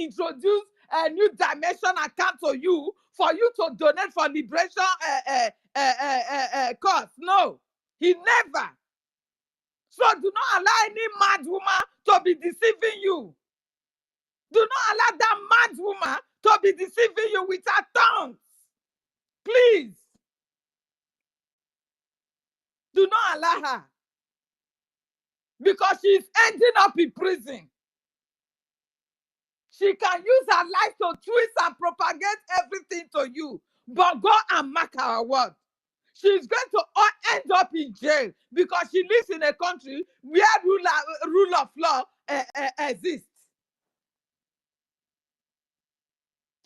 introduce a new dimension account to you for you to donate for liberation cause. No, he never. So do not allow any mad woman to be deceiving you. Do not allow that mad woman to be deceiving you with her tongues. Please. Do not allow her. Because she's ending up in prison. She can use her life to twist and propagate everything to you. But go and mark our word. She's going to end up in jail because she lives in a country where rule of law exists.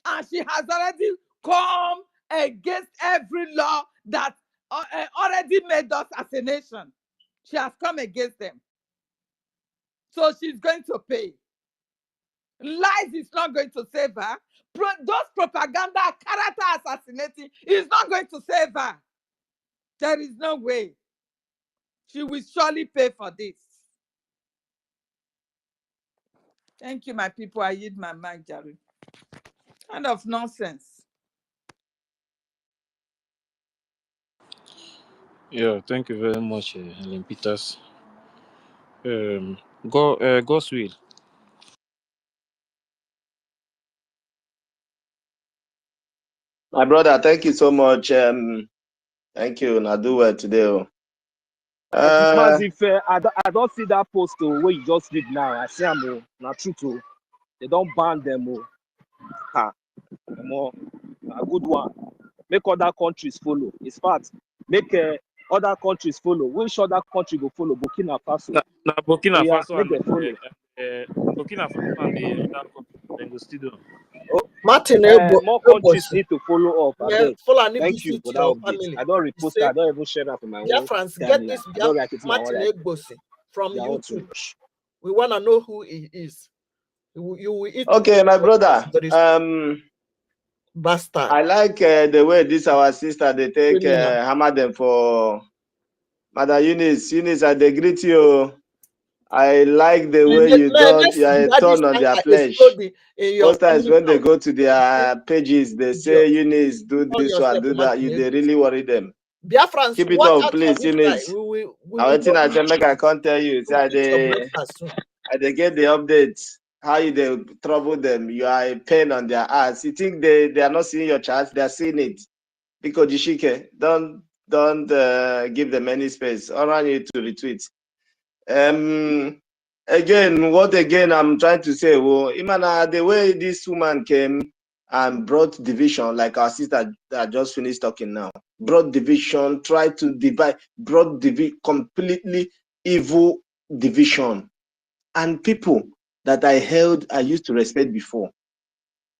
And she has already come against every law that already made us as a nation. She has come against them. So she's going to pay. Lies is not going to save her. Those propaganda, character assassinating is not going to save her. There is no way. She will surely pay for this. Thank you, my people. I yield my mic, Jerry. Kind of nonsense. Yeah, thank you very much, Helen Peters. God's will. My brother, thank you so much. Thank you. Now do well today. I don't see that post where you just read now. I see them not true too. They don't ban them. A good one. Make other countries follow. In fact, make other countries follow. Which other country will follow? Burkina Faso. Now Burkina Yeah, Faso make and them follow. Burkina Faso and the other countries go still do. Martin, more countries need to follow up. Yeah, thank you for that update. I don't repost it. I don't even share that for my own. Biafrans, get this Martin Egbosi from YouTube. We want to know who he is. You will eat. Okay, my brother. Bastard. I like the way this our sister they take hammer them for Mother Eunice. Eunice, I greet you. I like the way you don't turn on their flesh. Most times when they go to their pages, they say Eunice, do this one, do that. They really worry them. Biafrans, keep it up, please, Eunice. I said, make I can't tell you. I they get the updates. How you they trouble them? You are a pain on their ass. You think they are not seeing your charts? They are seeing it. Because Jishike, don't give them any space. I want you to retweet. Again, I'm trying to say, well, Imana, the way this woman came and brought division, like our sister that just finished talking now, brought division, tried to divide, brought completely evil division. And people that I used to respect before,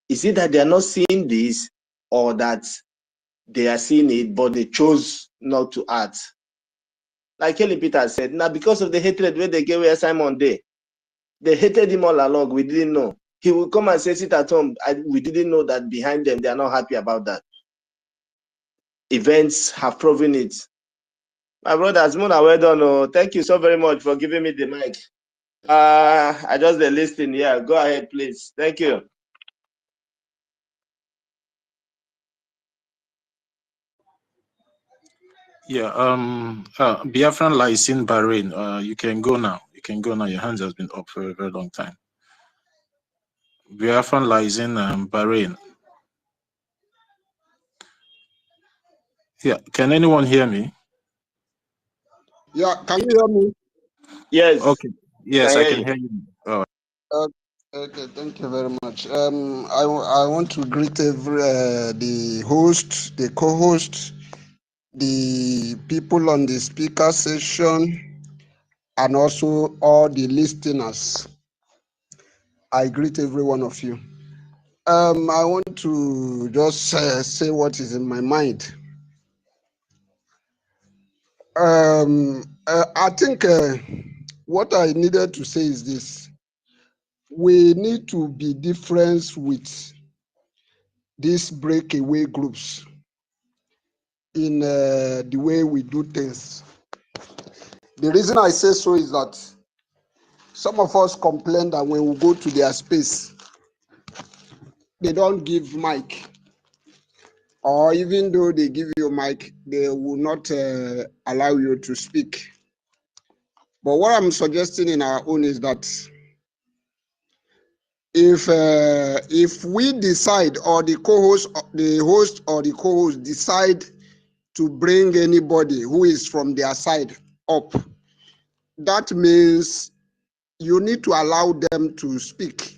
is it that they are not seeing this or that they are seeing it, but they chose not to act? Like Kelly Peter said, now because of the hatred where they gave away Simon Day, they hated him all along. We didn't know. He will come and say, sit at home. We didn't know that behind them, they are not happy about that. Events have proven it. My brother Azmuna, well done. Oh, thank you so very much for giving me the mic. I just listening. Yeah, go ahead, please. Thank you. Yeah, Biafran lies in Bahrain. You can go now. You can go now. Your hands has been up for a very long time. Biafran lies in Bahrain. Yeah, can anyone hear me? Yeah, can you hear me? Yes. Okay. Yes, I can hear you. Oh. Okay, thank you very much. I want to greet the host, the co-host, the people on the speaker session, and also all the listeners. I greet every one of you. I want to just say what is in my mind. I think what I needed to say is this. We need to be different with these breakaway groups in the way we do things. The reason I say so is that some of us complain that when we go to their space, they don't give mic, or even though they give you mic, they will not allow you to speak. But what I'm suggesting in our own is that if we decide, or the co-host, the host or the co-host decide to bring anybody who is from their side up, that means you need to allow them to speak,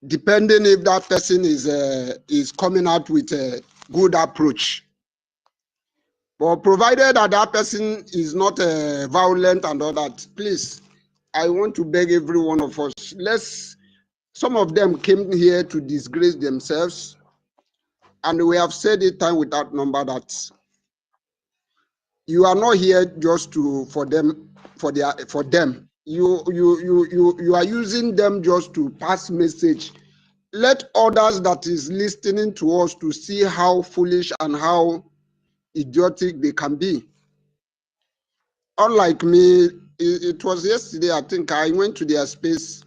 depending if that person is coming out with a good approach. But provided that that person is not violent and all that, please, I want to beg every one of us, some of them came here to disgrace themselves, and we have said it time without number that you are not here just for them. You are using them just to pass message. Let others that is listening to us to see how foolish and how idiotic they can be. Unlike me, it was yesterday, I think I went to their space.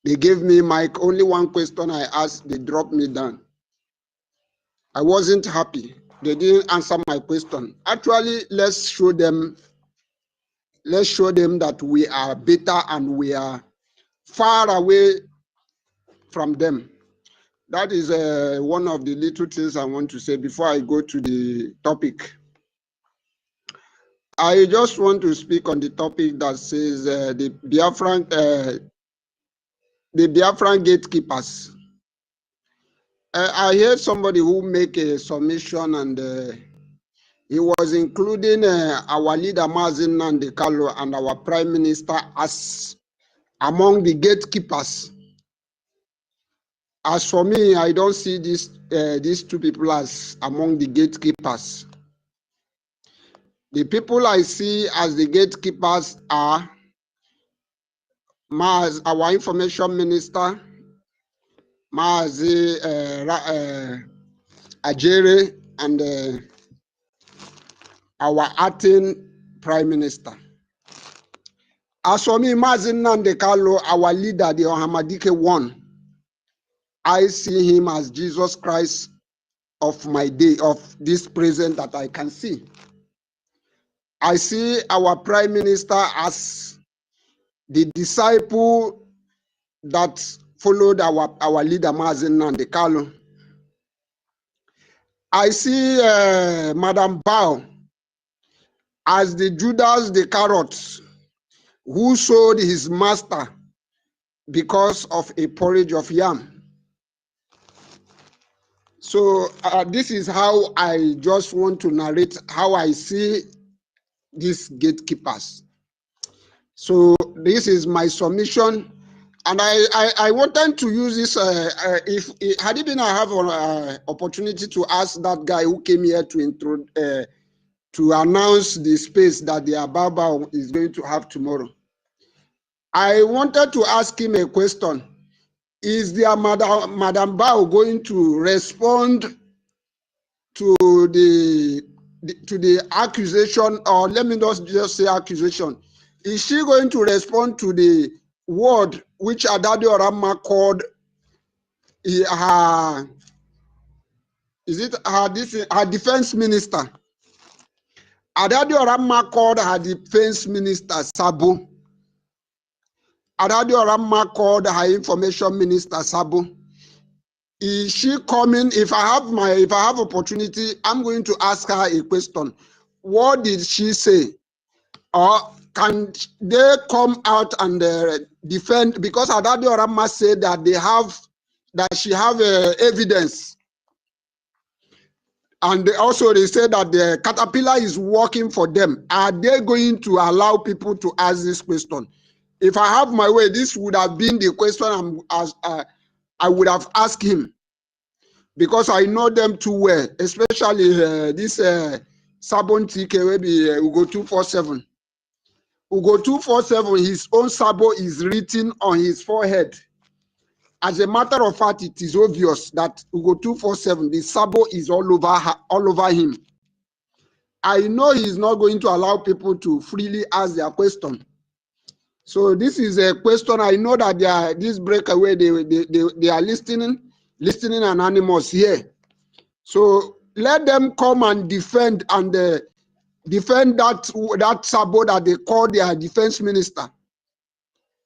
They gave me mic. Only one question I asked, they dropped me down. I wasn't happy. They didn't answer my question. Actually, let's show them that we are better and we are far away from them. That is one of the little things I want to say before I go to the topic. I just want to speak on the topic that says the Biafran gatekeepers. I heard somebody who make a submission, and he was including our leader Mazin Nandekalo and our prime minister as among the gatekeepers. As for me, I don't see these two people as among the gatekeepers. The people I see as the gatekeepers are our information minister, Maazi Ajere, and our acting prime minister. As for me, Maazi Nandekalo, our leader, the Ohamadike one, I see him as Jesus Christ of my day, of this present that I can see. I see our prime minister as the disciple that followed our leader Mazin Nandekalo. I see Madam Bao as the Judas the carrot who sold his master because of a porridge of yam. So this is how I just want to narrate how I see these gatekeepers. So this is my submission, and I wanted to use this. If had it been I have an opportunity to ask that guy who came here to announce the space that the Ababa is going to have tomorrow, I wanted to ask him a question. Is the Madam Bao going to respond to the accusation, or let me not just say accusation? Is she going to respond to the word which Adadi Orama called her defense minister? Adadi Orama called her defense minister Sabo. Adadi Orama called her information minister Sabo. Is she coming? If I have opportunity, I'm going to ask her a question. What did she say? Or can they come out and defend? Because Adadi Orama said that she have evidence, and also they said that the caterpillar is working for them. Are they going to allow people to ask this question? If I have my way, this would have been the question I would have asked him, because I know them too well, especially this Sabon TK, maybe Ugo 247. Ugo 247, his own Sabo is written on his forehead. As a matter of fact, it is obvious that Ugo 247, the Sabo is all over him. I know he's not going to allow people to freely ask their question. So this is a question. I know that this breakaway, they are listening. listening anonymous here. So let them come and defend defend that sabo that they call their defense minister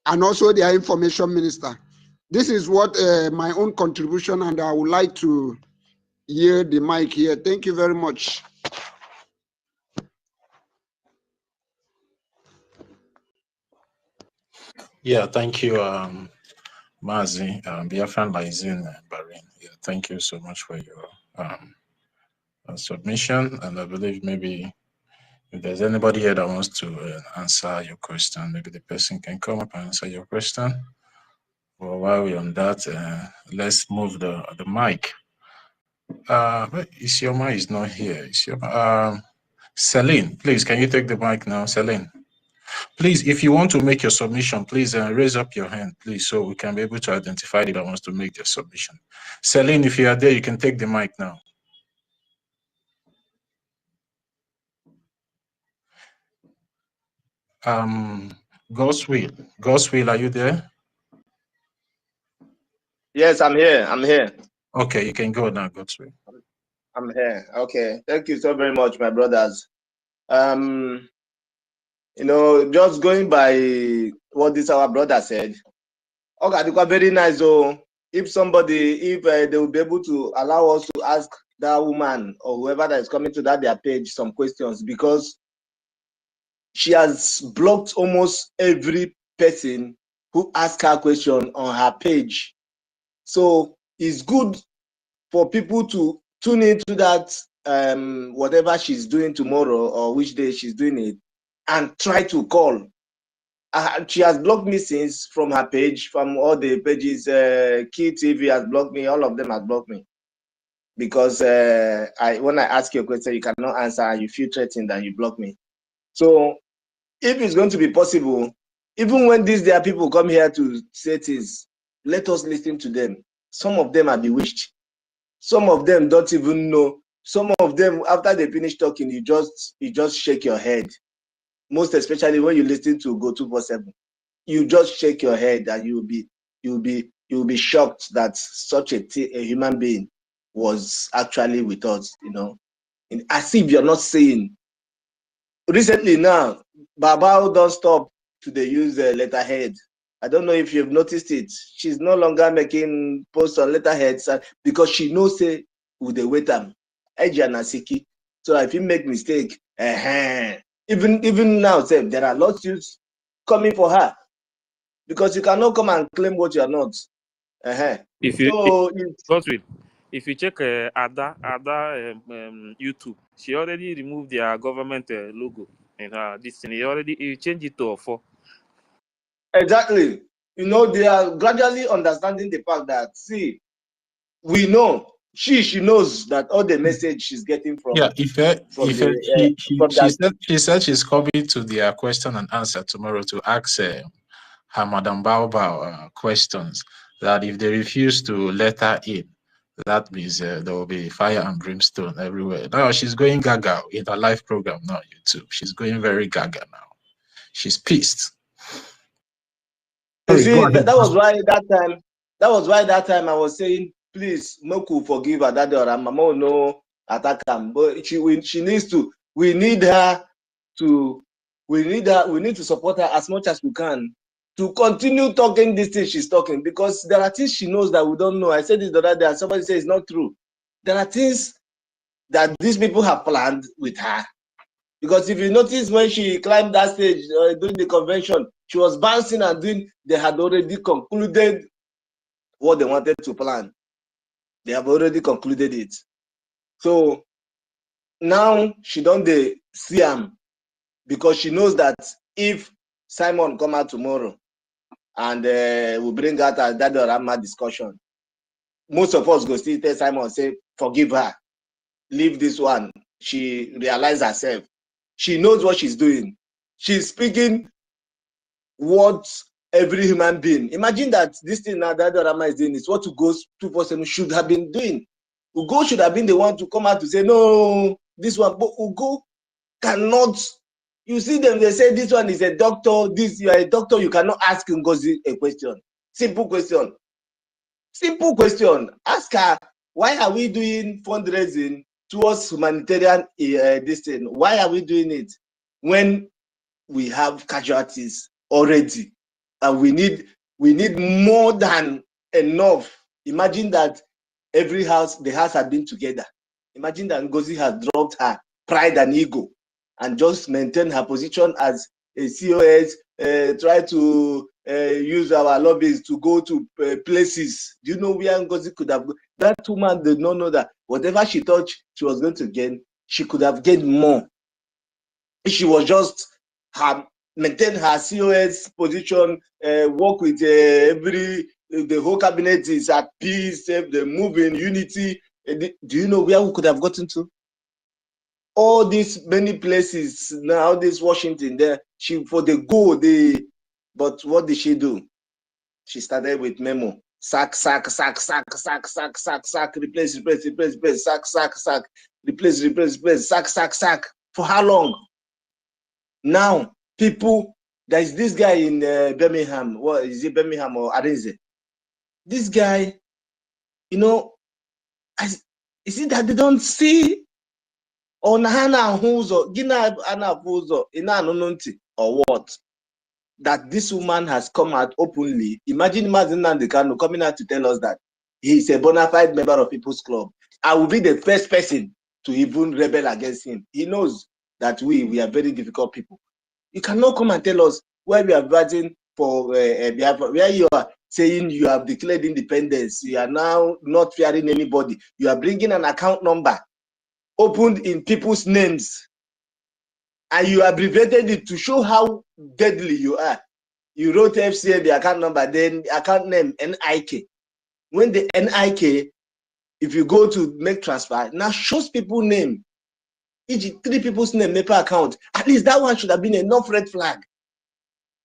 and also their information minister. This is what my own contribution, and I would like to yield the mic here. Thank you very much. Yeah, thank you, Mazi, Biafran Laizin, Bahrain. Yeah, thank you so much for your submission. And I believe maybe if there's anybody here that wants to answer your question, maybe the person can come up and answer your question. Well, while we're on that, let's move the mic. Isioma is not here. Isioma, Celine, please, can you take the mic now, Celine? Please, if you want to make your submission, please raise up your hand, please, so we can be able to identify that wants to make their submission. Celine, if you are there, you can take the mic now. Godswill, are you there? Yes, I'm here. I'm here. Okay, you can go now, Godswill. I'm here. Okay, thank you so very much, my brothers. You know, just going by what this our brother said. Okay, very nice. So if somebody, they will be able to allow us to ask that woman or whoever that is coming to their page some questions, because she has blocked almost every person who asks her question on her page. So it's good for people to tune into that, whatever she's doing tomorrow or which day she's doing it, and try to call. She has blocked me since from her page, from all the pages. Key TV has blocked me. All of them have blocked me because when I ask you a question, you cannot answer, and you feel threatened, and you block me. So if it's going to be possible, even when there are people come here to say things, let us listen to them. Some of them are bewitched. Some of them don't even know. Some of them, after they finish talking, you just shake your head. Most especially when you listen to Go 247, you just shake your head, and you'll be shocked that such a human being was actually with us. You know, as if you're not saying. Recently now, Baba don't stop to use letterhead. I don't know if you've noticed it. She's no longer making posts on letterheads because she knows who they wait them. So if you make mistake, even now, there are lawsuits coming for her because you cannot come and claim what you are not. If you check Ada YouTube, she already removed their government logo in her this thing. He changed it to a 4. Exactly. You know, they are gradually understanding the fact that, see, we know she knows that all the message she's getting from she said she's coming to their question and answer tomorrow to ask her Madam Baobao questions, that if they refuse to let her in, that means there will be fire and brimstone everywhere. Now she's going gaga in her live program now, YouTube. She's going very gaga now. She's pissed. You see, that was why that time I was saying, please, Moku forgive her, that or Mama no attack him. But she needs to. We need to support her as much as we can to continue talking this thing she's talking, because there are things she knows that we don't know. I said this the other day, and somebody says it's not true. There are things that these people have planned with her. Because if you notice, when she climbed that stage during the convention, she was bouncing and doing, they had already concluded what they wanted to plan. They have already concluded it. So now she don't see him, because she knows that if Simon come out tomorrow and we bring out that Rama discussion, most of us go still tell Simon, say, forgive her, leave this one. She realized herself. She knows what she's doing. She's speaking what every human being. Imagine that this thing now that Rama is doing is what Ugo 247 should have been doing. Ugo should have been the one to come out to say, no, this one. But Ugo cannot. You see them, they say this one is a doctor. You are a doctor, you cannot ask NGOZI a question. Simple question. Simple question. Ask her, why are we doing fundraising towards humanitarian this thing? Why are we doing it when we have casualties already? And we need more than enough. Imagine that every house, the house had been together. Imagine that NGOZI has dropped her pride and ego and just maintain her position as a COS, try to use our lobbies to go to places. Do you know where NGOZI could have gone? That woman did not know that whatever she thought she was going to gain, she could have gained more. If she was just maintain her COS position, work with the whole cabinet is at peace, they move in unity. Do you know where we could have gotten to? All these many places now, this Washington there, but what did she do? She started with memo. Sack, replace, sack, replace, sack. For how long? Now, people, there is this guy in Birmingham. What is it, Birmingham or Arinze? This guy, you know, is it that they don't see? Or what? That this woman has come out openly. Imagine Mazen Nandekano coming out to tell us that he is a bona fide member of People's Club. I will be the first person to even rebel against him. He knows that we are very difficult people. You cannot come and tell us where we are fighting for Biafra, where you are saying you have declared independence. You are now not fearing anybody. You are bringing an account number opened in people's names, and you abbreviated it to show how deadly you are. You wrote FCA, the account number, then the account name NIK. When the NIK, if you go to make transfer, now shows people name. Each 3 people's name, NEPA account. At least that one should have been enough red flag.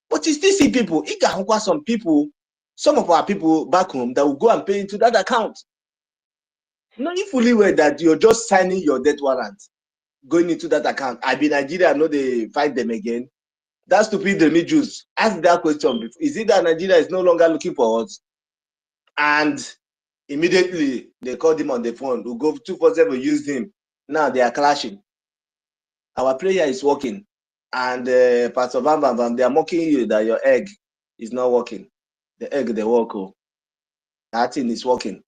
But you still see people, some people, some of our people back home that will go and pay into that account. Knowing fully well that you're just signing your death warrant, going into that account. I be Nigeria, I know they fight them again. That stupid Remi Jews ask that question before. Is it that Nigeria is no longer looking for us? And immediately they called him on the phone. Who go 247 used him. Now they are clashing. Our prayer is working. And Pastor Bam, they are mocking you that your egg is not working. The egg they work. Oh. That thing is working.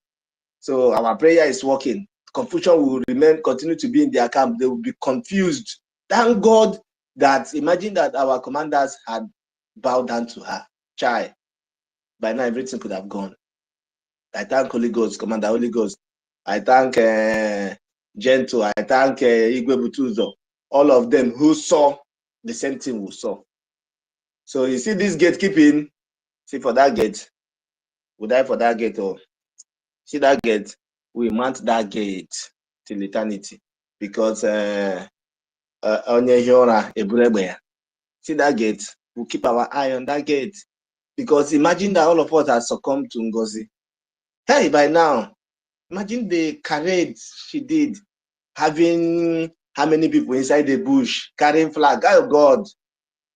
So our prayer is working. Confusion will continue to be in their camp. They will be confused. Thank God that, imagine that our commanders had bowed down to her. Chai. By now everything could have gone. I thank Holy Ghost, Commander Holy Ghost. I thank Gento. I thank Igwe Butuzo. All of them who saw the same thing we saw. So you see this gatekeeping, see for that gate, we die for that gate. Oh. See that gate, we mount that gate till eternity. Because see that gate, we'll keep our eye on that gate. Because imagine that all of us have succumbed to NGOZI. Hey, by now, imagine the parade she did, having how many people inside the bush, carrying flag. Oh God,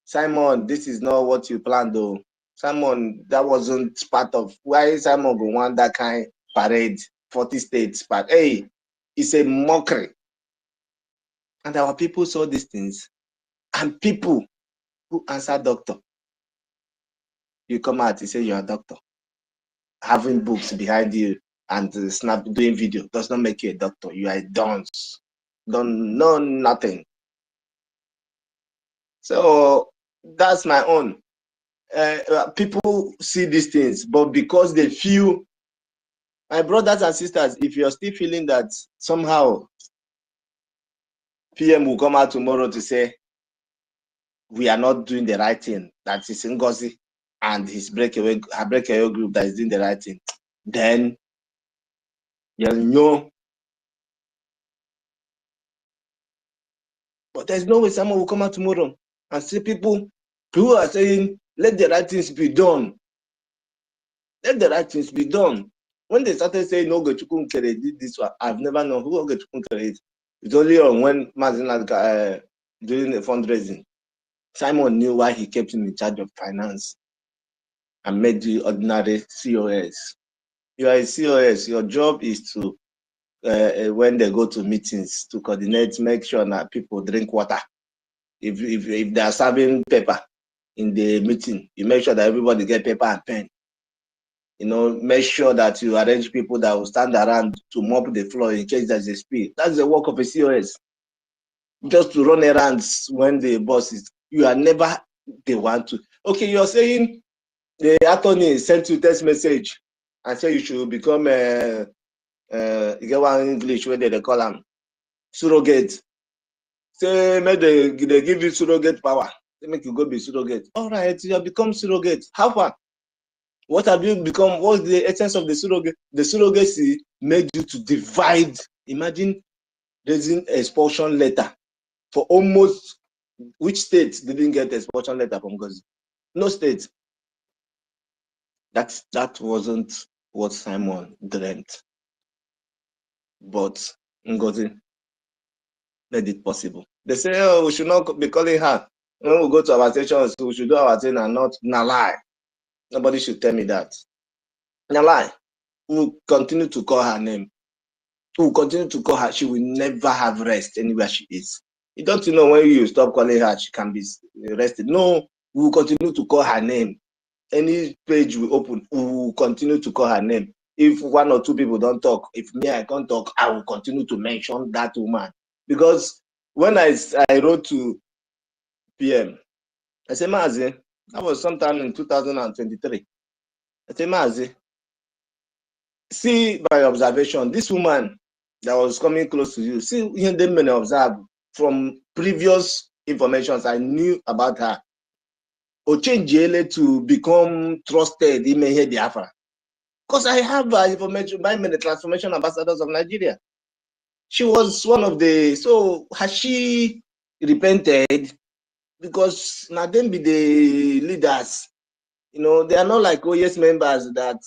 Simon, this is not what you planned though. Simon, that wasn't part of why Simon go want that kind of parade, 40 states, but hey, it's a mockery. And our people saw these things, and people who answer doctor, you come out, you say you're a doctor. Having books behind you and doing video does not make you a doctor. You are a dunce. Don't know nothing. So that's my own. People see these things, but because they feel, my brothers and sisters, if you're still feeling that somehow PM will come out tomorrow to say we are not doing the right thing, that is NGOZI and his breakaway group that is doing the right thing, then you know. But there's no way someone will come out tomorrow and see people who are saying, let the right things be done. Let the right things be done. When they started saying, no, Ogechukwu did this one, I've never known who Ogechukwu is. It's only on when Mazin doing the fundraising. Simon knew why he kept him in charge of finance and made the ordinary COS. You are a COS. Your job is to, when they go to meetings, to coordinate, make sure that people drink water. If they are serving paper in the meeting, you make sure that everybody get paper and pen. You know, make sure that you arrange people that will stand around to mop the floor in case there's a spill. That's the work of a COS. Just to run errands when the boss is, you are never the one to. Okay, you're saying the attorney sent you text message and say you should become you get one English where they call them surrogate. Say maybe they give you surrogate power. They make you go be surrogate. All right, you have become surrogate. How far? What have you become? What's the essence of the surrogate? The surrogacy made you to divide. Imagine raising expulsion letter for almost which state didn't get expulsion letter from NGOZI? No state. That wasn't what Simon dreamt. But NGOZI made it possible. They say, oh, we should not be calling her. When we go to our stations, we should do our thing and not lie. Nobody should tell me that. Lie. We'll continue to call her name. We'll continue to call her. She will never have rest anywhere she is. You don't know when you stop calling her, she can be arrested. No, we will continue to call her name. Any page we open, we will continue to call her name. If one or two people don't talk, if me, I can't talk, I will continue to mention that woman. Because when I wrote to PM, I said, Mazi, that was sometime in 2023. I said, Mazi, see by observation, this woman that was coming close to you, see, them many observe from previous information I knew about her. Or change to become trusted in Biafra. Because I have information by many transformation ambassadors of Nigeria. She was one of the, so has she repented? Because now them be the leaders. You know, they are not like OES members that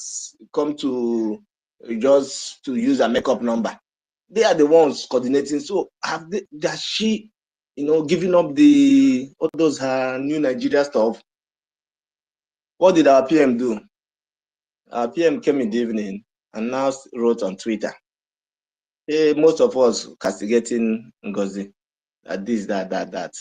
come to just to use a makeup number. They are the ones coordinating. So has she, you know, giving up all those her new Nigeria stuff? What did our PM do? Our PM came in the evening and now wrote on Twitter. Hey, most of us castigating NGOZI, this, that.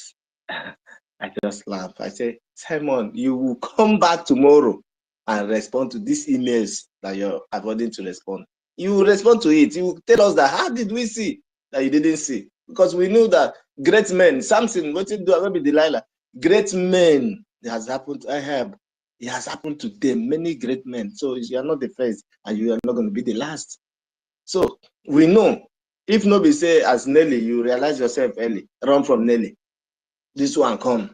I just laugh. I say, Simon, you will come back tomorrow and respond to these emails that you're avoiding to respond. You will respond to it. You will tell us that, how did we see that you didn't see? Because we knew that great men, Samson, what did do, maybe Delilah, great men, it has happened to Ahab. It has happened to them, many great men. So you are not the first and you are not going to be the last. So we know, if nobody say as Nelly, you realize yourself early, run from Nelly. This one come.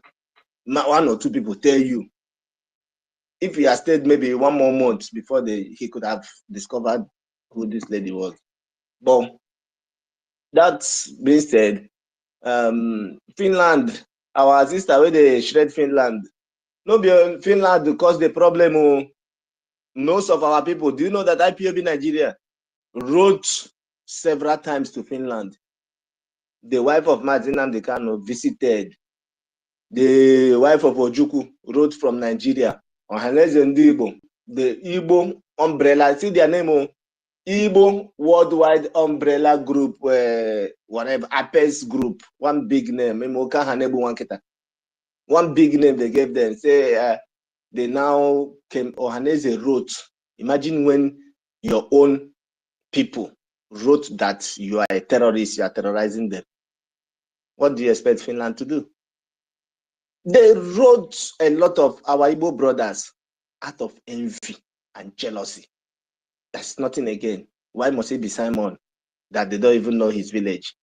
One or two people tell you. If he had stayed maybe one more month before he could have discovered who this lady was. But that being said, Finland, our sister where they shred Finland. No be Finland to cause the problem. Most of our people, do you know that IPOB Nigeria wrote several times to Finland? The wife of Martin Amdekano visited. The wife of Ojukwu wrote from Nigeria. The Igbo umbrella, see their name, Igbo Worldwide Umbrella Group, whatever, APES Group, one big name. One big name they gave them. Say they now came, Ohaneze wrote. Imagine when your own people wrote that you are a terrorist, you are terrorizing them. What do you expect Finland to do? They wrote a lot of our Igbo brothers out of envy and jealousy. That's nothing again. Why must it be Simon that they don't even know his village?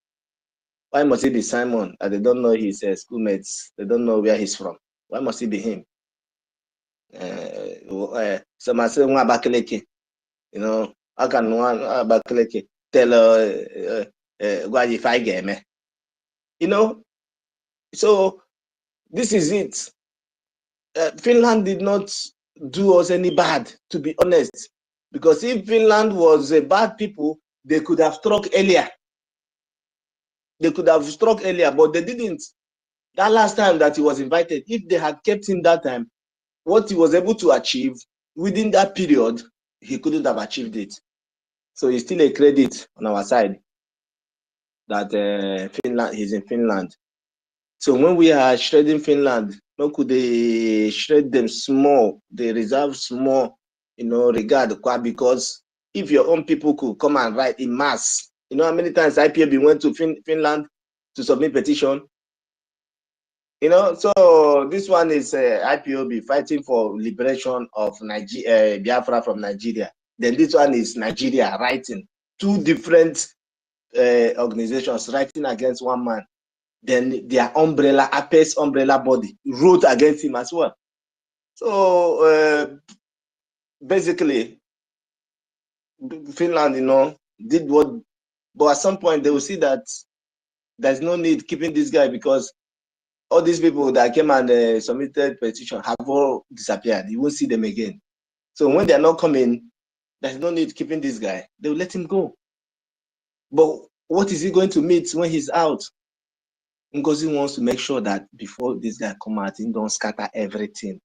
Why must it be Simon that they don't know his schoolmates? They don't know where he's from. Why must it be him? So I say, you know, how can one Abakaleke tell if I get me? You know, so this is it. Finland did not do us any bad, to be honest. Because if Finland was a bad people, they could have struck earlier. They could have struck earlier, but they didn't. That last time that he was invited, if they had kept him that time, what he was able to achieve within that period, he couldn't have achieved it. So it's still a credit on our side that Finland, he's in Finland. So when we are shredding Finland, how could they shred them small? They reserve small, regard, because if your own people could come and write in mass, how many times IPOB went to Finland to submit petition? So this one is IPOB fighting for liberation of Biafra from Nigeria. Then this one is Nigeria writing. Two different organizations writing against one man. Then their umbrella, APES umbrella body, wrote against him as well. So basically, Finland, did what, but at some point they will see that there's no need keeping this guy, because all these people that came and submitted petition have all disappeared. You won't see them again. So when they're not coming, there's no need keeping this guy. They will let him go. But what is he going to meet when he's out? NGOZI wants to make sure that before this guy come out, he don't scatter everything.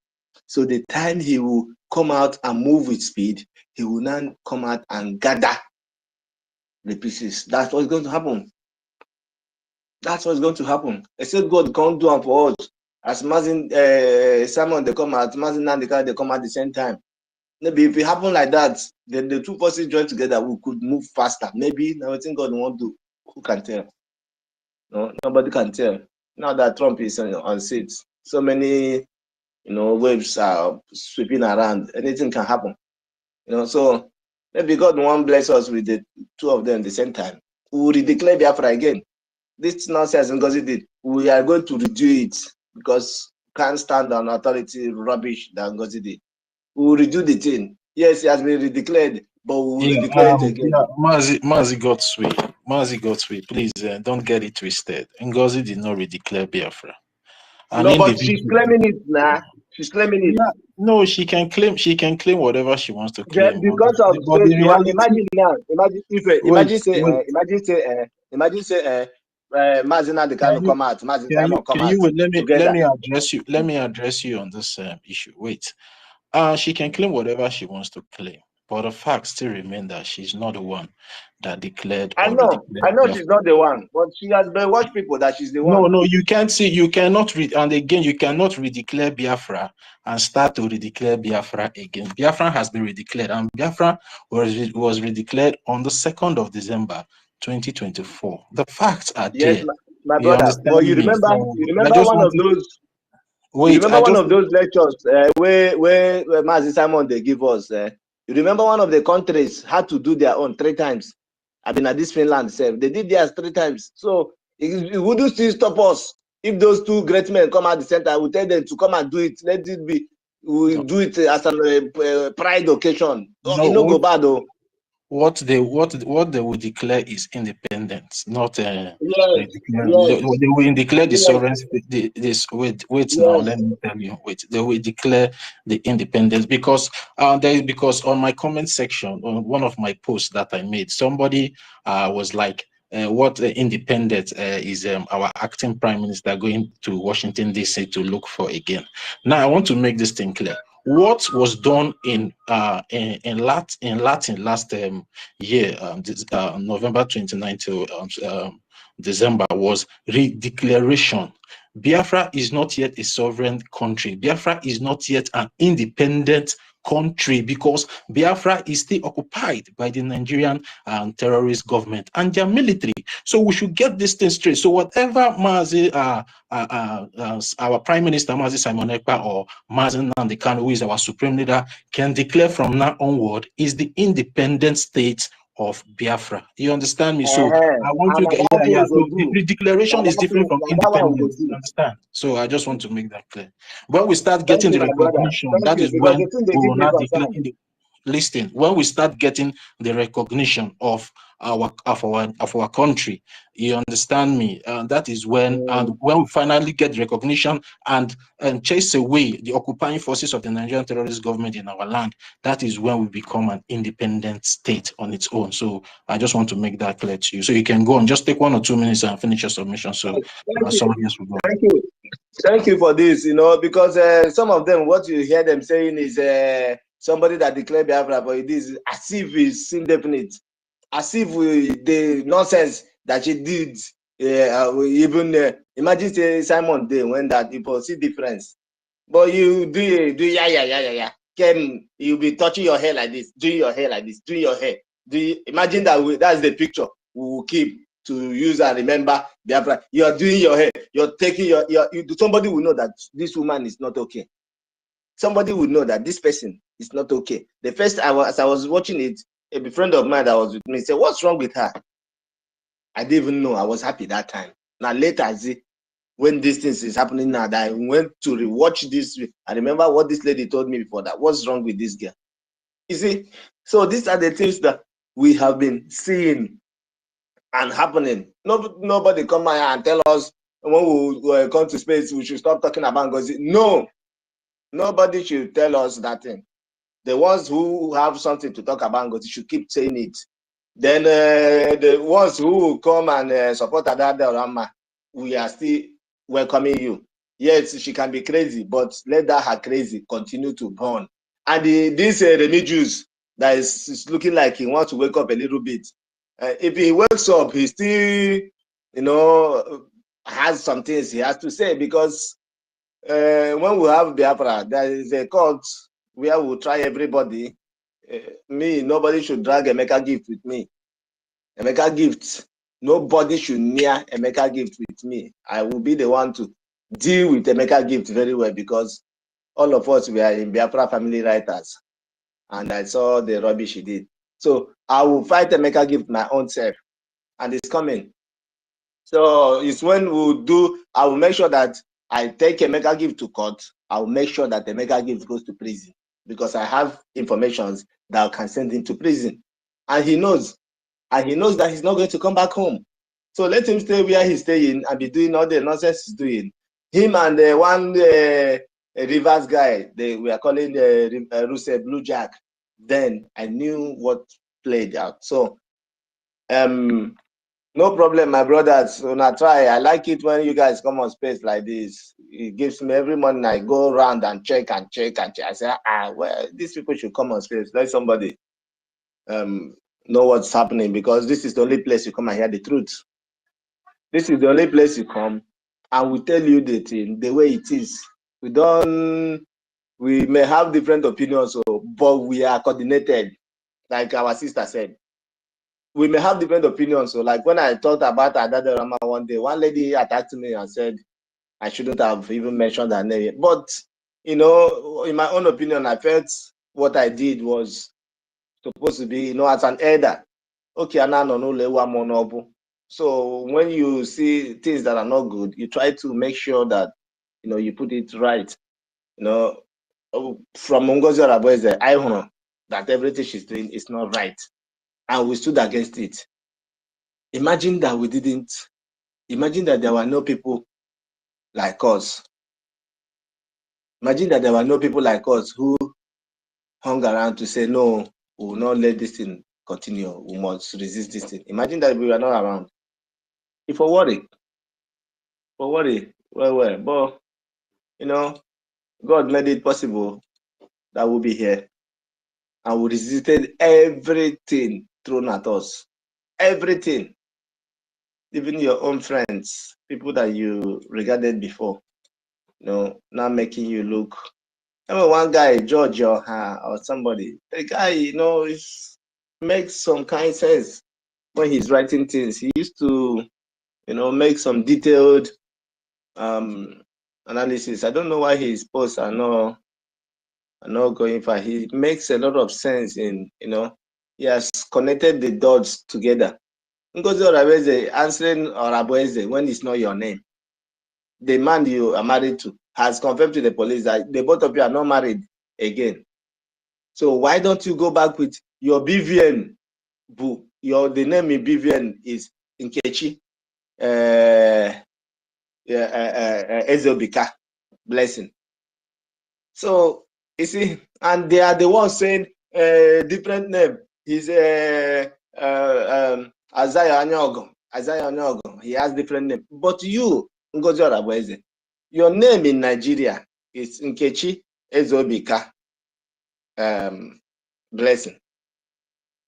So the time he will come out and move with speed, he will now come out and gather the pieces. That's what's going to happen. That's what's going to happen. Except God can't do it for us. As Mazin, Simon, they come out, Mazin and they come out at the same time. Maybe if it happen like that, then the two forces join together, we could move faster. Maybe now I think God won't do. Who can tell? No, nobody can tell. Now that Trump is on seat, so many, waves are sweeping around. Anything can happen. So maybe God won't bless us with the two of them at the same time. We will redeclare Biafra again. This nonsense NGOZI did, we are going to redo it, because we can't stand on authority rubbish that NGOZI did. We will redo the thing. Yes, it has been redeclared, but we will redeclare it again. Mazi got sweet. Please don't get it twisted. NGOZI did not redeclare Biafra. No, but she's claiming it now. She's claiming it. Yeah, no, she can claim whatever she wants to claim. Because of imagine now, imagine say Mazina the kind of come out, Mazina come out. Let me address you on this issue. Wait. She can claim whatever she wants to claim, but the fact still remains that she's not the one that declared. I know she's not the one, but she has brainwashed people that she's the one. No, you cannot read, and again, you cannot redeclare Biafra and start to redeclare Biafra again. Biafra has been redeclared, and Biafra was redeclared on the 2nd of December, 2024. The facts are there. My brother. But you remember one of those. Wait, you remember one of those lectures where Mazi Simon they give us? You remember one of the countries had to do their own 3 times. I've been at this Finland, they did theirs 3 times. So it wouldn't still stop us if those 2 great men come at the center. I will tell them to come and do it. Let it be. We do it as a pride occasion. No go bad though. What they will declare is independence, not They will declare the sovereignty. Now let me tell you. They will declare the independence because on my comment section on one of my posts that I made, somebody was like, what independence is our acting prime minister going to Washington DC to look for again? Now I want to make this thing clear. What was done in Latin last year, November 29 to December, was redeclaration. Biafra is not yet a sovereign country. Biafra is not yet an independent country because Biafra is still occupied by the Nigerian terrorist government and their military. So we should get this thing straight. So whatever Mazi, our Prime Minister Mazi Simon Ekpa or Mazi Nnamdi Kanu, who is our supreme leader, can declare from now onward is the independent state of Biafra. You understand me? So I want to get so the declaration is different from independence. You understand? So I just want to make that clear. When we start getting the recognition, that is when we will not declare. Listen, when we start getting the recognition of our country, you understand me? That is when when we finally get recognition and chase away the occupying forces of the Nigerian terrorist government in our land. That is when we become an independent state on its own. So I just want to make that clear to you. So you can go and just take 1 or 2 minutes and finish your submission. So somebody else will go. Thank you for this. Because some of them, what you hear them saying is somebody that declared Biafra, but it is as if it's indefinite, as if the nonsense that she did, imagine say Simon Day when that people see difference. But you do yeah. Ken, you'll be touching your hair like this, doing your hair like this, doing your hair. Imagine that that's the picture we will keep to use and remember Biafra. You're doing your hair, you're taking somebody will know that this woman is not okay. Somebody would know that this person is not okay. The first as I was watching it, a friend of mine that was with me said, "What's wrong with her?" I didn't even know. I was happy that time. Now later, when these things is happening now, that I went to rewatch this. I remember what this lady told me before that. What's wrong with this girl? You see, so these are the things that we have been seeing and happening. Nobody come here and tell us when we come to space we should stop talking about NGOZI. No, nobody should tell us that thing. The ones who have something to talk about NGOZI should keep saying it. Then the ones who come and support Adada Rama, we are still welcoming you. Yes, she can be crazy, but let that her crazy continue to burn. And this Remigius that is looking like he wants to wake up a little bit. If he wakes up, he still, has some things he has to say, because when we have Biafra, there is a court where we'll try everybody. Nobody should drag Emeka gift with me. Emeka gift, nobody should near Emeka gift with me. I will be the one to deal with Emeka gift very well, because all of us, we are in Biafra family writers, and I saw the rubbish he did. So I will fight Emeka gift my own self, and it's coming. So it's when we'll do, I will make sure that I take Emeka gift to court. I will make sure that Emeka gift goes to prison, because I have information that can send him to prison, and he knows. And he knows that he's not going to come back home. So let him stay where he's staying and be doing all the nonsense he's doing. Him and one Rivers guy, we are calling Russe Blue Jack. Then I knew what played out. So no problem, my brothers. When I try, I like it when you guys come on space like this. It gives me every morning. I go around and check. I say, well, these people should come on space. Let somebody know what's happening, because this is the only place you come and hear the truth. This is the only place you come and we tell you the thing the way it is. We may have different opinions, but we are coordinated, like our sister said. We may have different opinions. So like when I talked about Adada Rama one day, one lady attacked me and said I shouldn't have even mentioned her name. But in my own opinion, I felt what I did was supposed to be, as an elder. Okay, so when you see things that are not good, you try to make sure that you put it right. From NGOZI Orabueze, I know that everything she's doing is not right, and we stood against it. Imagine that we didn't. Imagine that there were no people like us. Imagine that there were no people like us who hung around to say, no, we will not let this thing continue. We must resist this thing. Imagine that we were not around. If I worry, well, but God made it possible that we'll be here, and we resisted everything thrown at us. Everything, even your own friends, people that you regarded before, now making you look. I mean, one guy, George or somebody, the guy, makes some kind of sense when he's writing things. He used to, make some detailed analysis. I don't know why his posts are not going far. He makes a lot of sense in, he has connected the dots together. NGOZI Orabueze answering Orabueze when it's not your name. The man you are married to has confirmed to the police that the both of you are not married again. So why don't you go back with your BVN? The name in BVN is Nkechi Ezobika Blessing. So you see, and they are the ones saying different name. He's Isaiah Onyogo. He has different name. But you, NGOZI Orabueze, your name in Nigeria is Nkechi Ezobika. blessing.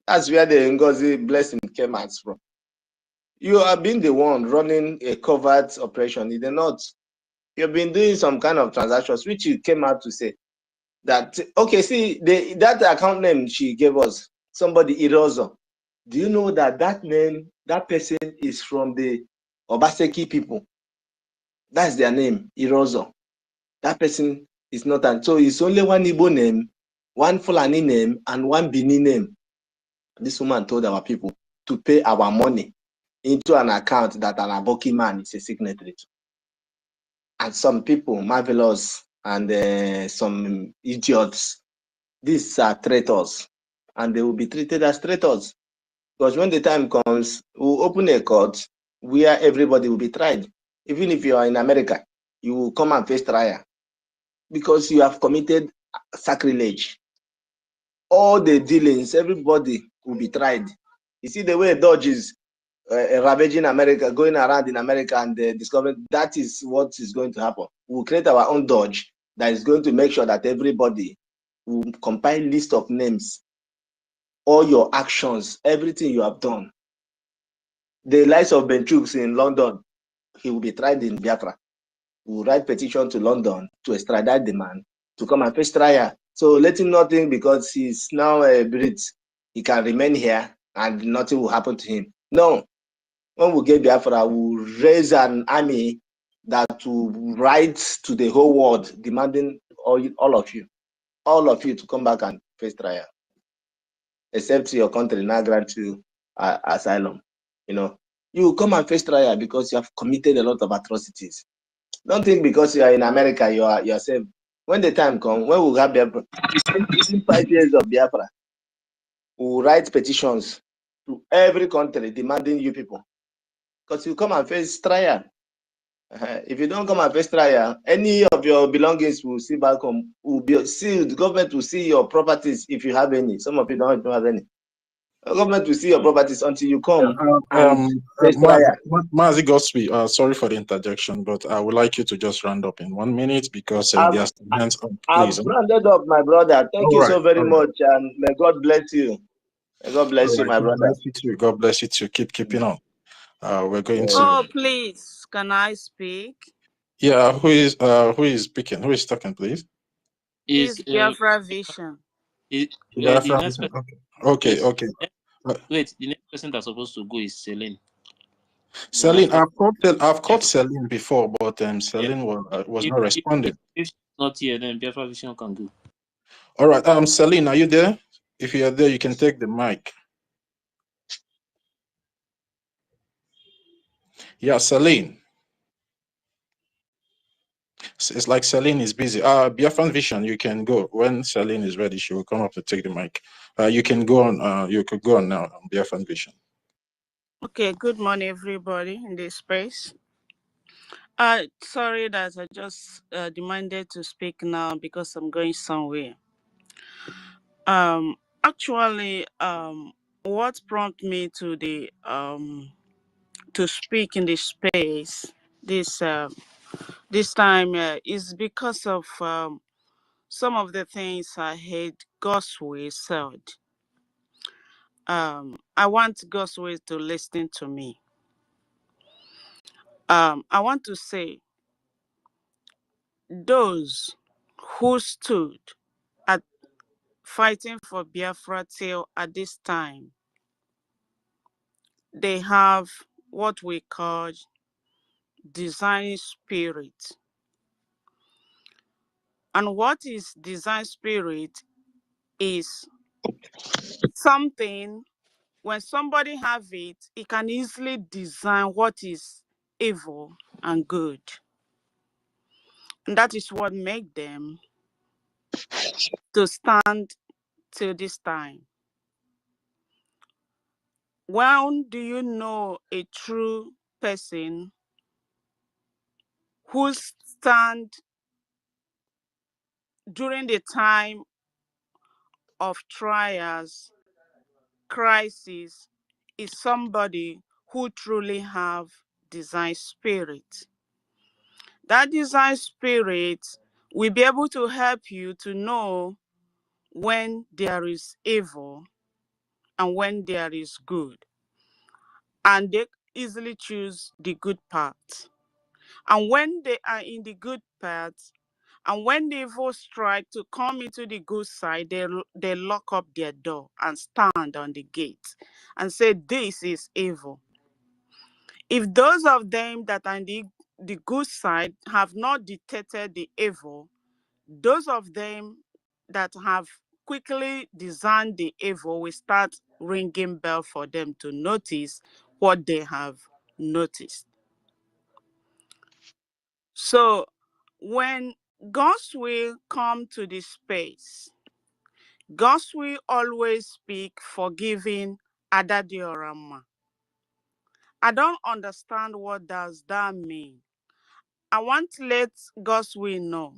That's where the NGOZI blessing came out from. You have been the one running a covert operation in the north. You've been doing some kind of transactions, which you came out to say that, okay, see, that account name she gave us, somebody, Irozo. Do you know that that name, that person is from the Obaseki people? That's their name, Irozo. That person is not, and so it's only one Igbo name, one Fulani name, and one Bini name. This woman told our people to pay our money into an account that an Aboki man is a signatory to. And some people, marvelous, and some idiots, these are traitors, and they will be treated as traitors. Because when the time comes, we'll open a court where everybody will be tried. Even if you are in America, you will come and face trial because you have committed sacrilege. All the dealings, everybody will be tried. You see the way Dodge is ravaging America, going around in America and discovering, that is what is going to happen. We'll create our own Dodge that is going to make sure that everybody will compile list of names, all your actions, everything you have done. The likes of Benchooks in London, he will be tried in Biafra. We will write petition to London to extradite the man to come and face trial. So let him not think because he's now a Brit, he can remain here and nothing will happen to him. No. When we get Biafra, we'll raise an army that will write to the whole world demanding all of you to come back and face trial. Except your country now grant you asylum. You know, you come and face trial because you have committed a lot of atrocities. Don't think because you are in America you are safe. When the time comes, when we have Biafra, within 5 years of Biafra, we will write petitions to every country demanding you people, because you come and face trial. If you don't come and face trial, any of your belongings will see back home. Will be sealed. The government will see your properties if you have any. Some of you don't have any. The government will see your properties until you come and face trial. Mazi Gosby, sorry for the interjection, but I would like you to just round up in 1 minute because there's hands up, please. I've rounded up, my brother. Thank you so very much, and may God bless you. May God bless you, my brother. God bless you too. God bless you too. Keeping on. We're going to. Oh, please, can I speak? Yeah, who is speaking? Who is talking, please? Is Biafra Vision. Biafra Vision. Okay. Wait, the next person that's supposed to go is Celine. Celine, I've called Celine before, but Celine was not responding. If she's not here, then Biafra Vision can go. All right, Celine, are you there? If you are there, you can take the mic. Yeah, Celine. It's like Celine is busy. Biafran Vision, you can go. When Celine is ready, she will come up to take the mic. You can go on. You could go on now on Biafran Vision. Okay, good morning, everybody in this space. Sorry that I just demanded to speak now because I'm going somewhere. Actually, what prompted me to the to speak in this space this time is because of some of the things I heard Gosway said. I want Gosway to listen to me. I want to say those who stood at fighting for Biafra till at this time, they have what we call design spirit. And what is design spirit is something, when somebody have it, it can easily design what is evil and good. And that is what make them to stand till this time. When do you know a true person who stand during the time of trials, crisis, is somebody who truly have design spirit. That design spirit will be able to help you to know when there is evil and when there is good. And they easily choose the good part. And when they are in the good part, and when the evil strike to come into the good side, they lock up their door and stand on the gate and say, this is evil. If those of them that are in the good side have not detected the evil, those of them that have quickly discerned the evil will start ringing bell for them to notice what they have noticed. So when God's will come to this space, God's will always speak forgiving Adadiorama. I don't understand what does that mean. I want to let God's will know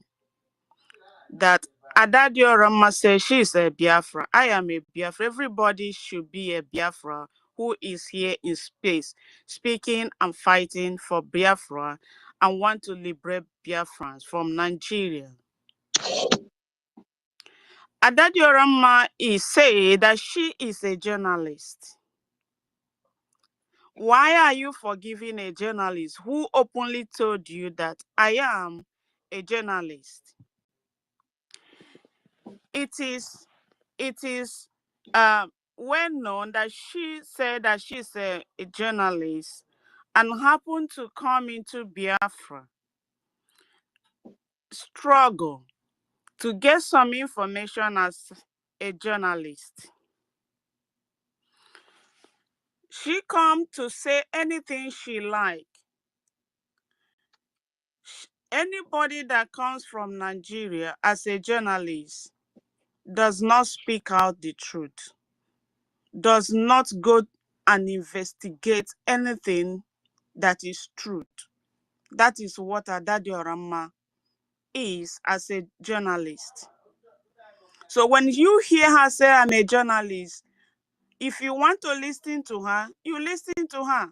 that Adadiorama says she is a Biafra. I am a Biafra. Everybody should be a Biafra who is here in space, speaking and fighting for Biafra and want to liberate Biafrans from Nigeria. Adadiorama is saying that she is a journalist. Why are you forgiving a journalist who openly told you that I am a journalist? It is well known that she said that she's a journalist and happened to come into Biafra, struggle to get some information as a journalist. She come to say anything she like. Anybody that comes from Nigeria as a journalist does not speak out the truth, does not go and investigate anything that is truth. That is what Adadiorama is as a journalist. So when you hear her say I'm a journalist, if you want to listen to her, you listen to her.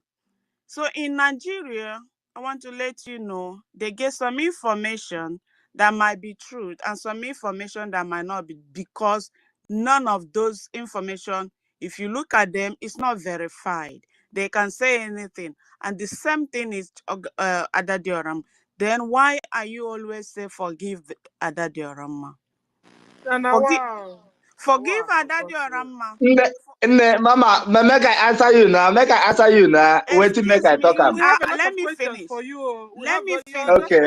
So in Nigeria, I want to let you know, they get some information that might be truth and some information that might not be, because none of those information, if you look at them, it's not verified. They can say anything. And the same thing is Adadioram. Then why are you always say forgive Adadioram? Forgive Adadioram. Mama, make I answer you now. Make I answer you now. Wait till make Excuse I me. talk am. Let me finish. Let me finish. Okay.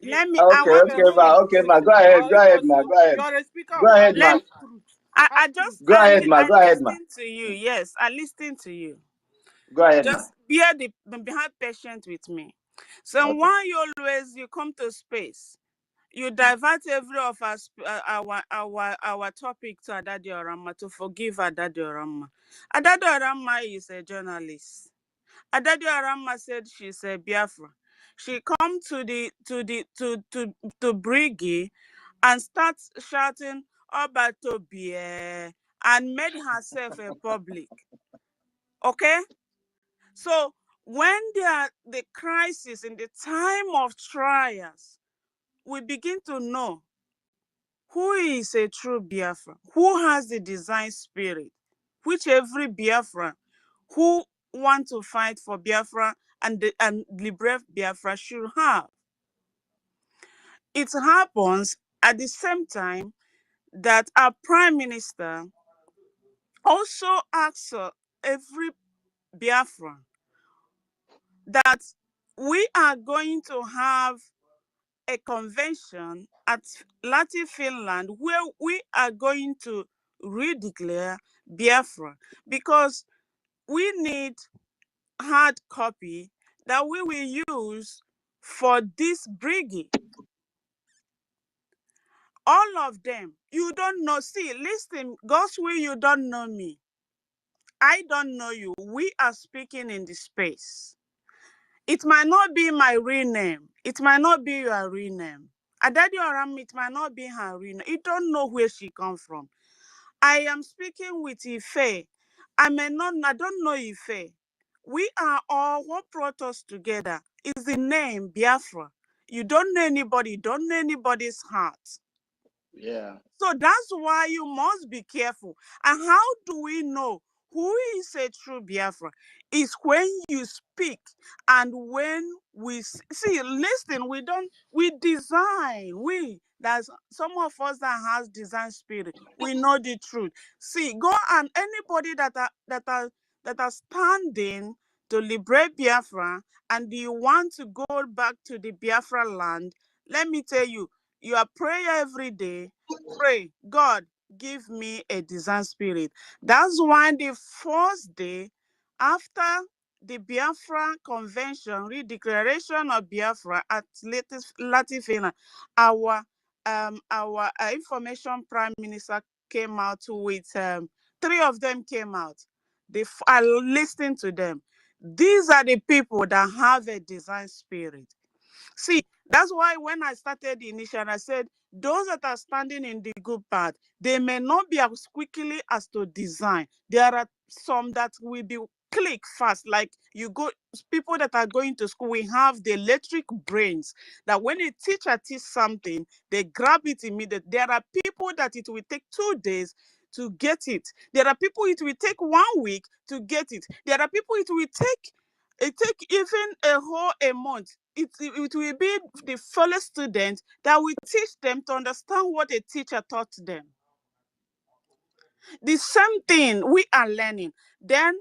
Let me. I want to Okay, ma. Go ahead. Go ahead, ma. Go ahead. Go ahead, ma. Go ahead, ma. Go ahead, ma. listen to you. Yes, I listen to you. Go ahead, ma. Just be patient with me. So Okay. why you come to space, you divert every of us our topic to Adadiorama, to forgive Adadiorama. Adadiorama is a journalist. Adadiorama said she's a Biafra. She come to BRGIE and starts shouting Obatobie and made herself a public. Okay? So when the crisis, in the time of trials, we begin to know who is a true Biafra, who has the design spirit, which every Biafra who want to fight for Biafra and liberate Biafra should have. It happens at the same time that our Prime Minister also asks every Biafran that we are going to have a convention at Lati, Finland, where we are going to redeclare Biafra, because we need hard copy that we will use for this BRGIE. All of them, you don't know. See, listen, God's will, you don't know me. I don't know you. We are speaking in the space. It might not be my real name. It might not be your real name. Adadioram, it might not be her real name. You don't know where she comes from. I am speaking with Ife. I don't know Ife. We are all, what brought us together is the name Biafra. You don't know anybody, you don't know anybody's heart. Yeah. So that's why you must be careful. And how do we know who is a true Biafra? Is when you speak and when we see, listen, we design, there's some of us that has design spirit. We know the truth. See, go and anybody that are standing to liberate Biafra and you want to go back to the Biafra land, let me tell you, your prayer every day, pray, God, give me a design spirit. That's why the first day after the Biafra Convention, redeclaration of Biafra at Latifina, our information prime minister came out with three of them came out. I listened to them. These are the people that have a design spirit. See, that's why when I started the initiative, I said, those that are standing in the good path, they may not be as quickly as to design. There are some that will be click fast, like you go, people that are going to school, we have the electric brains that when a teacher teaches something, they grab it immediately. There are people that it will take 2 days to get it. There are people it will take 1 week to get it. There are people it will take even a month. It will be the fellow student that will teach them to understand what a teacher taught them. The same thing we are learning. Then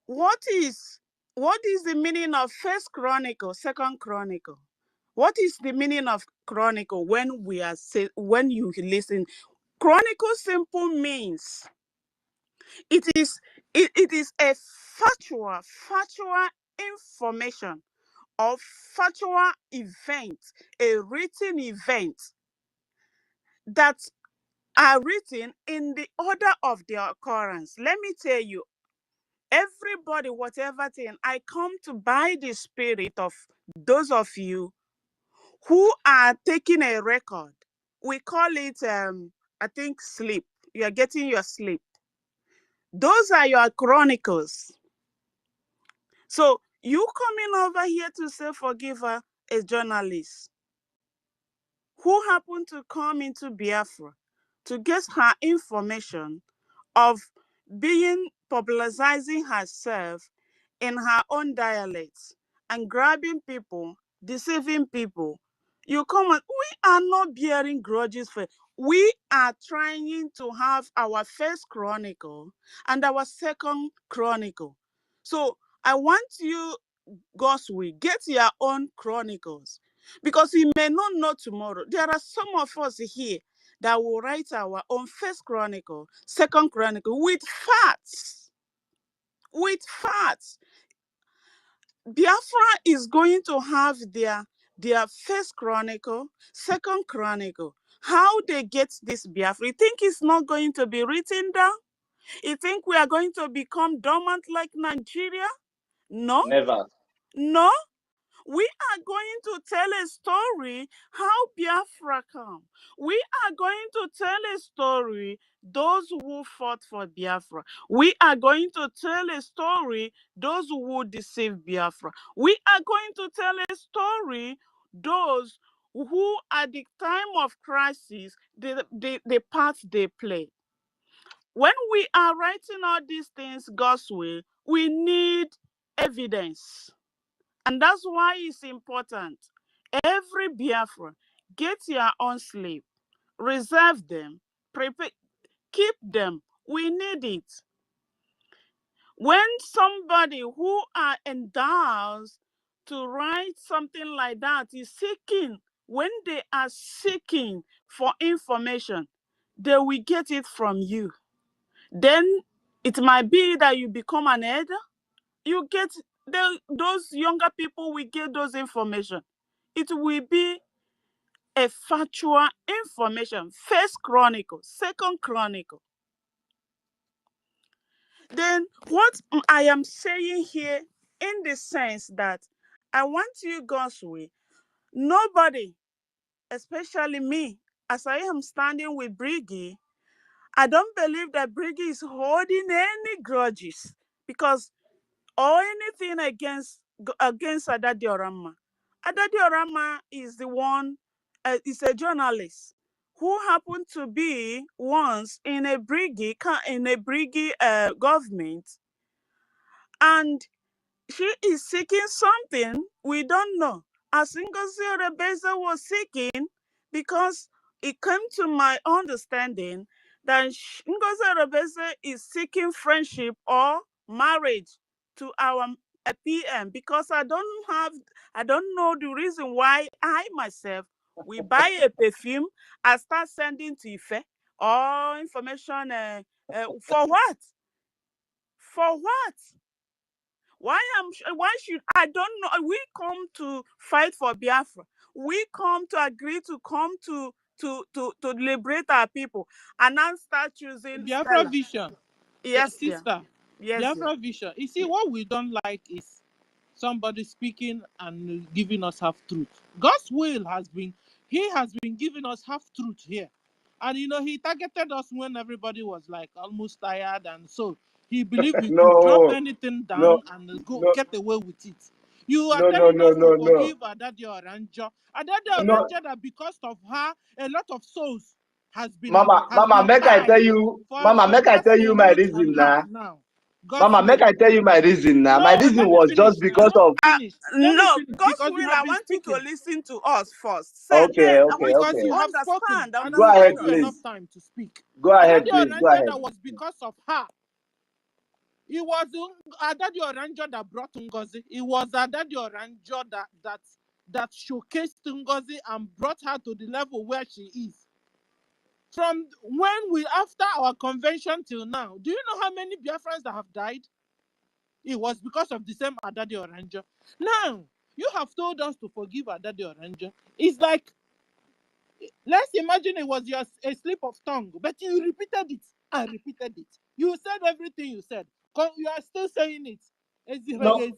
what is the meaning of First Chronicle, Second Chronicle? What is the meaning of Chronicle when you listen? Chronicle simple means it is a factual information of factual event, a written event that are written in the order of their occurrence. Let me tell you, everybody, whatever thing, I come to by the spirit of those of you who are taking a record. We call it, I think, sleep. You are getting your sleep. Those are your chronicles. So you coming over here to say forgive her, a journalist who happened to come into Biafra to get her information of being publicizing herself in her own dialects and grabbing people, deceiving people. You come on, we are not bearing grudges for. We are trying to have our first chronicle and our second chronicle. So I want you, God's will, get your own chronicles. Because we may not know tomorrow. There are some of us here that will write our own First Chronicle, Second Chronicle with facts. With facts. Biafra is going to have their First Chronicle, Second Chronicle. How they get this Biafra? You think it's not going to be written down? You think we are going to become dormant like Nigeria? No. Never. No. We are going to tell a story how Biafra come. We are going to tell a story those who fought for Biafra. We are going to tell a story those who deceived Biafra. We are going to tell a story those who at the time of crisis, the part they play. When we are writing all these things God's way, we need evidence. And that's why it's important. Every Biafra, get your own sleep, reserve them, prepare, keep them. We need it. When somebody who are endowed to write something like that is seeking, when they are seeking for information, they will get it from you. Then it might be that you become an elder. You get those younger people will get those information. It will be a factual information. First Chronicle, Second Chronicle. Then what I am saying here in the sense that I want you God's way. Nobody, especially me, as I am standing with BRGIE, I don't believe that BRGIE is holding any grudges because or anything against Adadiorama. Adadiorama is the one, is a journalist who happened to be once in a BRGIE government, and she is seeking something we don't know. As Ngozi Rebeza was seeking, because it came to my understanding that Ngozi Rebeza is seeking friendship or marriage to our PM, because I don't know the reason why I myself we buy a perfume and start sending to Ife or information for what? For what? Why should I don't know? We come to fight for Biafra. We come to agree to come to liberate our people, and now start choosing Biafra Stella. vision. Yes, dear. Sister. Yes, Biafra vision. You see, what we don't like is somebody speaking and giving us half truth. God's will has been giving us half truth here. And he targeted us when everybody was like almost tired, and so he believed we could drop anything down and go get away with it. You are telling us to forgive Adadi Oranjo. Adadi Oranjo, that because of her, a lot of souls has been Mama, make I tell you, Mama, make I tell you my reason now. Mama, make I tell you my reason now. My reason was just because of. No, God's because will, I want you to listen to us first. Okay. Because you have spoken. Understand. Go ahead, Give you enough please. time to speak. Go ahead, Adadi please. Go ahead. Oranjo, that was because of her. It was Adadi Oranjo that brought Ngozi. It was Adadi Oranjo that showcased Ngozi and brought her to the level where she is. From after our convention till now, do you know how many Biafrans that have died? It was because of the same Adadi Oranjo. Now, you have told us to forgive Adadi Oranjo. It's like, let's imagine it was a slip of tongue, but you repeated it and repeated it. You said everything you said. You are still saying it. No. They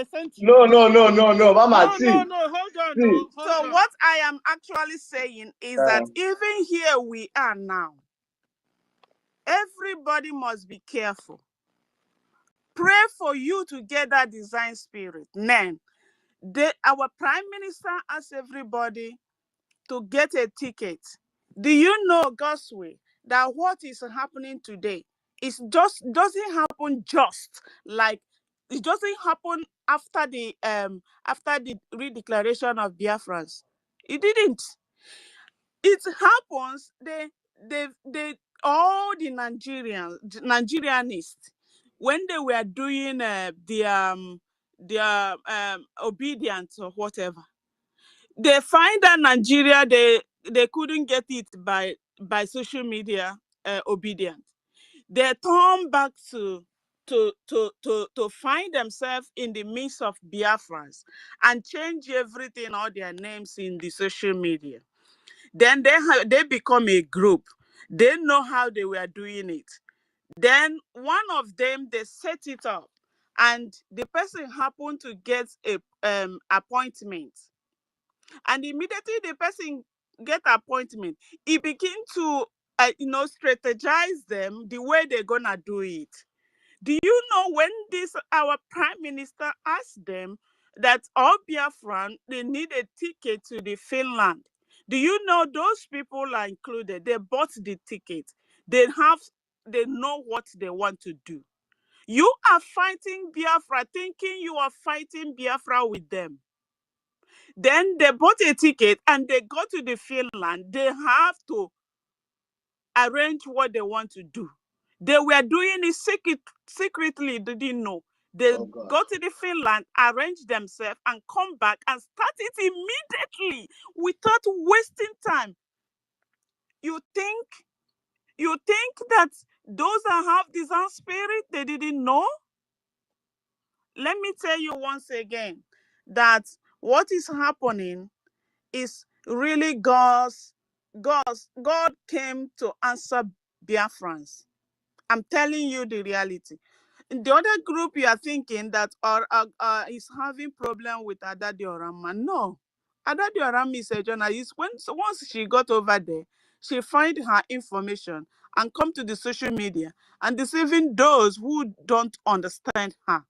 sent you. No, Mama. No, hold on. See. So what I am actually saying is that even here we are now, everybody must be careful. Pray for you to get that design spirit. Then, our Prime Minister asked everybody to get a ticket. Do you know, God's way, that what is happening today doesn't happen just like it doesn't happen after the redeclaration of Biafrans. It didn't. It happens. All the Nigerianists, when they were doing their obedience or whatever, they find that Nigeria they couldn't get it by social media obedience. They turn back to find themselves in the midst of Biafrans and change everything, all their names in the social media. Then they become a group. They know how they were doing it. Then one of them, they set it up, and the person happened to get a appointment. And immediately the person get appointment, he begin to strategize them the way they're gonna do it. Do you know when our Prime Minister asked them that all Biafran, they need a ticket to the Finland? Do you know those people are included? They bought the ticket. They know what they want to do. You are fighting Biafra, thinking you are fighting Biafra with them. Then they bought a ticket and they go to the Finland. They have to arrange what they want to do. They were doing it secretly, they didn't know. They go to the Finland, arrange themselves, and come back and start it immediately without wasting time. You think that those that have design spirit, they didn't know? Let me tell you once again that what is happening is really God came to answer Biafrans. I'm telling you the reality. In the other group, you are thinking that is having problem with Adadi Orama. No, Adadi Orama is a journalist. Once she got over there, she find her information and come to the social media and deceiving those who don't understand her.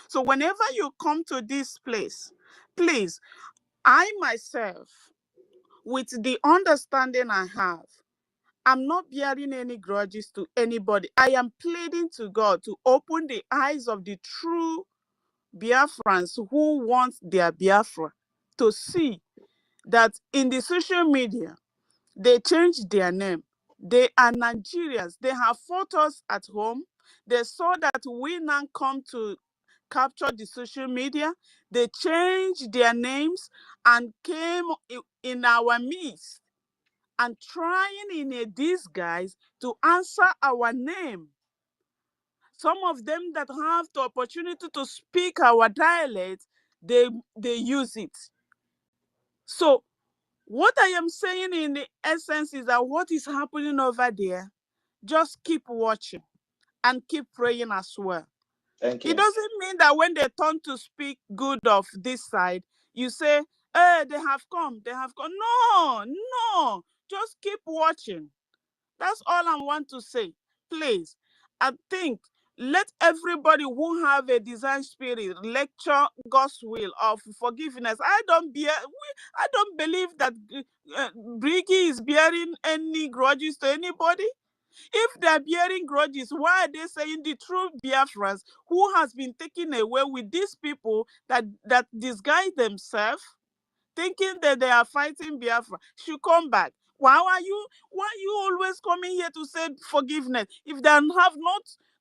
So whenever you come to this place, please, I myself with the understanding I have, I'm not bearing any grudges to anybody. I am pleading to God to open the eyes of the true Biafrans who want their Biafra to see that in the social media, they changed their name. They are Nigerians. They have fought us at home. They saw that we now come to capture the social media. They changed their names and came in our midst and trying in a disguise to answer our name. Some of them that have the opportunity to speak our dialect, they use it. So what I am saying in the essence is that what is happening over there, just keep watching and keep praying as well. Thank you. It doesn't mean that when they turn to speak good of this side, you say, hey, they have come. No, just keep watching. That's all I want to say. Please, I think, let everybody who have a design spirit lecture God's will of forgiveness. I don't believe that BRGIE is bearing any grudges to anybody. If they're bearing grudges, why are they saying the true Biafrans who has been taken away with these people that disguise themselves, thinking that they are fighting Biafra, should come back? Why are you always coming here to say forgiveness if they have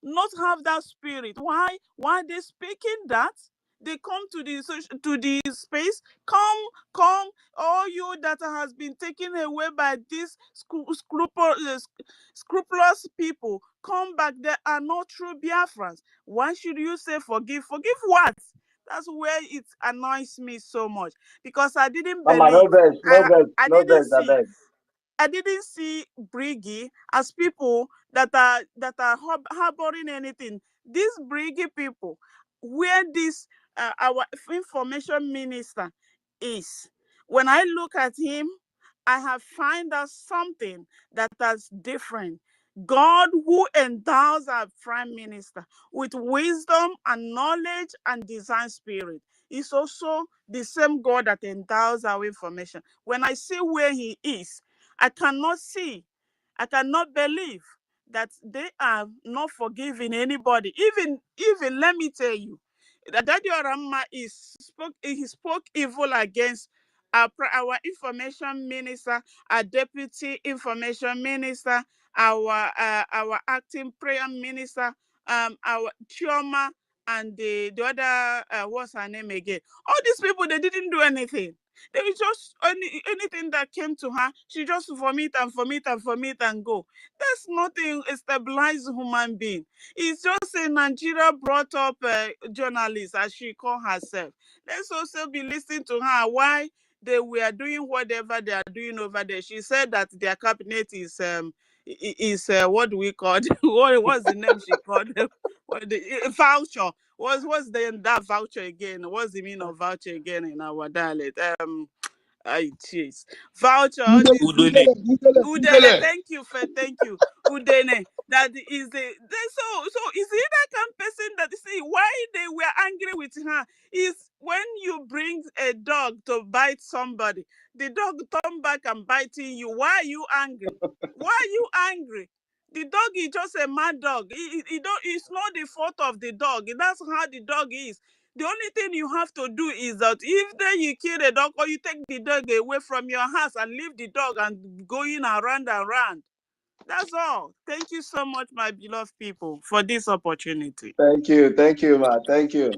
not have that spirit? Why are they speaking that? They come to the space. Come, all you that has been taken away by these scrupulous people, come back. They are not true Biafrans. Why should you say forgive? Forgive what? That's where it annoys me so much, because I didn't Mama, no believe. vex, no vex, I no didn't vex, I see. beg. I didn't see BRGIE as people that are harboring anything. These BRGIE people, where this our information minister is, when I look at him, I have find out something that is different. God, who endows our prime minister with wisdom and knowledge and design spirit, is also the same God that endows our information. When I see where he is, I cannot believe that they are not forgiving anybody. Even let me tell you, that Daddy Orama he spoke evil against our information minister, our deputy information minister, our acting prayer minister, our Chioma, and the other what's her name again? All these people, they didn't do anything. They just anything that came to her, she just vomit and go. That's nothing a stabilized human being. It's just a Nigeria brought up journalist, as she called herself. Let's also be listening to her why they were doing whatever they are doing over there. She said that their cabinet is what do we call it? What's the name she called them? Voucher. What's that voucher again? What's the meaning of voucher again in our dialect? Jeez. Voucher. All Udele, this Udole. Udele. Thank you. Udene. That is so is it that kind of person that see why they were angry with her is when you bring a dog to bite somebody, the dog turn back and biting you. Why are you angry? The dog is just a mad dog. It's not the fault of the dog. That's how the dog is. The only thing you have to do is that if then you kill the dog or you take the dog away from your house and leave the dog and going around and around. That's all. Thank you so much, my beloved people, for this opportunity. Thank you, ma. Thank you.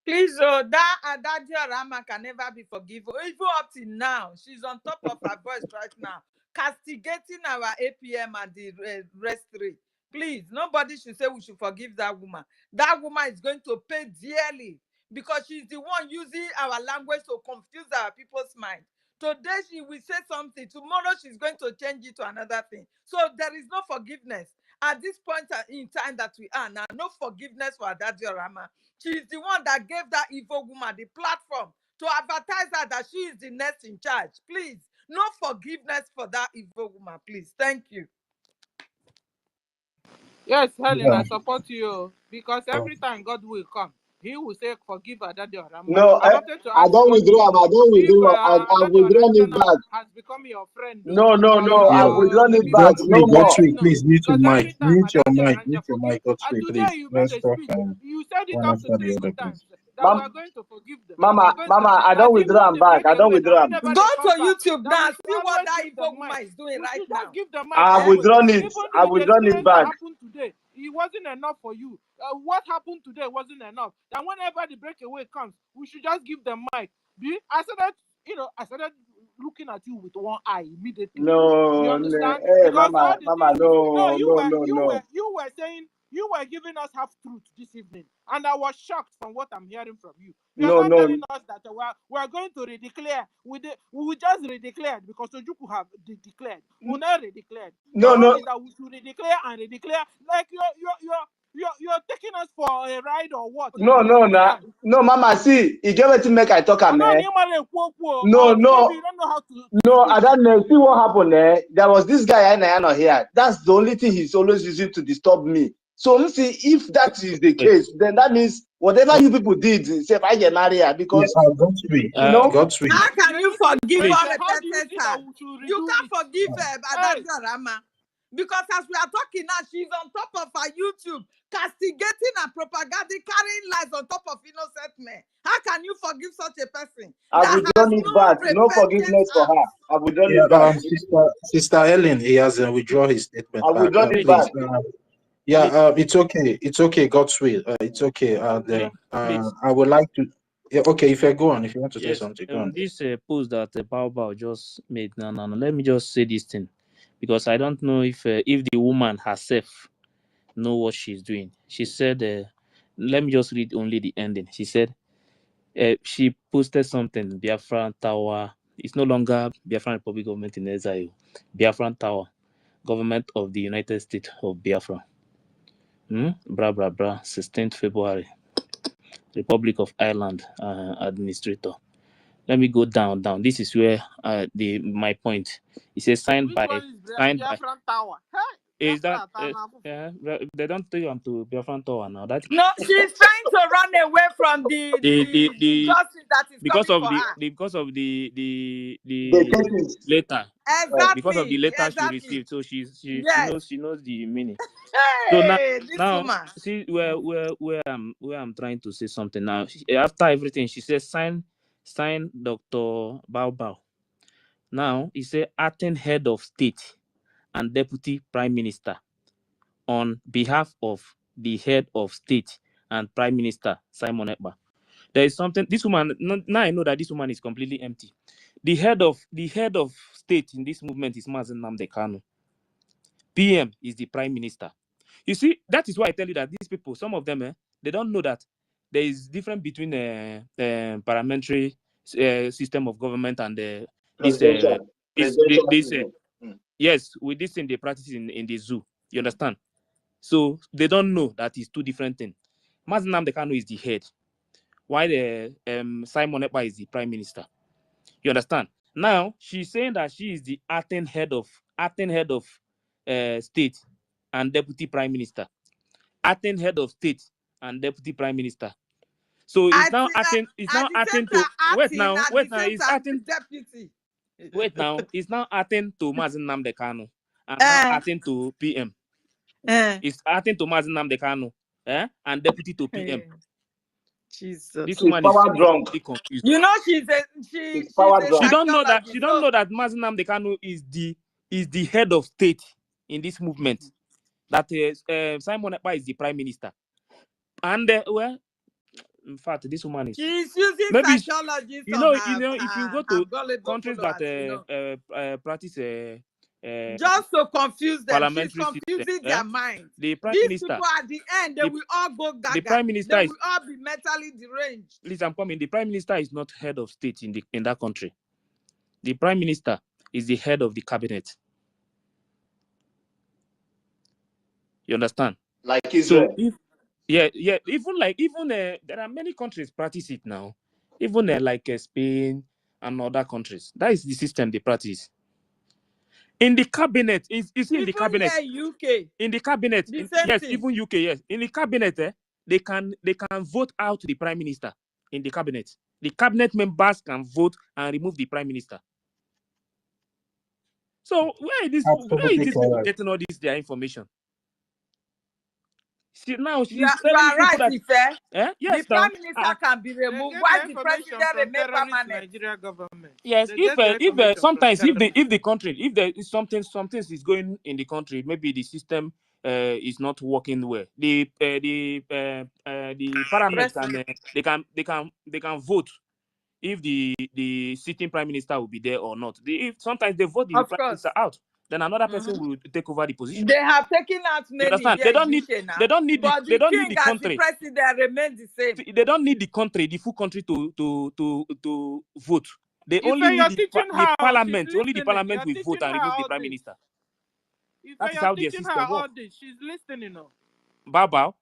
Please, that Rama can never be forgiven. Even up till now, she's on top of her voice right now, castigating our APM and the rest three. Please, nobody should say we should forgive that woman. That woman is going to pay dearly because she's the one using our language to confuse our people's mind. Today she will say something, tomorrow she's going to change it to another thing. So there is no forgiveness. At this point in time that we are now, no forgiveness for Adadio Rama. She is the one that gave that evil woman the platform to advertise her that she is the next in charge. Please, no forgiveness for that evil woman, please. Thank you. Yes, Helen, I support you because every time God will come, he will say forgive Adadi Orama. No, I wanted to I ask don't God withdraw. I don't if withdraw. I've Adadi withdrawn it Orama back. has become your friend, No, or I've Yeah, withdrawn it maybe back. No more. Godfrey, no. please mute your Because mic. every time Mute your Adadi mic. Oranja Mute your forgive, mic, Godfrey, and today please. you made Let's a talk speech. You said it one up to after 3 the other, good please. times that we Mam- are going to forgive them. Mama, I don't That withdraw even them the back. I don't breakaway, that withdraw them. whenever Go they to come back, YouTube that now. we should See what always that give evil them woman mic. is doing We right should just now. give them mic I've Eh? always. withdrawn it. Even I've with the withdrawn it experience that back. happened today, it wasn't enough for you. What happened today wasn't enough. And whenever the breakaway comes, we should just give them mic. I started looking at you with one eye immediately. You No, understand? hey, Because all the Mama, things no. you were saying, you were giving us half truth this evening, and I was shocked from what I'm hearing from you. You are No, not telling us that we are going to redeclare. We will just redeclare because Ojuku have declared. We will not redeclare. Your own is that we should redeclare and redeclare. Like you're taking us for a ride or what? I don't understand. no, Mama. See, you get to make I talk, I know man. or maybe you don't know how to No, speak. I don't know. See what happened there. There was this guy I know here. That's the only thing he's always using to disturb me. So let's see if that is the case, then that means whatever you people did, say I get married because Godfrey, you know. Godfrey. How can you forgive Please. all How do you repentant think that time? we should redo You can't it? forgive Adadi Orama. Because as we are talking now, she's on top of her YouTube, castigating and propagating, carrying lies on top of innocent men. How can you forgive such a person I've that withdrawn has it no back. No repentant forgiveness for heart? her. I've withdrawn Yeah, it back. Sister Ellen, he has withdrawn his statement I've back. withdrawn it Please, back. it's okay. It's okay, Godfrey. It's okay. And please. I would like to. Yeah, okay, if I go on, if you want to say Yes. something, go on. This post that Bao just made. No. Let me just say this thing, because I don't know if the woman herself know what she's doing. She said, let me just read only the ending. She said, she posted something. Biafran Tower. It's no longer Biafran Republic Government in exile. Biafran Tower, Government of the United States of Biafra. Bra bra bra. 16th February. Republic of Ireland administrator. Let me go down. This is where my point. It says signed Which by one is Biafran Tower? Hey, is that they don't tell you I'm to Biafran Tower now. That No, she's trying to run away from the justice that is because coming of for her. the The cases. letter. Because of the Exactly. letter she Exactly. received, so she Yes. knows the meaning. Hey, this Now woman. see where I'm trying to say something now. After everything, she says sign Dr. Bao. Now he said acting head of state and deputy prime minister on behalf of the head of state and prime minister Simon Ekpa. There is something this woman now I know that this woman is completely empty. The head of state in this movement is Mazen Nnamdi Kanu. PM is the prime minister. You see, that is why I tell you that these people, some of them, they don't know that there is difference between parliamentary system of government and yes, with this thing they practice in the zoo. You understand? So they don't know that it's two different things. Mazen Nnamdi Kanu is the head, while Simon Ekpa is the prime minister. You understand? Now she's saying that she is the acting head of state and deputy prime minister. Acting head of state and deputy prime minister. So it's now acting. It's now acting to wait now. It's acting deputy. Wait now. It's now acting to Mazen Nnamdi Kanu and now acting to PM. It's acting to Mazen Nnamdi Kanu, and deputy to PM. Jesus. This woman is drunk. confused. You know she's power a drunk. She don't know that Mazen Nnamdi Kanu is the head of state in this movement. That Simon Ekpa is the prime minister, and in fact, this woman is. She's using Maybe psychologists you on know, her, if you go her to gullible countries followers, that practice just to confuse them. She's parliamentary confusing system, their mind. the prime These minister, people at the end, they will all go gaga. the prime minister they is. will all be mentally deranged. Please, I'm coming. The prime minister is not head of state in that country. The prime minister is the head of the cabinet. You understand? Like Israel. So even there are many countries practice it now. Even like Spain and other countries. That is the system they practice. In the cabinet, is in the cabinet. UK. In the cabinet, The same yes, thing. even UK, yes. In the cabinet, they can vote out the prime minister in the cabinet. The cabinet members can vote and remove the prime minister. So where is these people getting all this their information? She's telling you are people right, that yes, the prime minister can be removed. Why the president remain permanent? Nigeria government. Yes, if sometimes if the country, if there is something is going in the country, maybe the system is not working well. The parliament can vote if the sitting prime minister will be there or not. If sometimes they vote the prime minister out, then another person will take over the position. They have taken out many. Understand? They don't need but they the don't king need the country. The president remains the same. They don't need the country, the full country to vote. They only need the parliament. Only the parliament will vote and remove the prime minister. That is how their system works. She's listening. Bao.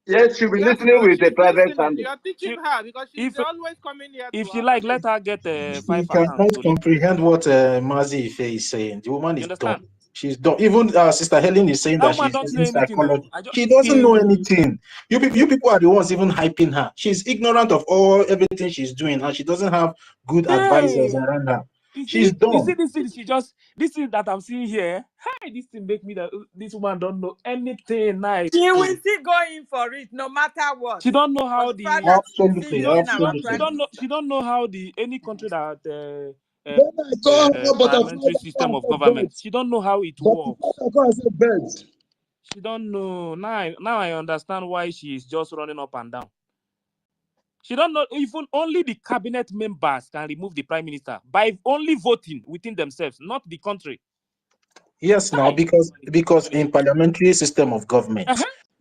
Yes, she'll be listening with the private family. You're teaching her because she's always coming here. If she like, let her get 5 accounts. She cannot comprehend what Mazi Ife is saying. The woman is dumb. She's dumb. Even Sister Helen is saying that she's using psychology. She doesn't know anything. You people are the ones even hyping her. She's ignorant of everything she's doing, and she doesn't have good advisors around her. She's dumb. You see this thing? This thing that I'm seeing here. Hey, this thing make me that this woman don't know anything. Nice. She will still go in for it, no matter what. She don't know how absolutely. She don't know how any country that parliamentary system of government. She don't know how it works. She don't know. Now I understand why she is just running up and down. She don't know. Even only the cabinet members can remove the prime minister by only voting within themselves, not the country. Yes, now because in parliamentary system of government,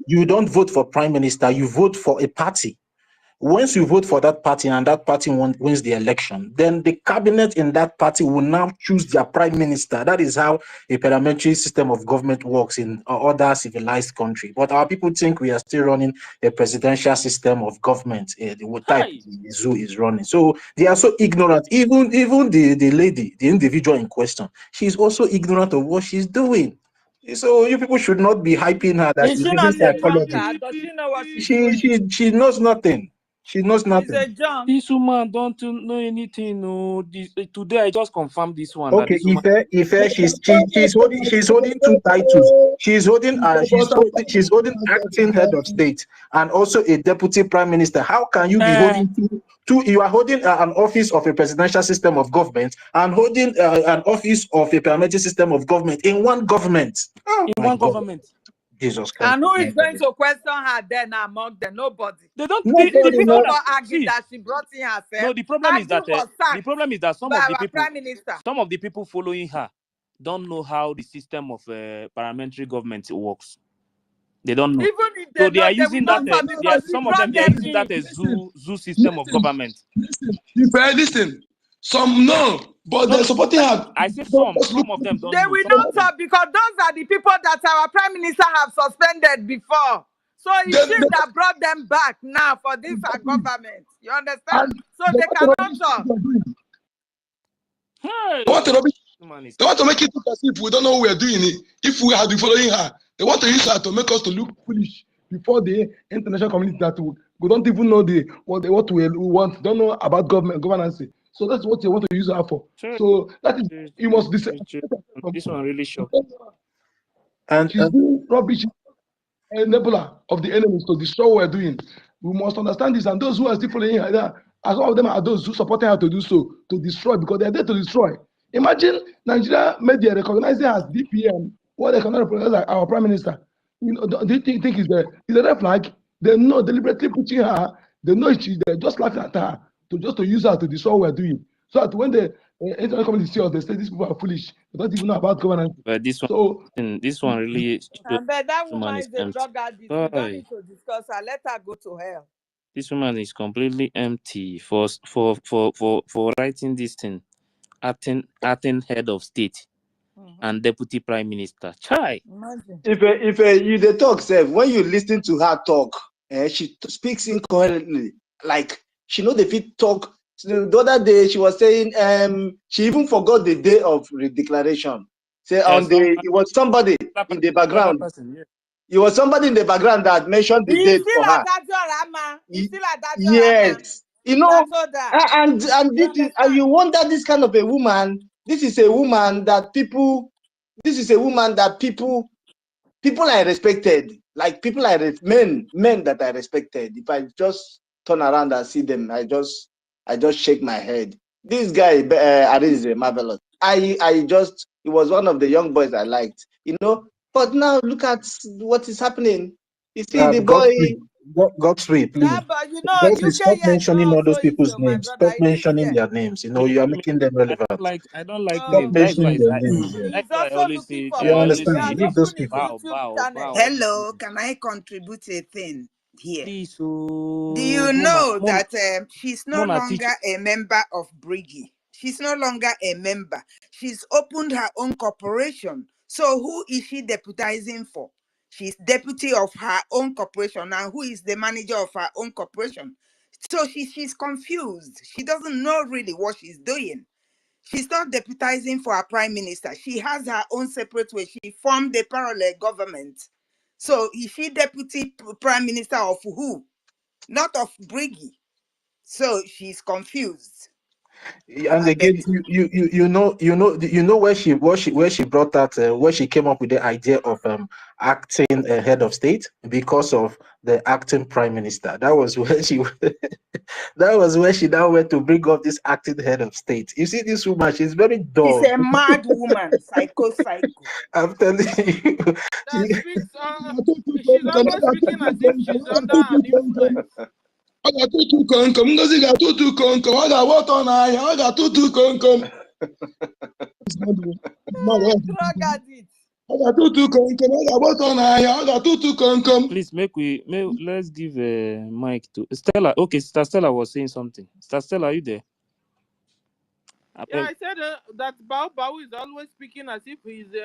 you don't vote for prime minister, you vote for a party. Once you vote for that party and that party wins the election, then the cabinet in that party will now choose their prime minister. That is how a parliamentary system of government works in other civilized countries. But our people think we are still running a presidential system of government. The type the zoo is running. So they are so ignorant. Even the lady, the individual in question, she's also ignorant of what she's doing. So you people should not be hyping her that she's using psychology. Does she know what she's doing? She knows nothing. She knows nothing. This woman don't know anything. No, today I just confirmed this one. Okay, Ife, she's holding 2 titles. She's holding acting head of state and also a deputy prime minister. How can you be holding two? You are holding an office of a presidential system of government and holding an office of a parliamentary system of government in one government. In one government. Jesus Christ. And who is going to question her then among them? Nobody. They don't. The people argue that she brought in herself. No, the problem is that some of the people following her don't know how the system of parliamentary government works. They don't know. Even if so they are using that. Some of them are using that as zoo system of government. Listen. Some no, but they're supporting her. I say some of them don't. They will not talk because those are the people that our prime minister have suspended before. So it's him that brought them back now for this government. You understand? So they cannot talk. Hey. They want to make it look as if we don't know what we're doing it. If we have been following her, they want to use her to make us to look foolish before the international community that we don't even know what we want, don't know about governance. So that's what you want to use her for. Sure. So that is you must be. This one really shocked. And she's doing rubbish, enabler of the enemies to destroy what we're doing. We must understand this. And those who are still following her, as all of them are those who supporting her to do so, to destroy, because they're there to destroy. Imagine Nigeria media recognizing her as DPM, what they cannot recognize like our prime minister. You know, do you think is a red flag? They're not deliberately pushing her. They know they're just laughing at her. To use her to destroy what we're doing. So that when the international community see us, they say these people are foolish. They don't even know about governance. But this one really. But that woman is a drug addict. We don't need to discuss her. Let her go to hell. This woman is completely empty for writing this thing. Acting head of state and deputy prime minister. Chai. Imagine. If you the talk, Seth, when you listen to her talk, she speaks incoherently. Like she know the fit talk. The other day she was saying she even forgot the day of the declaration. Say it was somebody in the background. It was somebody in the background that mentioned the date for her. He's still at that Yes. You know, and you you wonder this kind of a woman. This is a woman that people are respected. Like people are men that are respected. If I just turn around and see them, I just shake my head. This guy, Aris, is marvelous. He was one of the young boys I liked, you know. But now look at what is happening. You see the boy. Godfrey, please. but you know, Godfrey, UK stop here is mentioning not all those so easy, people's my names. brother. Stop It is mentioning here. their names. You know, you are making them relevant. I don't like Stop names. That's why mentioning their names. He's I also always looking say for You money. always He understand? say has Leave those opened his people. YouTube channel. Hello, can I contribute a thing here? Please, Do you know that she's no longer a member of BRGIE? She's no longer a member. She's opened her own corporation. So who is she deputizing for? She's deputy of her own corporation. Now, who is the manager of her own corporation? So she's confused. She doesn't know really what she's doing. She's not deputizing for a prime minister. She has her own separate way. She formed a parallel government. So is she deputy prime minister of who? Not of BRGIE. So she's confused. And again, you know where she brought that where she came up with the idea of acting head of state because of the acting prime minister. That was where she that was where she now went to bring up this acting head of state. You see, this woman, she's very She's dull. a mad woman, psycho. I'm telling you. That speaks. She's always speaking as if she's under an influence. Ọ ga-atụtụ komkom, Ngozi ga-atụtụ komkom, ọ ga-agba ọtọ n'ahịa, ọ ga-atụtụ komkom. Drug addict. Ọ ga-atụtụ komkom, ọ ga-agba ọtọ n'ahịa, ọ ga-atụtụ komkom. Please let's give a mic to Stella. Okay, Sister Stella was saying something. Sister Stella, are you there? Yeah, I said that Bao is always speaking as if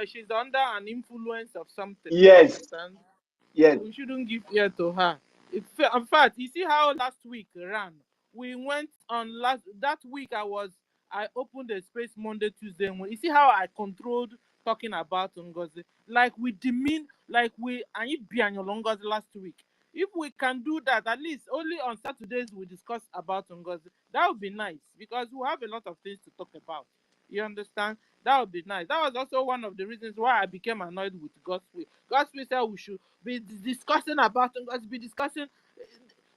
she's under an influence of something. Yes. Yes. We shouldn't give ear to her. In fact, you see how last week ran. We went on that week. I opened a space Monday, Tuesday. You see how I controlled talking about NGOZI. Like we demean, like we and it be on your NGOZI last week. If we can do that, at least only on Saturdays we discuss about NGOZI. That would be nice because we have a lot of things to talk about. You understand? That would be nice. That was also one of the reasons why I became annoyed with Gospel. Gospel said we should be discussing about NGOZI, be discussing.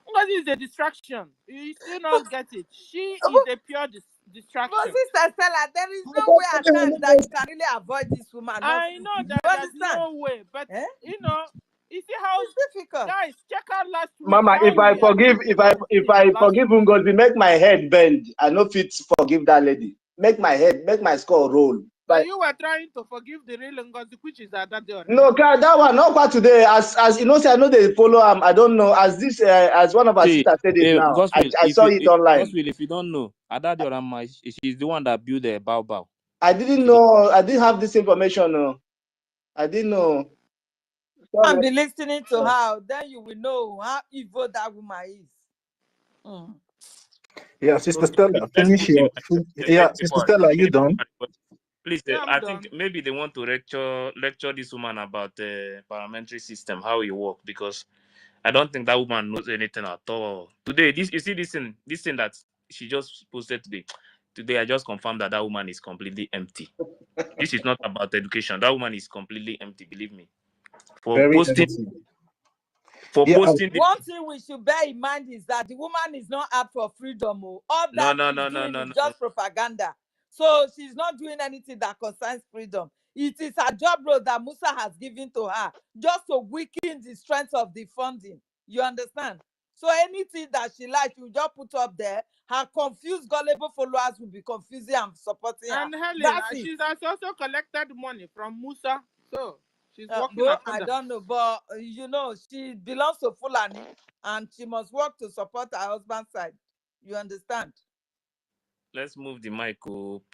NGOZI is a distraction. You still not get it. She is a pure distraction. But Sister Stella, there is no way at times that you can really avoid this woman. I know that there's no way, but you know, you see how it's difficult. Guys, check out last week. Mama, if I forgive Ngozi, make my head bend. I no fit forgive that lady. Make my skull roll. But you were trying to forgive the real Ngozi, which is that day. No, that one not quite today. As you know, say I know they follow him. I don't know. As this, as one of our sisters said it now. Gospel, I saw it online. Gospel, if you don't know, Adadiorama, she's the one that built the Bao. I didn't know. I didn't have this information. No, I didn't know. And be listening to her, then you will know how evil that woman is. Yeah, Sister Stella, finish your. Yeah, Sister Stella, are you done? Please, I think maybe they want to lecture this woman about the parliamentary system, how it works, because I don't think that woman knows anything at all. Today, you see this thing that she just posted today. Today, I just confirmed that woman is completely empty. This is not about education. That woman is completely empty. Believe me. Posting. One thing we should bear in mind is that the woman is not out for freedom. All that she's doing is just propaganda. So she's not doing anything that concerns freedom. It is a job role that Musa has given to her just to weaken the strength of the funding. You understand? So anything that she likes, you just put up there. Her confused, gullible followers will be confusing and supporting her. And Helen, she has also collected money from Musa. So she's working well, I don't know, but you know, she belongs to Fulani and she must work to support her husband's side. You understand? Let's move the mic.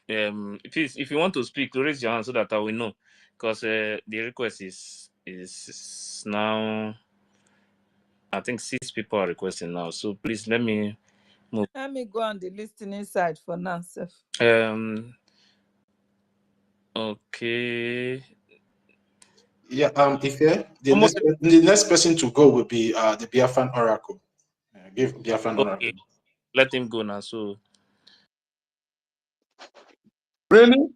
If you want to speak, raise your hand so that I will know. Because the request is now, I think 6 people are requesting now. So please let me move. Let me go on the listening side for now, Seth. Okay. Yeah, the next person to go will be the Biafran Oracle. Give Biafran Oracle. Okay, let him go now. So Really?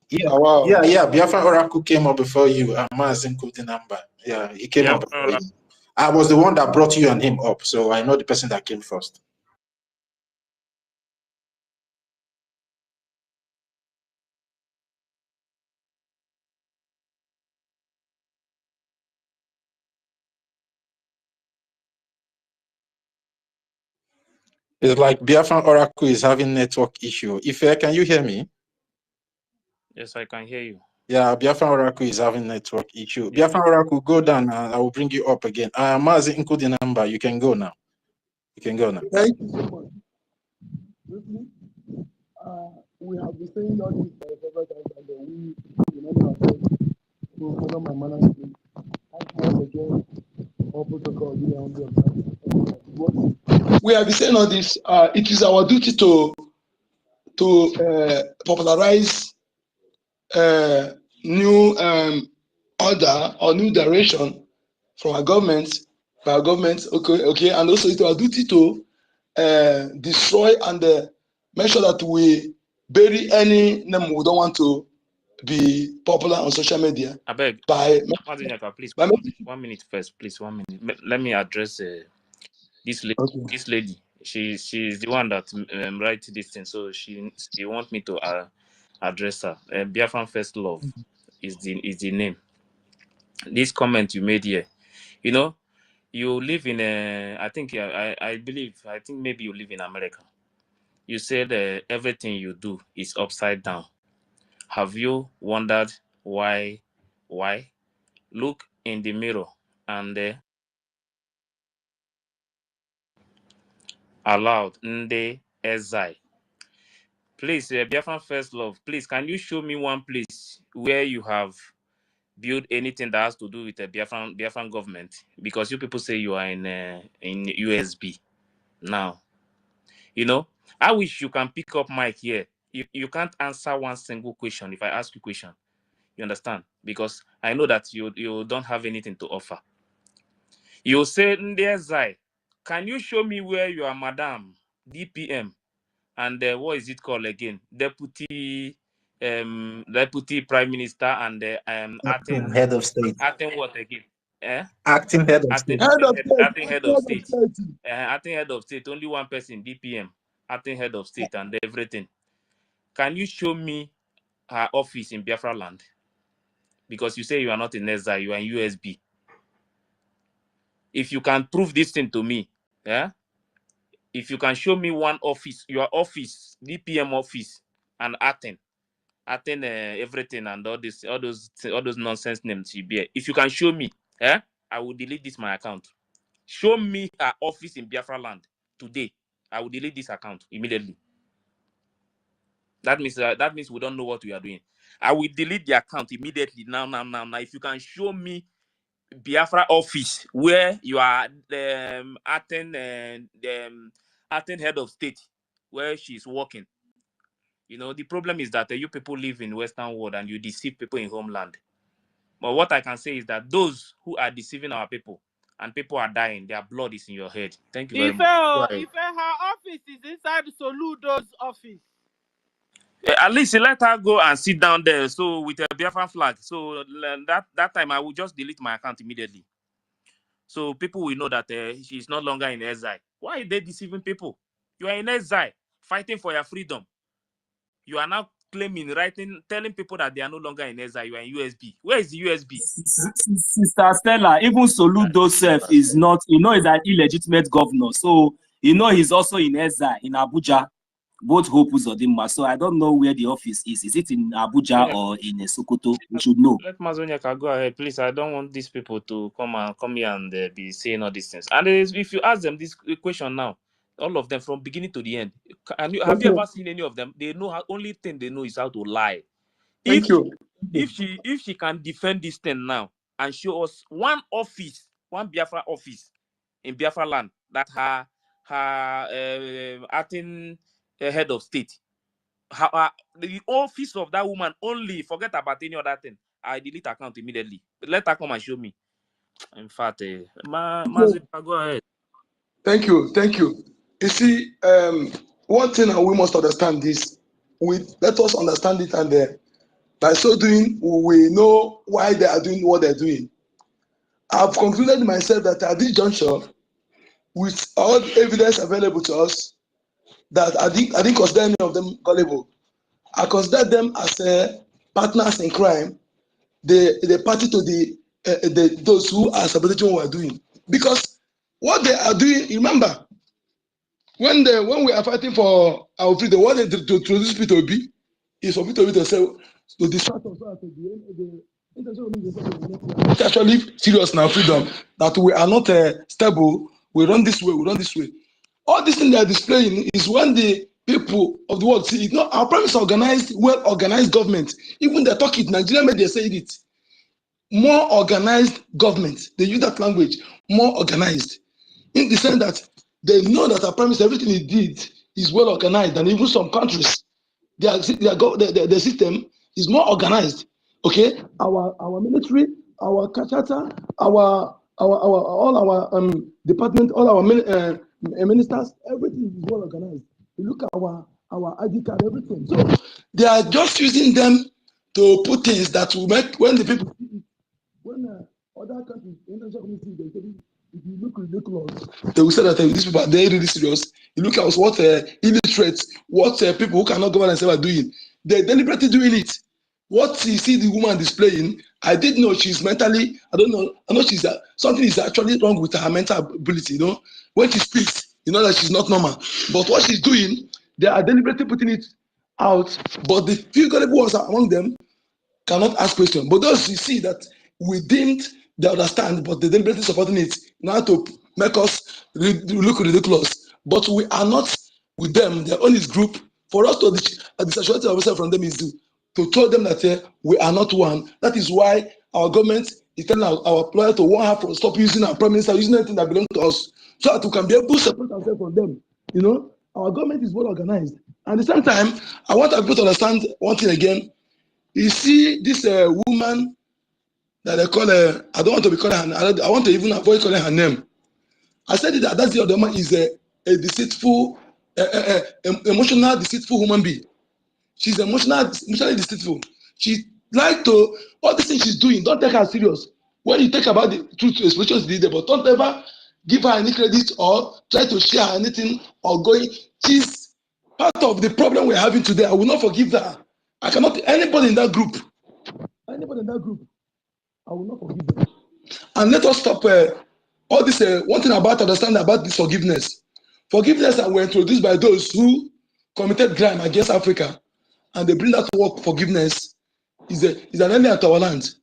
Yeah, Oh, wow. yeah. Biafran Oracle came up before you. Mazin number. Yeah, he came up before you. I was the one that brought you and him up, so I know the person that came first. It's like Biafran Oracle is having network issue. Ife, can you hear me? yes, I can hear you. Yeah, Biafran Oracle is having network issue. Yeah. Biafran Oracle, go down and I will bring you up again. Mazi including number. You can go now. You can go now. Thank you so much. We have been saying all this for several times, and we remember ourselves to follow my manners. Once again, all protocol. We have been saying all this. It is our duty to popularize new order or new direction from our government, by our government. Okay, and also it's our duty to destroy and make sure that we bury any name we don't want to be popular on social media. I beg. By please, 1 minute first, please. 1 minute. Let me address this lady. Okay. This lady, she's the one that writes this thing, so she wants me to address her. Biafran First Love is the name. This comment you made here, you know, you live in I think maybe you live in America. You said everything you do is upside down. Have you wondered why? Why? Look in the mirror and aloud, Nde Ezai. Please, Biafran First Love, please, can you show me one place where you have built anything that has to do with the Biafran government? Because you people say you are in USB now. You know, I wish you can pick up mic here. You can't answer one single question if I ask you a question. You understand? Because I know that you don't have anything to offer. You say, Ndezai, can you show me where you are, Madam DPM, and what is it called again? Deputy Prime Minister and acting head of state. Acting what again? Acting head of state. Acting head of state. Acting head of state. Only one person, DPM. Acting head of state and everything. Can you show me her office in Biafra land? Because you say you are not in NEZA, you are in USB. If you can prove this thing to me, if you can show me one office, your office, DPM office, and Aten everything and all those nonsense names you bear. If you can show me, I will delete this my account. Show me her office in Biafra land today. I will delete this account immediately. That means we don't know what we are doing. I will delete the account immediately now. If you can show me Biafra office where you are Aten head of state where she's working. You know, the problem is that you people live in Western world and you deceive people in homeland. But what I can say is that those who are deceiving our people and people are dying, their blood is in your head. Thank you very much. If her office is inside Soludo's office. At least let her go and sit down there. So with a Biafran flag. So that time I will just delete my account immediately. So people will know that she's no longer in exile. Why are they deceiving people? You are in exile, fighting for your freedom. You are now claiming, telling people that they are no longer in exile. You are in USB. Where is the USB? Sister Stella, even Soludo self is not, he's an illegitimate governor. So, he's also in exile in Abuja. Both Hope Uzodinma. So I don't know where the office is. Is it in Abuja or in Sokoto? We should know. Let Mazonyaka go ahead, please. I don't want these people to come here and be saying all these things. And if you ask them this question now, all of them from beginning to the end, have you ever seen any of them? They know only thing they know is how to lie. If she can defend this thing now and show us one Biafra office in Biafra land that her acting head of state, the office of that woman only, forget about any other thing, I delete account immediately. But let her come and show me. In fact, go ahead. Thank you. You see, one thing that we must understand is, let us understand it, and by so doing, we know why they are doing what they're doing. I've concluded myself that at this juncture, with all the evidence available to us, that I didn't consider any of them gullible. I consider them as partners in crime. They party to those who are sabotaging what we're doing. Because what they are doing, remember, when we are fighting for our freedom, what they to introduce P2B is for P2B to say, to distract us at the actually serious in our freedom, that we are not stable, we run this way. All this thing they are displaying is when the people of the world see it. No, our premise organized, well-organized government. Even they talk it, Nigerian media say it. More organized government. They use that language, more organized. In the sense that they know that our premise, everything it did is well organized, and even some countries, the system is more organized. Okay, our military, our kachata, our all our department, all our ministers, everything is well organized. You look at our ID card, everything. So they are just using them to put things that will make when the people see it, when other countries, international community, they say, if you look ridiculous, they will say that these people are they really serious. You look at what illiterates, what people who cannot govern themselves are doing. They're deliberately doing it. What you see the woman displaying, I did know she's mentally, I don't know, I know she's something is actually wrong with her mental ability, you know. When she speaks, you know that she's not normal. But what she's doing, they are deliberately putting it out. But the few gullible ones among them cannot ask questions. But those you see that we didn't, they understand, but they deliberately supporting it now to make us look ridiculous. But we are not with them. Their own is group. For us to disassociate ourselves from them is to tell them that we are not one. That is why our government is telling our employer to warn her to stop using our prime minister, using anything that belongs to us, so that we can be able to separate ourselves from them. You know, our government is well organized. And at the same time, I want people to understand one thing again. You see this woman that they call her, I don't want to be calling her, I want to even avoid calling her name. I said that that's the other woman is a deceitful, emotional, deceitful human being. She's emotionally deceitful. She like to, all these things she's doing, don't take her serious. When you talk about the truth expressions leader, but don't ever give her any credit or try to share anything or going. She's part of the problem we're having today. I will not forgive her. I cannot, anybody in that group, I will not forgive them. And let us stop all this. One thing about understanding about this forgiveness. Forgiveness that were introduced by those who committed crime against Africa, and they bring that word forgiveness is an enemy to our land.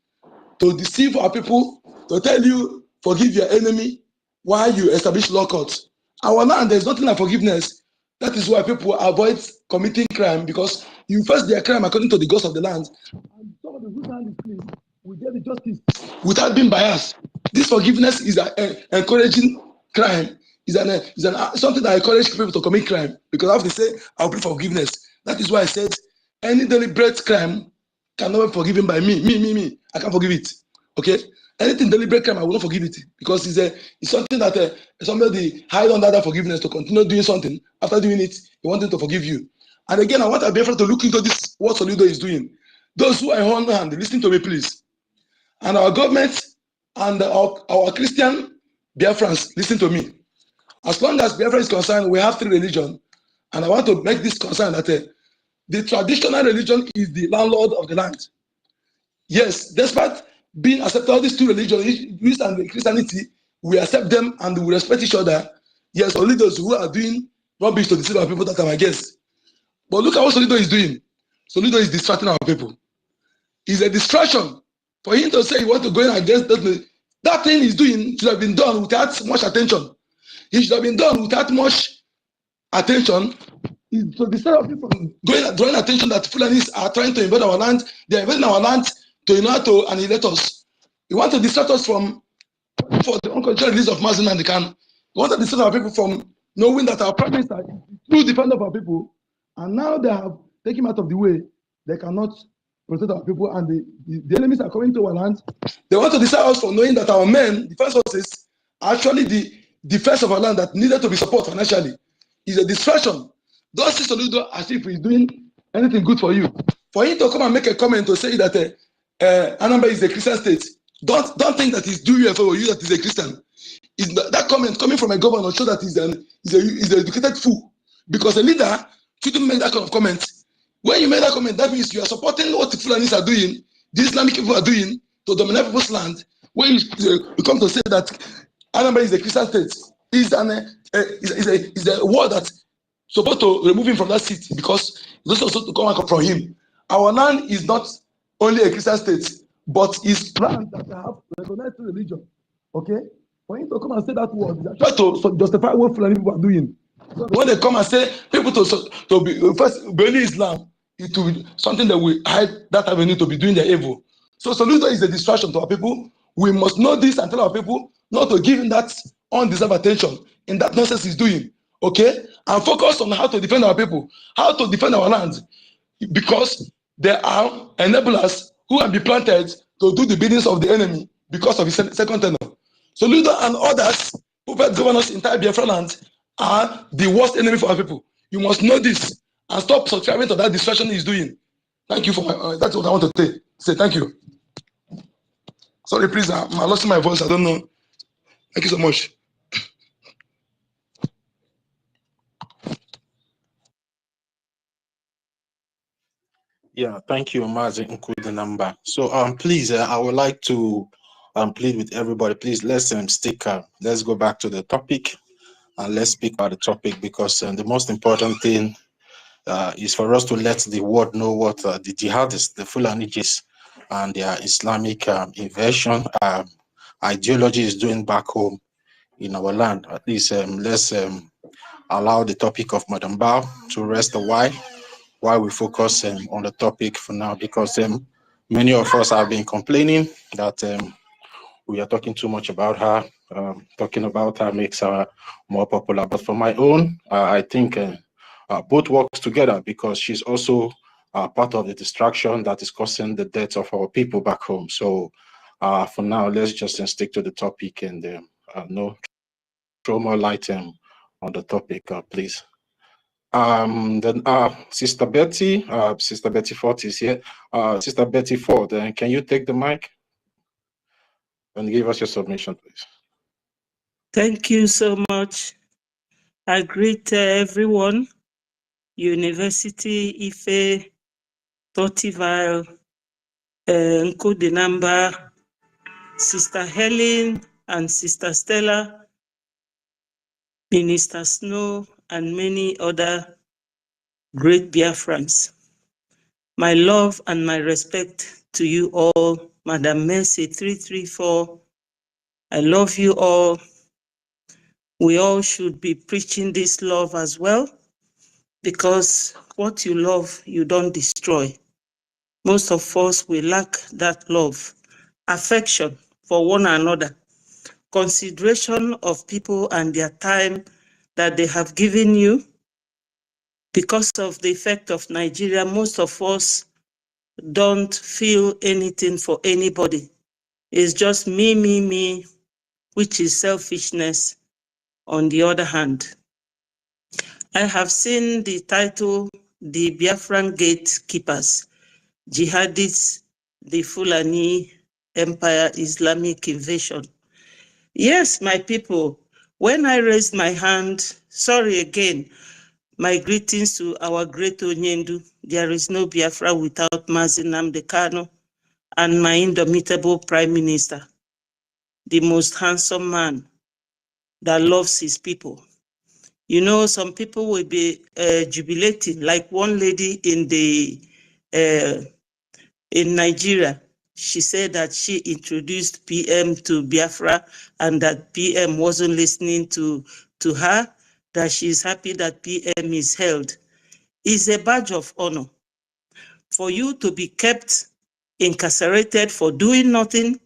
To deceive our people, to tell you forgive your enemy while you establish law courts. Our land, there's nothing like forgiveness. That is why people avoid committing crime, because you face their crime according to the gods of the land. And somebody whose hand is clean will get the justice without being biased. This forgiveness is encouraging crime. Is something that encourages people to commit crime, because I have to say I'll pray for forgiveness. That is why I said any deliberate crime cannot be forgiven by me. I can't forgive it. Okay? Anything deliberate crime, I will not forgive it, because it's something that somebody hide under that forgiveness to continue doing something. After doing it, you want him to forgive you. And again, I want Biafra to look into this, what Solido is doing. Those who are on hand, listen to me, please. And our government and our Christian Biafrans, listen to me. As long as Biafra is concerned, we have 3 religions. And I want to make this concern that the traditional religion is the landlord of the land. Yes, despite being accepted, all these 2 religions, Islam and Christianity, we accept them and we respect each other. Yes, only those who are doing rubbish to deceive our people, that are my guests. But look at what Solido is doing. Solido is distracting our people. It's a distraction. For him to say he wants to go in against that thing he's doing should have been done without much attention. It should have been done without much attention. To distract people from drawing attention that Fulanis are trying to invade our land. They are invading our land to annihilate us. You want to distract us from for the unconditional release of Mazin and the can. You want to distract our people from knowing that our prime minister is the true defender of our people. And now they have taken him out of the way. They cannot protect our people, and the enemies are coming to our land. They want to decide us for knowing that our men, defense forces, are actually the defense of our land that needed to be supported financially. Is a distraction. Don't see Soludo as if he's doing anything good for you. For him to come and make a comment to say that Anambra is a Christian state, don't think that he's doing you for you that he's a Christian. That comment coming from a governor show that he's an educated fool, because a leader shouldn't make that kind of comment. When you make that comment, that means you are supporting what the Fulanis are doing, the Islamic people are doing to dominate people's land. When you come to say that Anambra is a Christian state, is a word that's supposed to remove him from that seat, because it's also to come out from him. Our land is not only a Christian state, but it's land that have recognized religion. Okay? For him to come and say that word, try to justify what Fulani people are doing. So when they come and say people to be first bury Islam, it will be something that we hide that avenue to be doing the evil. So Soludo is a distraction to our people. We must know this and tell our people not to give him that undeserved attention in that nonsense he's doing. Okay? And focus on how to defend our people, how to defend our land. Because there are enablers who have been planted to do the biddings of the enemy because of his second tenure. Soludo and others who were governors in entire Biafra land are the worst enemy for our people. You must know this and stop subscribing to that distraction he's doing. Thank you for that's what I want to say. Thank you. Sorry, please, I'm losing my voice. I don't know. Thank you so much. Yeah, thank you, Mazi Nkudenamba. So, please, I would like to plead with everybody. Please, let's stick. Let's go back to the topic, and let's speak about the topic, because the most important thing is for us to let the world know what the jihadists, the Fulanijis, and their Islamic invasion ideology is doing back home in our land. At least let's allow the topic of Madam Bao to rest a while we focus on the topic for now, because many of us have been complaining that we are talking too much about her. Talking about her makes her more popular. But for my own, I think both works together, because she's also part of the distraction that is causing the death of our people back home. So for now, let's just stick to the topic and no throw more light on the topic, please. Then Sister Betty Ford is here. Sister Betty Ford, can you take the mic and give us your submission, please? Thank you so much. I greet everyone, University, Ife, Totivile, Nkudenamba, Sister Helen and Sister Stella, Minister Snow, and many other great Biafrans. My love and my respect to you all. Madam Mercy 334, I love you all. We all should be preaching this love as well, because what you love, you don't destroy. Most of us, we lack that love, affection for one another, consideration of people and their time that they have given you. Because of the effect of Nigeria, most of us don't feel anything for anybody. It's just me, which is selfishness on the other hand. I have seen the title, The Biafran Gatekeepers, Jihadists, the Fulani Empire Islamic Invasion. Yes, my people, when I raised my hand, sorry again, my greetings to our great Onyendu. There is no Biafra without Mazi Nnamdi Kanu, and my indomitable Prime Minister, the most handsome man that loves his people. You know, some people will be jubilating, like one lady in Nigeria. She said that she introduced PM to Biafra and that PM wasn't listening to her, that she's happy that PM is held. It's a badge of honor for you to be kept incarcerated for doing nothing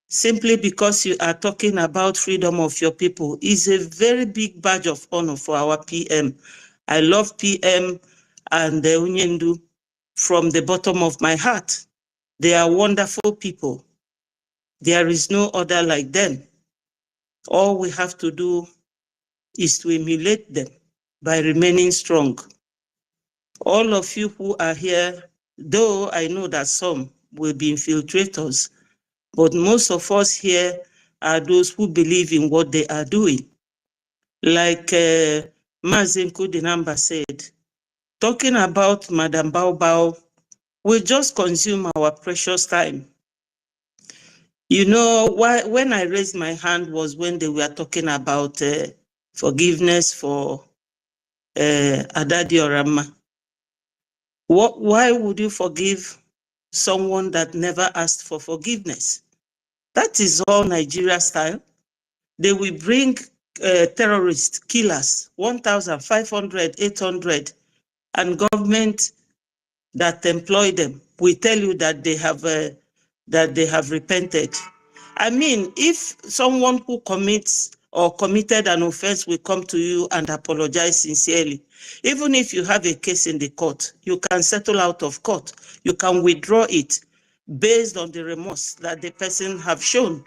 simply because you are talking about freedom of your people. Is a very big badge of honor for our PM. I love PM and the Onyendu from the bottom of my heart. They are wonderful people. There is no other like them. All we have to do is to emulate them by remaining strong. All of you who are here, though I know that some will be infiltrators, but most of us here are those who believe in what they are doing. Like Mazen Kudinamba said, talking about Madam Bao will just consume our precious time. You know, when I raised my hand was when they were talking about forgiveness for Adadi Orama. Why would you forgive someone that never asked for forgiveness? That is all Nigeria style. They will bring terrorists, killers, 1,500, 800, and government that employ them will tell you that they have repented. I mean, if someone who commits or committed an offense will come to you and apologize sincerely, even if you have a case in the court, you can settle out of court. You can withdraw it based on the remorse that the person have shown.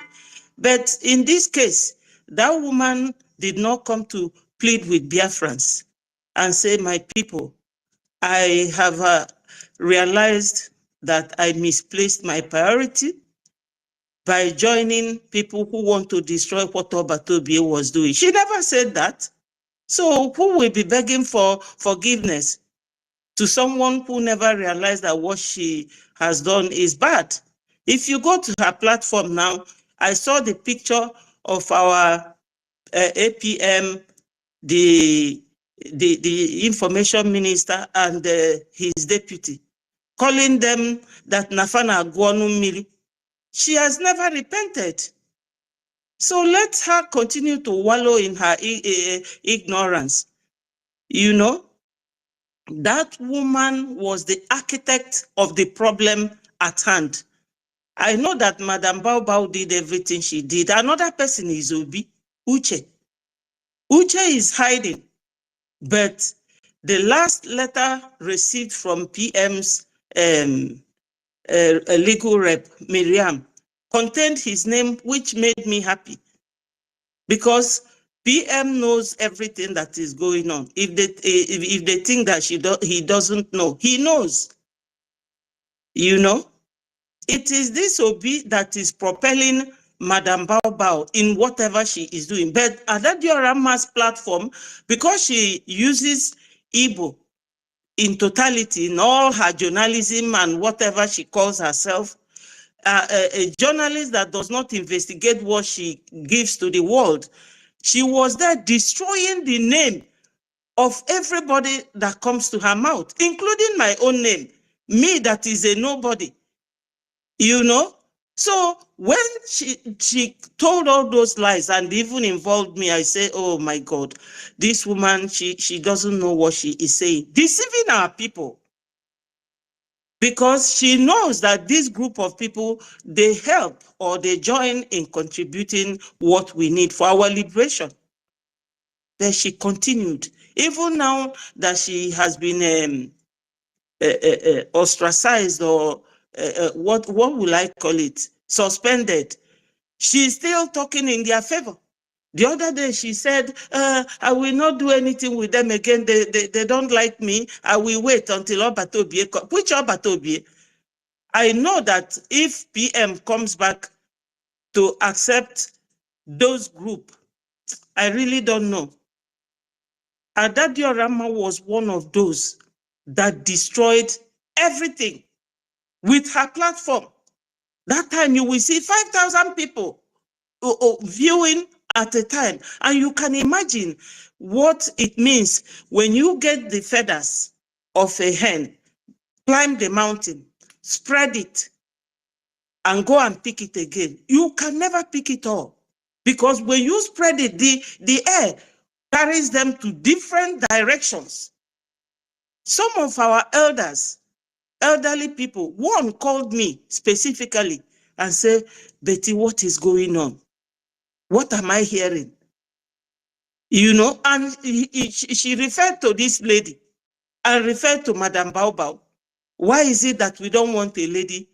But in this case, that woman did not come to plead with Biafrans and say, my people, I have realized that I misplaced my priority by joining people who want to destroy what Obatobie was doing. She never said that. So who will be begging for forgiveness to someone who never realized that what she has done is bad? If you go to her platform now, I saw the picture of our APM, the information minister and his deputy, calling them that Nafana Guanu Mili. She has never repented. So let her continue to wallow in her ignorance. You know, that woman was the architect of the problem at hand. I know that Madam Bao did everything she did. Another person is Obi, Uche. Uche is hiding, but the last letter received from PM's legal rep, Miriam, contained his name, which made me happy because PM knows everything that is going on. If they think that he doesn't know, he knows. You know, it is this Obi that is propelling Madam Bao in whatever she is doing. But Adadioramma's platform, because she uses Igbo in totality in all her journalism and whatever she calls herself, a journalist that does not investigate what she gives to the world, she was there destroying the name of everybody that comes to her mouth, including my own name, me that is a nobody, you know? So when she told all those lies and even involved me, I say, oh my God, this woman, she doesn't know what she is saying, deceiving our people. Because she knows that this group of people, they help or they join in contributing what we need for our liberation. Then she continued. Even now that she has been ostracized or what will I call it? Suspended. She's still talking in their favor. The other day she said, I will not do anything with them again. They don't like me. I will wait until Obatobie comes. Which Obatobie? I know that if PM comes back to accept those group, I really don't know. Adadioramma was one of those that destroyed everything with her platform. That time you will see 5,000 people viewing at a time. And you can imagine what it means when you get the feathers of a hen, climb the mountain, spread it, and go and pick it again. You can never pick it all. Because when you spread it, the air carries them to different directions. Some of our elderly people, one called me specifically and said, Betty, what is going on? What am I hearing? You know, and she referred to this lady and referred to Madam Bao. Why is it that we don't want a lady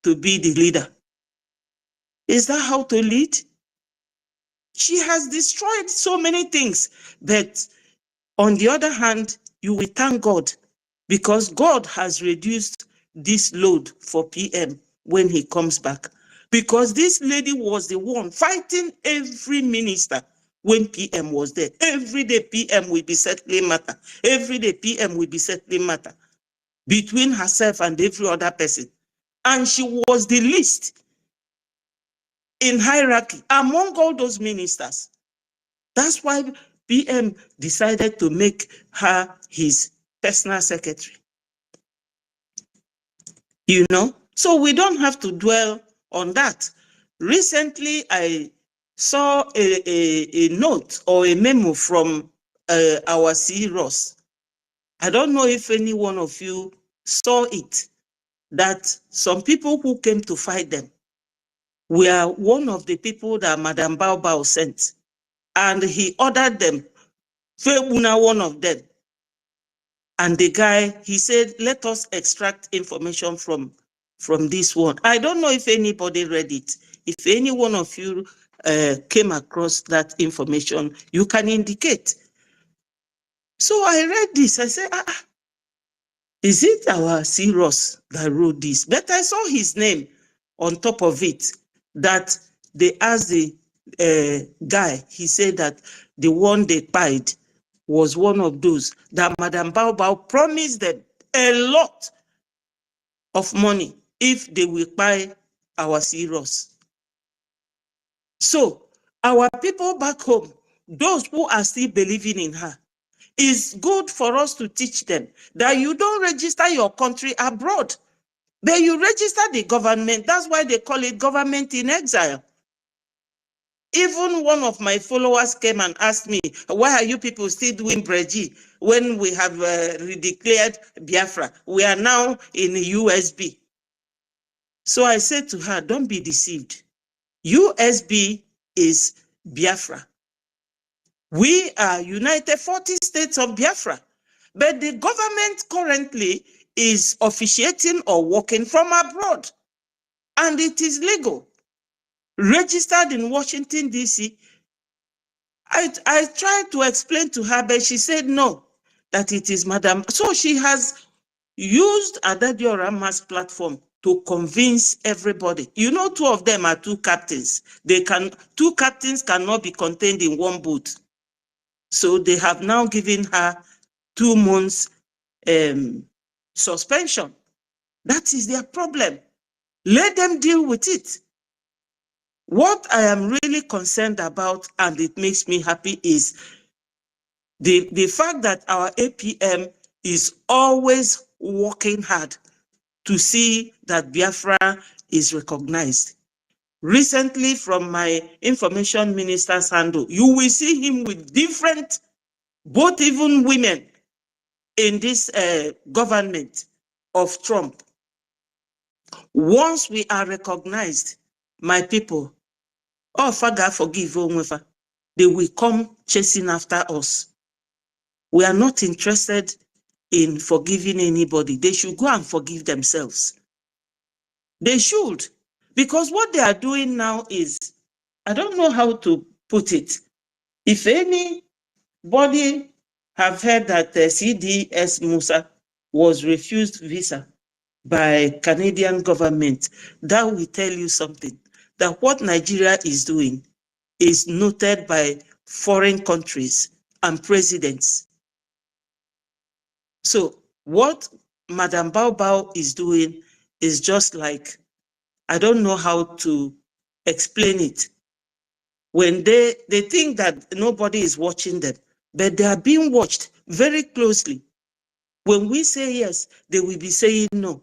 to be the leader. Is that how to lead? She has destroyed so many things, but on the other hand, you will thank God because God has reduced this load for PM when he comes back. Because this lady was the one fighting every minister when PM was there. Every day PM will be settling matter. Every day PM will be settling matter between herself and every other person. And she was the least in hierarchy among all those ministers. That's why PM decided to make her his personal secretary. You know, so we don't have to dwell on that. Recently, I saw a note or a memo from our CROS. I don't know if any one of you saw it, that some people who came to fight them were one of the people that Madam Bao sent. And he ordered them, Febuna, one of them. And the guy, he said, let us extract information from this one. I don't know if anybody read it. If any one of you came across that information, you can indicate. So I read this. I said, is it our CROS that wrote this? But I saw his name on top of it, that they asked the guy, he said that the one they paid was one of those that Madam Bao promised them a lot of money if they will buy our CROS. So our people back home, those who are still believing in her, it's good for us to teach them that you don't register your country abroad, but you register the government. That's why they call it government in exile. Even one of my followers came and asked me, why are you people still doing BRGIE when we have redeclared Biafra? We are now in the USB. So I said to her, don't be deceived. USB is Biafra. We are United 40 States of Biafra. But the government currently is officiating or working from abroad. And it is legal. Registered in Washington, D.C. I tried to explain to her, but she said no, that it is Madam. So she has used Adadioramma's platform to convince everybody. You know, two of them are two captains. Two captains cannot be contained in one boat. So they have now given her 2 months suspension. That is their problem. Let them deal with it. What I am really concerned about, and it makes me happy, is the fact that our APM is always working hard to see that Biafra is recognized. Recently, from my information minister's handle, you will see him with different, both even women in this government of Trump. Once we are recognized, my people, oh, Father, forgive, they will come chasing after us. We are not interested in forgiving anybody. They should go and forgive themselves. They should, because what they are doing now is, I don't know how to put it. If anybody have heard that CDS Musa was refused visa by Canadian government, that will tell you something, that what Nigeria is doing is noted by foreign countries and presidents. So what Madam Bao is doing is just like, I don't know how to explain it. When they think that nobody is watching them, but they are being watched very closely. When we say yes, they will be saying no.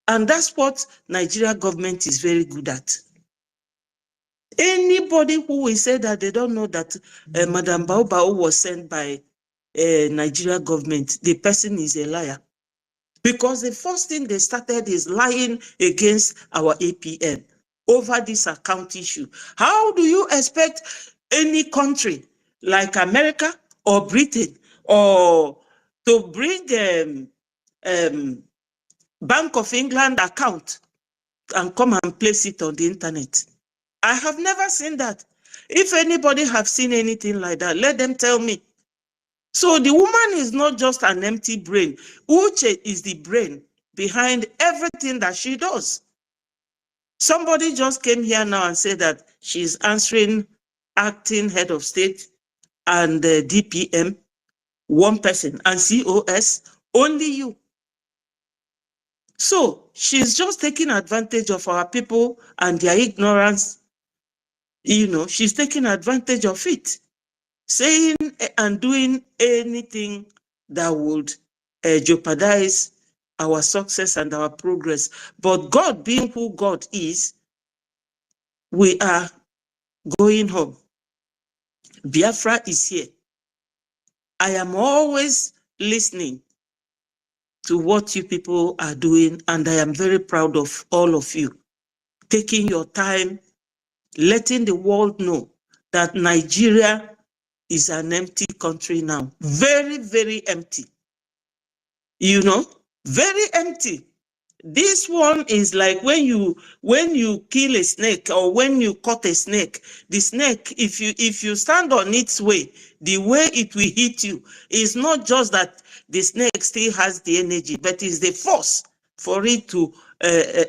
And that's what Nigeria government is very good at. Anybody who will say that they don't know that Madam Bao was sent by Nigeria government, the person is a liar. Because the first thing they started is lying against our APM over this account issue. How do you expect any country like America or Britain or to bring Bank of England account and come and place it on the internet. I have never seen that. If anybody have seen anything like that, let them tell me. So the woman is not just an empty brain. Uche is the brain behind everything that she does. Somebody just came here now and said that she's answering acting head of state and DPM, one person, and COS, only you. So she's just taking advantage of our people and their ignorance. You know, she's taking advantage of it, saying and doing anything that would jeopardize our success and our progress. But God, being who God is, we are going home. Biafra is here. I am always listening to what you people are doing, and I am very proud of all of you taking your time, letting the world know that Nigeria is an empty country now. Very, very empty. You know, very empty. This one is like when you kill a snake or when you cut a snake, the snake, if you stand on its way, the way it will hit you is not just that the snake still has the energy, but is the force for it to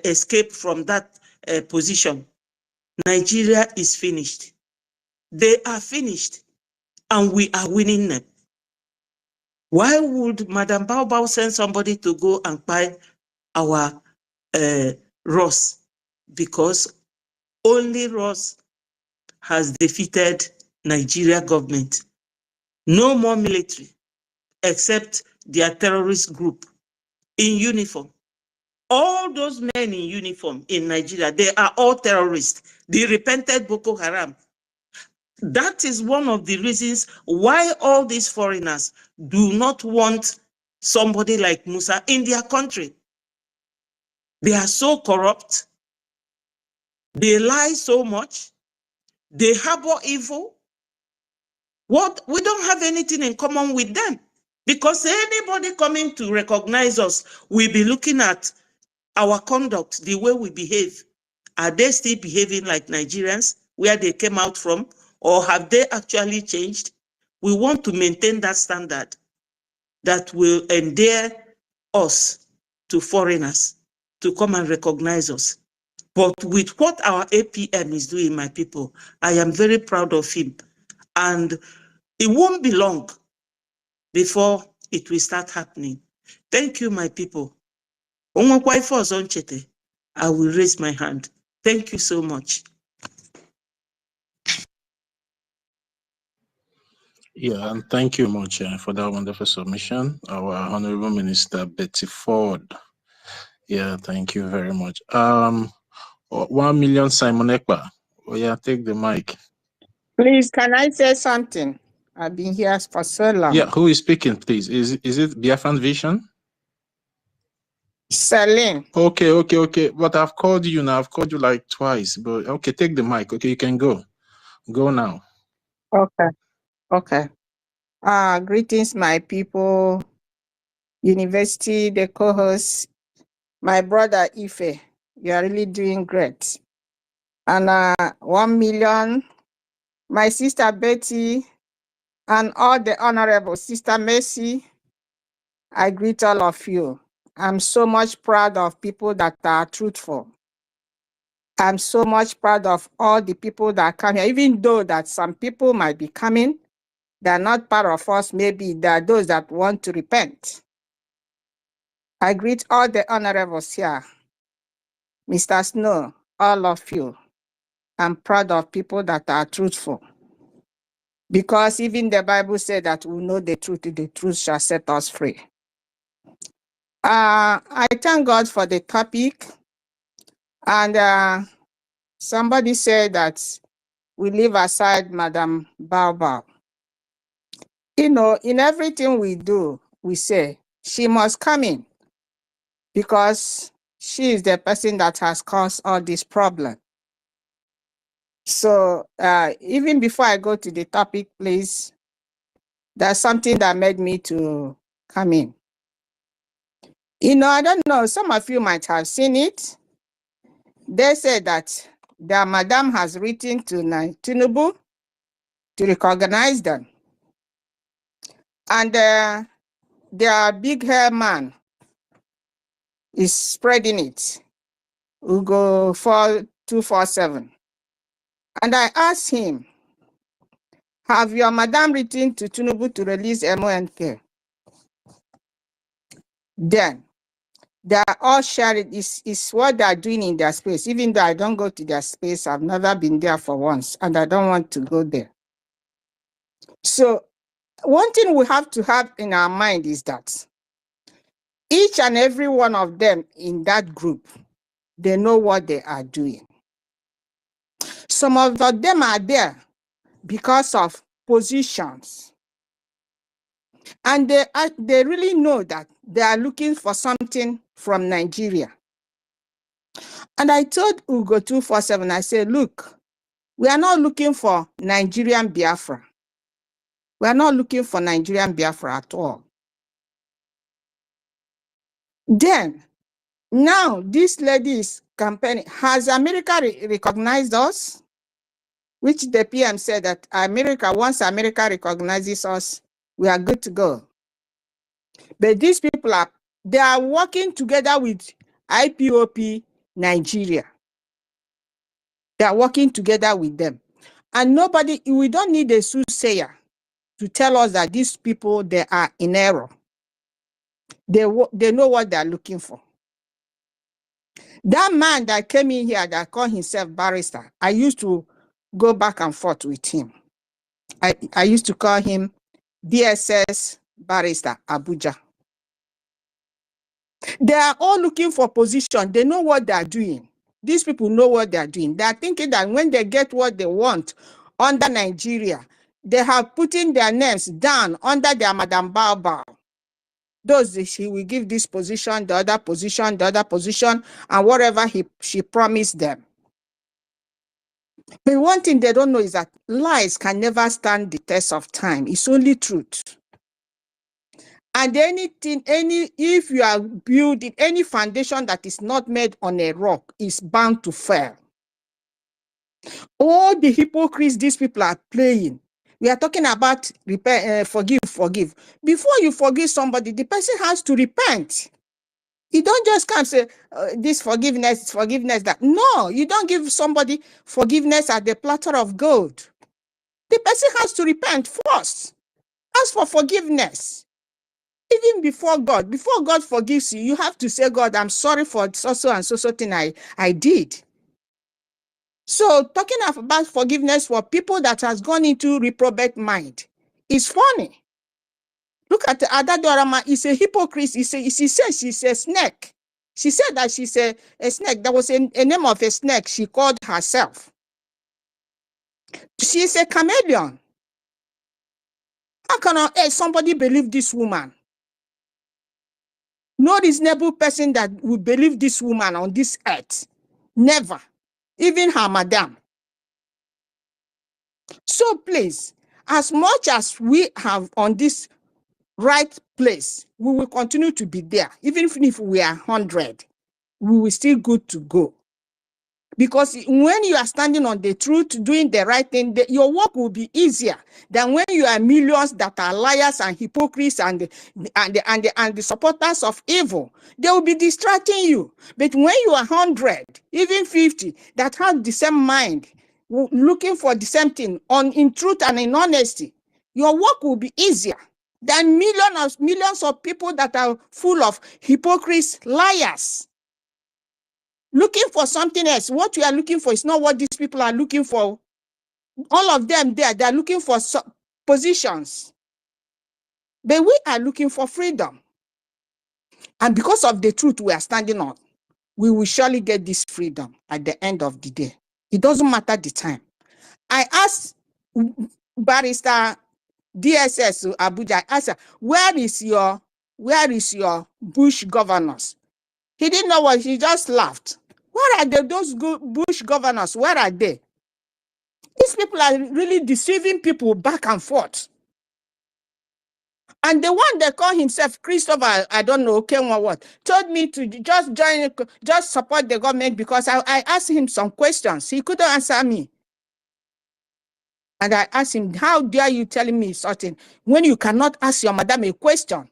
escape from that position. Nigeria is finished. They are finished, and we are winning them. Why would Madam Bao send somebody to go and buy our Ross? Because only Ross has defeated Nigeria government. No more military, except their terrorist group in uniform. All those men in uniform in Nigeria, they are all terrorists. The repented Boko Haram. That is one of the reasons why all these foreigners do not want somebody like Musa in their country. They are so corrupt. They lie so much. They harbor evil. What? We don't have anything in common with them, because anybody coming to recognize us will be looking at our conduct, the way we behave. Are they still behaving like Nigerians, where they came out from, or have they actually changed? We want to maintain that standard that will endear us to foreigners to come and recognize us. But with what our APM is doing, my people, I am very proud of him. And it won't be long before it will start happening. Thank you, my people. I will raise my hand. Thank you so much. Yeah, and thank you much for that wonderful submission. Our Honorable Minister Betty Ford. Yeah, thank you very much. 1 million Simon Ekpa. Oh yeah, take the mic. Please, can I say something? I've been here for so long. Yeah, who is speaking, please? Is it Biafran Vision? Celine. Okay. But I've called you now. I've called you like twice. But okay, take the mic. Okay, you can go. Go now. Okay. Greetings, my people. University, the co-host, my brother Ife. You are really doing great. And 1 million, my sister Betty, and all the honorable Sister Mercy, I greet all of you. I'm so much proud of people that are truthful. I'm so much proud of all the people that come here, even though that some people might be coming, they're not part of us, maybe they're those that want to repent. I greet all the honorables here. Mr. Snow, all of you. I'm proud of people that are truthful. Because even the Bible said that we know the truth shall set us free. I thank God for the topic. And somebody said that we leave aside Madam Bao. You know, in everything we do, we say she must come in because she is the person that has caused all this problem. So even before I go to the topic, please, there's something that made me to come in. You know, I don't know, some of you might have seen it. they say that their madam has written to Tinubu to recognize them. And their big hair man is spreading it. Ugo 4247. And I asked him, have your madam written to Tinubu to release MONK? Then they are all sharing. Is what they are doing in their space. Even though I don't go to their space, I've never been there for once, and I don't want to go there. So one thing we have to have in our mind is that each and every one of them in that group, they know what they are doing. Some of them are there because of positions. And they really know that they are looking for something from Nigeria. And I told Ugo 247, I said, look, we are not looking for Nigerian Biafra. We are not looking for Nigerian Biafra at all. Then, now this lady is campaigning. Has America recognized us? Which the PM said that once America recognizes us, we are good to go. But these people they are working together with IPOP Nigeria. They are working together with them. And we don't need a soothsayer to tell us that these people, they are in error. They know what they are looking for. That man that came in here that called himself barrister, I used to go back and forth with him. I used to call him DSS barrister Abuja. They are all looking for position. They know what they are doing. These people know what they are doing. They are thinking that when they get what they want under Nigeria, they have put in their names down under their Madam Bao. Those she will give this position, the other position, and whatever she promised them. But one thing they don't know is that lies can never stand the test of time. It's only truth. And if you are building any foundation that is not made on a rock, is bound to fail. All the hypocrites these people are playing. We are talking about forgive. Before you forgive somebody, the person has to repent. You don't just come and say, this forgiveness, that. No, you don't give somebody forgiveness at the platter of gold. The person has to repent first. Ask for forgiveness. Even before God forgives you, you have to say, God, I'm sorry for so and so thing I did. So talking about forgiveness for people that has gone into reprobate mind is funny. Look at Adadorama, is a hypocrite. She says she's a snake. She said that she's a snake. That was a name of a snake she called herself. She's a chameleon. How can somebody believe this woman? No reasonable person that will believe this woman on this earth. Never. Even her madam. So please, as much as we have on this right place, we will continue to be there. Even if we are 100, we will still good to go. Because when you are standing on the truth, doing the right thing, your work will be easier than when you are millions that are liars and hypocrites and the supporters of evil. They will be distracting you. But when you are 100, even 50, that have the same mind, looking for the same thing in truth and in honesty, your work will be easier than millions of people that are full of hypocrites, liars. Looking for something else. What you are looking for is not what these people are looking for. All of them there, they are looking for positions. But we are looking for freedom. And because of the truth we are standing on, we will surely get this freedom at the end of the day. It doesn't matter the time. I asked Barrister DSS Abuja, I asked her, where is your Bush governors? He didn't know what, he just laughed. Where are those Bush governors? Where are they? These people are really deceiving people back and forth. And the one that called himself Christopher, I don't know, came or what, told me to just join, just support the government because I asked him some questions. He couldn't answer me. And I asked him, how dare you telling me something when you cannot ask your madam a question?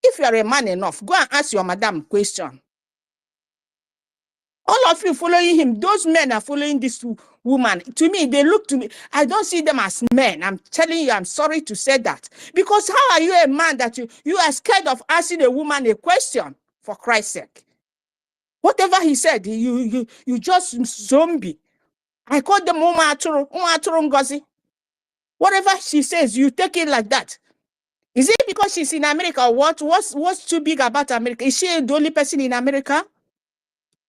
If you are a man enough, go and ask your madam a question. All of you following him, those men are following this woman. To me, they look to me, I don't see them as men. I'm telling you, I'm sorry to say that. Because how are you a man that you are scared of asking a woman a question, for Christ's sake? Whatever he said, you just zombie. I call them NGOZI. Whatever she says, you take it like that. Is it because she's in America or what? What's too big about America? Is she the only person in America?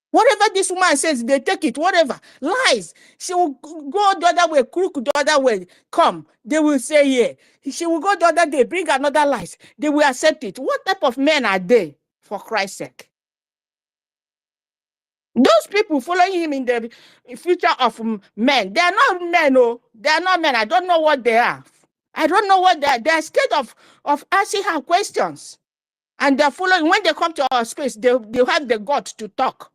Whatever this woman says, they take it, whatever. Lies. She will go the other way, crook the other way. Come, they will say, yeah. She will go the other day, bring another lies. They will accept it. What type of men are they, for Christ's sake? Those people following him in the future of men, they are not men, oh. They are not men. I don't know what they are. I don't know what they are. They are scared of asking her questions. And they're following, when they come to our space, they have the guts to talk.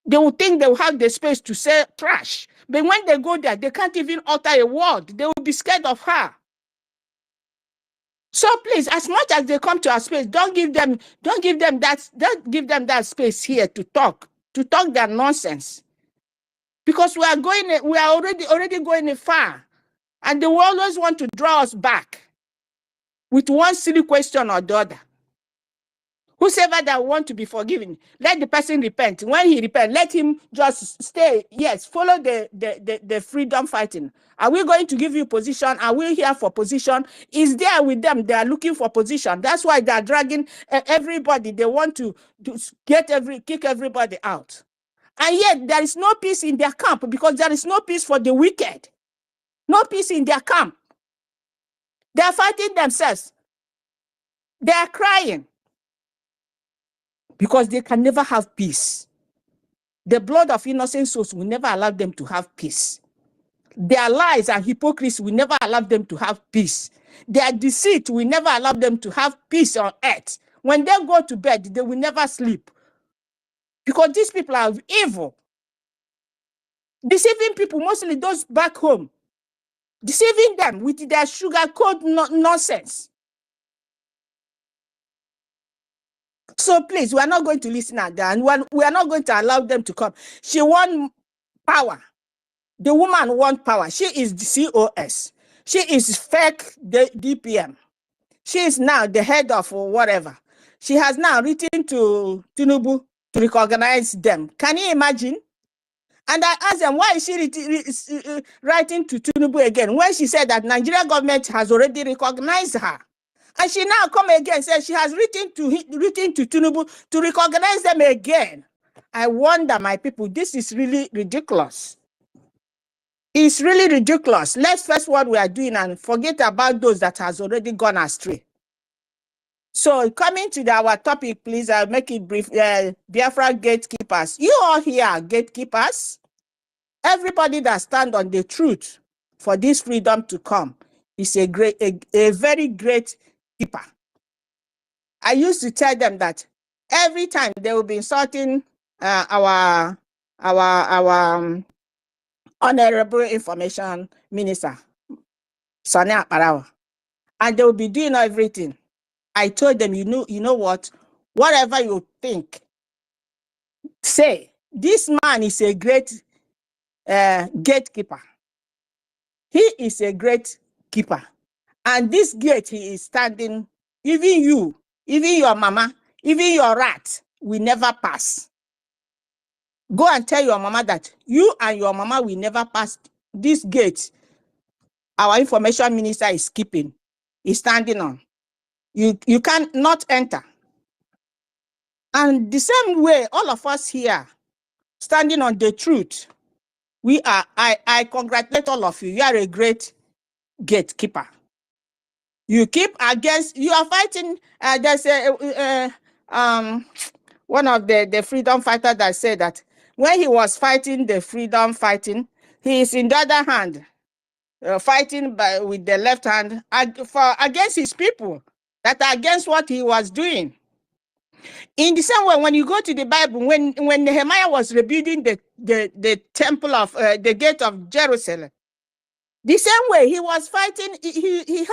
They will think they will have the space to say trash. But when they go there, they can't even utter a word. They will be scared of her. So please, as much as they come to our space, don't give them that space here to talk their nonsense. Because we are already going far. And they will always want to draw us back with one silly question or the other. Whosoever that want to be forgiven, let the person repent. When he repent, let him just stay. Yes, follow the freedom fighting. Are we going to give you position? Are we here for position? Is there with them? They are looking for position. That's why they are dragging everybody. They want to kick everybody out. And yet there is no peace in their camp because there is no peace for the wicked. No peace in their camp. They are fighting themselves. They are crying. Because they can never have peace. The blood of innocent souls will never allow them to have peace. Their lies and hypocrisy will never allow them to have peace. Their deceit will never allow them to have peace on earth. When they go to bed, they will never sleep. Because these people are evil. Deceiving people, mostly those back home. Deceiving them with their sugar-coated nonsense. So please, we are not going to listen at that, and we are not going to allow them to come. She wants power. The woman wants power. She is the COS. She is fake DPM. She is now the head of whatever. She has now written to Tinubu to recognize them. Can you imagine? And I asked them, why is she writing to Tinubu again when she said that Nigerian government has already recognized her? And she now come again and says she has written to Tinubu to recognize them again. I wonder, my people, this is really ridiculous. It's really ridiculous. Let's face what we are doing and forget about those that has already gone astray. So coming to our topic, please, I'll make it brief. Biafra gatekeepers. You all here are gatekeepers. Everybody that stand on the truth for this freedom to come is a very great keeper. I used to tell them that every time they will be insulting our honorable information minister, Sonia Parawa, and they will be doing everything. I told them, you know what? Whatever you think, say. This man is a great gatekeeper. He is a great keeper. And this gate he is standing, even you, even your mama, even your rat will never pass. Go and tell your mama that you and your mama will never pass this gate. Our information minister is keeping, is standing on. You cannot enter. And the same way, all of us here, standing on the truth, I congratulate all of you. You are a great gatekeeper. You keep against, you are fighting, there's one of the freedom fighters that said that when he was fighting the freedom fighting, he is in the other hand, fighting with the left hand against his people. that are against what he was doing. In the same way, when you go to the Bible, when Nehemiah was rebuilding the temple of the gate of Jerusalem, the same way he was fighting. He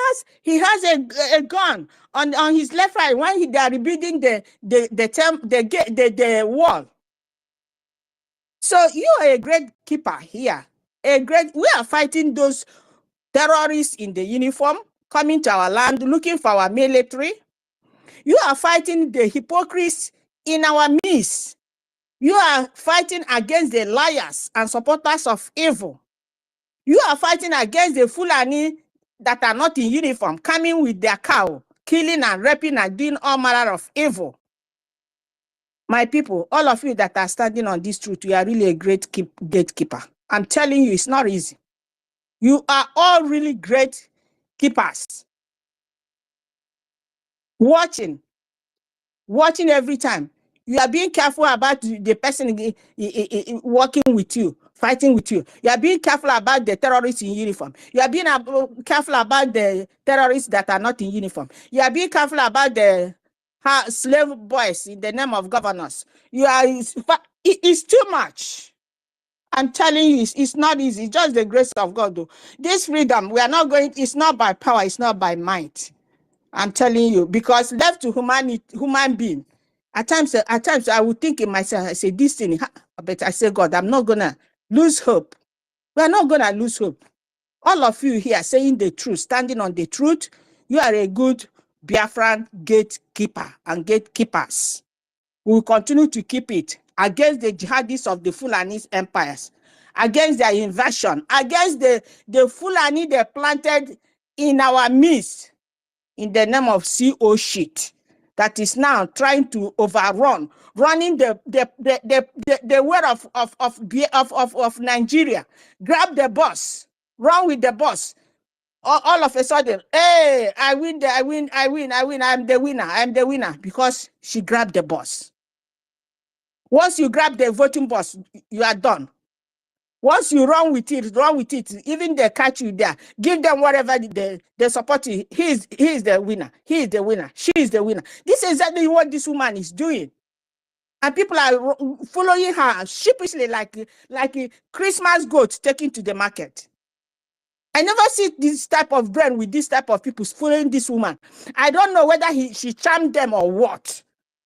has a gun on his left right when they are rebuilding the wall. So you are a great keeper here. We are fighting those terrorists in the uniform coming to our land looking for our military. You are fighting the hypocrites in our midst. You are fighting against the liars and supporters of evil. You are fighting against the Fulani that are not in uniform, coming with their cow, killing and raping and doing all manner of evil. My people, all of you that are standing on this truth, you are really a great gatekeeper. I'm telling you, it's not easy. You are all really great keepers. Watching every time. You are being careful about the person working with you, fighting with you. You are being careful about the terrorists in uniform. You are being careful about the terrorists that are not in uniform. You are being careful about the slave boys in the name of governors. It's too much. I'm telling you, it's not easy. It's just the grace of God, though. This freedom, we are not going, it's not by power, it's not by might. I'm telling you, because left to human being, at times I would think in myself, I say, this thing, but I say, God, I'm not gonna lose hope. We're not gonna lose hope. All of you here saying the truth, standing on the truth, you are a good Biafran gatekeeper and gatekeepers. We will continue to keep it against the jihadists of the Fulani empires, against their invasion, against the Fulani they planted in our midst, in the name of CO shit that is now trying to running the way of Nigeria. Grab the bus, run with the bus. All of a sudden, hey, I win, I'm the winner because she grabbed the bus. Once you grab the voting bus, you are done. Once you run with it, even they catch you there, give them whatever they support you. He is the winner. He is the winner. She is the winner. This is exactly what this woman is doing. And people are following her sheepishly like a Christmas goat taken to the market. I never see this type of brain with this type of people following this woman. I don't know whether she charmed them or what.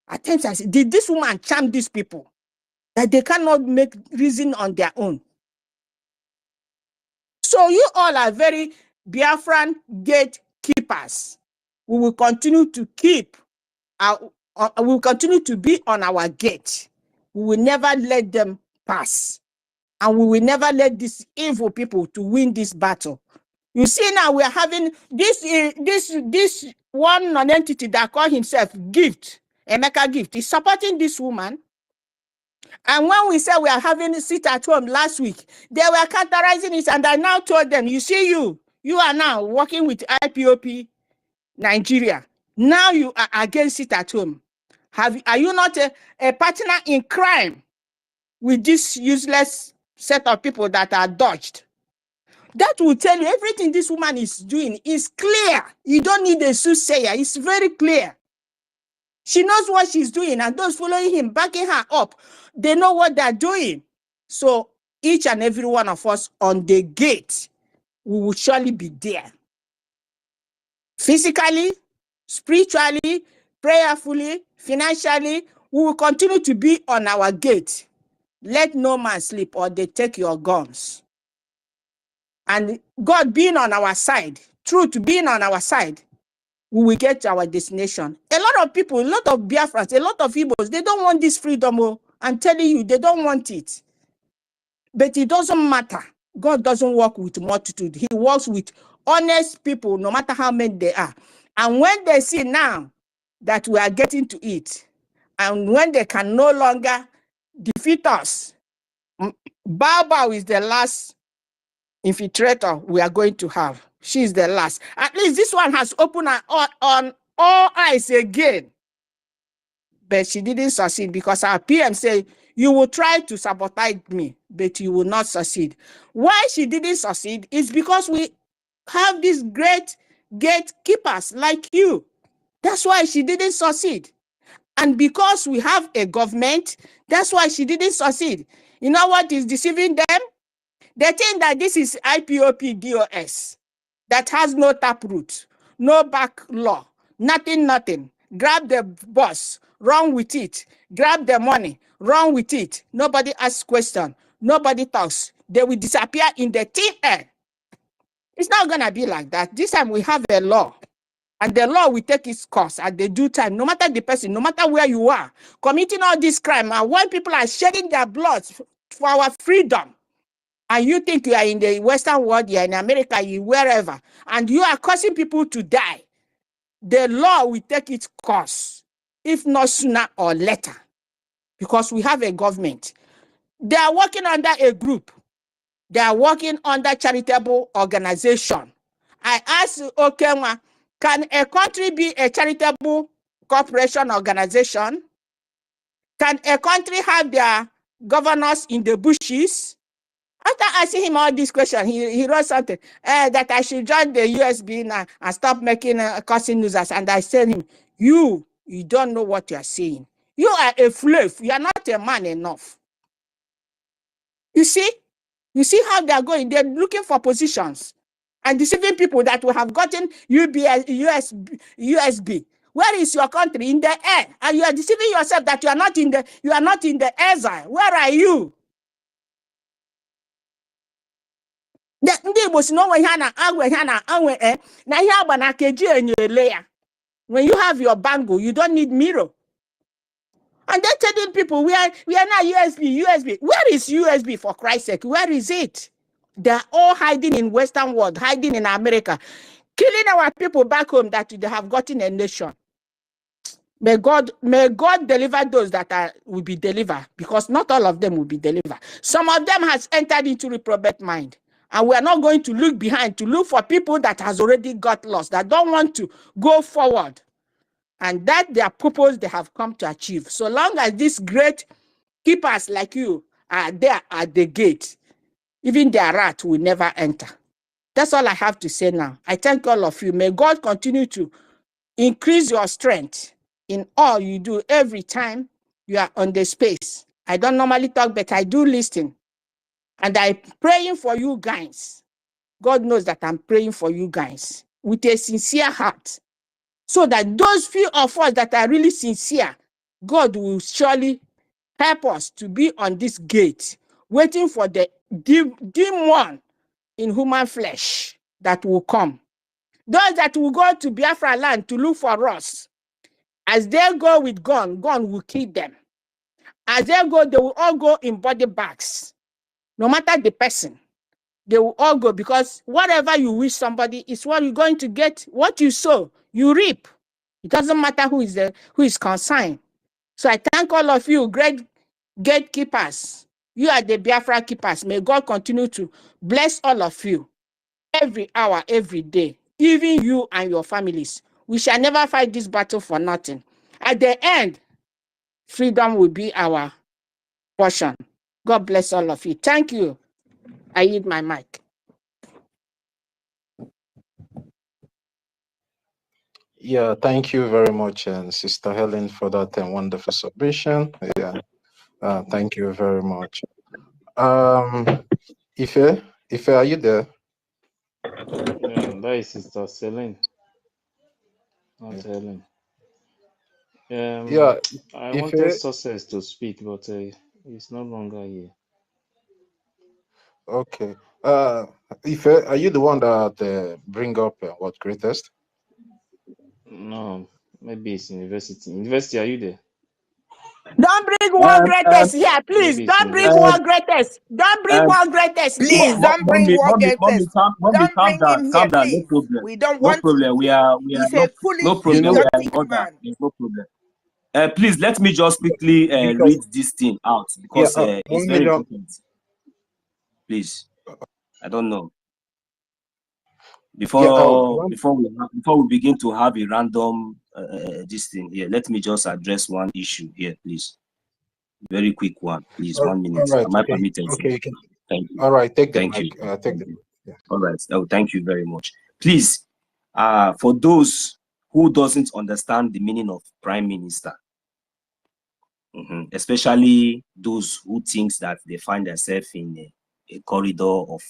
At times I say, did this woman charm these people that they cannot make reason on their own? So you all are very Biafran gatekeepers. We will continue to we will continue to be on our gate. We will never let them pass. And we will never let these evil people to win this battle. You see now we are having this one non-entity that call himself Gift, Emeka Gift, is supporting this woman. And when we said we are having a sit at home last week, they were characterizing it, and I now told them, you see, you are now working with IPOP Nigeria. Now you are against sit at home. Are you not a partner in crime with this useless set of people that are dodged? That will tell you everything this woman is doing is clear. You don't need a soothsayer. It's very clear. She knows what she's doing, and those following him, backing her up, they know what they're doing. So each and every one of us on the gate, we will surely be there. Physically, spiritually, prayerfully, financially, we will continue to be on our gate. Let no man sleep or they take your guns. And God being on our side, truth being on our side, we will get to our destination. A lot of people, a lot of Biafrans, a lot of Igbos, they don't want this freedom. I'm telling you, they don't want it. But it doesn't matter. God doesn't work with multitude. He works with honest people, no matter how many they are. And when they see now that we are getting to it, and when they can no longer defeat us, Bao is the last infiltrator we are going to have. She's the last. At least this one has opened on all eyes again. But she didn't succeed because our PM said, you will try to sabotage me, but you will not succeed. Why she didn't succeed is because we have these great gatekeepers like you That's why she didn't succeed. And because we have a government, that's why she didn't succeed. You know what is deceiving them? They think that this is IPOP-DOS that has no taproot, no back law, nothing. Grab the boss, run with it. Grab the money, run with it. Nobody asks questions. Nobody talks. They will disappear in the thin air. It's not going to be like that. This time we have a law. And the law will take its course at the due time, no matter the person, no matter where you are, committing all this crime. And when people are shedding their blood for our freedom, and you think you are in the Western world, you are in America, you wherever, and you are causing people to die, the law will take its course, if not sooner or later, because we have a government. They are working under a group. They are working under charitable organization. I asked Okenwa, can a country be a charitable corporation organization? Can a country have their governors in the bushes? After asking him all these questions, he wrote something that I should join the USB now and stop making causing nuisance. And I said him, you don't know what you are saying. You are a fluff. You are not a man enough. You see how they are going. They're looking for positions and deceiving people that will have gotten USB. Where is your country? In the air. And you are deceiving yourself that you are not in the exile. Where are you? When you have your bangle, you don't need mirror. And they're telling people we are not USB. Where is USB, for Christ's sake? Where is it? They're all hiding in Western world, hiding in America, killing our people back home that they have gotten a nation. May God deliver those that will be delivered, because not all of them will be delivered. Some of them has entered into reprobate mind. And we are not going to look behind to look for people that has already got lost, that don't want to go forward. And that their purpose they have come to achieve. So long as these great keepers like you are there at the gate, even their rat will never enter. That's all I have to say now. I thank all of you. May God continue to increase your strength in all you do every time you are on the space. I don't normally talk, but I do listen. And I'm praying for you guys. God knows that I'm praying for you guys with a sincere heart. So that those few of us that are really sincere, God will surely help us to be on this gate, waiting for the demon in human flesh that will come. Those that will go to Biafra land to look for us, as they go with gun will kill them. As they go, they will all go in body bags. No matter the person, they will all go, because whatever you wish somebody is what you're going to get. What you sow, you reap. It doesn't matter who is concerned. So I thank all of you, great gatekeepers. You are the Biafra keepers. May God continue to bless all of you every hour, every day, even you and your families. We shall never fight this battle for nothing. At the end, freedom will be our portion. God bless all of you. Thank you. I yield my mic. Yeah, thank you very much, and Sister Helen, for that wonderful submission. Yeah, thank you very much. Ife, are you there? Yeah, that is Sister Celine, not Helen. Yeah, I Ife, wanted Success to speak, but he's no longer here. okay. Ife, are you the one that bring up what greatest? No, maybe it's university. University, are you there? Don't bring one greatest here, please. Don't bring one greatest. Don't bring one greatest. Please don't bring one greatest. Don't bring him here, please. We don't want problem. We are He's a foolish, no problem. We are in idiotic order. man. There's no problem. Please let me just quickly read this thing out, because it's very important. Please, I don't know. Before we begin to have a random this thing here, let me just address one issue here, please. Very quick one, please. 1 minute. Right, Am I permitted? Okay. Thank you. All right, take the Thank mic. you. Take the. Yeah. All right. Oh, thank you very much. Please, for those who doesn't understand the meaning of prime minister. Especially those who think that they find themselves in a corridor of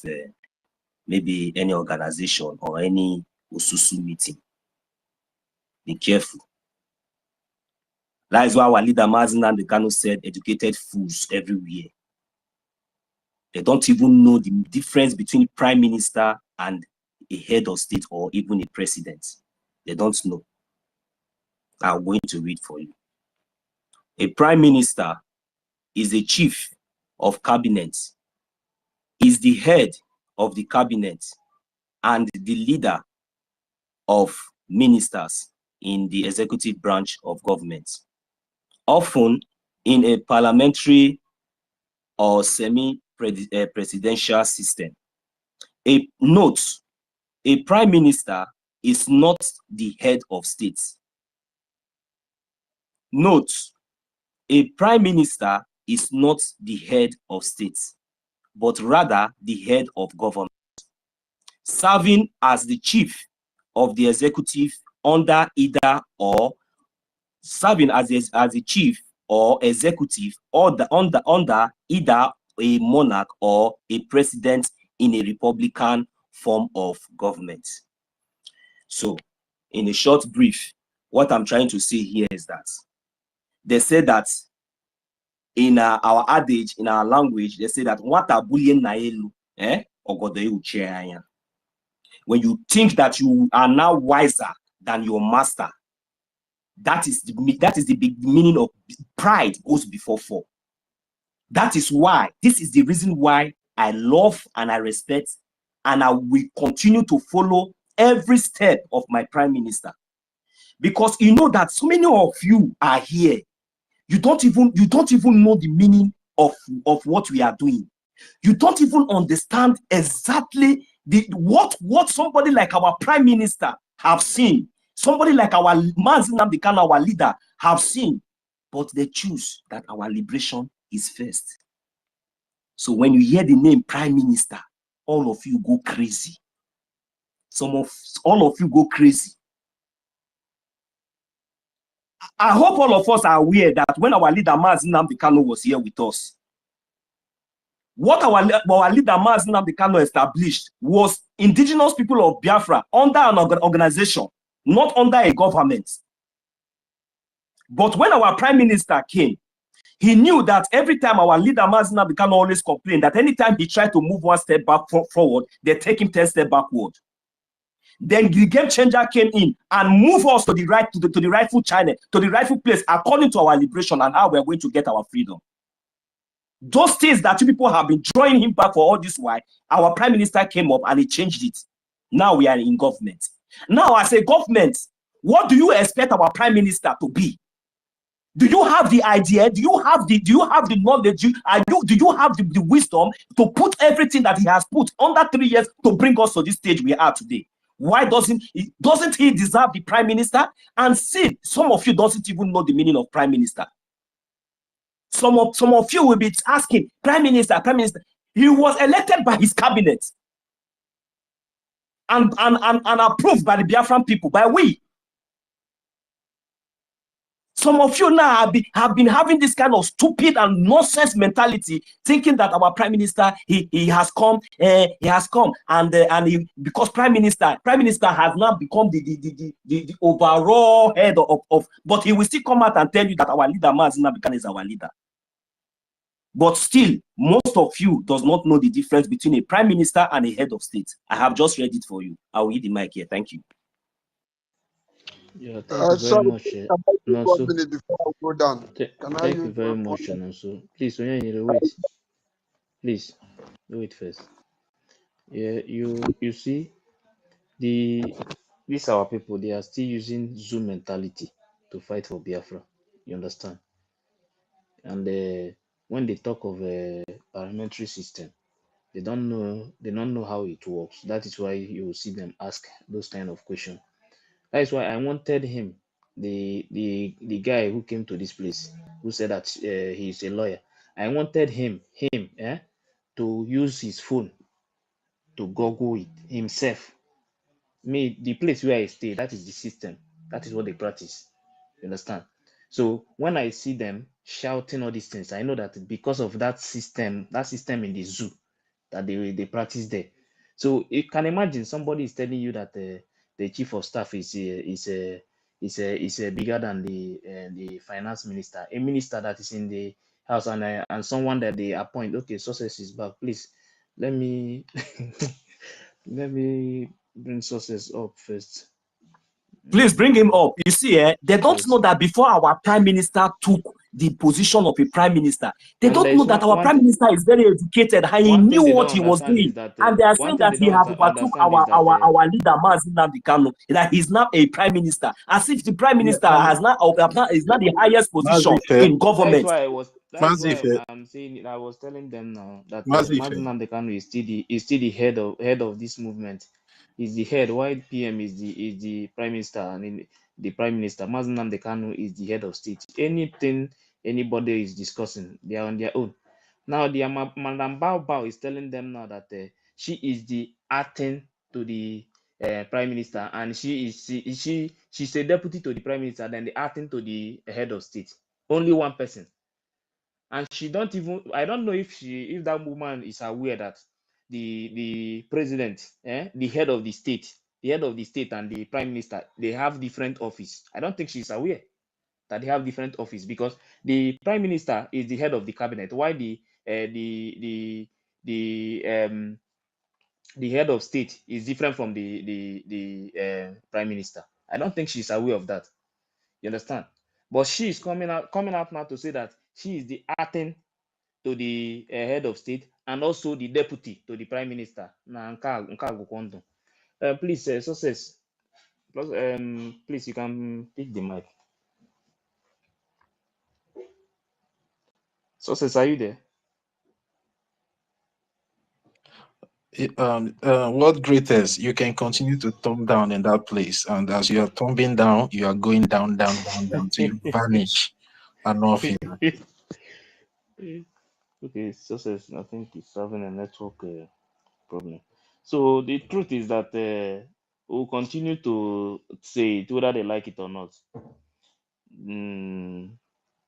maybe any organization or any Ususu meeting. Be careful. That is why our leader Mazi Nnamdi Kanu said, educated fools everywhere. They don't even know the difference between prime minister and a head of state or even a president. They don't know. I'm going to read for you. A prime minister is the chief of cabinet, is the head of the cabinet and the leader of ministers in the executive branch of government, often in a parliamentary or semi-presidential system. A note, a prime minister is not the head of state. Note, a prime minister is not the head of state, but rather the head of government, serving as the chief of the executive under either or serving as the chief or executive or under either a monarch or a president in a republican form of government. So, in a short brief, what I'm trying to say here is that they say that in our adage, in our language, they say that what a bullion naelu, when you think that you are now wiser than your master, that is the big meaning of pride goes before fall. That is why, this is the reason why I love and I respect and I will continue to follow every step of my prime minister. Because you know that so many of you are here. You don't even know the meaning of what we are doing. You don't even understand exactly what somebody like our prime minister have seen. Somebody like our Mazi Nnamdi Kanu, our leader, have seen. But they choose that our liberation is first. So when you hear the name prime minister, all of you go crazy. All of you go crazy. I hope all of us are aware that when our leader Mazi Nnamdi Kanu was here with us, what our leader Mazi Nnamdi Kanu established was indigenous people of Biafra under an organization, not under a government. But when our prime minister came, he knew that every time our leader Mazi Nnamdi Kanu always complained that anytime he tried to move one step back forward, they take him 10 steps backward. Then the game changer came in and moved us to the right, to the rightful channel, to the rightful place, according to our liberation and how we're going to get our freedom. Those things that you people have been drawing him back for all this while, our prime minister came up and he changed it. Now we are in government. Now, as a government, what do you expect our prime minister to be? Do you have the idea? Do you have the knowledge? Do you have the wisdom to put everything that he has put under 3 years to bring us to this stage we are today? Why doesn't he deserve the prime minister? And see, some of you doesn't even know the meaning of prime minister. Some of you will be asking, prime minister. He was elected by his cabinet and approved by the Biafran people, by we. Some of you now have been having this kind of stupid and nonsense mentality, thinking that our prime minister he has come and because prime minister has now become the overall head of, but he will still come out and tell you that our leader Mazi Nnamdi Kanu is our leader. But still, most of you does not know the difference between a prime minister and a head of state. I have just read it for you. I will hit the mic here. Thank you. Yeah, thank you very much. One minute before I go down. Thank you very much, Nonso. Please, when you need to wait, please do it first. Yeah, you see, these our people, they are still using Zoom mentality to fight for Biafra. You understand? And when they talk of a parliamentary system, they don't know how it works. That is why you will see them ask those kind of questions. That is why I wanted him, the guy who came to this place, who said that he is a lawyer. I wanted him to use his phone to Google it himself. Me, the place where I stay, that is the system. That is what they practice. You understand? So when I see them shouting all these things, I know that because of that system in the zoo that they practice there. So you can imagine somebody is telling you that the chief of staff is bigger than the finance minister, a minister that is in the house, and someone that they appoint. Okay, Success is back. Please let me let me bring Success up first. Please bring him up. You see, they don't know that before our prime minister took the position of a prime minister, they don't know that our prime minister is very educated and he knew what he was doing. And they are saying that he has overtook our leader, Mazi Nnamdi Kanu, that he's now a prime minister, as if the prime minister is not the highest position in government. That's why I'm saying it. I was telling them now that Mazi Nnamdi Kanu is still the head of this movement. Is the head, while PM is the prime minister, and the prime minister, Mazi Nnamdi Kanu, is the head of state. Anything anybody is discussing, they are on their own. Now, the Madam Bao is telling them now that she is the acting to the prime minister, and she's a deputy to the prime minister, then the acting to the head of state. Only one person. And she don't even, I don't know if that woman is aware that the president, the head of the state and the prime minister, they have different office. I don't think she's aware that they have different office, because the prime minister is the head of the cabinet, while the head of state is different from the prime minister. I don't think she's aware of that. You understand? But she is coming out now to say that she is the acting to the head of state and also the deputy to the prime minister. Please, Success, please, you can pick the mic. Success, are you there? What greatest, you can continue to thumb down in that place, and as you are thumbing down, you are going down till you vanish and not feel. Okay, Success, I think it's having a network problem. So the truth is that we'll continue to say it whether they like it or not.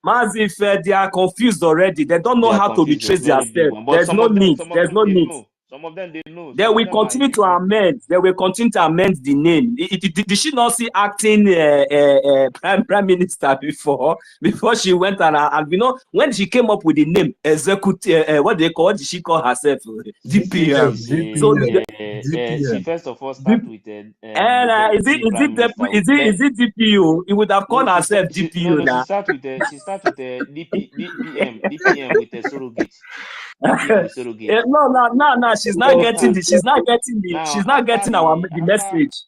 Mazi, they are confused already. They don't know how to retrace their steps. There's no need. There's no need. Some of them they know. They will continue to amend. They will continue to amend the name. Did she not see acting prime minister before she went and you know when she came up with the name executive? What did she call herself? DPM. She first of all start with is it DPO? It would have called herself DPO. No, she start with DPM with a surrogate. No, she's not getting the message.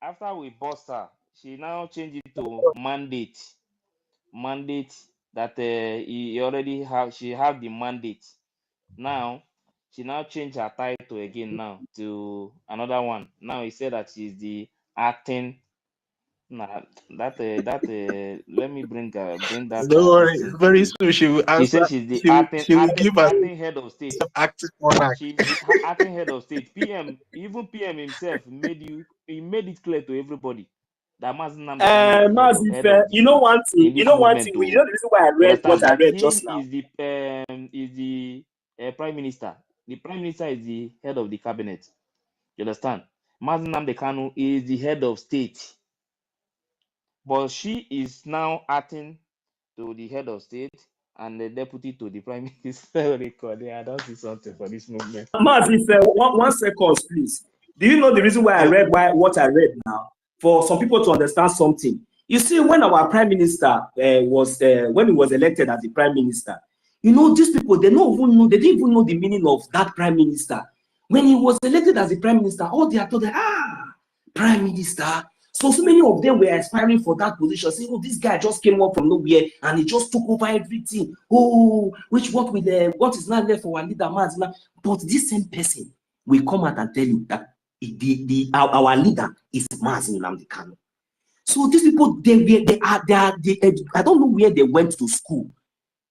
After we bust her, she now changed it to mandate that she have the mandate. Now she now changed her title again now to another one. Now he said that she's the acting. Nah, let me bring that. Don't worry, very soon she will answer. She says she's the acting head of state. Acting monarch. She's the acting head of state. PM himself made it clear to everybody that Mazi Nnamdi Kanu you know one thing. You know the reason why I read what I read just now. Is the prime minister. The prime minister is the head of the cabinet. You understand? Mazi Nnamdi Kanu is the head of state. But she is now acting to the head of state and the deputy to the prime minister. I don't see something for this movement. Mazi, one second, please. Do you know the reason why I read what I read now? For some people to understand something. You see, when our prime minister when he was elected as the prime minister, you know, these people, they didn't even know the meaning of that prime minister. When he was elected as the prime minister, all they are told, prime minister. So many of them were aspiring for that position, saying, "Oh, this guy just came up from nowhere and he just took over everything. Oh, what is not left for our leader, Mazina?" But this same person will come out and tell you that our leader is Mazi Nnamdi Kanu. So these people, I don't know where they went to school.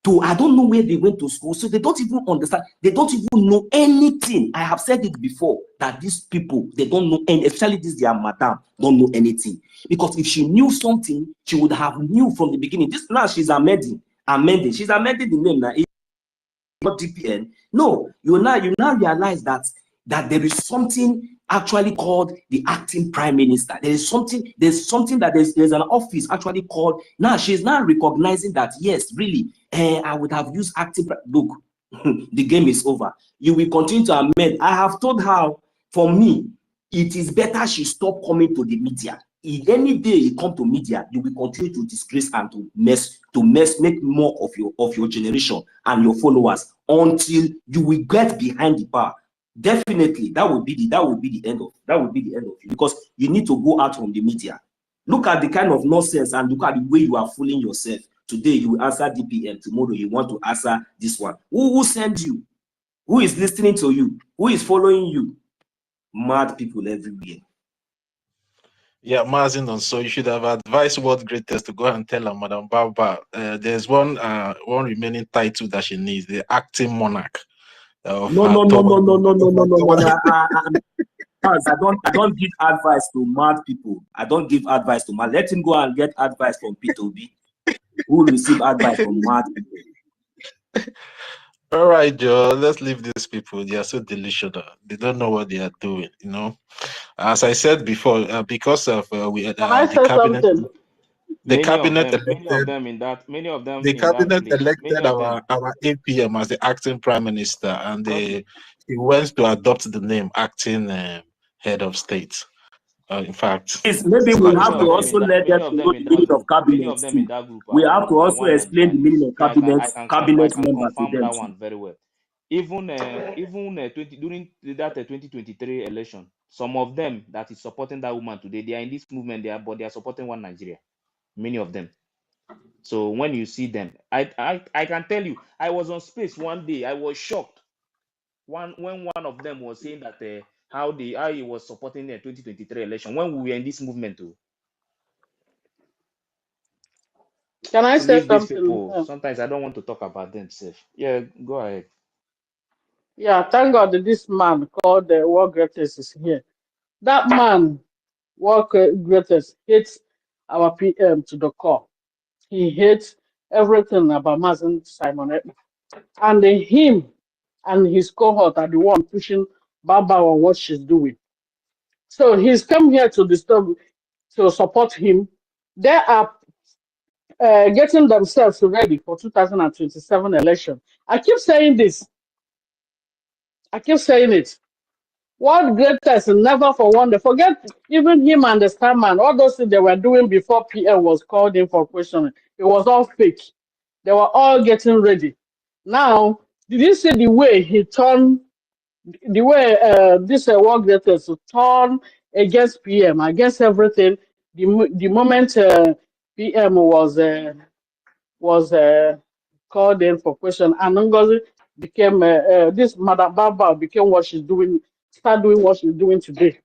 I don't know where they went to school, so they don't even understand. They don't even know anything. I have said it before that these people, they don't know, and especially this their madam, don't know anything. Because if she knew something, she would have knew from the beginning. This now she's amending. She's amending the name now. Not DPN. No, you now realize that there is something actually called the acting prime minister. There's something that there's an office actually called. Now she's now recognizing that yes, really, I would have used acting. Look, the game is over. You will continue to amend. I have told her, for me, it is better she stop coming to the media. If any day you come to media, you will continue to disgrace and to make more of your generation and your followers until you will get behind the bar. Definitely, that would be the end of it, because you need to go out from the media. Look at the kind of nonsense and look at the way you are fooling yourself. Today you will answer DPM, tomorrow you want to answer this one. Who sent you? Who is listening to you? Who is following you? Mad people everywhere. Yeah, Mazinon, so you should have advised World Greatest to go and tell her, Madam Baba, there's one remaining title that she needs, the acting monarch. No. I don't give advice to mad people. I don't give advice to mad. Let him go and get advice from P2B, who will receive advice from mad people. All right, Joe, let's leave these people. They are so delusional. They don't know what they are doing, you know. As I said before, because of the cabinet, the cabinet elected our APM as the acting prime minister, and he went to adopt the name acting head of state. In fact, maybe we have to also let them know the meaning of cabinet. We have to also explain the meaning of cabinet member to them. That one very well. Even during that 2023 election, some of them that is supporting that woman today, they are in this movement there, but they are supporting one Nigeria. Many of them. So when you see them, I can tell you, I was on Space one day. I was shocked when one of them was saying that how he was supporting the 2023 election when we were in this movement too. Can I say something? Sometimes I don't want to talk about themselves. Yeah, go ahead. Yeah, thank God that this man called the World Greatest is here. That man, World Greatest, hates our PM to the core. He hates everything about Mazen Simon. And him and his cohort are the one pushing Baba on what she's doing. So he's come here to support him. They are getting themselves ready for 2027 election. I keep saying this. I keep saying it. What Greatest never for one day. Forget even him and the Starman. All those things they were doing before PM was called in for questioning. It was all fake. They were all getting ready. Now, did you see the way he turned, the way this World Greatest turn against PM, against everything? The moment PM was called in for question, and NGOZI became this Madam Baba became what she's doing, start doing what she's doing today.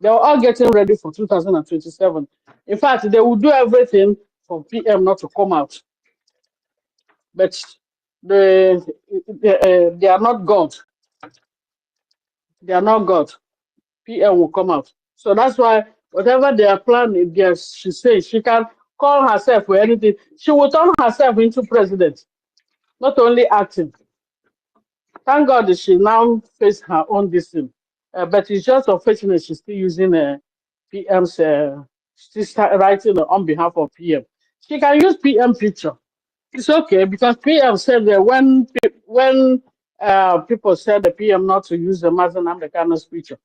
They were all getting ready for 2027. In fact, they will do everything for PM not to come out. But they are not God. They are not God. PM will come out. So that's why whatever they are planning, she says she can call herself for anything. She will turn herself into president, not only acting. Thank God that she now face her own distance. But it's just unfortunate she's still using PM's, she's writing on behalf of PM. She can use PM picture. It's okay because PM said that when people said the PM not to use the Mazen Amdekano's picture,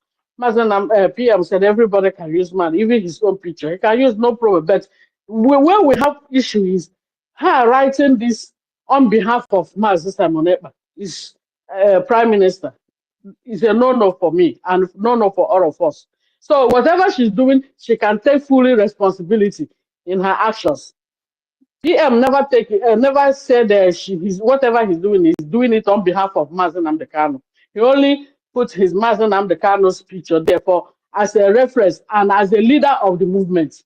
PM said everybody can use man, even his own picture. He can use no problem. But where we have issue is her writing this on behalf of Mazen Simon Ekpa is Prime Minister. Is a no-no for me and no-no for all of us. So whatever she's doing, she can take fully responsibility in her actions. PM never said whatever he's doing it on behalf of Mazen Amdekano. He only put his Mazen Amdekano's picture there as a reference and as a leader of the movement.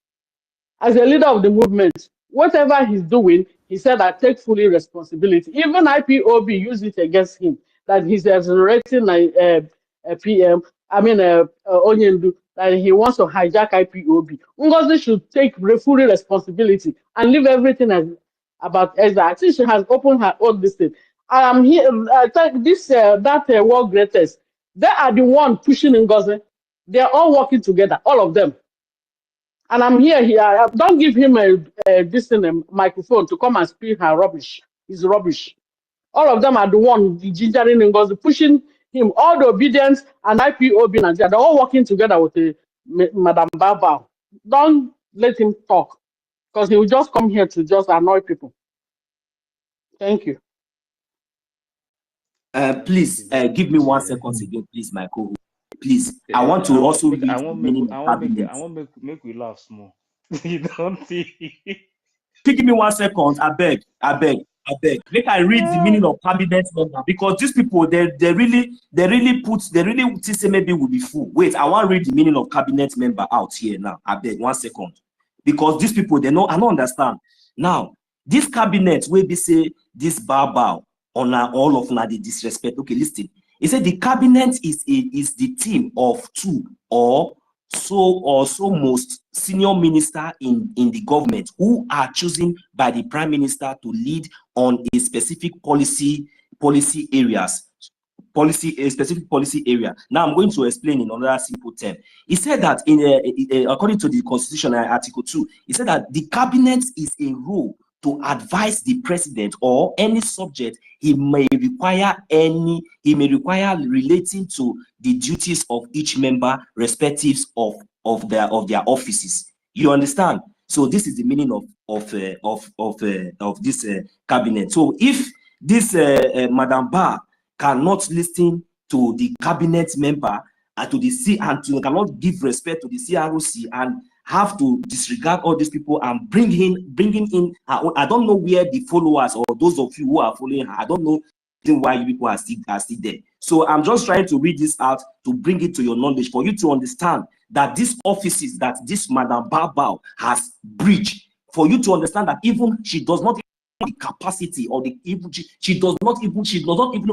As a leader of the movement, whatever he's doing, He said, I take fully responsibility. Even IPOB used it against him, that he's exonerating a PM, Onyendu, that he wants to hijack IPOB. Ngozi should take fully responsibility and leave everything about Ezra. I think she has opened her own listing. I am here, world greatest. They are the one pushing Ngozi. They are all working together, all of them. And I'm here. Don't give him a microphone to come and speak her rubbish. It's rubbish. All of them are the one gingering Ngozi, pushing him. All the obedience and IPOB Nigeria, they're all working together with Madam Baba. Don't let him talk, because he will just come here to just annoy people. Thank you. Please give me 1 second again, please, my co-host. Please, I want to also read the meaning of cabinet. I want make we laugh small. You don't see. Give me 1 second. I beg. Make I read the meaning of cabinet member, because these people they really say maybe we'll be fool. Wait, I want to read the meaning of cabinet member out here now. I beg 1 second, because these people I don't understand. Now, this cabinet will be say this bow on all of the disrespect. Okay, listen. He said the cabinet is the team of 2 or so most senior minister in the government who are chosen by the prime minister to lead on a specific policy areas. A specific policy area. Now I'm going to explain in another simple term. He said that according to the Constitution, Article 2, he said that the cabinet is a role to advise the president or any subject he may require relating to the duties of each member, respective of their offices. You understand? So this is the meaning of this cabinet. So if this Madam Ba cannot listen to the cabinet member and to the cannot give respect to the CROC and have to disregard all these people and bringing in her own. I don't know where the followers or those of you who are following her, I don't know why you people are still there. So I'm just trying to read this out to bring it to your knowledge for you to understand that these offices that this Madam Bao has breached, for you to understand that even she does not the capacity or the even she does not even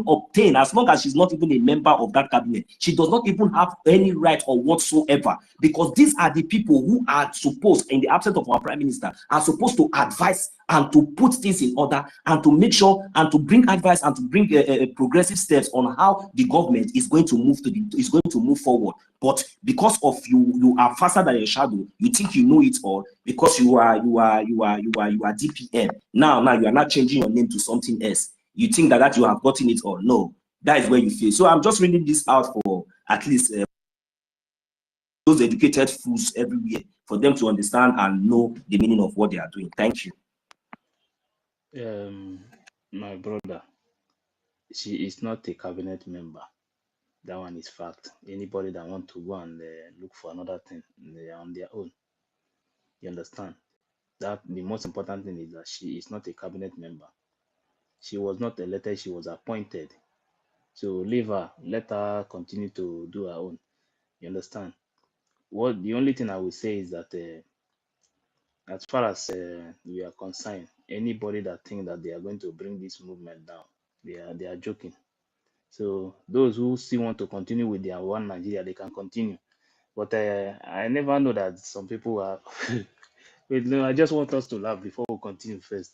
obtain, as long as she's not even a member of that cabinet, she does not even have any right or whatsoever, because these are the people who are supposed, in the absence of our prime minister, are supposed to advise and to put things in order and to make sure and to bring advice and to bring progressive steps on how the government is going to move forward. But because of you are faster than your shadow, you think you know it all because you are DPM. Now you are not changing your name to something else. You think that you have gotten it all. No, that is where you fail. So I'm just reading this out for at least those educated fools everywhere, for them to understand and know the meaning of what they are doing. Thank you. My brother, she is not a cabinet member. That one is fact. Anybody that want to go and look for another thing, they are on their own. You understand? That the most important thing is that she is not a cabinet member. She was not elected, she was appointed. So leave her, let her continue to do her own. You understand? The only thing I will say is that as far as we are concerned, anybody that think that they are going to bring this movement down, they are joking. So those who still want to continue with their one Nigeria, they can continue. But I never know that some people are. Wait, no, I just want us to laugh before we continue first.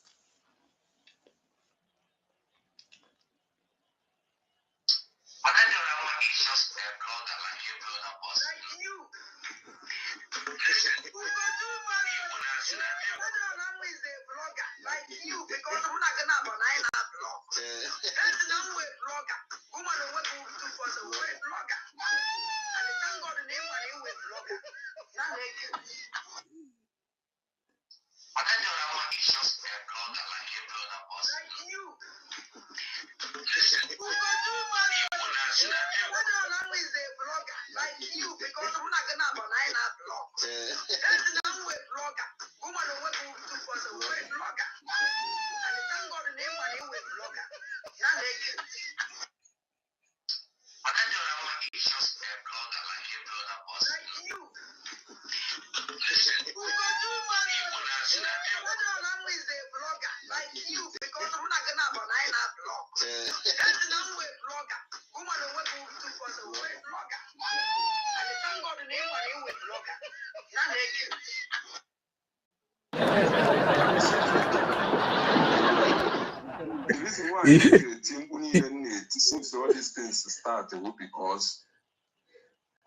since all these things started because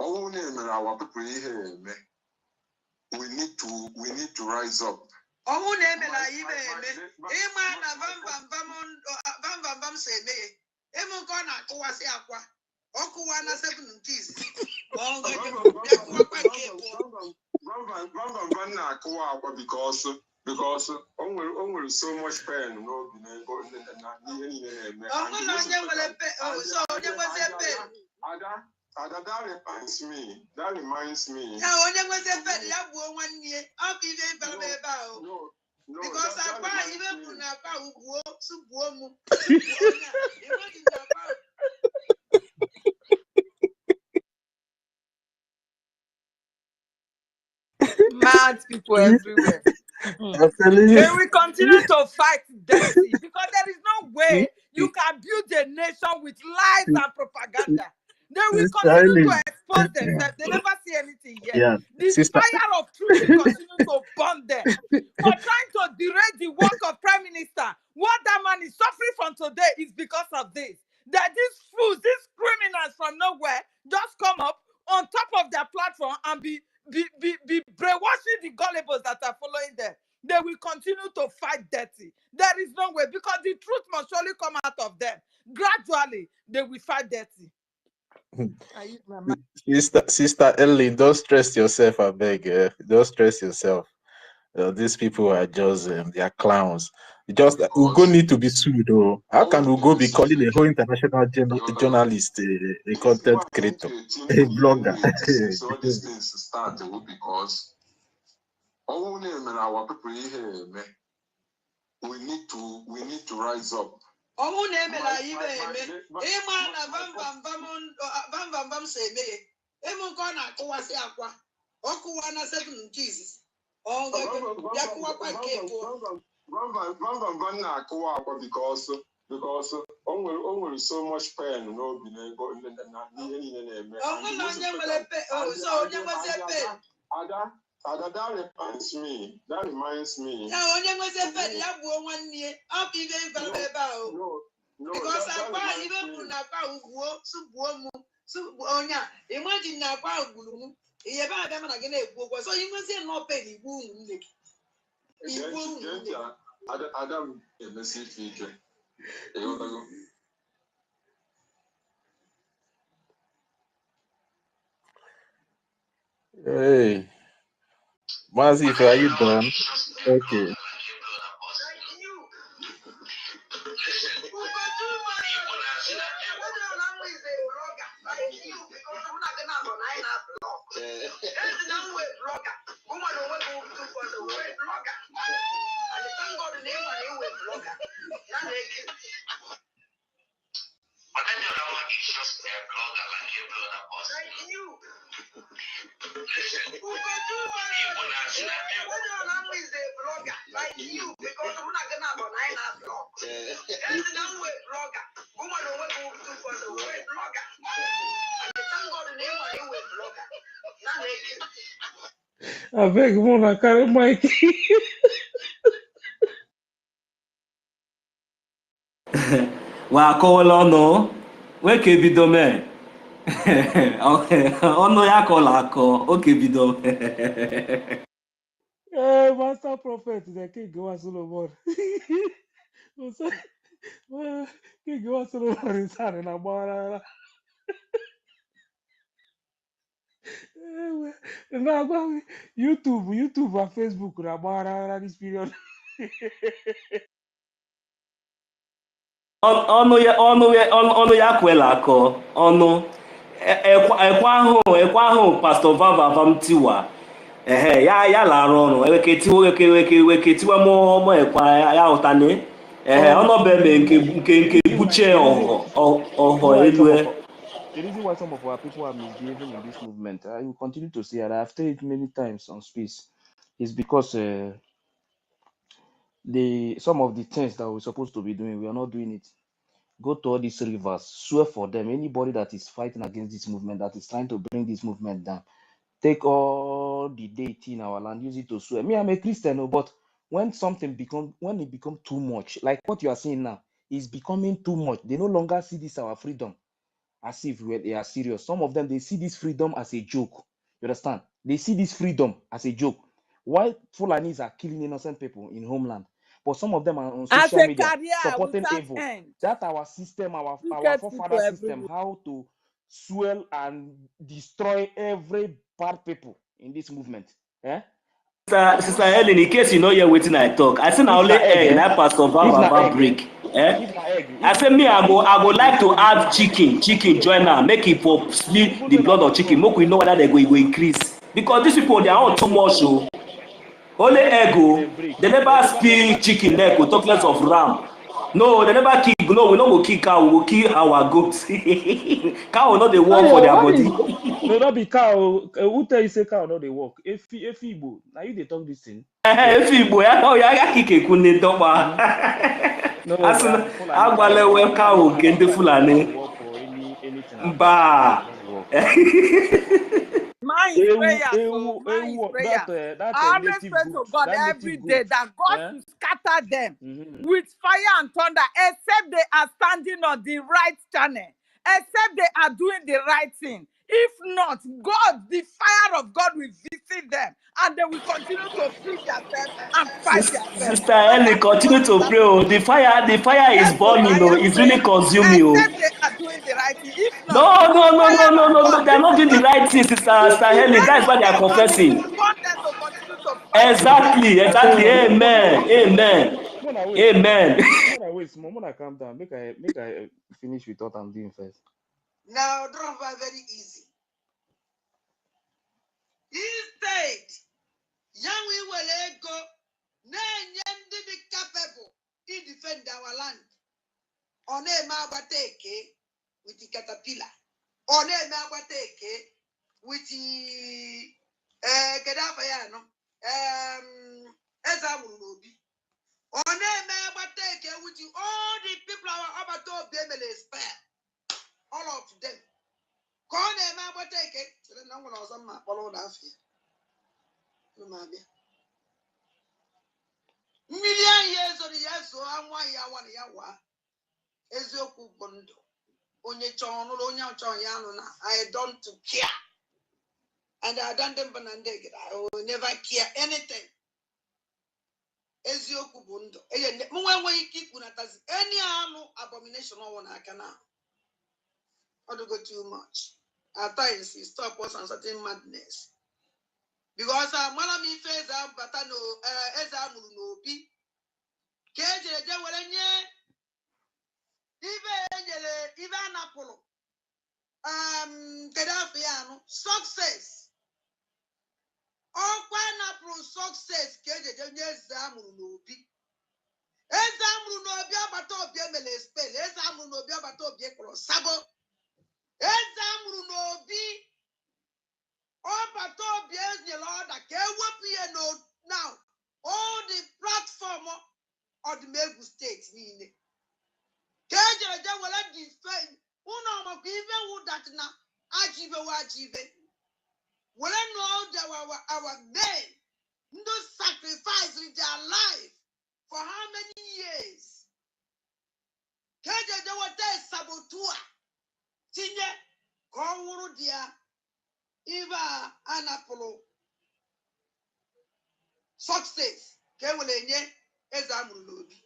our people here, we need to rise up. Because only so much pain, that reminds me. That reminds me. No, because mad people everywhere. They will continue to fight dirty because there is no way you can build a nation with lies and propaganda. They will continue to expose themselves. They never see anything yet. Yeah, The sister. fire of truth will continue to burn them for trying to derail the work of Prime Minister. What that man is suffering from today is because of this. That these fools, these criminals from nowhere just come up on top of their platform and be brainwashing the gullibles that are following them. They will continue to fight dirty. There is no way because the truth must surely come out of them. Gradually, they will fight dirty. Sister Ellie, don't stress yourself, I beg. Don't stress yourself. These people are just they are clowns. Just Ugo need to be sued, though. How can Ugo be calling a whole international journalist a content creator, a blogger? Since all these things started because only our people here, we need to rise up. Because only so much pain, that reminds me. That reminds me. No, because Adam Hey, Mazif, are you done? Okay. I beg Mona carry mic. Wakọwala ọnụ nwoke bido mee ọnụ ya kọla akọ oke bido Master Prophet, the King was Solomon. King was Solomon is having a bar. YouTube and Facebook na bar this period. ọnụ ya kwela akọ ọnụ ekwe ahụ Pastor Vava Vamtiwa ya lara ọrụ weke tiwe mụ ekwa ya ụtane ọnọbeme nke buche ọhọ elu. The reason why some of our people are misbehaving in this movement, I will continue to say, and I've said it many times on space, is because some of the things that we're supposed to be doing, we are not doing it. Go to all these rivers, swear for them. Anybody that is fighting against this movement, that is trying to bring this movement down, take all the deity in our land, use it to swear. Me, I'm a Christian, but when it becomes too much, like what you are seeing now, is becoming too much. They no longer see this our freedom as if they are serious. Some of them, they see this freedom as a joke. You understand? They see this freedom as a joke. Why Fulanis are killing innocent people in homeland, but some of them are on As social a media career supporting without evil. end. That our system, our Wicked people forefather system, everywhere. how to swell and destroy every bad people in this movement. Eh? Sister Helen, in case you know you're waiting, I talk. I say now If only na egg, egg, eh? that Pastor If na Baba egg, eh? break. Eh? If na egg, I say me, I if go na egg, like to they kill add innocent chicken, people. join now, make it for split Even the when na blood of one chicken. drop, Make we know whether they go increase. Because these people, they are all too much. Oh. Only if na egg, egg, oh. then break. They never spill chicken They leg, never go kill talk less cow. of ram. No, they never kill. No, we don't go kill cow. We go kill our goats. Cow will not they work for their What body. is No, not be cow. Who tell you say cow no dey work? Igbo. Now you dey talk this thing. If Igbo, ya kick a kune dopa. No, Asuna, Fulani cow. agwalewe cow nke ndị Fulani cow dey Fulani. work for anything at all. Mba. No dey work. Mine is prayer, so mine is prayer. That I always native pray goat. to God That every native day goat. that God Eh? should scatter them Mm-hmm. with fire and thunder, except they are standing on the right channel, except they are doing the right thing. If not, God, the fire of God will visit them, and they will continue to feed themselves and fight themselves. Sister And Ellie, that is continue what is to pray. happening. Oh. The fire is Yes, so burning. I Oh. am It's really praying. consuming you. Except they are doing the right thing. If not, No, the no, no, no, fire no, of no, no. God They are not doing the visiting right them thing, Sister will be Helen. That is raining why they are them and it confessing. will burn them to continue to fight themselves. Exactly, exactly. So Amen, amen, Mona wait small. amen. Mona wait small. Mona calm down. Make I finish with what I'm doing first. Now, drop very easy. Instead, young we will go, be capable to defend our land. On a mabateke with the caterpillar. On a mabateke with the Gadafayano, Ezamunobi. On a mabateke with all the people are about to be able to spare. All of them. Kone mabateke. So the number of some follow that fear. Million years of the years, so I'm why I want Yawa. Ezioku Bondo. Onye chon, Onya Chon Yanona. I don't care. And I don't banandeg. I will never care anything. Ezioku Bondo. Mwa keep Punatas. Any abomination on one I can now. Or to go too much. At times, stop us on certain madness. Because Malami face Batano Ezamu no be. Keje Jawarenye. Even Apollo. Kedafiano. Success. All pineapple success. Keje Jamu no be. Ezamu no be abato be mele spell. Ezamu no be abato be sabo. Ezamu no be. Abato be the Lord that can no now. All the platform of the Megu State meaning. Keje Jawala defend. Uno even would that now. Ajive. Well, I know that our men no sacrifice with their life for how many years? Keje Jawate Sabotua. Tinye Kowuru dia Iva Anapolo success. Kewelenye Ezamulubi.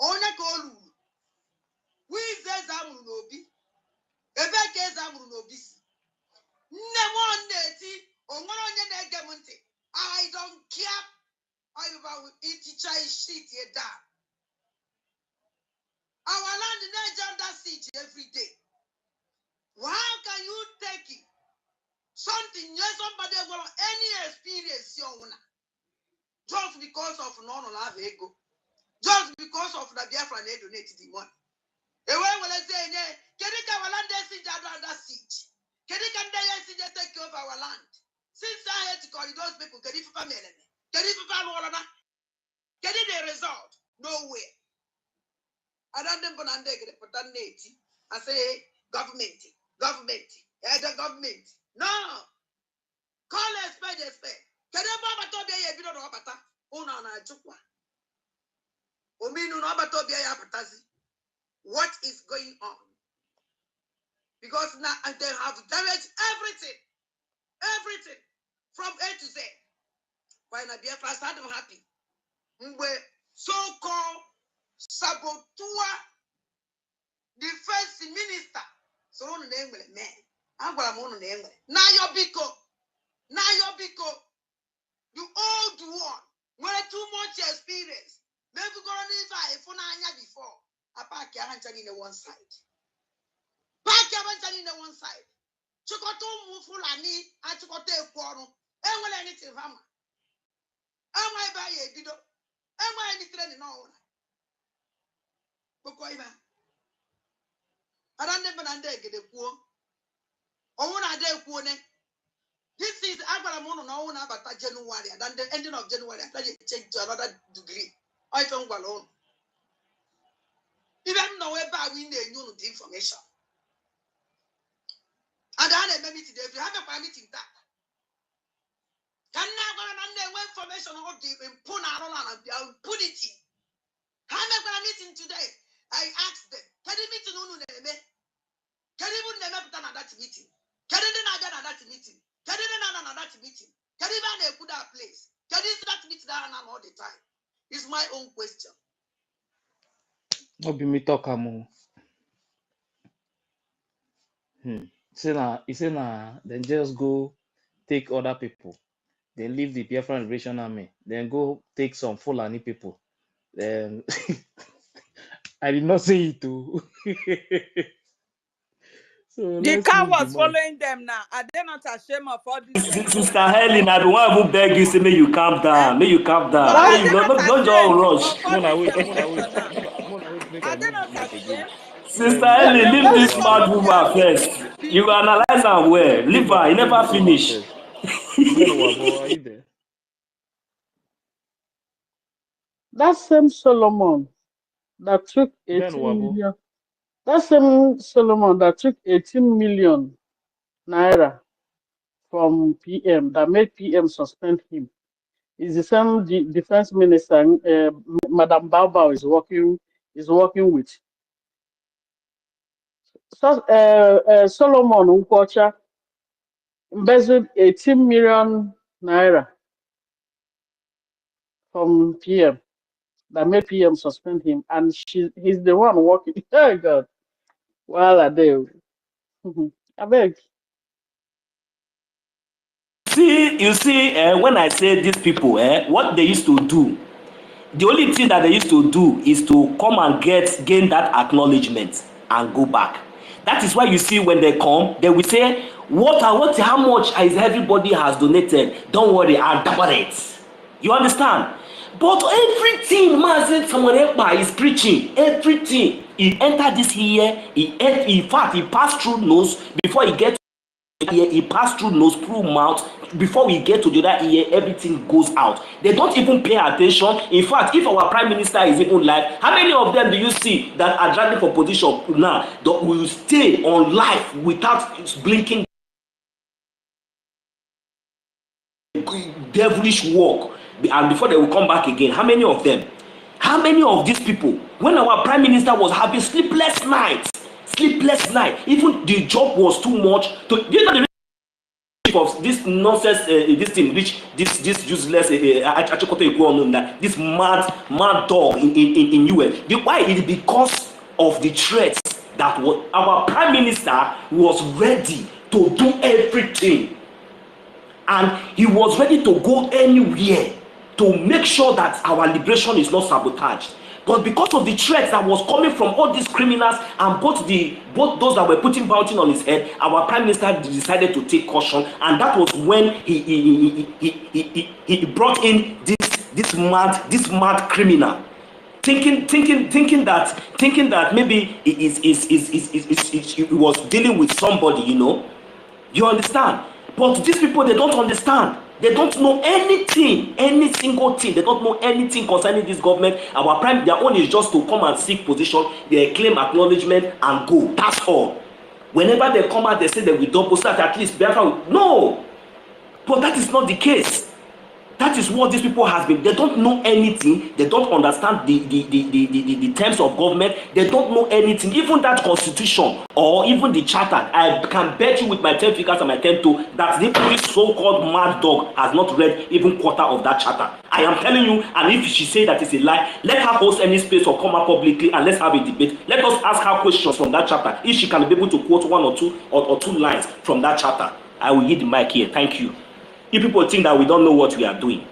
Onya Kolu. We is Ezamulubi. Ebeke Ezamulubi. I don't care. I will eat shit here down. Our land is under siege every day. How can you take it? Something, yes, somebody will any experience just because of non-love ego. Just because of the Biafran they donated the money. The way will I say, can you come land siege under siege? Can you come there and take over our land? Since I had to call those people, can you family? Can you family? Can you the result? Nowhere. I don't know when I say government, the government. No. Call a spade. Kedeba batobia ye bido no bata. Una na ajukwa. Ominu no batobia ya batazi. What is going on? Because now they have damaged everything from A to Z. Why not Biafra start happy? So-called sabotua defense minister. So on the name man. I'm going to name. Now your biko. You old one. Where too much experience. Maybe going to before. I pack your hands in the one side. Pack your hands in the one side. Chukoto mufulani and chukote kwano. And when anything hammer. Am I by a bido? Am I any training now? Bokoiba. I don't never get the poor. Or when I dare poor. This is Abramono now about January, and then the ending of January, I change to another degree. I found alone. Even know where we knew the information. And I had a meeting if you have a meeting that. Can never understand information or the Puna and put it in. I have a meeting today. I asked them, can you meet no name? Can you never done at that meeting? Can you not done at that meeting? Can you not at that meeting? Can you not put that place? Can you not meet that all the time? It's my own question. No be me talk amo. Say na, then just go take other people. Then leave the Biafran Liberation Army. Then go take some Fulani people. Then I did not say it too. So The let's car leave the was man. following them now. Are they not ashamed of all this? Sister Helen, I don't want to beg you, say, may you calm down. May you calm But down. are May you they not not just ashamed rush. of all Mona this wait, information now? make Are I they mute not mic again. ashamed? Sister They Helen, leave want to this mad follow woman first. You people. analyze her well. Leave her. You Leave never this woman finish. first. Ben Wabo, are you there? That same Solomon that took Ben 18 Wabo. million, that same Solomon that took 18 million naira from PM, that made PM suspend him, is the same defense minister Madam Baobao is working with. So, Solomon Nkwocha embezzled 18 million naira from PM that made PM suspend him, and he's the one working. Oh God, while are they? I beg. You see, when I say these people, what they used to do, the only thing that they used to do is to come and gain that acknowledgement and go back. That is why you see when they come, they will say, how much is everybody has donated? Don't worry, I'll double it. You understand? But everything, man, someone else is preaching. Everything. He entered this here. In fact, he passed through nose before he gets ear. He passed through nose, through mouth. Before we get to the other ear, everything goes out. They don't even pay attention. In fact, if our prime minister is even live, how many of them do you see that are dragging for position now that will stay on life without blinking? Devilish work, and before they will come back again? How many of them? How many of these people, when our prime minister was having sleepless night, even the job was too much to, you know, the of this nonsense, this thing, this useless, this mad dog in US. Why? It is because of the threats that our prime minister was ready to do everything, and he was ready to go anywhere to make sure that our liberation is not sabotaged. But because of the threats that was coming from all these criminals and both those that were putting bounty on his head, our prime minister decided to take caution, and that was when he brought in this mad criminal, thinking that maybe he was dealing with somebody, you know. You understand? But these people, they don't understand. They don't know anything, any single thing. They don't know anything concerning this government. Their own is just to come and seek position, they claim acknowledgement and go. That's all. Whenever they come out, they say they will double, so that at least Biafra will. No! But that is not the case. That is what these people has been. They don't know anything. They don't understand the terms of government. They don't know anything. Even that constitution or even the charter, I can bet you with my 10 fingers and my 10 toe that this so-called mad dog has not read even quarter of that charter. I am telling you, and if she say that is a lie, let her host any space or come out publicly and let's have a debate. Let us ask her questions from that chapter. If she can be able to quote one or two lines from that chapter, I will yield the mic here. Thank you. If people think that we don't know what we are doing,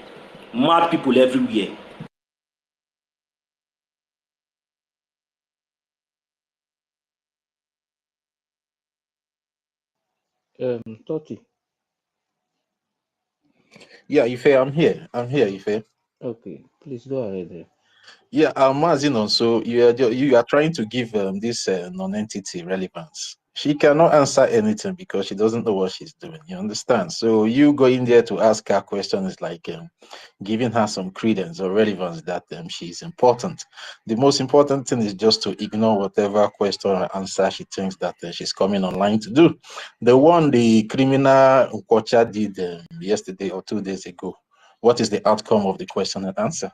mad people everywhere. Toti. Yeah, Ife, I'm here. I'm here, Ife. Okay, please go ahead. Yeah, Mazin, so you are trying to give this non-entity relevance. She cannot answer anything because she doesn't know what she's doing. You understand? So you going there to ask her questions like giving her some credence or relevance that she's important. The most important thing is just to ignore whatever question or answer she thinks that she's coming online to do. The one the criminal Ukocha did yesterday or 2 days ago. What is the outcome of the question and answer?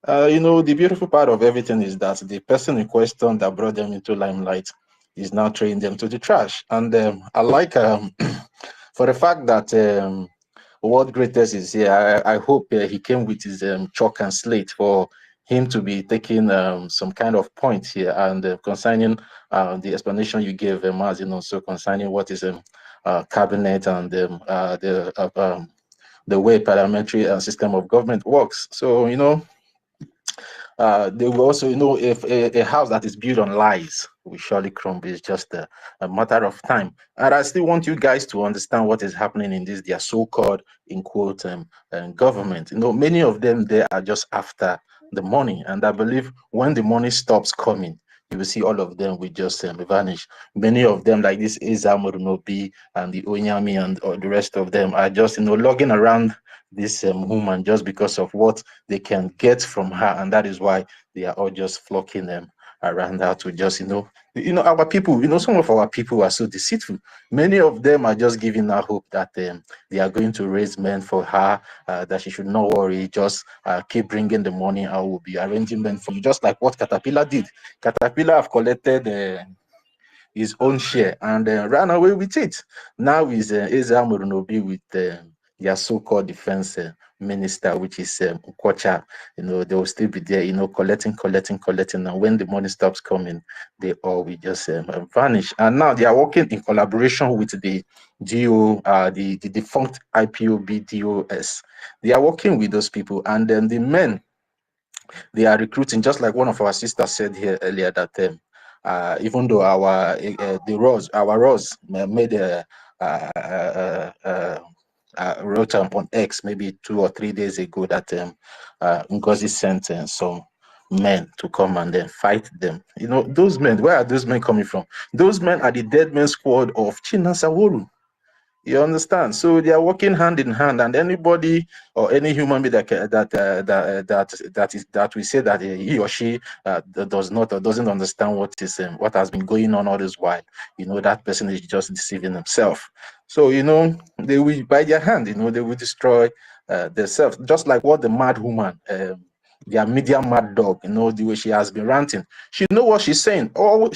The beautiful part of everything is that the person in question that brought them into limelight is now throwing them to the trash. And I like for the fact that World Greatest is here. I hope he came with his chalk and slate for him to be taking some kind of point here and concerning the explanation you gave, Mazin, also concerning what is cabinet and the way parliamentary system of government works. So, they will also, if a house that is built on lies will surely crumble. It's just a matter of time. And I still want you guys to understand what is happening in this, their so-called, in quote, government. Many of them, they are just after the money. And I believe when the money stops coming, you will see all of them will just vanish. Many of them, like this Izamurnobi and the Onyami and the rest of them, are just, logging around this woman just because of what they can get from her, and that is why they are all just flocking them around her to just our people. Some of our people are so deceitful. Many of them are just giving her hope that they are going to raise men for her, that she should not worry, just keep bringing the money. I will be arranging men for you, just like what Caterpillar did. Caterpillar have collected his own share and ran away with it. Now is Eza Murunobi with their so-called defense minister, which is Ukocha. They will still be there, collecting. And when the money stops coming, they all will just vanish. And now they are working in collaboration with the DO, the defunct IPOB-DOS. They are working with those people, and then the men they are recruiting, just like one of our sisters said here earlier, that even though our Ross made a wrote on X maybe 2 or 3 days ago that NGOZI sent some men to come and then fight them. Those men, where are those men coming from? Those men are the dead men squad of Chinasaworu. You understand? So they are working hand in hand, and anybody or any human being that we say that he or she does not or doesn't understand what has been going on all this while, that person is just deceiving himself. So they will by their hand, they will destroy themselves, just like what the mad woman. Their media mad dog, the way she has been ranting. She knows what she's saying. All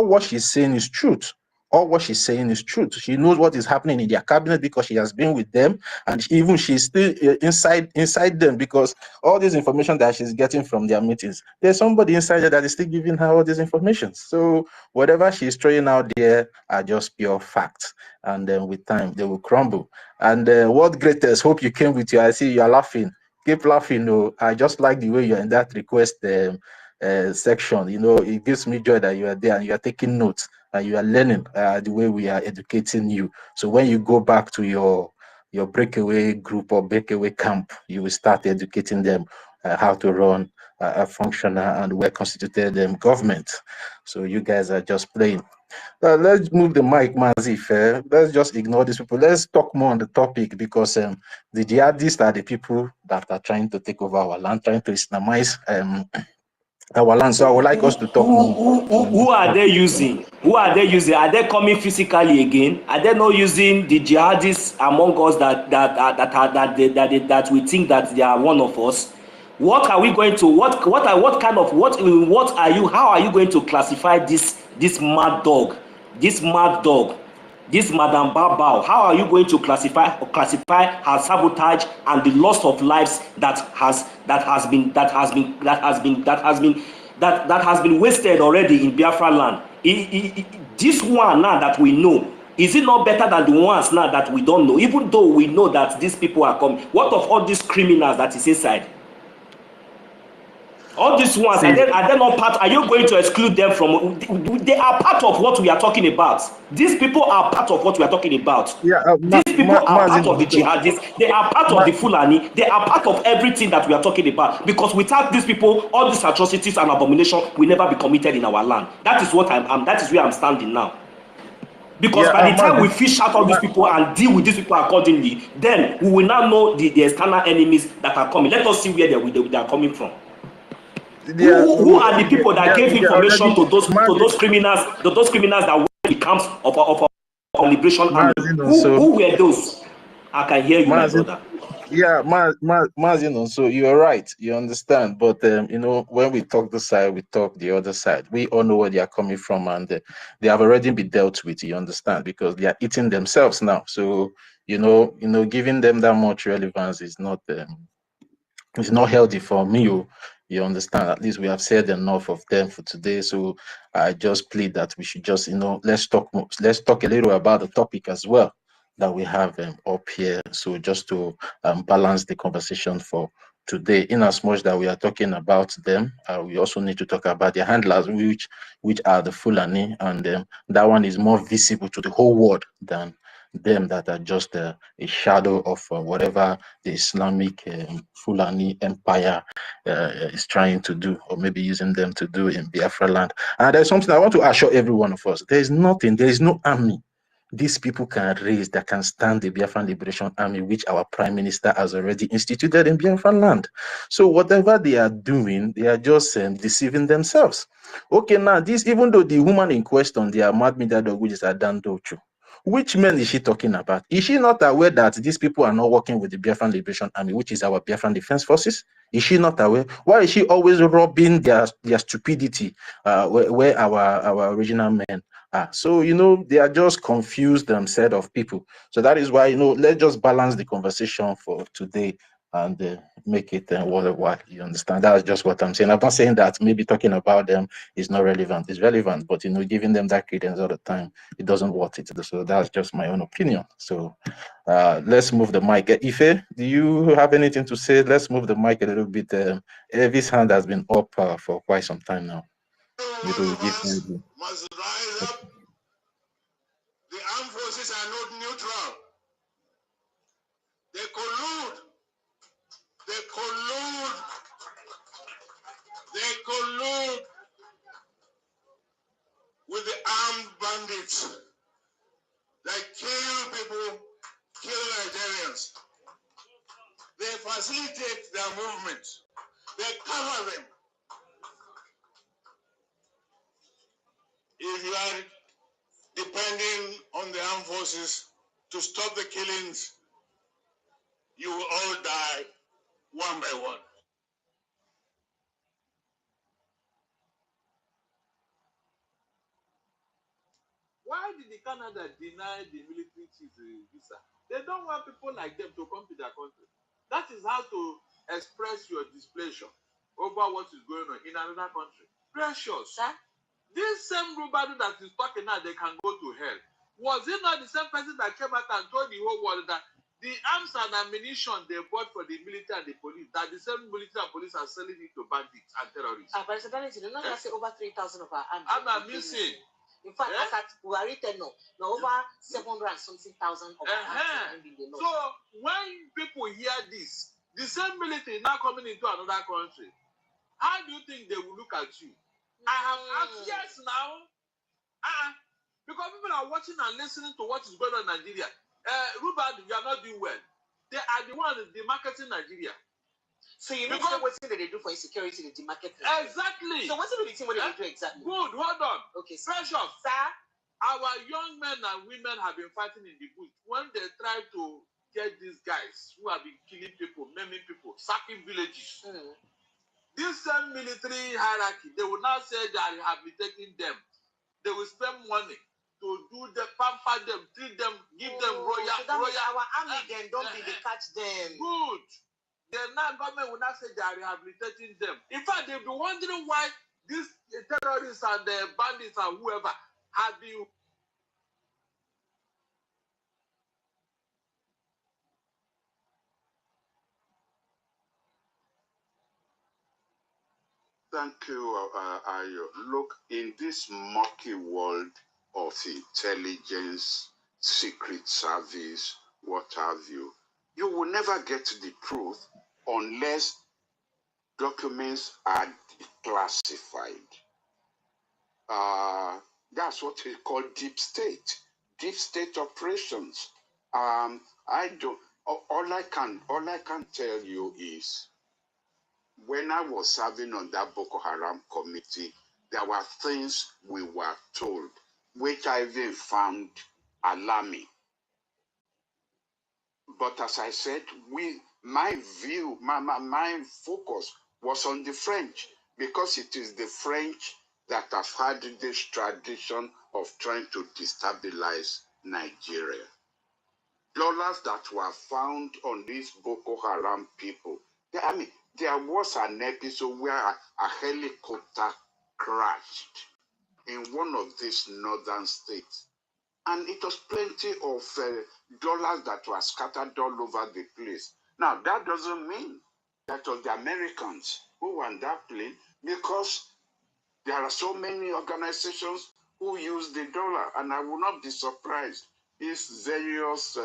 what she's saying is truth. All what she's saying is truth. She knows what is happening in their cabinet because she has been with them, and even she's still inside them because all this information that she's getting from their meetings, there's somebody inside there that is still giving her all this information. So whatever she's throwing out there are just pure facts, and then with time they will crumble. And World Greatest, hope you came with you. I see you are laughing. Keep laughing. No, I just like the way you're in that request section. It gives me joy that you are there and you are taking notes. You are learning the way we are educating you. So when you go back to your breakaway group or breakaway camp, you will start educating them how to run a functional and well-constituted government. So you guys are just playing. Let's move the mic, Mazif. Let's just ignore these people. Let's talk more on the topic because the jihadists are the people that are trying to take over our land, trying to Islamize our land. So I would like us to talk more. Who are they using? Who are they using? Are they coming physically again? Are they not using the jihadists among us that we think that they are one of us? What are we going to what are you? How are you going to classify this mad dog, this Madam Babao? How are you going to classify her sabotage and the loss of lives that has been wasted already in Biafra land? This one now that we know, is it not better than the ones now that we don't know? Even though we know that these people are coming, what of all these criminals that is inside? All these ones, are they not part? Are you going to exclude them from? They are part of what we are talking about. These people are part of what we are talking about. Yeah, these people are part of the jihadists. They are part of the Fulani. They are part of everything that we are talking about. Because without these people, all these atrocities and abomination will never be committed in our land. That is what that is where I'm standing now. Because by the time we fish out all these people and deal with these people accordingly, then we will now know the external enemies that are coming. Let us see where they are coming from. Who are the people that gave information to those criminals that were in the camps of liberation army? Who were those? I can hear you, my brother. Yeah, so you're right, you understand, but when we talk this side, we talk the other side. We all know where they are coming from, and they have already been dealt with, you understand, because they are eating themselves now. So giving them that much relevance is not it's not healthy for me. You understand? At least we have said enough of them for today. So I just plead that we should just let's talk a little about the topic as well that we have up here. So just to balance the conversation for today, in as much that we are talking about them, we also need to talk about their handlers, which are the Fulani, and that one is more visible to the whole world than them that are just a shadow of whatever the Islamic Fulani empire is trying to do, or maybe using them to do in Biafra land. And there's something I want to assure every one of us: there is no army these people can raise that can stand the Biafran Liberation Army, which our Prime Minister has already instituted in Biafra land. So whatever they are doing, they are just deceiving themselves. Okay, now this, even though the woman in question, they are mad media dog, which is Adandochu. Which men is she talking about? Is she not aware that these people are not working with the Biafran Liberation Army, which is our Biafran Defense Forces? Is she not aware? Why is she always robbing their stupidity where our original men are? So, they are just confused set of people. So that is why, let's just balance the conversation for today and make it worthwhile. You understand? That's just what I'm saying. I'm not saying that maybe talking about them is not relevant. It's relevant, but giving them that credence all the time, it doesn't worth it. So that's just my own opinion. So let's move the mic. Ife, do you have anything to say? Let's move the mic a little bit. Evi's hand has been up for quite some time now. Maybe we'll give him. Must rise up. The armed forces are not neutral. They collude. They collude. They collude with the armed bandits. They kill people, kill Nigerians. They facilitate their movement. They cover them. If you are depending on the armed forces to stop the killings, you will all die one by one. Why did the Canada deny the military chiefs a visa? They don't want people like them to come to their country. That is how to express your displeasure over what is going on in another country. Precious. Sir? This same Rubadu that is talking now, they can go to hell. Was it not the same person that came out and told the whole world that the arms and ammunition they bought for the military and the police, that the same military and police are selling it to bandits and terrorists? But it's not say over 3,000 of our arms. I'm missing. In fact, as at we are written now over 700 and something thousand of our arms. So when people hear this, the same military now coming into another country, how do you think they will look at you? I have asked yes now. Because people are watching and listening to what is going on in Nigeria. Rubad, you are not doing well. They are the ones the marketing Nigeria. So you mean what they do for insecurity, the market? Exactly. So what's the thing what they do exactly? Good, hold on. Okay, Precious. Sir? Our young men and women have been fighting in the bush when they try to get these guys who have been killing people, maiming people, sacking villages. This same military hierarchy, they will now say they are rehabilitating them. They will spend money to do the pamper them, treat them, give them royal. So that means our army then don't be the catch them. Good. The now government will not say they are rehabilitating them. In fact, they'll be wondering why these terrorists and the bandits and whoever have been. Thank you, Ayo. Look, in this murky world of intelligence, secret service, what have you, you will never get to the truth unless documents are classified. That's what we call deep state operations. I don't. All I can tell you is, when I was serving on that Boko Haram committee, there were things we were told, which I even found alarming. But as I said, my focus was on the French, because it is the French that have had this tradition of trying to destabilize Nigeria. Dollars that were found on these Boko Haram people. There was an episode where a helicopter crashed in one of these northern states. And it was plenty of dollars that were scattered all over the place. Now, that doesn't mean that was the Americans who were on that plane, because there are so many organizations who use the dollar, and I will not be surprised if various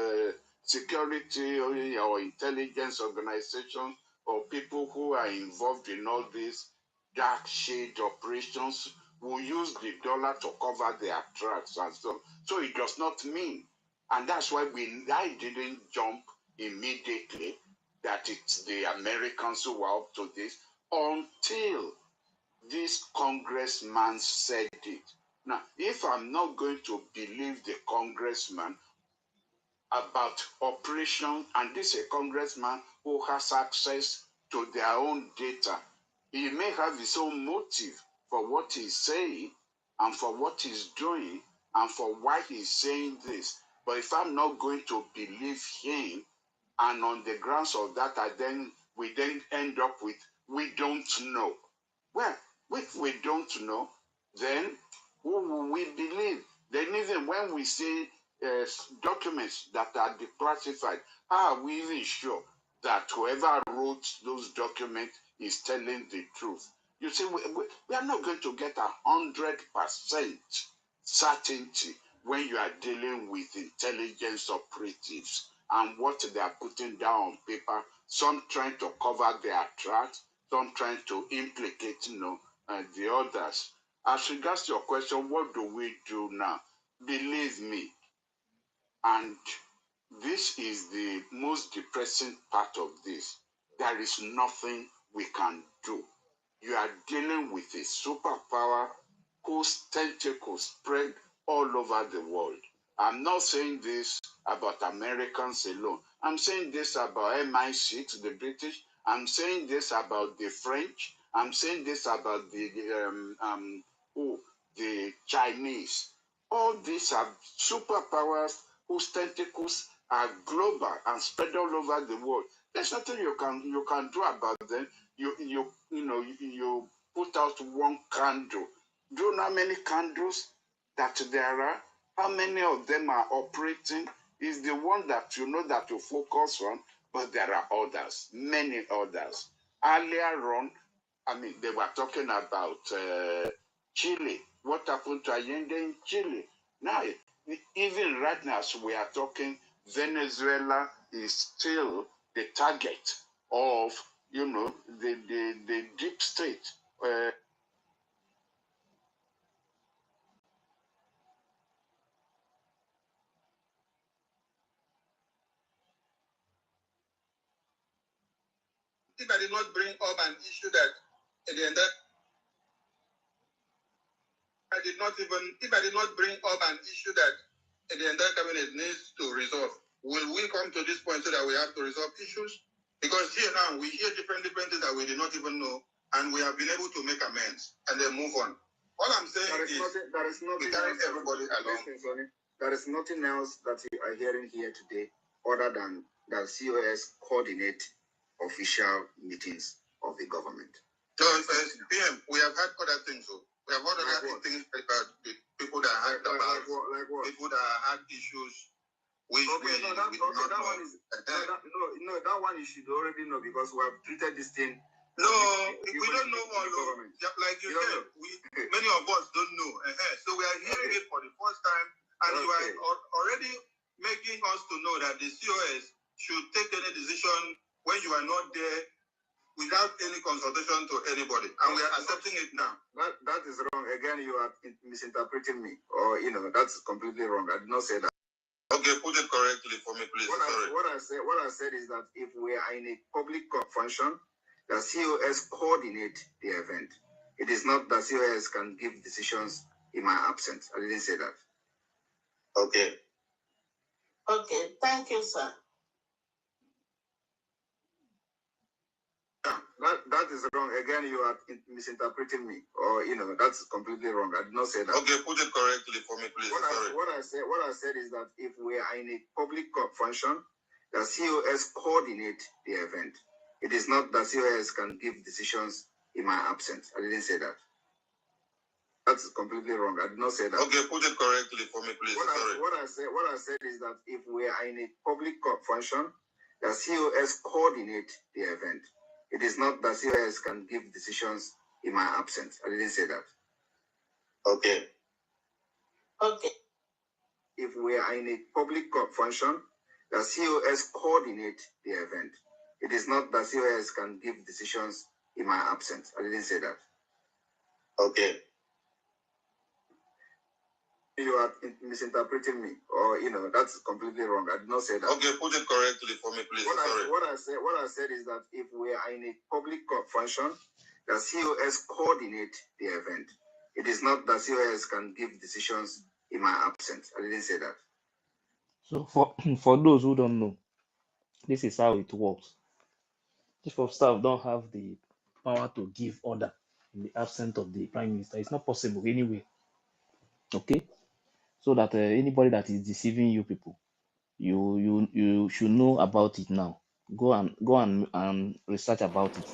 security or intelligence organizations or people who are involved in all these dark shade operations will use the dollar to cover their tracks and so on. So it does not mean, and that's why I didn't jump immediately that it's the Americans who were up to this until this congressman said it. Now, if I'm not going to believe the congressman about operation, and this is a congressman who has access to their own data, he may have his own motive for what he's saying and for what he's doing and for why he's saying this. But if I'm not going to believe him, and on the grounds of that, we then end up with, we don't know. Well, if we don't know, then who will we believe? Then even when we see documents that are declassified, how are we even sure that whoever wrote those documents is telling the truth? You see, we are not going to get 100% certainty when you are dealing with intelligence operatives and what they are putting down on paper, some trying to cover their tracks, some trying to implicate, the others. As regards to your question, what do we do now? Believe me, and this is the most depressing part of this, there is nothing we can do. You are dealing with a superpower whose tentacles spread all over the world. I'm not saying this about Americans alone. I'm saying this about MI6, the British. I'm saying this about the French. I'm saying this about the Chinese. All these are superpowers whose tentacles are global and spread all over the world. There's nothing you can do about them. You put out one candle. Do you know how many candles that there are? How many of them are operating? Is the one that you know that you focus on, but there are others, many others. Earlier on, they were talking about Chile. What happened to Allende in Chile? Now, even right now, as we are talking, Venezuela is still the target of, the deep state. if I did not bring up an issue that at the end if I did not bring up an issue that the entire cabinet needs to resolve, will we come to this point so that we have to resolve issues? Because here now we hear different things that we did not even know, and we have been able to make amends and then move on. All I'm saying there is nothing else everybody along. There is nothing else that you are hearing here today other than that COS coordinate official meetings of the government. So, PM, we have had other things. So we have had other things about the people that had people that had issues. That one you should already know because we have treated this thing. No, we don't know all of it. Like you said, many of us don't know. So we are hearing it for the first time, and you are already making us to know that the COS should take any decision when you are not there without any consultation to anybody, and we are accepting it now. That is wrong. Again, you are misinterpreting me, or that's completely wrong. I did not say that. Okay, put it correctly for me, please. What I said is that if we are in a public function, the COS coordinate the event. It is not that COS can give decisions in my absence. I didn't say that. Okay. Okay, thank you, sir. That is wrong. Again, you are misinterpreting me, or that's completely wrong. I did not say that. Okay, put it correctly for me, please. What I said is that if we are in a public function, the COS coordinate the event. It is not that COS can give decisions in my absence. I didn't say that. That's completely wrong. I did not say that. Okay, put it correctly for me, please. What I said is that if we are in a public function, the COS coordinate the event. It is not that COS can give decisions in my absence. I didn't say that. Okay. Okay. If we are in a public function, the COS coordinate the event. It is not that COS can give decisions in my absence. I didn't say that. Okay. You are misinterpreting me, or that's completely wrong. I did not say that. Okay, put it correctly for me, please. What I said is that if we are in a public function, the COS coordinate the event. It is not that COS can give decisions in my absence. I didn't say that. So for those who don't know, this is how it works. Chief of staff don't have the power to give order in the absence of the prime minister. It's not possible anyway. Okay, so that anybody that is deceiving you people, you should know about it now. Go and research about it.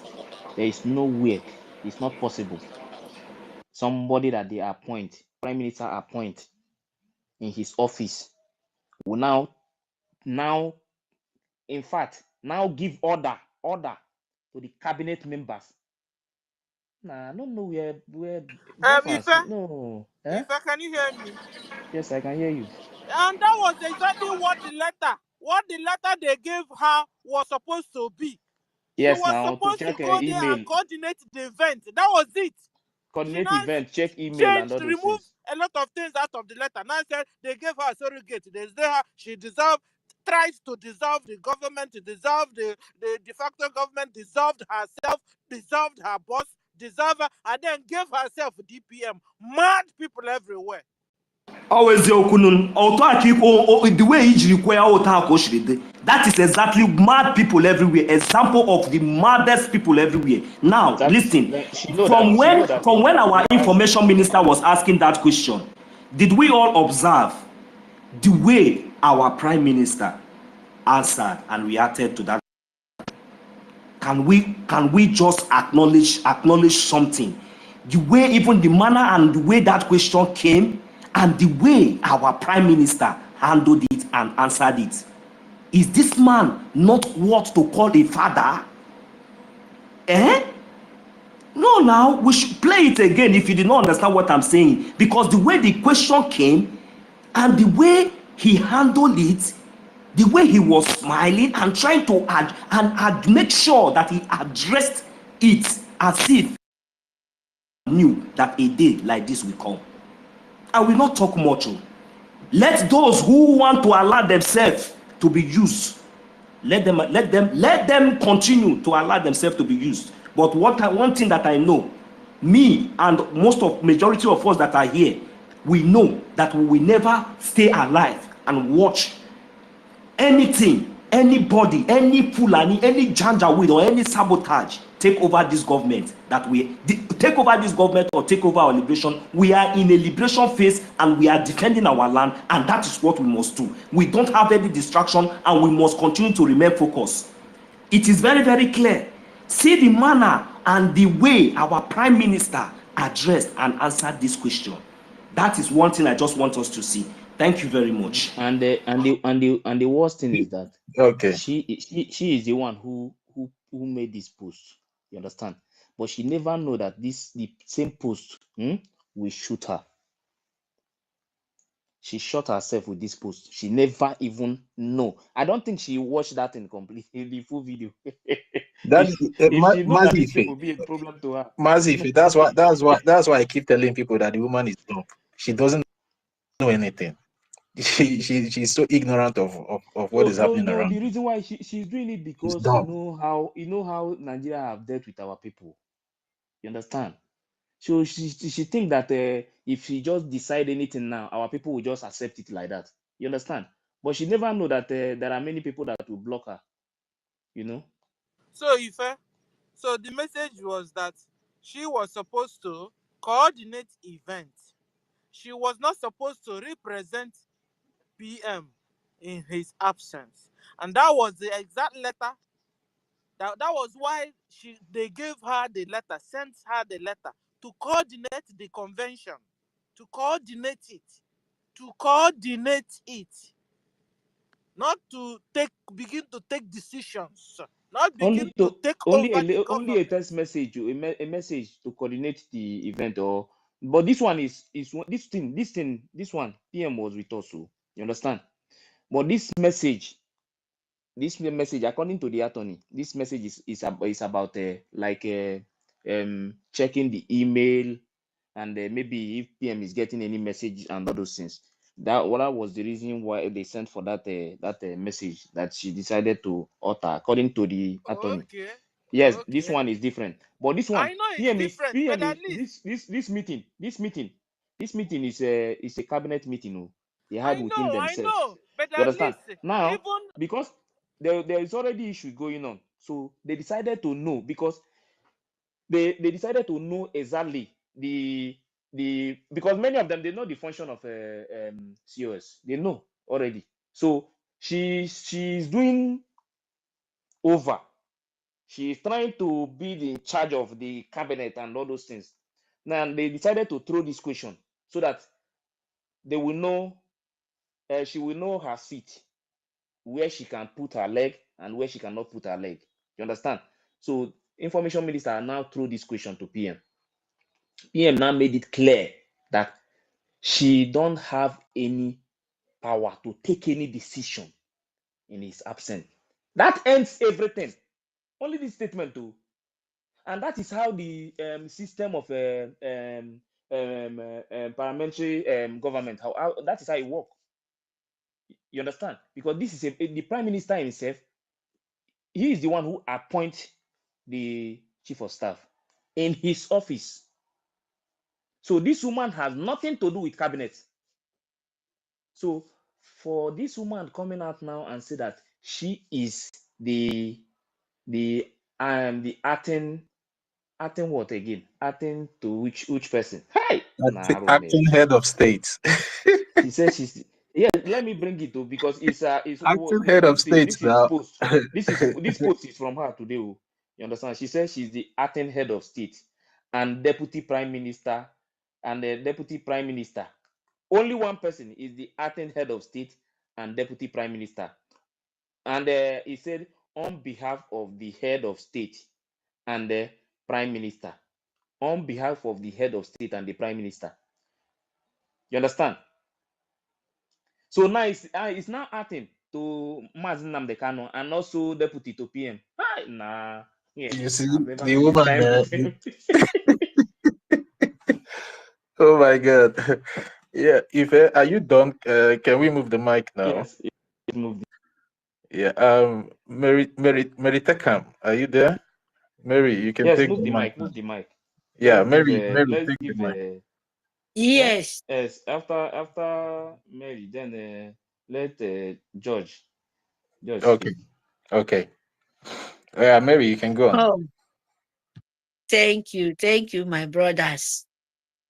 There is nowhere. It's not possible. Somebody that they appoint, prime minister appoint in his office, will now, in fact, now give order to the cabinet members. Nah, I don't know where Biafrans. Ife, No. Ife, can you hear me? Yes, I can hear you. And that was exactly what the letter they gave her was supposed to be. Yes, she was now to supposed to check go there email. and coordinate the event. That was it. Coordinate She now event, check email and all those remove things. a lot of things out of the letter. Now said they gave her a surrogate. They say her she tries to dissolve the government, to dissolve the de facto government, dissolved herself, dissolved her boss, dissolved her, and then gave herself DPM. Mad people everywhere. Always the way that is exactly mad people everywhere. Example of the maddest people everywhere. Now, listen. From when our information minister was asking that question, did we all observe the way our prime minister answered and reacted to that? Can we just acknowledge something? The way, even the manner and the way that question came, and the way our prime minister handled it and answered it. Is this man not what to call a father? No, now we should play it again if you did not understand what I'm saying. Because the way the question came and the way he handled it, the way he was smiling and trying to make sure that he addressed it as if he knew that a day like this will come. I will not talk much. Let those who want to allow themselves to be used Let them continue to allow themselves to be used. But one thing that I know, me and majority of us that are here, we know that we will never stay alive and watch anything, anybody, any Fulani, any Janjaweed or any sabotage take over this government, take over this government or take over our liberation. We are in a liberation phase and we are defending our land, and that is what we must do. We don't have any distraction and we must continue to remain focused. It is very, very clear. See the manner and the way our Prime Minister addressed and answered this question. That is one thing I just want us to see. Thank you very much. And the worst thing is that she is the one who made this post. You understand? But she never know that the same post will shoot her. She shot herself with this post. She never even know. I don't think she watched that in completely the full video. That if she know that this thing Mazife, will be a problem to her. Mazife, that's why I keep telling people that the woman is dumb. She doesn't know anything. She's so ignorant of what is happening No. around The her. reason why she's doing it It's because dumb. you know how Nigeria have dealt with our people. You understand? So she think that if she just decide anything now, our people will just accept it like that. You understand? But she never know that there are many people that will block her. You know. So so the message was that she was supposed to coordinate events. She was not supposed to represent PM in his absence. And that was the exact letter. That was why they gave her the letter, sent her the letter to coordinate the convention, to coordinate it, not to begin to take decisions, not begin to take over the only a government. text message, a message to coordinate the event, but this one is this one PM was with us, so you understand. But this message according to the attorney, this message is about checking the email and maybe if PM is getting any message and all those things. That was the reason why they sent for that message that she decided to utter according to the attorney. Okay. Yes, Okay. this one is different, but this one I know it's different, but at least this meeting is a cabinet meeting. Oh, they had within I themselves. know, but You at understand? least Now, even because there is already issue going on, so they decided to know, because they decided to know exactly the because many of them, they know the function of COS. They know already. So she's doing over. She's trying to be in charge of the cabinet and all those things. Now they decided to throw this question so that they will know, she will know her seat, where she can put her leg and where she cannot put her leg. You understand? So information minister now throw this question to PM. PM now made it clear that she don't have any power to take any decision in his absence. That ends everything. Only this statement too. And that is how the system of parliamentary government, how that is how it works. You understand? Because this is the prime minister himself. He is the one who appoints the chief of staff in his office. So this woman has nothing to do with cabinet. So for this woman coming out now and say that she is the acting what again? Acting to which person? Hey, Acting head of state. She says she's, yeah. Let me bring it to, because it's Acting head of state this is now. post. This post is from her today. Oh. You understand? She says she's the acting head of state and deputy prime minister, and the deputy prime minister. Only one person is the acting head of state and deputy prime minister. And he said, on behalf of the head of state and the prime minister, on behalf of the head of state and the prime minister. You understand? So now it's now acting to Mazin Namdekano and also deputy to PM. Nah, yeah, You see I've never the seen this woman kind of thing. Oh my god. Yeah, if are you done? Can we move the mic now? Yes, move. Yeah. Mary Tekam, are you there? Mary, you can Yes, take move the the mic mic, now. move the mic. Yeah, Mary, Let's take the give mic. Yes. yes, after Mary, then let George Okay, speak. okay. Yeah, Mary, you can go on. Oh, thank you. Thank you, my brothers.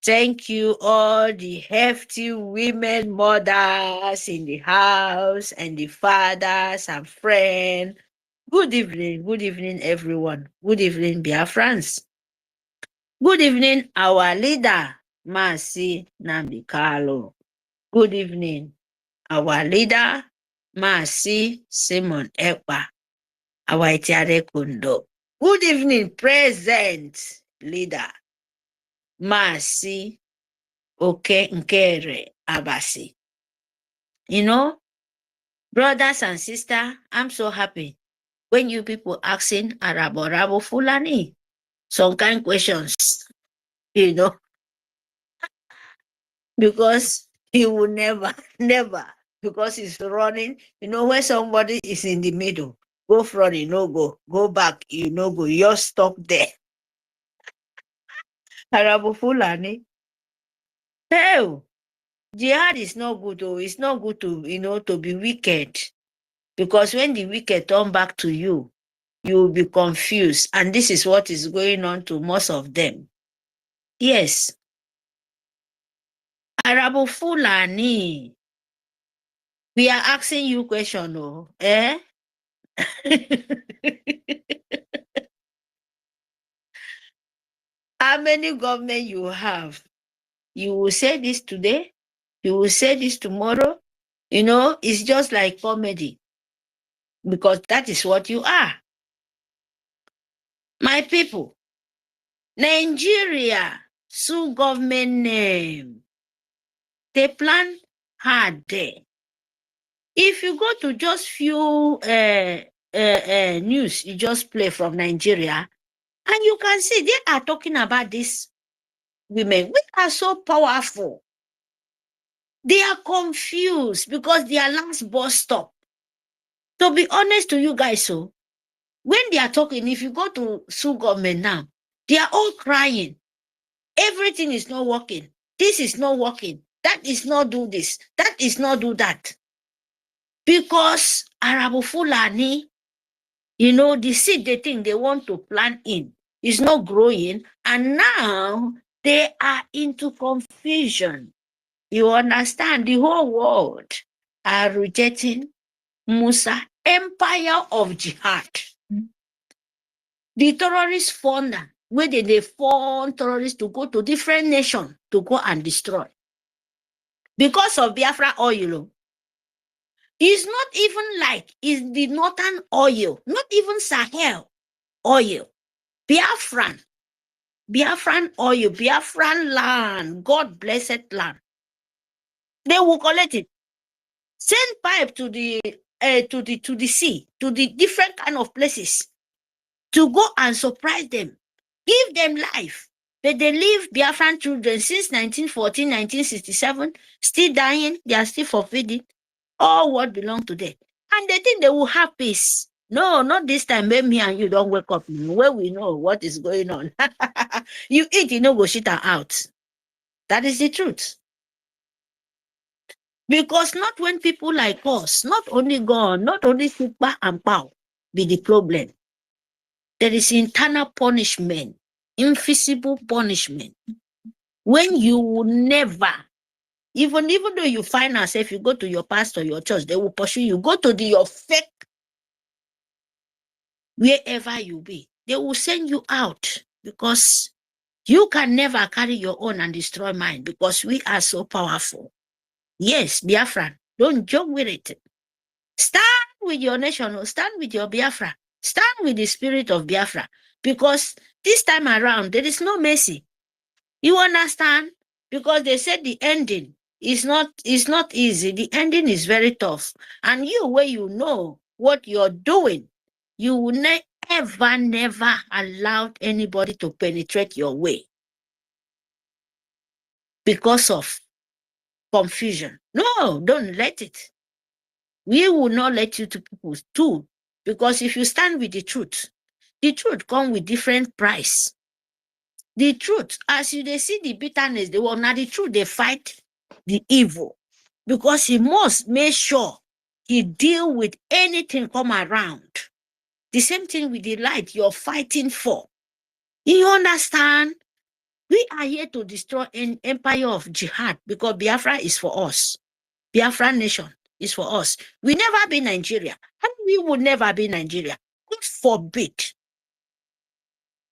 Thank you, all the hefty women mothers in the house and the fathers and friends. Good evening, everyone. Good evening, Biafrans. Good evening, our leader, Masi Namdekalo. Good evening, our leader, Masi Simon Ekpa, our Itiare Kundo. Good evening, present leader, Masi Oke Nkere Abasi. You know, brothers and sisters, I'm so happy when you people asking Arabo Fulani some kind questions, you know, because he will never, because he's running. You know, when somebody is in the middle, go front, you no go back, you no go, you're stuck there. Arabo Fulani. Hell, jihad is not good, oh, it's not good to, to be wicked. Because when the wicked turn back to you, you will be confused. And this is what is going on to most of them. Yes. Arabo Fulani. We are asking you question, oh, eh? How many government you have? You will say this today, you will say this tomorrow. You know, it's just like comedy. Because that is what you are. My people, Nigeria, sue government name. They plan hard there. If you go to just few news, you just play from Nigeria, and you can see they are talking about these women. We are so powerful. They are confused because their last bus stop. To be honest to you guys, so when they are talking, if you go to sue government now, they are all crying. Everything is not working. This is not working. That is not do this. That is not do that. Because Arabo Fulani, you know, the seed they think they want to plant in is not growing. And now they are into confusion. You understand? The whole world are rejecting Musa, empire of jihad. The terrorist funder, where they fund terrorists to go to different nations to go and destroy. Because of Biafra oil. It's not even like it's the northern oil, not even Sahel oil. Biafran oil, Biafran land, God blessed land. They will collect it. Send pipe to the sea, to the different kind of places to go and surprise them, give them life. But they leave Biafran children since 1914, 1967, still dying, they are still forfeiting all what belong to them. And they think they will have peace. No, not this time. Maybe me and you don't wake up where we know what is going on. You eat, you know, go shit out. That is the truth. Because not when people like us, not only God, not only Super and Pow, be the problem. There is internal punishment, invisible punishment. When you will never, even though you find yourself, you go to your pastor, your church, they will pursue you. Go to your fake, wherever you be. They will send you out because you can never carry your own and destroy mine because we are so powerful. Yes, Biafra, don't joke with it. Stand with your nation, stand with your Biafra, stand with the spirit of Biafra, because this time around, there is no mercy. You understand? Because they said the ending is not easy. The ending is very tough. And you, where you know what you're doing, you will never allow anybody to penetrate your way because of confusion. No, don't let it. We will not let you to people too, because if you stand with the truth come with different price. The truth, as you they see the bitterness, they will not the truth, they fight the evil, because he must make sure he deal with anything come around. The same thing with the light you're fighting for. You understand? We are here to destroy an empire of jihad, because Biafra is for us. Biafra nation is for us. We never be Nigeria, and we will never be Nigeria. God forbid.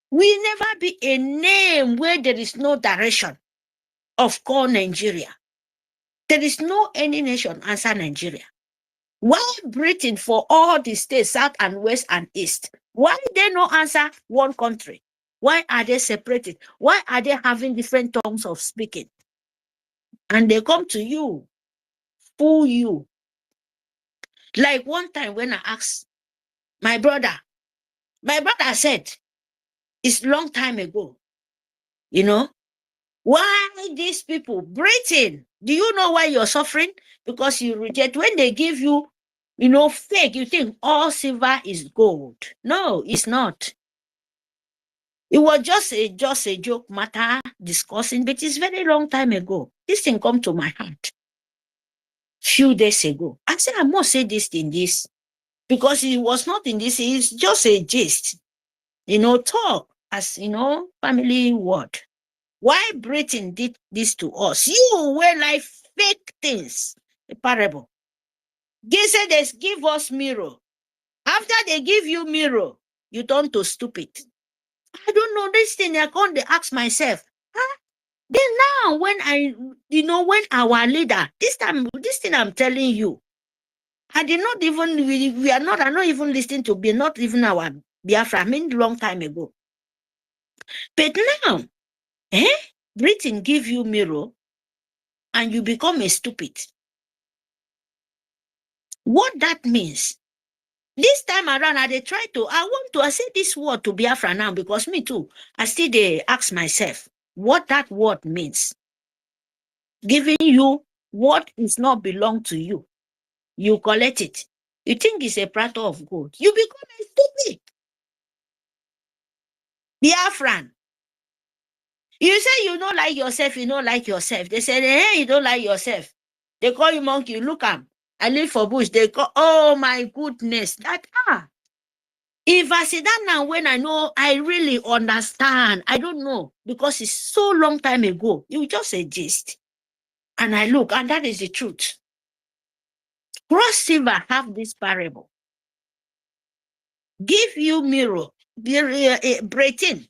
We never be a name where there is no direction of call Nigeria. There is no any nation answer Nigeria. Why Britain for all the states, South and West and East? Why they no answer one country? Why are they separated? Why are they having different tongues of speaking? And they come to you, fool you. Like one time when I asked my brother said, it's long time ago, you know, why these people, Britain, do you know why you're suffering? Because you reject, when they give you, you know, fake, you think all silver is gold. No, it's not. It was just a joke matter discussing, but it's very long time ago. This thing come to my heart few days ago. I said, I must say this in this, because it was not in this, it's just a gist, you know, talk as, you know, family word. Why Britain did this to us? You were like fake things, a parable. They said they give us mirror. After they give you mirror, you turn to stupid. I don't know this thing. I can't ask myself. Huh? Then now, when when our leader, this thing I'm telling you, I did not even, I'm not even listening to be, not even our Biafra, I mean, long time ago. But now, Britain give you mirror and you become a stupid. What that means, this time around, I say this word to Biafra now, because me too, I still they ask myself what that word means. Giving you what is not belong to you. You collect it. You think it's a platter of gold. You become a stupid. Biafran. You say you don't like yourself, you don't like yourself. They say, hey, you don't like yourself. They call you monkey, look am. I live for bush. They call, oh my goodness. If I sit down now when I know, I really understand. I don't know, because it's so long time ago. You just a gist. And I look, and that is the truth. Cross River have this parable. Give you mirror, Britain.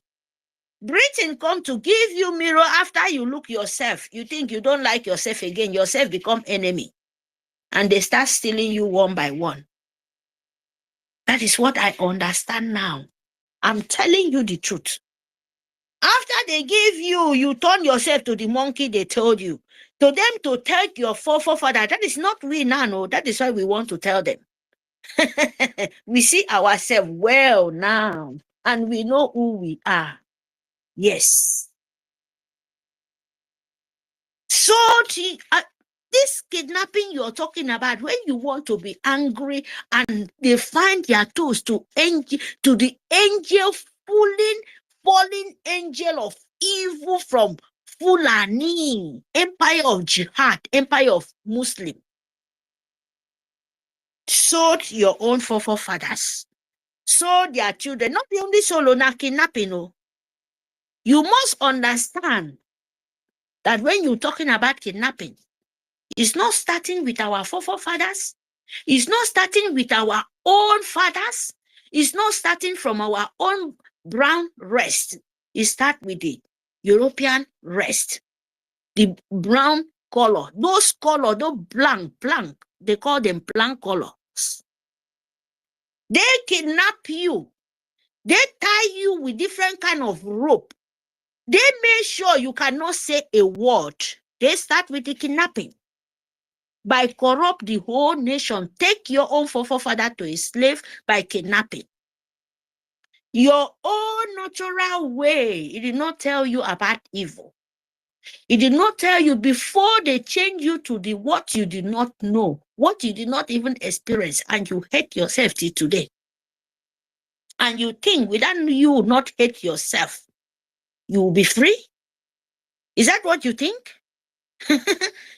Britain come to give you mirror after you look yourself. You think you don't like yourself again. Yourself become enemy. And they start stealing you one by one. That is what I understand now. I'm telling you the truth. After they give you, you turn yourself to the monkey they told you. To them to tell your forefather, that is not we now, no. That is why we want to tell them. We see ourselves well now, and we know who we are. Yes. So this kidnapping you're talking about, when you want to be angry and they find their tools to the angel, falling angel of evil from Fulani, empire of jihad, empire of Muslim, sold your own forefathers, sold their children, not the only solo na kidnapping. No. You must understand that when you're talking about kidnapping, it's not starting with our forefathers. It's not starting with our own fathers. It's not starting from our own brown rest. It starts with the European rest. The brown color. Those color, those blank, they call them blank colors. They kidnap you. They tie you with different kind of rope. They make sure you cannot say a word. They start with the kidnapping. By corrupt the whole nation, take your own forefather to a slave by kidnapping. Your own natural way, it did not tell you about evil. It did not tell you before they change you to the what you did not know. what you did not even experience, and you hate yourself till today. And you think without you not hate yourself, you will be free? Is that what you think?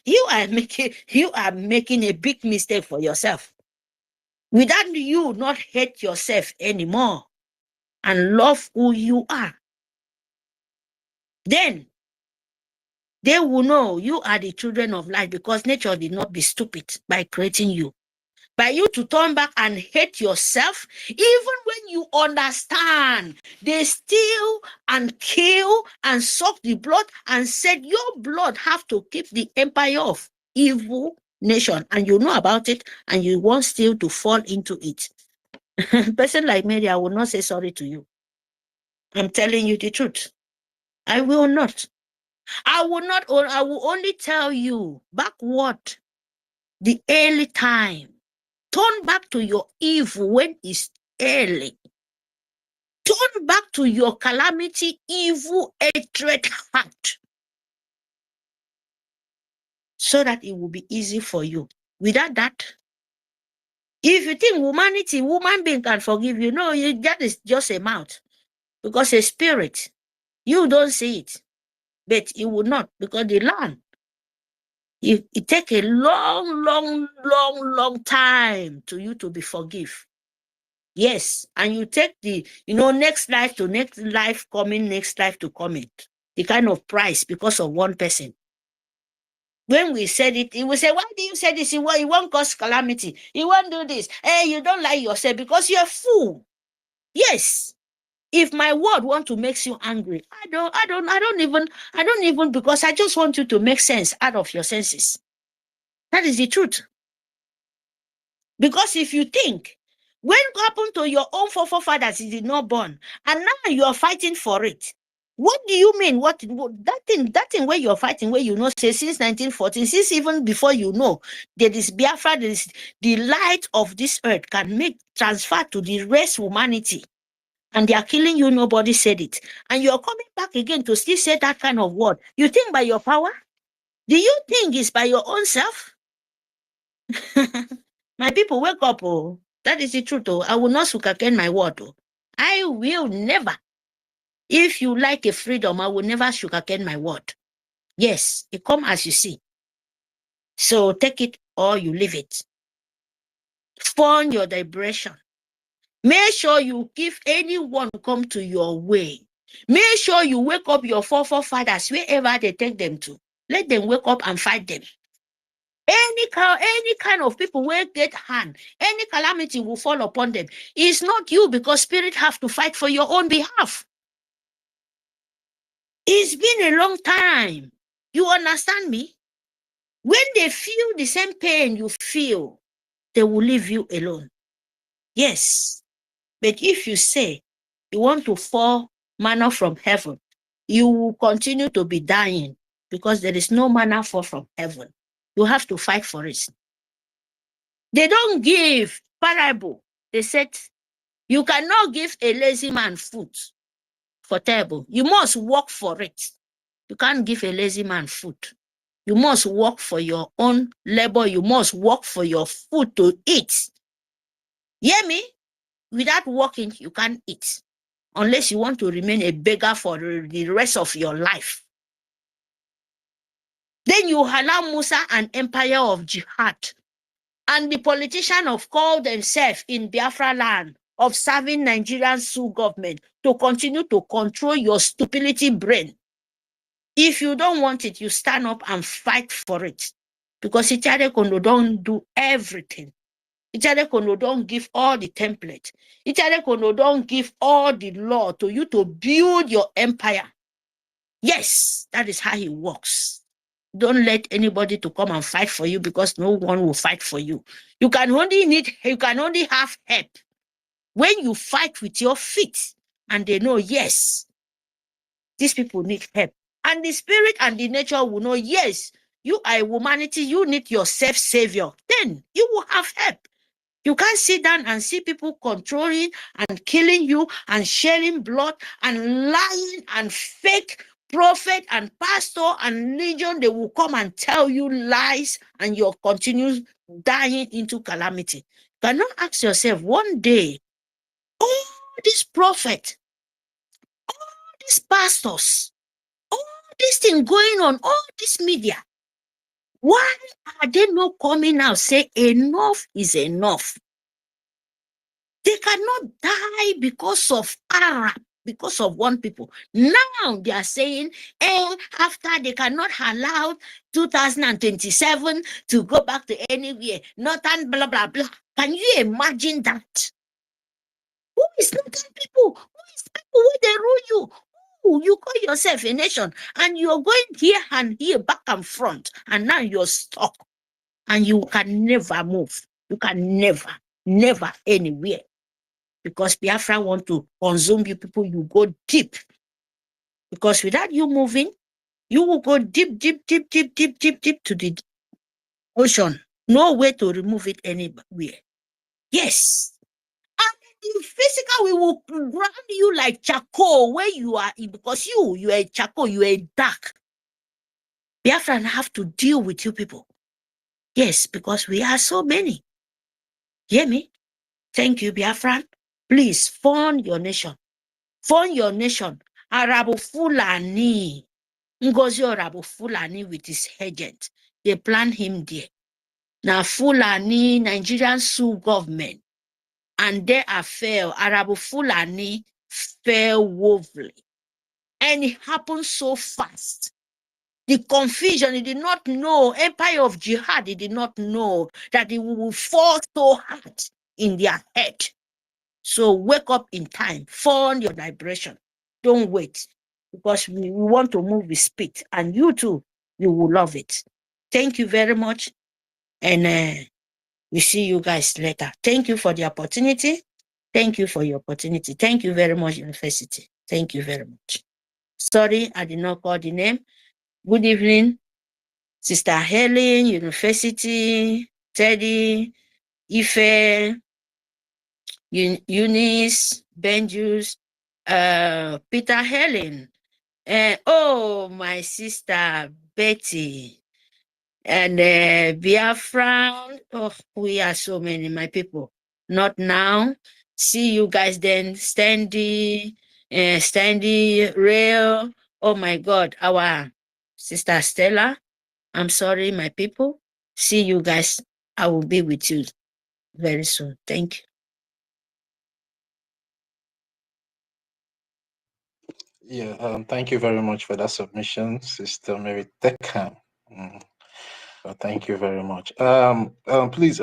you are making a big mistake for yourself. Without you not hate yourself anymore and love who you are, then they will know you are the children of light, because nature did not be stupid by creating you. By you to turn back and hate yourself, even when you understand they steal and kill and suck the blood and said your blood have to keep the empire of evil nation, and you know about it, and you want still to fall into it. Person like Mary, I will not say sorry to you. I'm telling you the truth. I will not. I will only tell you backward the early time. Turn back to your evil when it's early. Turn back to your calamity, evil, hatred heart, so that it will be easy for you. Without that, if you think human being can forgive you, no, that is just a mouth. Because a spirit, you don't see it, but it will not, because the land, it take a long time to you to be forgive. Yes, and you take the, next life to next life coming, next life to coming, the kind of price because of one person. When we said it, he will say, why do you say this? It won't cause calamity. You won't do this. Hey, you don't like yourself because you're a fool. Yes. If my word want to make you angry, I don't even, because I just want you to make sense out of your senses. That is the truth. Because if you think, when happened to your own forefathers, you did not born, and now you are fighting for it. What do you mean? What that thing where you're fighting, where say since 1914, since even before there is Biafra, there is the light of this earth can make transfer to the rest humanity, and they are killing you. Nobody said it, and you're coming back again to still say that kind of word. You think by your power? Do you think it's by your own self? My people, wake up, oh. That is the truth, oh. I will not sugarcoat my word, oh. I will never. If you like a freedom, I will never sugarcoat my word. Yes, it come as you see. So take it or you leave it. Fund your liberation. Make sure you give anyone come to your way. Make sure you wake up your forefathers wherever they take them to. Let them wake up and fight them. Any kind of people will get hand, any calamity will fall upon them. It's not you, because spirit have to fight for your own behalf. It's been a long time. You understand me? When they feel the same pain you feel, they will leave you alone. Yes. But if you say you want to fall manna from heaven, you will continue to be dying, because there is no manna fall from heaven. You have to fight for it. They don't give parable. They said, you cannot give a lazy man food for table. You must work for it. You can't give a lazy man food. You must work for your own labor. You must work for your food to eat. Hear me? Without working, you can't eat. Unless you want to remain a beggar for the rest of your life. Then you allow Musa an empire of jihad. And the politicians of call themselves in Biafra land of serving Nigerian Sioux government to continue to control your stupidity brain. If you don't want it, you stand up and fight for it. Because Ichere Kondo don't do everything. Ichere Kondo don't give all the template. Ichere Kondo don't give all the law to you to build your empire. Yes, that is how he works. Don't let anybody to come and fight for you, because no one will fight for you. You can only have help when you fight with your feet and they know, yes, these people need help. And the spirit and the nature will know, yes, you are a humanity, you need your self-savior. Then you will have help. You can't sit down and see people controlling and killing you and sharing blood and lying and fake prophet and pastor and legion, they will come and tell you lies and you'll continue dying into calamity. You cannot ask yourself one day, all these prophets, all these pastors, all this thing going on, all this media, why are they not coming out say enough is enough? They cannot die because of Arab, because of one people. Now they are saying, after they cannot allow 2027 to go back to anywhere, nothing, blah, blah, blah. Can you imagine that? Who is northern people? Who is people where they rule you? Who you call yourself a nation and you're going here and here, back and front, and now you're stuck and you can never move. You can never anywhere. Because Biafra want to consume you people, you go deep. Because without you moving, you will go deep to the ocean. No way to remove it anywhere. Yes. And in physical, we will ground you like charcoal where you are, because you are charcoal, you are dark. Biafra have to deal with you people. Yes, because we are so many. Hear me? Thank you, Biafran. Please fund your nation. Fund your nation. Arabu Fulani. Ngozi Arabu Fulani with his agent. They plan him there. Now Fulani, Nigerian sue government. And they are fail. Arabu Fulani fell woefully. And it happened so fast. The confusion, he did not know. Empire of Jihad, he did not know that it will fall so hard in their head. So wake up in time, fund your liberation. Don't wait, because we want to move with speed, and you too, you will love it. Thank you very much, and we see you guys later. Thank you for the opportunity. Thank you for your opportunity. Thank you very much, University. Thank you very much. Sorry, I did not call the name. Good evening, Sister Helen, University, Teddy, Ife, Eunice, Benjus, Peter Helen, oh, my sister Betty, and Biafra. Oh, we are so many, my people. Not now. See you guys then. Standy, Rail. Oh my God, our sister Stella. I'm sorry, my people. See you guys. I will be with you very soon. Thank you. Yeah, thank you very much for that submission, Sister Mary Teckham. Thank you very much. Please,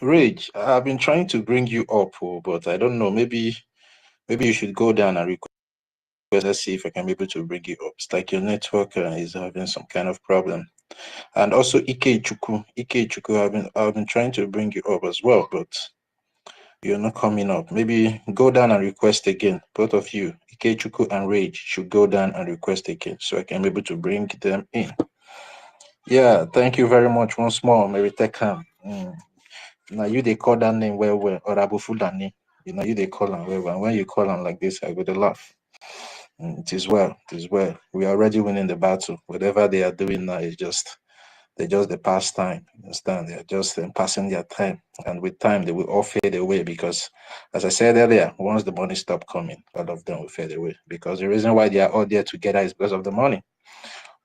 Rage, I've been trying to bring you up, but I don't know. Maybe you should go down and request. Let's see if I can be able to bring you up. It's like your network is having some kind of problem. And also Ike-Chukwu, I've been trying to bring you up as well, but you're not coming up. Maybe go down and request again. Both of you, Ike-Chukwu and Rage, should go down and request again so I can be able to bring them in. Yeah, thank you very much once more, Mary Teckham. Now you they call that name well, or Abu Fulani. You know, you they call them well. And when you call them like this, I go to laugh. It is well, it is well. We are already winning the battle. Whatever they are doing now is just the pastime. You understand? They're just passing their time. And with time, they will all fade away because, as I said earlier, once the money stops coming, all of them will fade away. Because the reason why they are all there together is because of the money,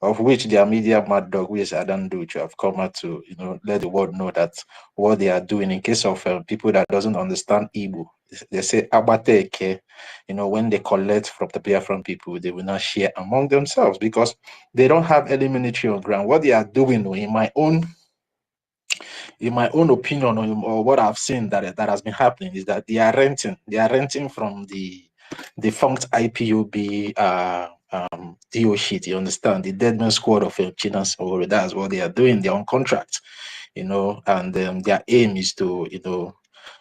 of which their media mad dog, which I don't do, have come out to, let the world know that what they are doing. In case of people that doesn't understand Igbo, they say abateke, when they collect from the Biafran people, they will not share among themselves because they don't have any military on ground. What they are doing, in my own opinion, or what I've seen that has been happening, is that they are renting from the defunct IPOB DO sheet. You understand? The dead man squad of Chinas, or that's what they are doing. They're on contract, and their aim is to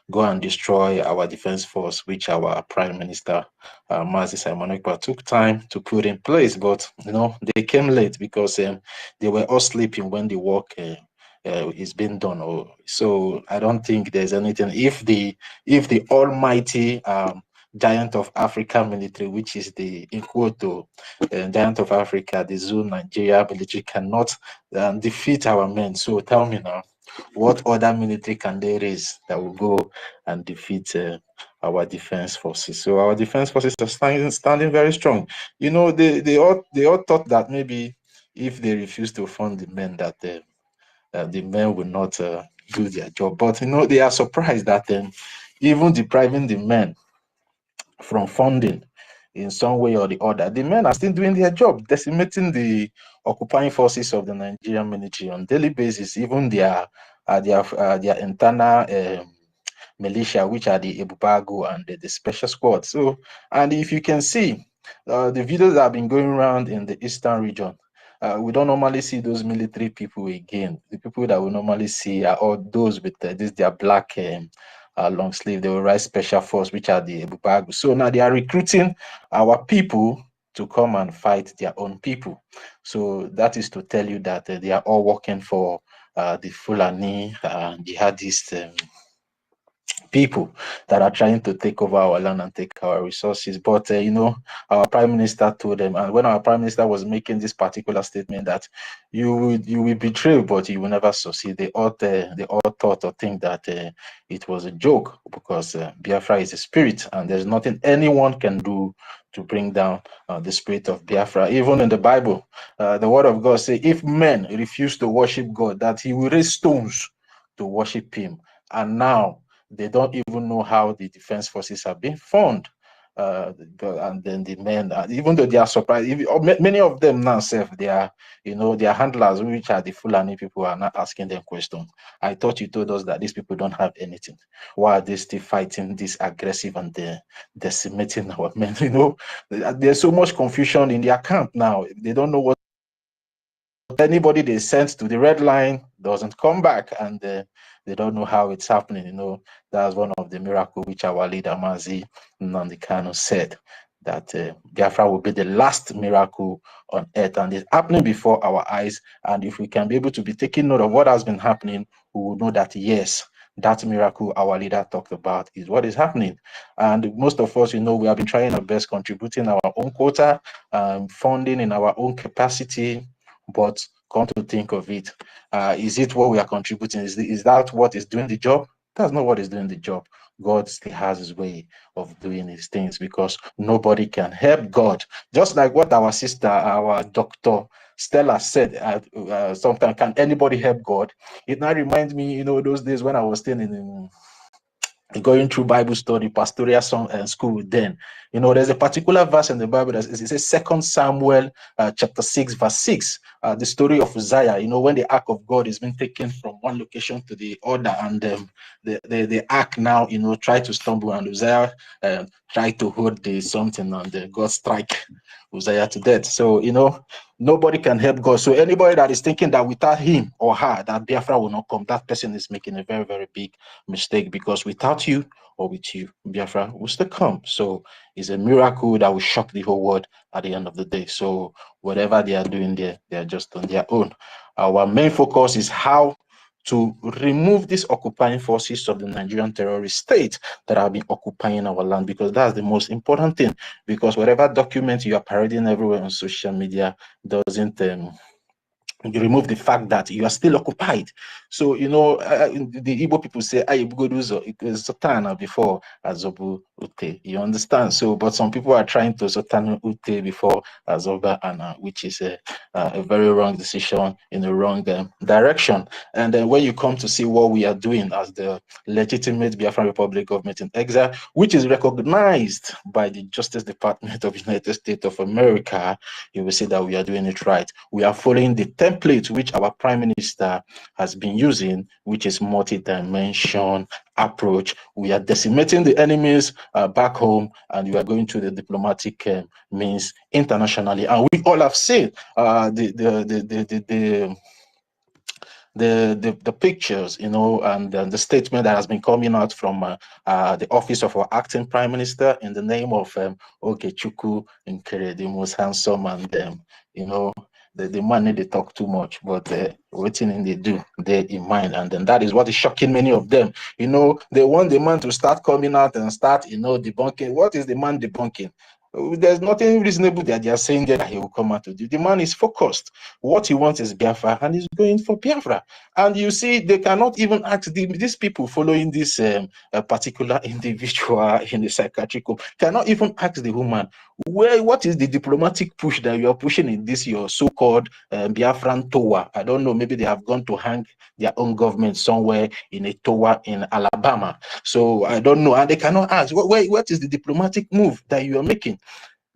go and destroy our defense force, which our Prime Minister Mazi Simon Ekpa took time to put in place. But they came late because they were all sleeping when the work is being done. So I don't think there's anything. If the almighty giant of Africa military, which is the in quote giant of Africa, the Zoo Nigeria military cannot defeat our men. So tell me now, what other military can they raise that will go and defeat our defense forces? So our defense forces are standing very strong. You know, they all thought that maybe if they refuse to fund the men, that the men will not do their job. But you know, they are surprised that even depriving the men from funding in some way or the other, the men are still doing their job, decimating the occupying forces of the Nigerian military on daily basis, even their internal militia, which are the Ebubago and the special squad. So, and if you can see the videos that have been going around in the eastern region, we don't normally see those military people again. The people that we normally see are all those with their black long sleeve. They will write special force, which are the Ebubago. So now they are recruiting our people to come and fight their own people. So that is to tell you that they are all working for the Fulani jihadist people that are trying to take over our land and take our resources. But you know, our prime minister told them, and when our prime minister was making this particular statement that you will betray, but you will never succeed, they all thought or think that it was a joke, because Biafra is a spirit, and there's nothing anyone can do to bring down the spirit of Biafra. Even in the Bible, the word of God says, if men refuse to worship God, that he will raise stones to worship him. And now they don't even know how the defense forces have been formed. And then the men, even though they are surprised, many of them now they are, you know, their handlers, which are the Fulani people, are not asking them questions. I thought you told us that these people don't have anything. Why are they still fighting this aggressive and decimating our men? You know, there's so much confusion in their camp now. They don't know what. Anybody they sent to the red line doesn't come back, and they don't know how it's happening. You know, that's one of the miracles which our leader Mazi Nnamdi Kanu said, that Biafra will be the last miracle on earth, and it's happening before our eyes. And if we can be able to be taking note of what has been happening, we will know that yes, that miracle our leader talked about is what is happening. And most of us, you know, we have been trying our best, contributing our own quota, funding in our own capacity. But come to think of it, is it what we are contributing? Is that what is doing the job? That's not what is doing the job. God still has his way of doing his things, because nobody can help God. Just like what our sister, our Dr. Stella said, sometimes, can anybody help God? It now reminds me, you know, those days when I was still going through Bible study, pastoral school. Then, you know, there's a particular verse in the Bible that it says 2 Samuel chapter 6 verse 6, the story of Uzziah. You know, when the ark of God is being taken from one location to the other, and the ark now, you know, try to stumble, and Uzziah try to hold the something, and God strike Uzziah to death. So, you know, nobody can help God. So anybody that is thinking that without him or her that Biafra will not come, that person is making a very, very big mistake, because without you or with you, Biafra will still come. So it's a miracle that will shock the whole world at the end of the day. So whatever they are doing there, they are just on their own. Our main focus is how to remove these occupying forces of the Nigerian terrorist state that have been occupying our land, because that's the most important thing. Because whatever document you are parading everywhere on social media doesn't you remove the fact that you are still occupied. So, you know, the Igbo people say, I go do Sotana before Azobu Ute. You understand? So, but some people are trying to Sotana Ute before Azoba Anna, which is a very wrong decision in the wrong direction. And then when you come to see what we are doing as the legitimate Biafran Republic government in exile, which is recognized by the Justice Department of the United States of America, you will see that we are doing it right. We are following the template which our Prime Minister has been using, which is multi-dimension approach. We are decimating the enemies back home, and we are going through the diplomatic means internationally. And we all have seen the pictures, you know, and the statement that has been coming out from the office of our acting prime minister in the name of Ogechukwu Nkere, the most handsome and you know, the man they talk too much, but waiting they do they in mind, and then that is what is shocking many of them. They want the man to start coming out and start debunking. What is the man debunking? There's nothing reasonable that they are saying that he will come out to do. The man is focused. What he wants is Biafra, and he's going for Biafra. And you see, they cannot even ask these people following this particular individual in the psychiatric home, cannot even ask the woman, what is the diplomatic push that you are pushing in this your so-called Biafran tower? I don't know, maybe they have gone to hang their own government somewhere in a tower in Alabama. So I don't know, and they cannot ask, what is the diplomatic move that you are making?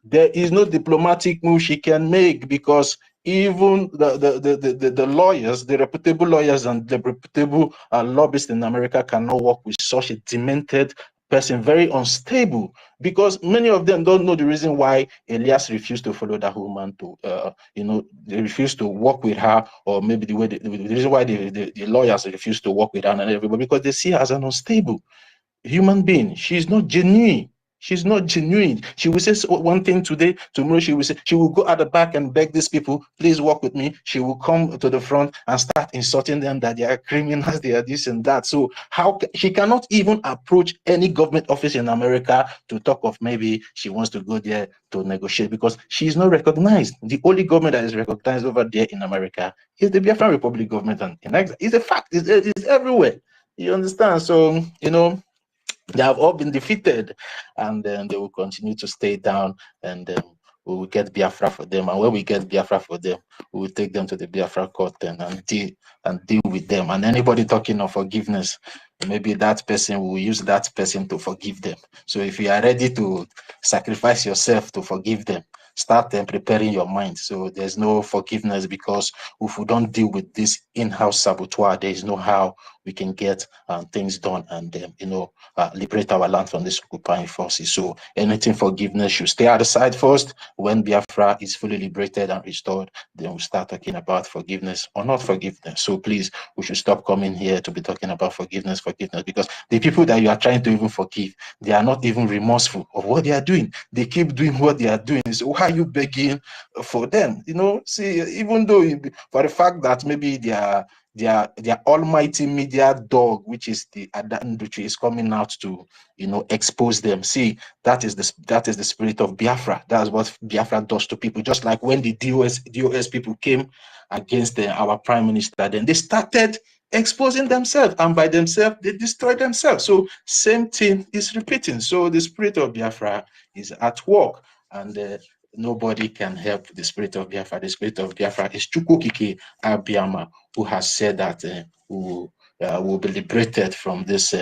There is no diplomatic move she can make, because even the lawyers, the reputable lawyers and the reputable lobbyists in America cannot work with such a demented person, very unstable, because many of them don't know the reason why Elias refused to follow that woman to, they refused to work with her, or maybe the reason why the lawyers refused to work with her and everybody, because they see her as an unstable human being. She's not genuine. She's not genuine. She will say one thing today, tomorrow she will go at the back and beg these people, please work with me. She will come to the front and start insulting them that they are criminals, they are this and that. So she cannot even approach any government office in America to talk of maybe she wants to go there to negotiate, because she is not recognized. The only government that is recognized over there in America is the Biafran Republic government, and it's a fact. It's everywhere. You understand? So they have all been defeated, and then they will continue to stay down, and we will get Biafra for them. And when we get Biafra for them, we will take them to the Biafra court and deal with them. And anybody talking of forgiveness, maybe that person will use that person to forgive them. So if you are ready to sacrifice yourself to forgive them, start preparing your mind. So there's no forgiveness, because if we don't deal with this in-house saboteur, there is no how we can get things done and liberate our land from these occupying forces. So anything forgiveness should stay at the side first. When Biafra is fully liberated and restored, then we'll start talking about forgiveness or not forgiveness. So please, we should stop coming here to be talking about forgiveness, because the people that you are trying to even forgive, they are not even remorseful of what they are doing. They keep doing what they are doing. So why are you begging for them? See, even though for the fact that maybe their almighty media dog, which is the ANNANG, is coming out to expose them. See, that is the spirit of Biafra. That's what Biafra does to people. Just like when the DOS people came against our prime minister, then they started exposing themselves, and by themselves they destroyed themselves. So same thing is repeating. So the spirit of Biafra is at work, and nobody can help the spirit of Biafra. The spirit of Biafra is Chukwukike Abiyama, who has said that we will be liberated from this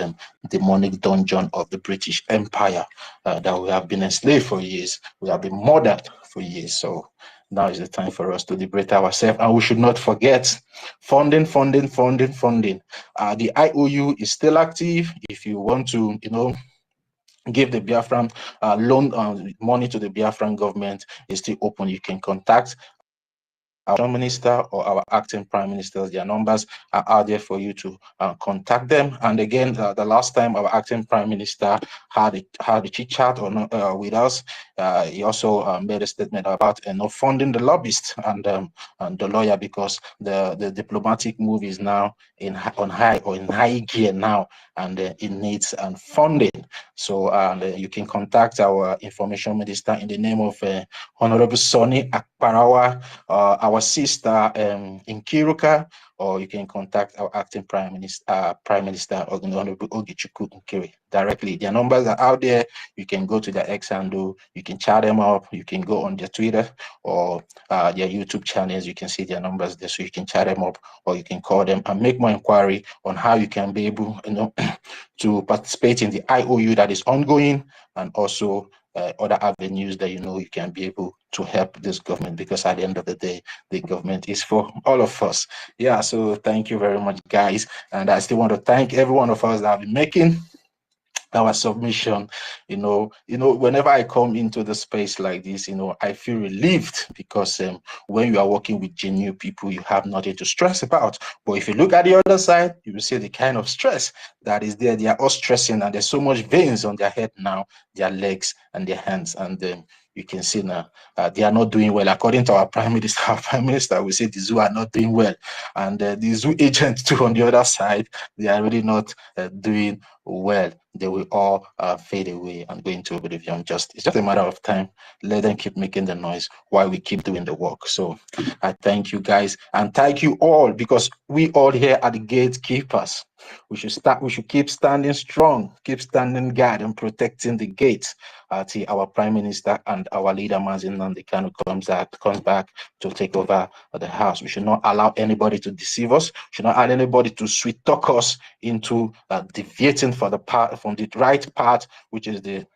demonic dungeon of the British Empire, that we have been enslaved for years. We have been murdered for years. So now is the time for us to liberate ourselves, and we should not forget funding. The IOU is still active. If you want to, give the Biafran loan money to the Biafran government, is still open. You can contact our minister or our acting prime ministers. Their numbers are out there for you to contact them. And again, the last time our acting prime minister had a chit chat with us, he also made a statement about funding the lobbyist and the lawyer, because the diplomatic move is now in high gear now, and it needs funding. So you can contact our information minister in the name of Honorable Sonny Akparawa, our sister in Kiruka, or you can contact our acting prime minister, Honorable Ogichukwu Nkiri, directly. Their numbers are out there. You can go to their X handle, you can chat them up, you can go on their Twitter or their YouTube channels. You can see their numbers there, so you can chat them up, or you can call them and make more inquiry on how you can be able, to participate in the IOU that is ongoing, and also other avenues that you can be able to help this government, because at the end of the day, the government is for all of us. Yeah, so thank you very much, guys. And I still want to thank every one of us that have been making our submission. Whenever I come into the space like this, I feel relieved, because when you are working with genuine people, you have nothing to stress about. But if you look at the other side, you will see the kind of stress that is there. They are all stressing, and there's so much veins on their head now, their legs and their hands, and you can see now they are not doing well. According to our Prime Minister will say the zoo are not doing well. And the zoo agents too on the other side, they are really not doing well. They will all fade away and go into oblivion. It's just a matter of time. Let them keep making the noise while we keep doing the work. So I thank you guys and thank you all, because we all here are the gatekeepers. We should keep standing strong, keep standing guard and protecting the gates till our Prime Minister and our leader Mazin Nnamdi Kanu comes back to take over the house. We should not allow anybody to deceive us. We should not allow anybody to sweet talk us into deviating from the right path, which is the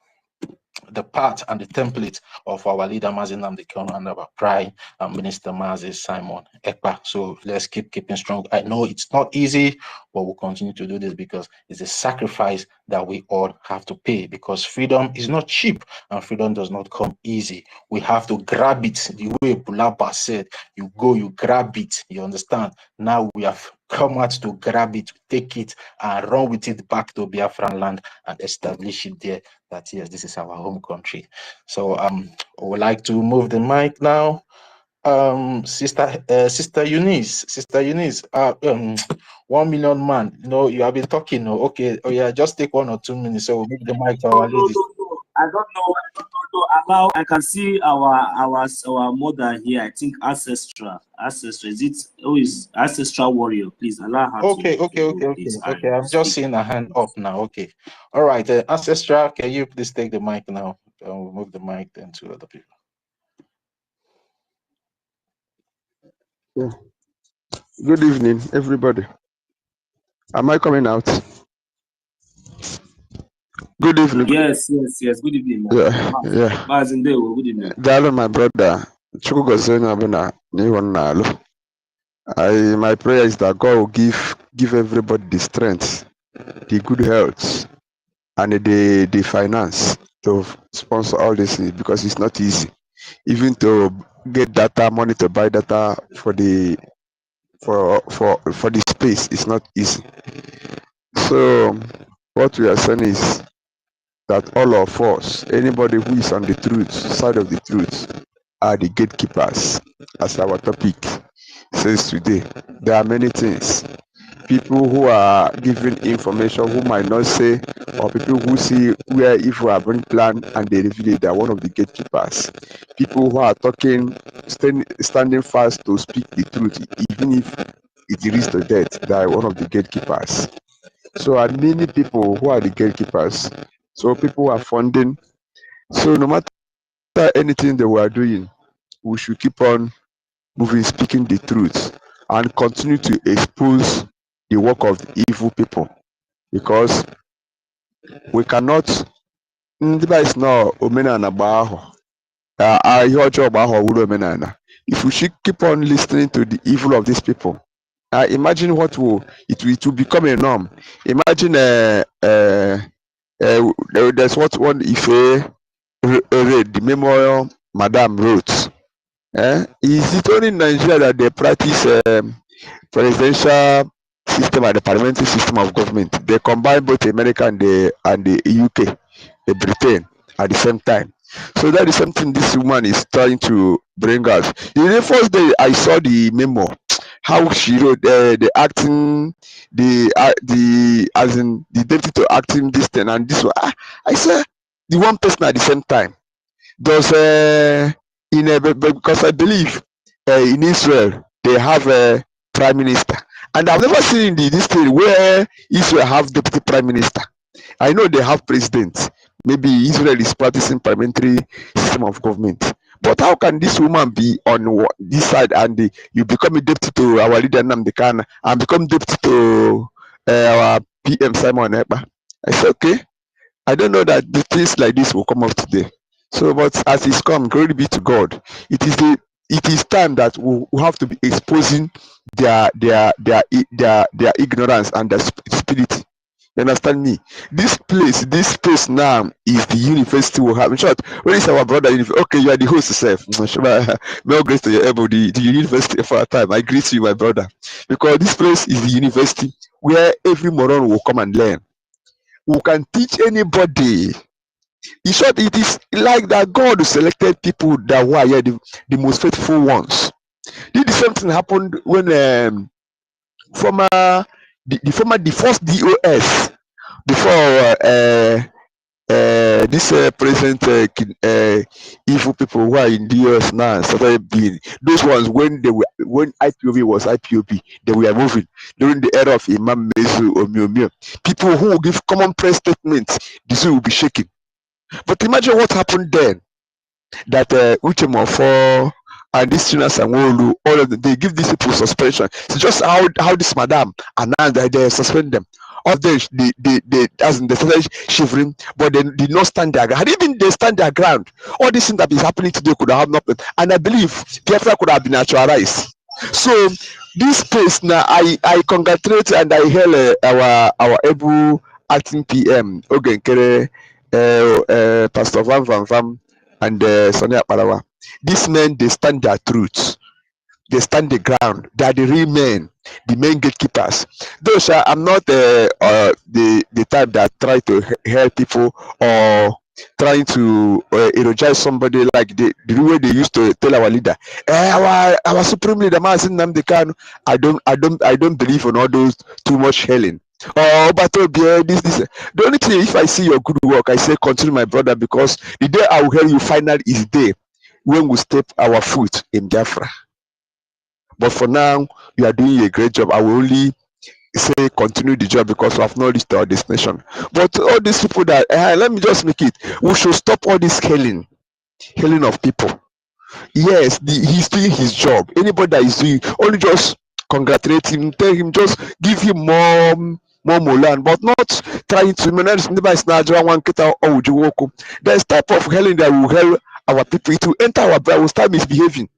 path and the template of our leader Mazin Nnamdi Kanu and our Prime Minister Simon Ekpa. So let's keeping strong. I know it's not easy, but we'll continue to do this because it's a sacrifice that we all have to pay, because freedom is not cheap and freedom does not come easy. We have to grab it the way Bulaba said, you go, you grab it, you understand? Now we have come out to grab it, take it and run with it back to Biafran land and establish it there, that yes, this is our home country. So I would like to move the mic now. Sister Eunice, 1 million man, you have been talking. Okay, yeah, just take 1 or 2 minutes, so we'll move the mic to our ladies. I don't know. Allow, I can see our mother here. I think ancestral. Is it? Who is ancestral warrior? Please allow her. Okay. I'm just seeing a hand up now. Okay, all right. Ancestral, can you please take the mic now? We'll move the mic then to other people. Yeah. Good evening, everybody. Am I coming out? Good evening. Yes. Good evening. Yeah. Good evening. Dalo, my brother. My prayer is that God will give everybody the strength, the good health, and the finance to sponsor all this, because it's not easy. Even to get data, money to buy data for the space, it's not easy. So what we are saying is that all of us, anybody who is on the truth, side of the truth, are the gatekeepers, as our topic says today. There are many things. People who are giving information who might not say, or people who see where evil have been planned and they reveal it, they are one of the gatekeepers. People who are talking, standing fast to speak the truth, even if it leads to death, they are one of the gatekeepers. So are many people who are the gatekeepers. So people are funding. So no matter anything that we are doing, we should keep on moving, speaking the truth, and continue to expose the work of the evil people, because we cannot. Device now, if we should keep on listening to the evil of these people, imagine what it will become a norm. Imagine there's what one Ife read, the memorial Madame wrote. Is it only in Nigeria that they practice presidential system and the parliamentary system of government? They combine both America and the UK, the Britain, at the same time. So that is something this woman is trying to bring us. In the first day I saw the memo, how she wrote the acting, as in the deputy acting this thing and this one. I saw the one person at the same time. Does because I believe in Israel they have a prime minister, and I've never seen this thing where Israel have deputy prime minister. I know they have president. Maybe Israel is practicing parliamentary system of government. But how can this woman be on this side and you become a deputy to our leader Nnamdi Kanu and become deputy to our PM Simon Ekpa? I said, okay, I don't know that the things like this will come up today. So, but as it's come, glory be to God. It is time that we have to be exposing their ignorance and their stupidity. You understand me? This space now is the university we have. In short, when it's our brother, okay, you are the host yourself. More grace to your elbow, the university for a time. I greet you, my brother. Because this place is the university where every moron will come and learn. We can teach anybody In short, it is like that God selected people that were the most faithful ones. The same thing happened when the first DOS before this present evil people who are in the US now started being those ones when IPOB was IPOB, they were moving during the era of Imam Mezu Omiomio. People who will give common press statements, this will be shaking. But imagine what happened then. That Uchemofo and this Tunas and Wolu, all of them, they give these people suspension. It's just how this madam announced that they suspend them. All them they started shivering, but they did not stand their ground. Had even they stand their ground, all these things that is happening today could have not been. And I believe Biafra could have been actualized. So this space now, I congratulate and I hail our able acting PM Ogenkere, Pastor Van Van Van and Sonia Palawa. These men, they stand their truth. They stand the ground. They are the real men, the main gatekeepers. Though I'm not the type that try to help people or trying to eulogize somebody like the way they used to tell our leader. Our supreme leader, I don't believe in all those too much hailing. Oh, but this. The only thing, if I see your good work, I say continue, my brother, because the day I will hear you final is the day when we step our foot in Biafra. But for now, you are doing a great job. I will only say continue the job because we have not reached our destination. But all these people that let me just make it. We should stop all this hailing of people. Yes, he's doing his job. Anybody that is doing, only just congratulate him, tell him, just give him more Molan, but not trying to manage. There's type of hailing that will help our people. It will enter our brain, will start misbehaving.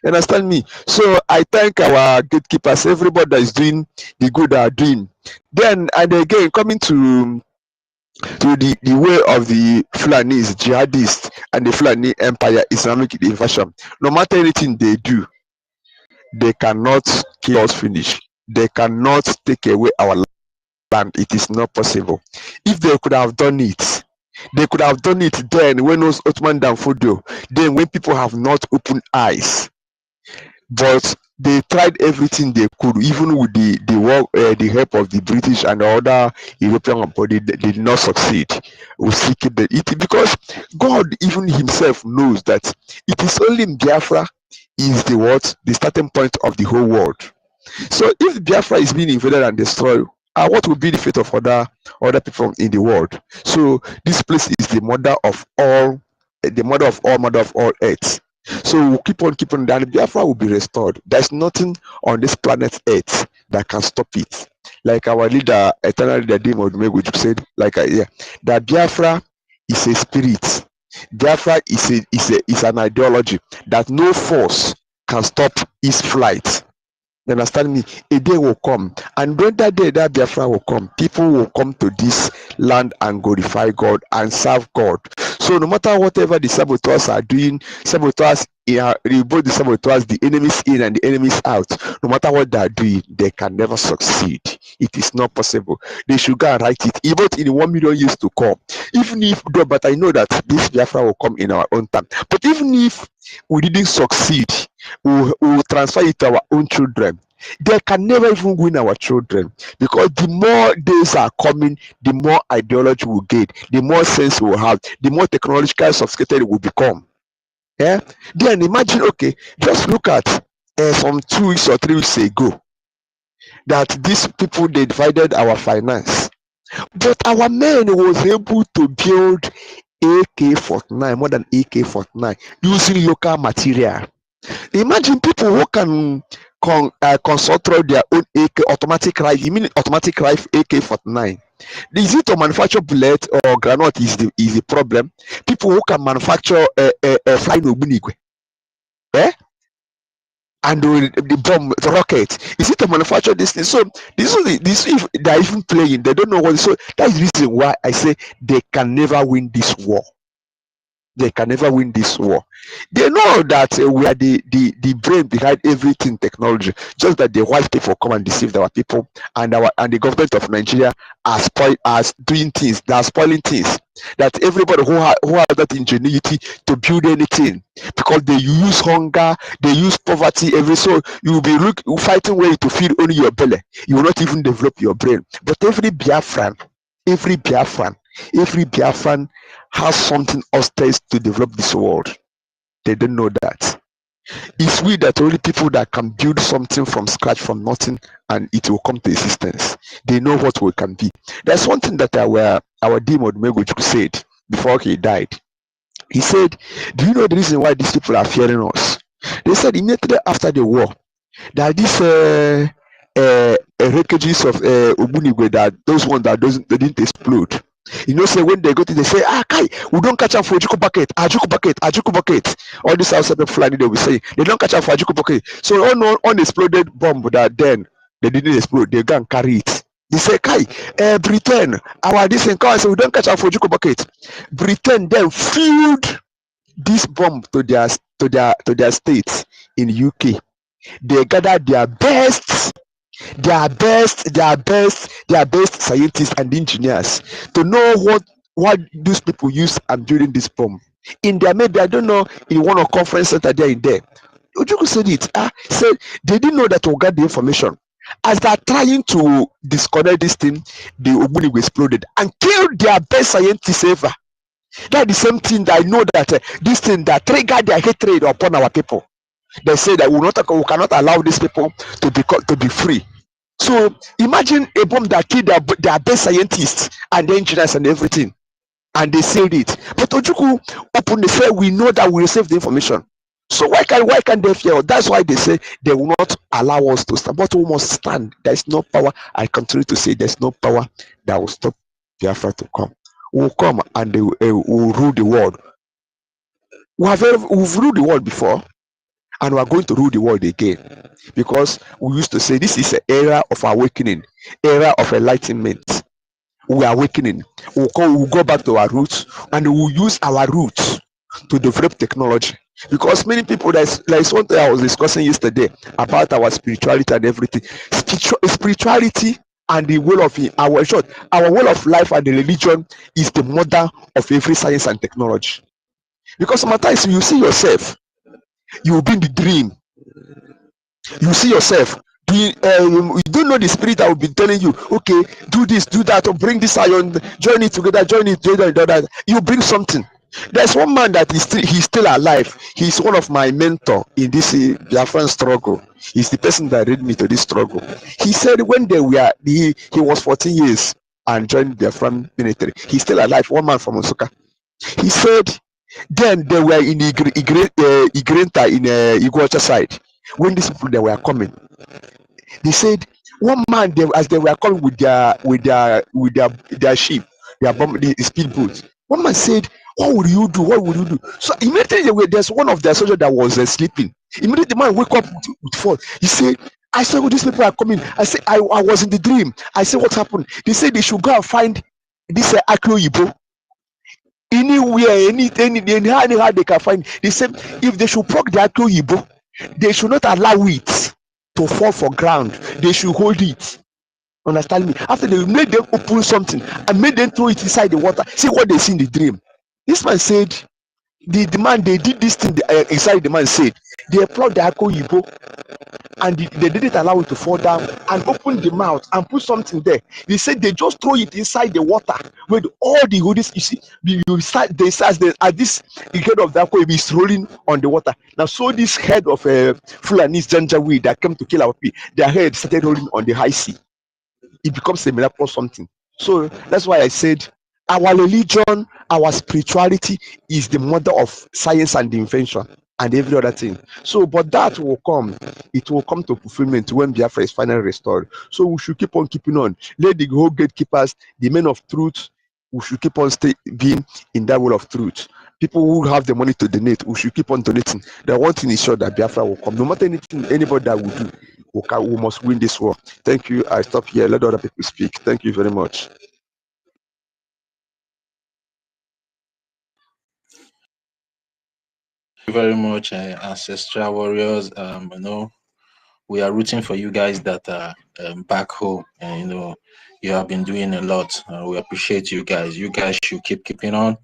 You understand me? So I thank our gatekeepers, everybody that is doing the good they are doing. Then and again, coming to the way of the Fulanis, jihadists, and the Fulani Empire, Islamic invasion. No matter anything they do, they cannot kill us finish. They cannot take away our land. It is not possible. If they could have done it, they could have done it then when it was Ottoman Danfodio, then when people have not opened eyes. But they tried everything they could, even with the help of the British and other European body. They did not succeed. We seek it because God even Himself knows that it is only in Biafra is the starting point of the whole world. So if Biafra is being invaded and destroyed, what will be the fate of other people in the world? So this place is the mother of all earth. So we'll keep on, then Biafra will be restored. There's nothing on this planet Earth that can stop it. Like our leader, eternal leader Dimo Odumegwu said, that Biafra is a spirit. Biafra is an ideology that no force can stop its flight. You understand me? A day will come, and when that day, that Biafra will come, people will come to this land and glorify God and serve God. So no matter whatever the saboteurs are doing, both the saboteurs, the enemies in and the enemies out, no matter what they are doing, they can never succeed. It is not possible. They should go and write it, even in 1 million years to come. Even if, but I know that this Biafra will come in our own time. But even if we didn't succeed, we will transfer it to our own children. They can never even win our children, because the more days are coming, the more ideology will get, the more sense we will have, the more technologically sophisticated it will become. Yeah. Then imagine, okay, just look at from 2 weeks or 3 weeks ago that these people, they divided our finance, but our men was able to build AK-49, more than AK-49, using local material. Imagine people who can construct their own automatic rifle. You mean automatic rifle AK-49? Is it to manufacture bullet or granite is the problem? People who can manufacture flying obunigwe, and the bomb, the rocket. Is it to manufacture this thing? So this if they're even playing, they don't know what. So that is the reason why I say they can never win this war. They can never win this war. They know that we are the brain behind everything technology. Just that the white people come and deceive our people, and the government of Nigeria are doing things. They are spoiling things. That everybody who has that ingenuity to build anything, because they use hunger, they use poverty. So you will be fighting way to feed only your belly. You will not even develop your brain. But every Biafran has something upstairs to develop this world. They don't know that. It's we that only people that can build something from scratch, from nothing, and it will come to existence. They know what we can be. There's one thing that our Dimo Megoju said before he died. He said, do you know the reason why these people are fearing us? They said immediately after the war, that these wreckages of Ogbunigwe, that those ones that they didn't explode. You know, say when they go to, they say, Kai, we don't catch up for Ajuku bucket, Ajuku bucket, Ajuku bucket. All these outside of Fulani, they will say, they don't catch up for Ajuku bucket. So unexploded bomb that then they didn't explode, they go and carry it. They say, Kai, Britain, our this and say we don't catch up for Ajuku bucket. Britain then filled this bomb to their states in UK. They gathered their best scientists and engineers to know what these people use and building this bomb. In there, maybe I don't know, in one of conference center there in there. Ujuku said it. Said they didn't know that we got the information. As they're trying to disconnect this thing, the Ogbunigwe exploded and killed their best scientists ever. That's the same thing that I know that this thing that triggered their hatred upon our people. They say that we cannot allow these people to be free. So imagine a bomb that killed their best scientists and engineers and everything, and they said it. But Ojuku openly said, we know that we receive the information. So why can't they fear? That's why they say they will not allow us to stand. But we must stand. There is no power. I continue to say there's no power that will stop Biafra to come. We'll come and they will rule the world. We've ruled the world before, and we are going to rule the world again, because we used to say this is an era of awakening, era of enlightenment. We are awakening. We'll go back to our roots, and we'll use our roots to develop technology. Because many people, there's one thing I was discussing yesterday about our spirituality and everything. Spirituality and the will of our will of life and the religion is the mother of every science and technology. Because sometimes you see yourself, you will be in the dream. You see yourself. You don't know the spirit that will be telling you, okay, do this, do that, or bring this iron, join it together. You bring something. There's one man that he's still alive. He's one of my mentor in this Biafran struggle. He's the person that led me to this struggle. He said when he was 14 years and joined the Biafran military. He's still alive. One man from Osaka. He said then they were in Igrenta in OGOJA side. When these people they were coming, they said one man as they were coming with their ship, the speedboat. One man said, "What would you do? What would you do?" So immediately there's one of their soldiers that was sleeping. Immediately the man wake up with fall. He said, "I saw these people are coming." I said, "I was in the dream." I said, "What happened?" They said they should go and find this EKID-IBIBIO. Anywhere, anyhow they can find. They said if they should proc the EKID-IBIBIO, they should not allow it to fall for ground. They should hold it. Understand me? After they made them open something and made them throw it inside the water. See what they see in the dream. This man said the man they did this thing inside. The man said they applied the EKID-IBIBIO and they didn't allow it to fall down and open the mouth and put something there. They said they just throw it inside the water with all the hoodies. You see, at this head of the EKID-IBIBIO is rolling on the water. Now, so this head of Fulani's Janjaweed that came to kill our people, their head started rolling on the high sea. It becomes a miracle something. So that's why I said our religion, our spirituality is the mother of science and invention and every other thing. So, but that will come. It will come to fulfillment when Biafra is finally restored. So we should keep on keeping on. Let the whole gatekeepers, the men of truth, we should keep on being in that world of truth. People who have the money to donate, we should keep on donating. The one thing is sure that Biafra will come. No matter anything, anybody that will do, we must win this war. Thank you. I stop here. Let other people speak. Thank you very much. you very much, ancestral warriors. You know, we are rooting for you guys that are back home, and you know, you have been doing a lot. We appreciate you guys. You guys should keeping on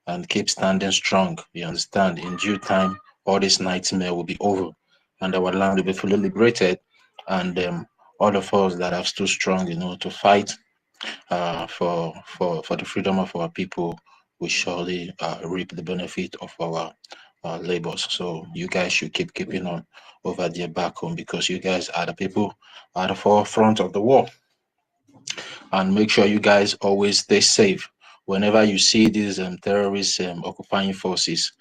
and keep standing strong. You understand? In due time, all this nightmare will be over, and our land will be fully liberated. And all of us that have stood strong, you know, to fight for the freedom of our people, we surely reap the benefit of our labors. So you guys should keeping on over there back home, because you guys are the people at the forefront of the war. And make sure you guys always stay safe. Whenever you see these terrorists occupying forces,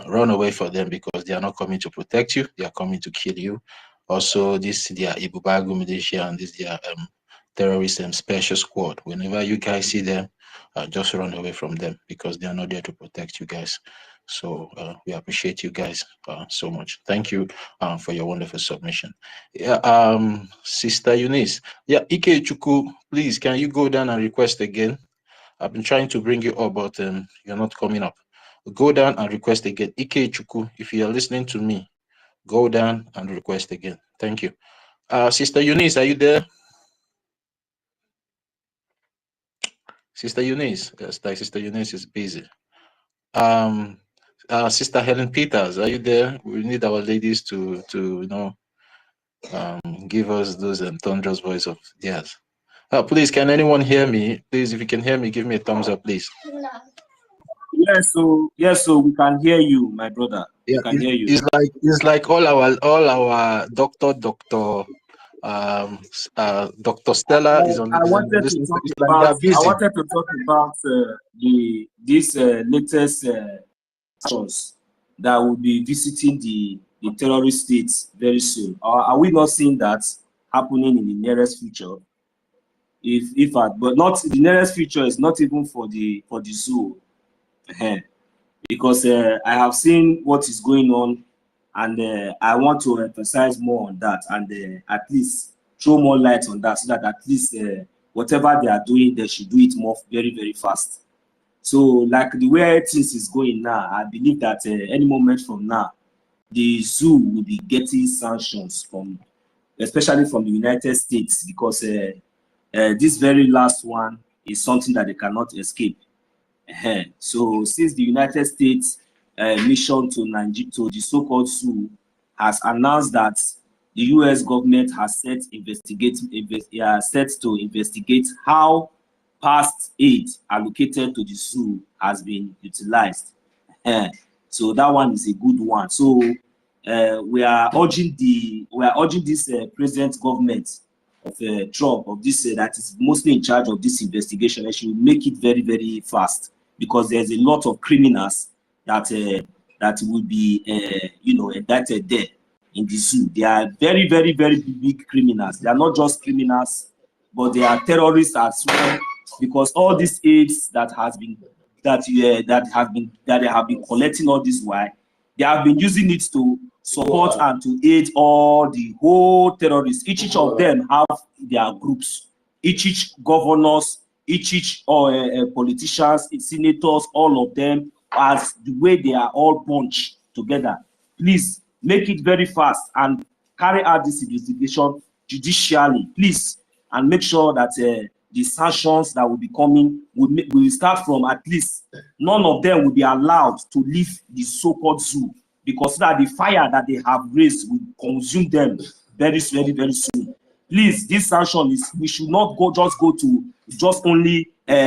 run away from them, because they are not coming to protect you, they are coming to kill you. Also, this their Ibubagu militia and this their terrorist special squad. Whenever you guys see them, just run away from them, because they are not there to protect you guys. So we appreciate you guys so much. Thank you for your wonderful submission. Yeah, Sister Eunice. Yeah, Ike Chuku, please, can you go down and request again? I've been trying to bring you up, but you're not coming up. Go down and request again. Ike Chuku, if you are listening to me, go down and request again. Thank you. Sister Eunice, are you there? Sister Eunice, yes, like Sister Eunice is busy. Sister Helen Peters, are you there? We need our ladies to you know, give us those thunderous voice of theirs. Please, can anyone hear me? Please, if you can hear me, give me a thumbs up, please. Yes, so we can hear you, my brother. Yeah, we can hear you. It's like all our doctor Dr. Stella is on. I wanted to talk about this latest actions that will be visiting the terrorist states very soon. Are we not seeing that happening in the nearest future? But not the nearest future is not even for the zoo, because I have seen what is going on, and I want to emphasize more on that, and at least throw more light on that, so that at least whatever they are doing, they should do it more very fast. So, like the way things is going now, I believe that any moment from now, the zoo will be getting sanctions especially from the United States, because this very last one is something that they cannot escape. So, since the United States mission to the so-called zoo has announced that the U.S. government has set to investigate how past aid allocated to the zoo has been utilized. So that one is a good one. So we are urging this present government of Trump, of this that is mostly in charge of this investigation, and should make it very fast, because there's a lot of criminals that will be indicted there in the zoo. They are very big criminals. They are not just criminals, but they are terrorists as well, because all these aids that they have been collecting all this while, they have been using it to support and to aid all the whole terrorists. Each of them have their groups. Each governors, each politicians, senators, all of them, as the way they are all bunched together. Please make it very fast and carry out this investigation judicially, please, and make sure that the sanctions that will be coming will start from, at least none of them will be allowed to leave the so-called zoo, because that the fire that they have raised will consume them very soon. Please, this sanction is, we should not go to only the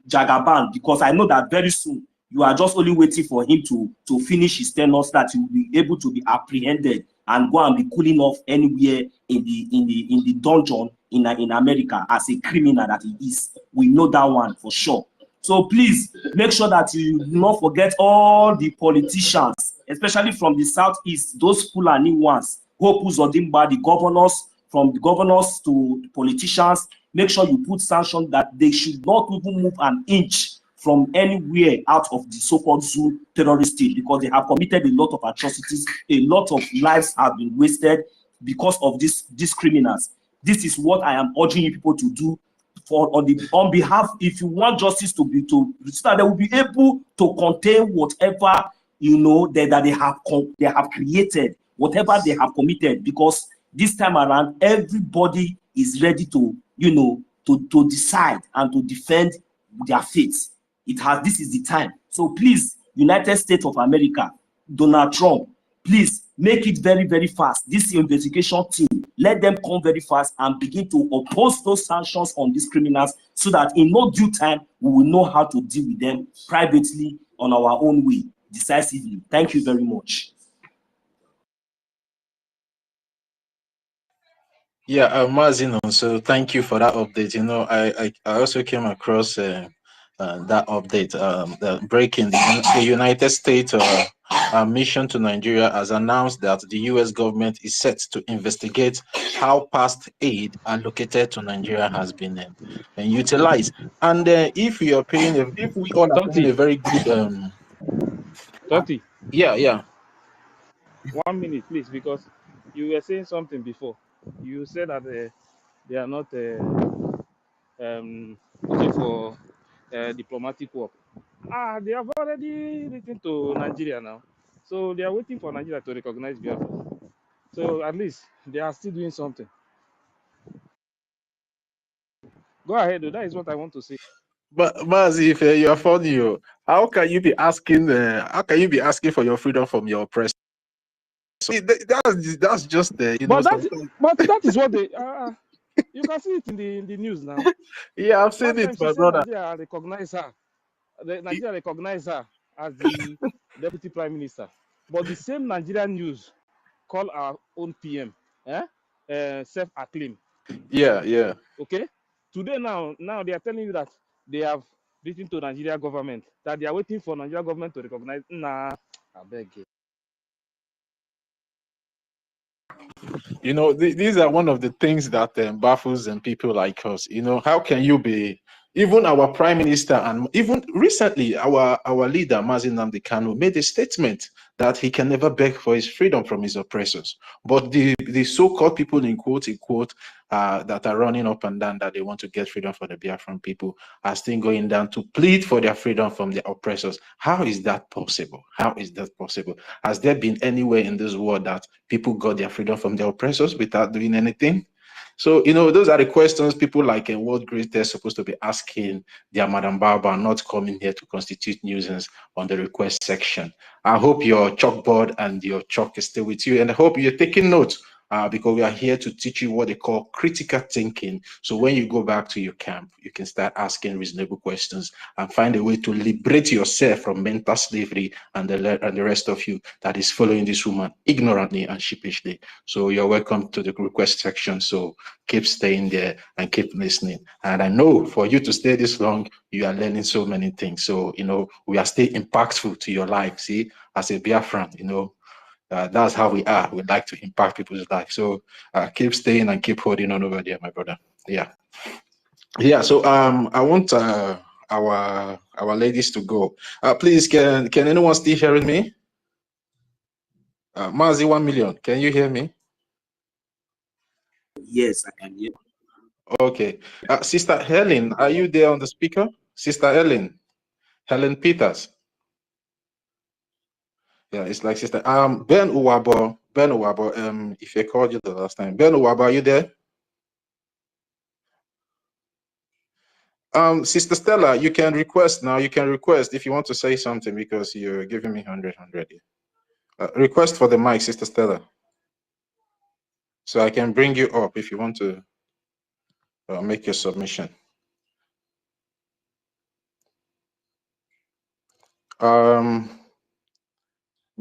Jagaban, because I know that very soon you are just only waiting for him to finish his tenure, so that he will be able to be apprehended and go and be cooling off anywhere in the dungeon in America as a criminal that he is. We know that one for sure. So please make sure that you do not forget all the politicians, especially from the southeast, those Fulani ones, Hope Uzodimba, the governors, from the governors to politicians. Make sure you put sanctions that they should not even move an inch from anywhere out of the so-called zoo terrorist state, because they have committed a lot of atrocities. A lot of lives have been wasted because of these criminals. This is what I am urging you people to do on behalf, if you want justice to be so that they will be able to contain whatever that they have created, whatever they have committed, because this time around everybody is ready to to decide and to defend their faith. This is the time. So please, United States of America, Donald Trump, please make it very, very fast. This investigation team, let them come very fast and begin to oppose those sanctions on these criminals, so that in no due time we will know how to deal with them privately on our own way, decisively. Thank you very much. Yeah, Mazino, so thank you for that update. I also came across that update, the breaking the United States mission to Nigeria has announced that the U.S. government is set to investigate how past aid allocated to Nigeria has been utilized. And if we all are paying a very good Toti, yeah. 1 minute, please, because you were saying something before. You said that they are not looking for diplomatic work. They have already written to Nigeria now. So they are waiting for Nigeria to recognize Biafra. So at least they are still doing something. Go ahead, though. That is what I want to say. But Mazi, if you are funny, how can you be asking for your freedom from your oppressor? So that's just But that is what they you can see it in the news now. Yeah, I've seen Last it, time she my said brother. Nigeria recognized her. Nigeria recognized her as the deputy prime minister. But the same Nigerian news call our own PM self-acclaimed. Yeah. Okay? Today now they are telling you that they have written to Nigeria government that they are waiting for Nigeria government to recognize. Nah, I beg you. These are one of the things that baffles people like us. How can you be, even our prime minister, and even recently our leader Mazi Nnamdi Kanu made a statement that he can never beg for his freedom from his oppressors. But the so-called people in quote that are running up and down that they want to get freedom for the Biafran people are still going down to plead for their freedom from their oppressors. How is that possible? How is that possible? Has there been anywhere in this world that people got their freedom from their oppressors without doing anything? So, those are the questions people like a world greatest supposed to be asking their Madam Baba, not coming here to constitute nuisance on the request section. I hope your chalkboard and your chalk is still with you, and I hope you're taking notes because we are here to teach you what they call critical thinking. So when you go back to your camp, you can start asking reasonable questions and find a way to liberate yourself from mental slavery and the rest of you that is following this woman ignorantly and sheepishly. So you're welcome to the request section. So keep staying there and keep listening. And I know for you to stay this long, you are learning so many things. So, we are still impactful to your life. See, as a Biafran, that's how we are. We like to impact people's life. So keep staying and keep holding on over there, my brother. Yeah. So I want our ladies to go. Please, can anyone still hearing me? Mazi 1 million. Can you hear me? Yes, I can hear. Okay. Sister Helen, are you there on the speaker? Sister Helen Peters. Yeah, it's like Sister Ben Uwabo, if I called you the last time. Ben Uwabo, are you there? Sister Stella, you can request now. You can request if you want to say something because you're giving me 100. Request for the mic, Sister Stella. So I can bring you up if you want to make your submission.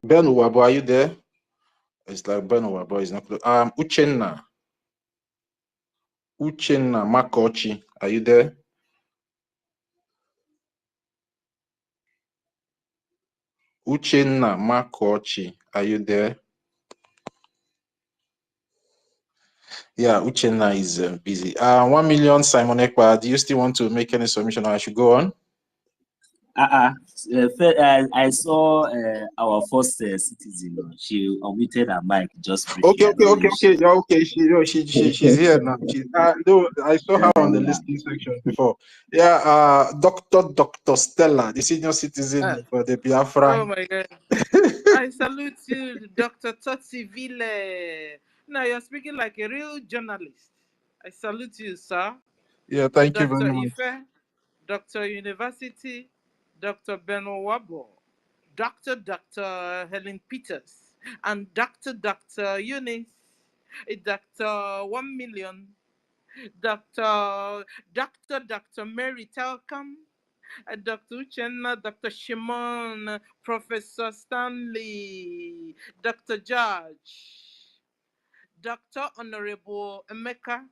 Ben Uwabo, are you there? It's like Ben Uwabo is not close. Uchenna Makochi, are you there? Uchenna Makochi, are you there? Yeah, Uchenna is busy. 1 million Simon Ekpa, do you still want to make any submission or I should go on? I saw our first citizen. She unmuted her mic just briefly. Okay. She's here now. No, I saw her on the listening section before. Yeah, Dr. Stella, the senior citizen for the Biafra. Oh my God. I salute you, Dr. Totsi Ville. Now you're speaking like a real journalist. I salute you, sir. Yeah, thank you Dr. very much. Ife, Dr. University, Dr. Beno Wabo, Dr. Helen Peters, and Dr. Eunice, Dr. 1 million, Dr. Mary Telcom, Dr. Uchenna, Dr. Shimon, Professor Stanley, Dr. George, Dr. Honorable Emeka.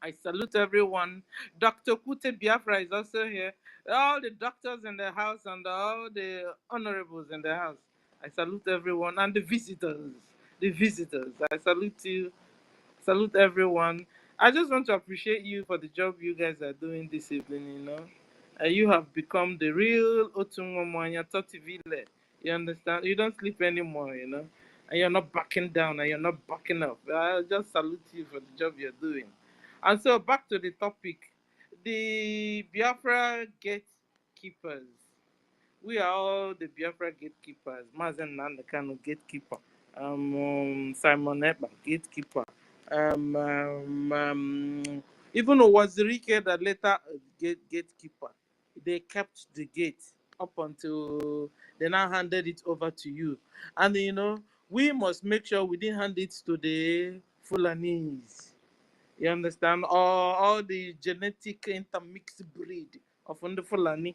I salute everyone. Dr. Kute Biafra is also here. All the doctors in the house and all the honorables in the house. I salute everyone and the visitors. The visitors. I salute you. Salute everyone. I just want to appreciate you for the job you guys are doing this evening. You have become the real Otungomanya Totivile. You understand? You don't sleep anymore. And you're not backing down and you're not backing up. I just salute you for the job you're doing. And so back to the topic. The Biafra gatekeepers. We are all the Biafra gatekeepers. Mazen Nandekano, gatekeeper. Simon Eba, gatekeeper. Even Wazirike that later gatekeeper. They kept the gate up until they now handed it over to you. And we must make sure we didn't hand it to the Fulanese. You understand? Or all the genetic intermixed breed of the Fulani.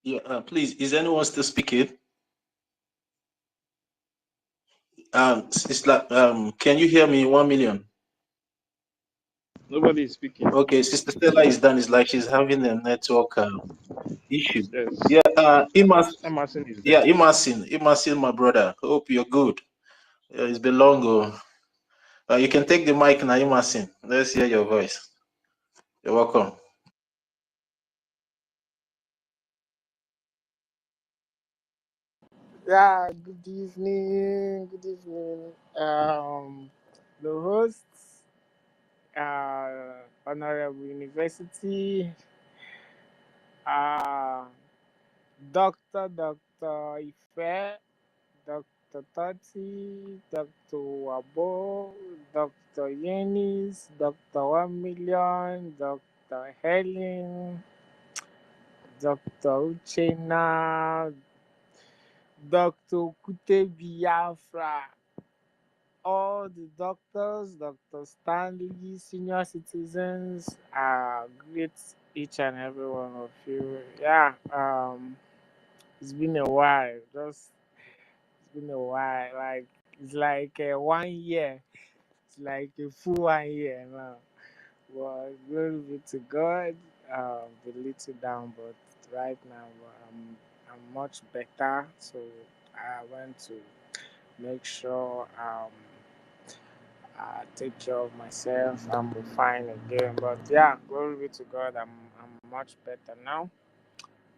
Yeah, please, is anyone still speaking? It's like, can you hear me? 1 million. Nobody is speaking. Okay, Sister Stella is done. It's like she's having a network issue. Yes. Yeah, Emerson is there. Emerson, my brother. Hope you're good. It's been long. You can take the mic now, Emerson. Let's hear your voice. You're welcome. Yeah, good evening. Good evening. The hosts, Honorable University, Dr. Ife, Dr. Tati, Dr. Wabo, Dr. Yenis, Dr. 1 million, Dr. Helen, Dr. Uchena, Dr. Kute Biafra, all the doctors, Dr. Stanley, senior citizens, greet each and every one of you. Yeah, it's been a while. It's been a while. Like it's like 1 year. It's like a full 1 year now. Well, glory be to God. The little down, but right now I'm much better. So I want to make sure take care of myself and be fine again. But yeah, glory be to God. I'm much better now.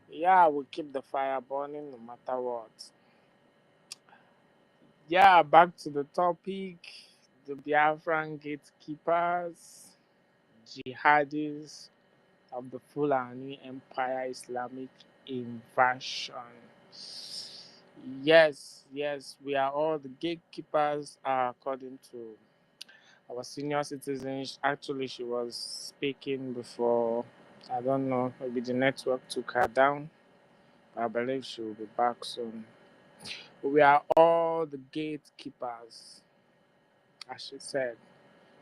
Yeah, we keep the fire burning no matter what. Yeah, back to the topic. The Biafran gatekeepers, jihadis of the Fulani Empire Islamic invasion. Yes, we are all the gatekeepers according to our senior citizens. Actually, she was speaking before. I don't know, maybe the network took her down. I believe she will be back soon. We are all the gatekeepers, as she said,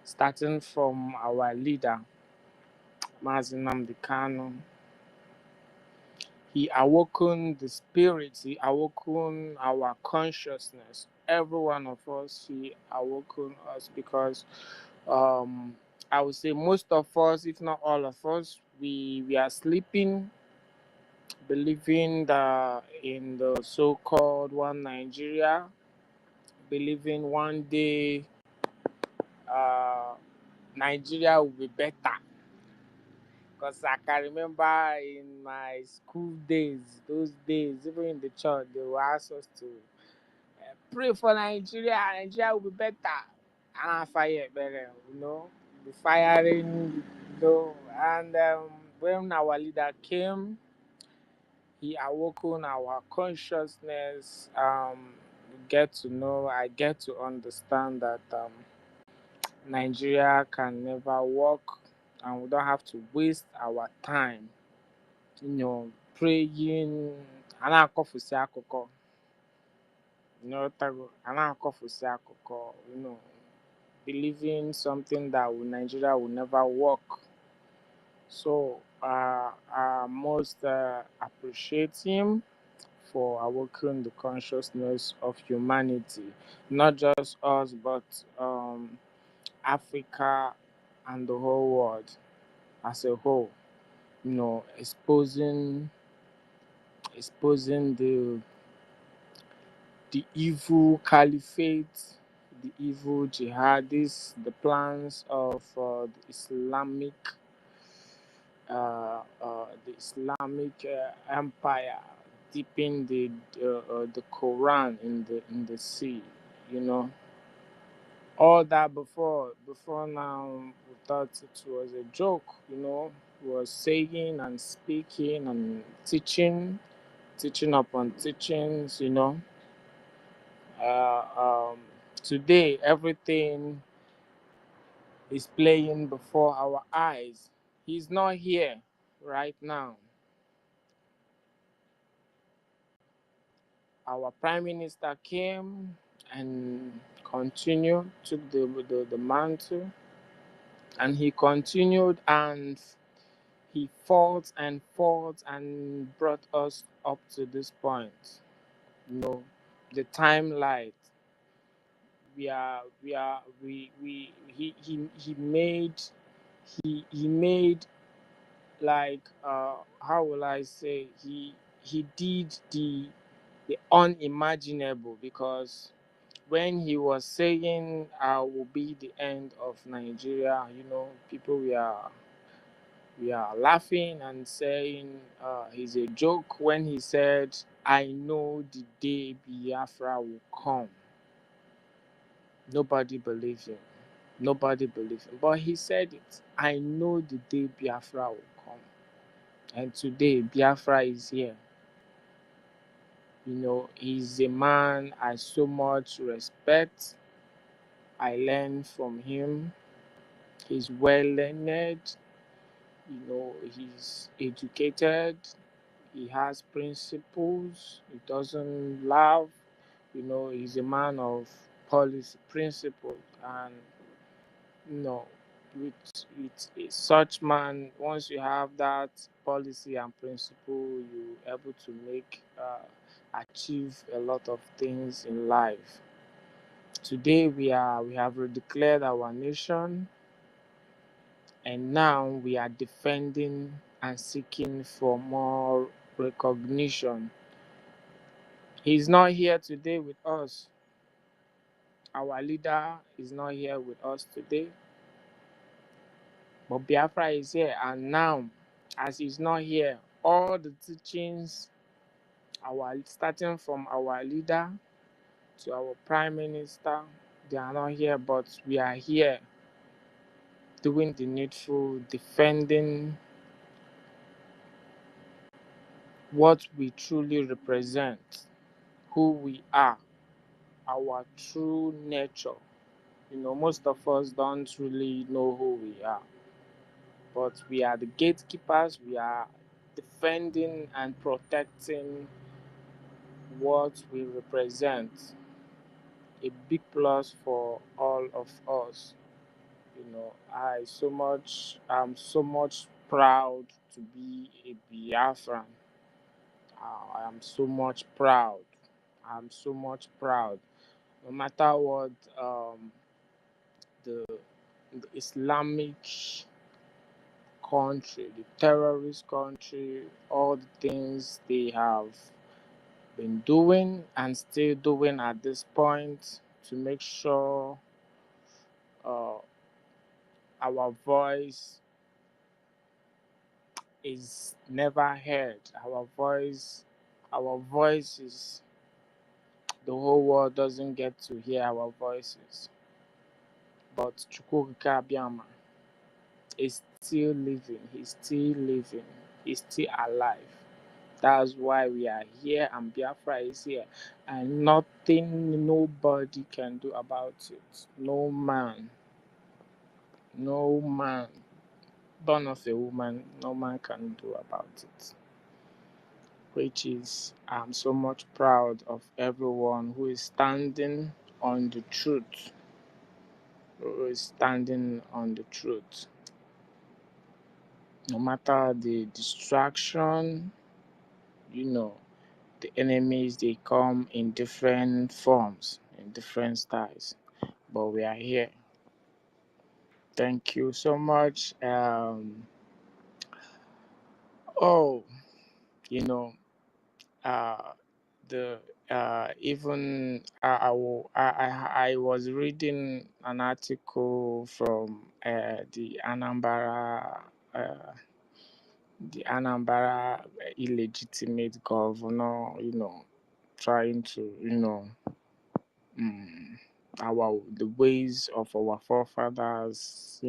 starting from our leader, Mazi Nnamdi Kanu. He awoken the spirits, he awoken our consciousness. Every one of us, he awoken us because I would say most of us, if not all of us, we are sleeping, believing that in the so-called one Nigeria, believing one day Nigeria will be better. Because I can remember in my school days, those days, even in the church, they will ask us to pray for Nigeria. Nigeria will be better. And I fire better, the firing, And when our leader came, he awoken our consciousness. I get to understand that Nigeria can never work, and we don't have to waste our time, praying. Ana-akọfusi akụkọ, ana-akọfusi akụkọ, believing something that Nigeria will never work. So I must appreciate him for awakening the consciousness of humanity, not just us, but Africa and the whole world as a whole. Exposing the evil caliphate, the evil jihadists, the plans of the Islamic empire, dipping the Quran in the sea. All that before now we thought it was a joke. We was saying and speaking and teaching upon teachings. Today everything is playing before our eyes. He's not here right now. Our prime minister came and took the mantle, and he continued, and he fought and brought us up to this point. The timeline. He made, like, how will I say, he did the unimaginable, because when he was saying will be the end of Nigeria, people we are laughing and saying he's a joke. When he said, I know the day Biafra will come, nobody believed him. But he said it. I know the day Biafra will come. And today Biafra is here. He's a man I so much respect. I learn from him. He's well learned. He's educated. He has principles. He doesn't laugh. He's a man of policy principle. And with such man, once you have that policy and principle, you're able to achieve a lot of things in life. Today we have redeclared our nation, and now we are defending and seeking for more recognition. He's not here today with us. Our leader is not here with us today. But Biafra is here, and now, as he's not here, all the teachings, starting from our leader to our prime minister, they are not here, but we are here doing the needful, defending what we truly represent, who we are, our true nature. Most of us don't really know who we are, but we are the gatekeepers. We are defending and protecting what we represent. A big plus for all of us. I'm so much proud to be a Biafran. I am so much proud. I'm so much proud. No matter what the the Islamic country, the terrorist country, all the things they have been doing and still doing at this point to make sure uh, our voice is never heard. Our voices, the whole world doesn't get to hear our voices. But Chukwuka Abiyama is still living. He's still living. He's still alive. That's why we are here and Biafra is here. And nothing nobody can do about it. No man, born of a woman, no man can do about it. Which is, I'm so much proud of everyone who is standing on the truth. Who is standing on the truth. No matter the distraction, the enemies, they come in different forms, in different styles. But we are here. Thank you so much. Oh, you know, the even I was reading an article from uh, the Anambra illegitimate governor, trying to, the ways of our forefathers,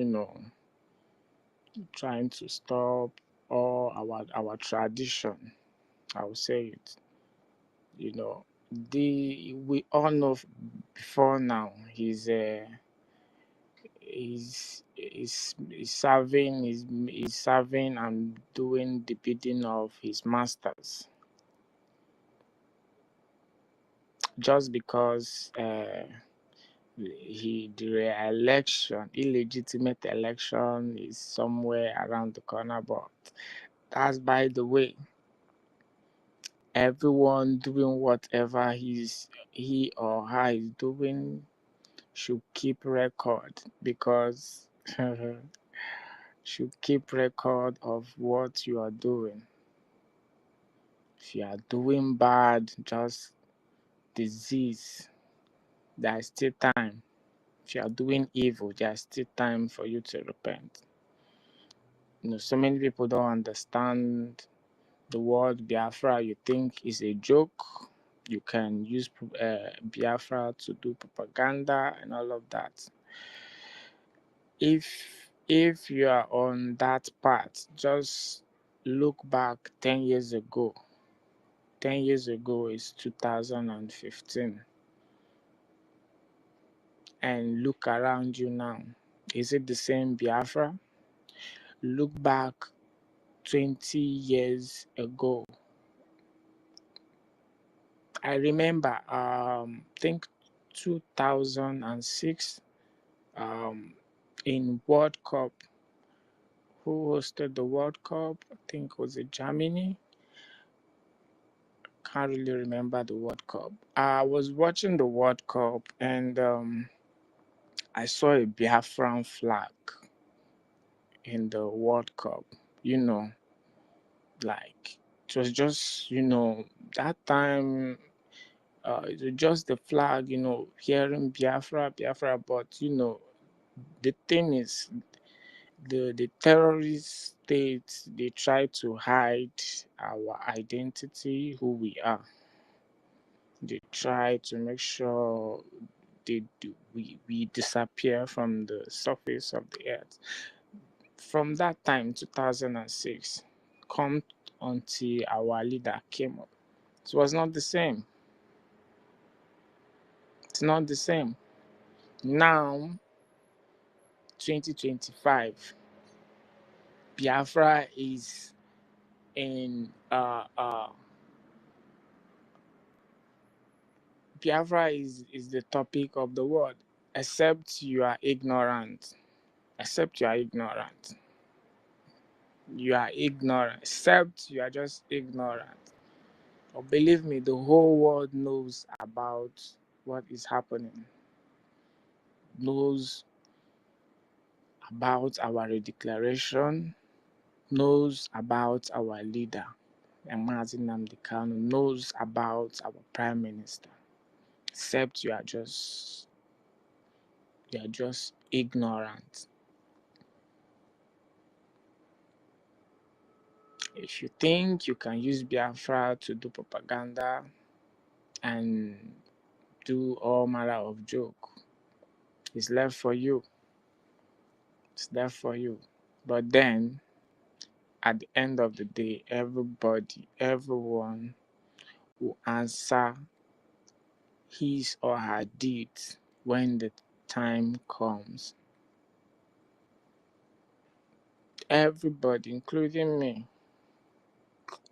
trying to stop all our tradition. I will say it. We all know before now he's serving and doing the bidding of his masters. Just because the illegitimate election is somewhere around the corner, but that's by the way. Everyone doing whatever he or her is doing should keep record, because should keep record of what you are doing. If you are doing bad, just disease, there is still time. If you are doing evil, there is still time for you to repent. So many people don't understand the word Biafra. You think is a joke. You can use Biafra to do propaganda and all of that. If you are on that path, just look back 10 years ago. 10 years ago is 2015. And look around you now. Is it the same Biafra? Look back 20 years ago. I remember, think 2006, in World Cup. Who hosted the World Cup? I think it was Germany. Can't really remember the World Cup. I was watching the World Cup and I saw a Biafran flag in the World Cup. Like it was just, that time. It was just the flag, hearing Biafra, but the thing is, the terrorist states, they try to hide our identity, who we are. They try to make sure we disappear from the surface of the earth. From that time, 2006, come until our leader came up. It was not the same. It's not the same. Now, 2025, Biafra is in Biafra is the topic of the world, except you are ignorant. Except you are ignorant. You are ignorant. Except you are just ignorant. But believe me, the whole world knows about what is happening. Knows about our redeclaration, knows about our leader, Mazi Nnamdi Kanu, knows about our prime minister, except you are just ignorant. If you think you can use Biafra to do propaganda and do all manner of joke, it's left for you. It's left for you. But then, at the end of the day, everyone will answer his or her deeds when the time comes. Everybody, including me,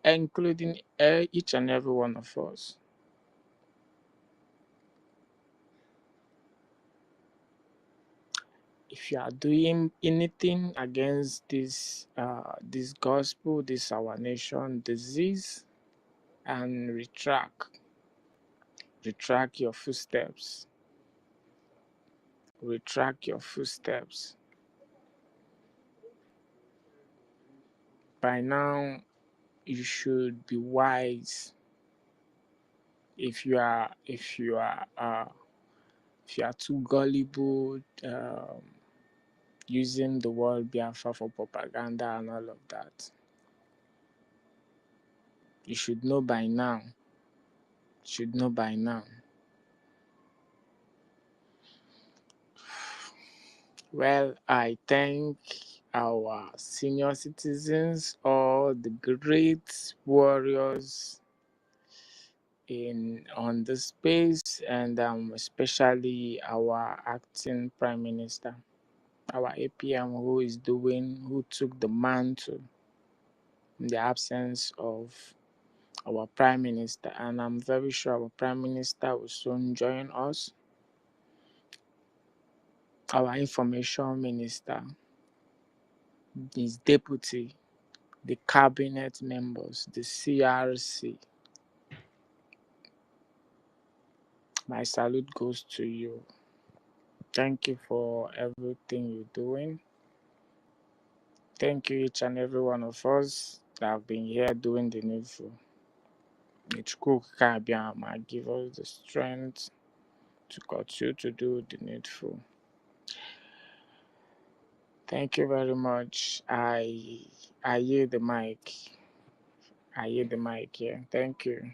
including each and every one of us. If you are doing anything against this gospel, this our nation disease, and retract your footsteps. Retract your footsteps. By now, you should be wise. If you are too gullible, using the word Biafra for propaganda and all of that, you should know by now. Well, I thank our senior citizens, all the great warriors on the space, and especially our acting prime minister, our APM, who took the mantle in the absence of our prime minister, and I'm very sure our prime minister will soon join us. Our information minister, his deputy, the cabinet members, the CRC. My salute goes to you. Thank you for everything you're doing. Thank you, each and every one of us that have been here doing the needful. Might give us the strength to continue to do the needful. Thank you very much. I yield the mic. Here. Thank you.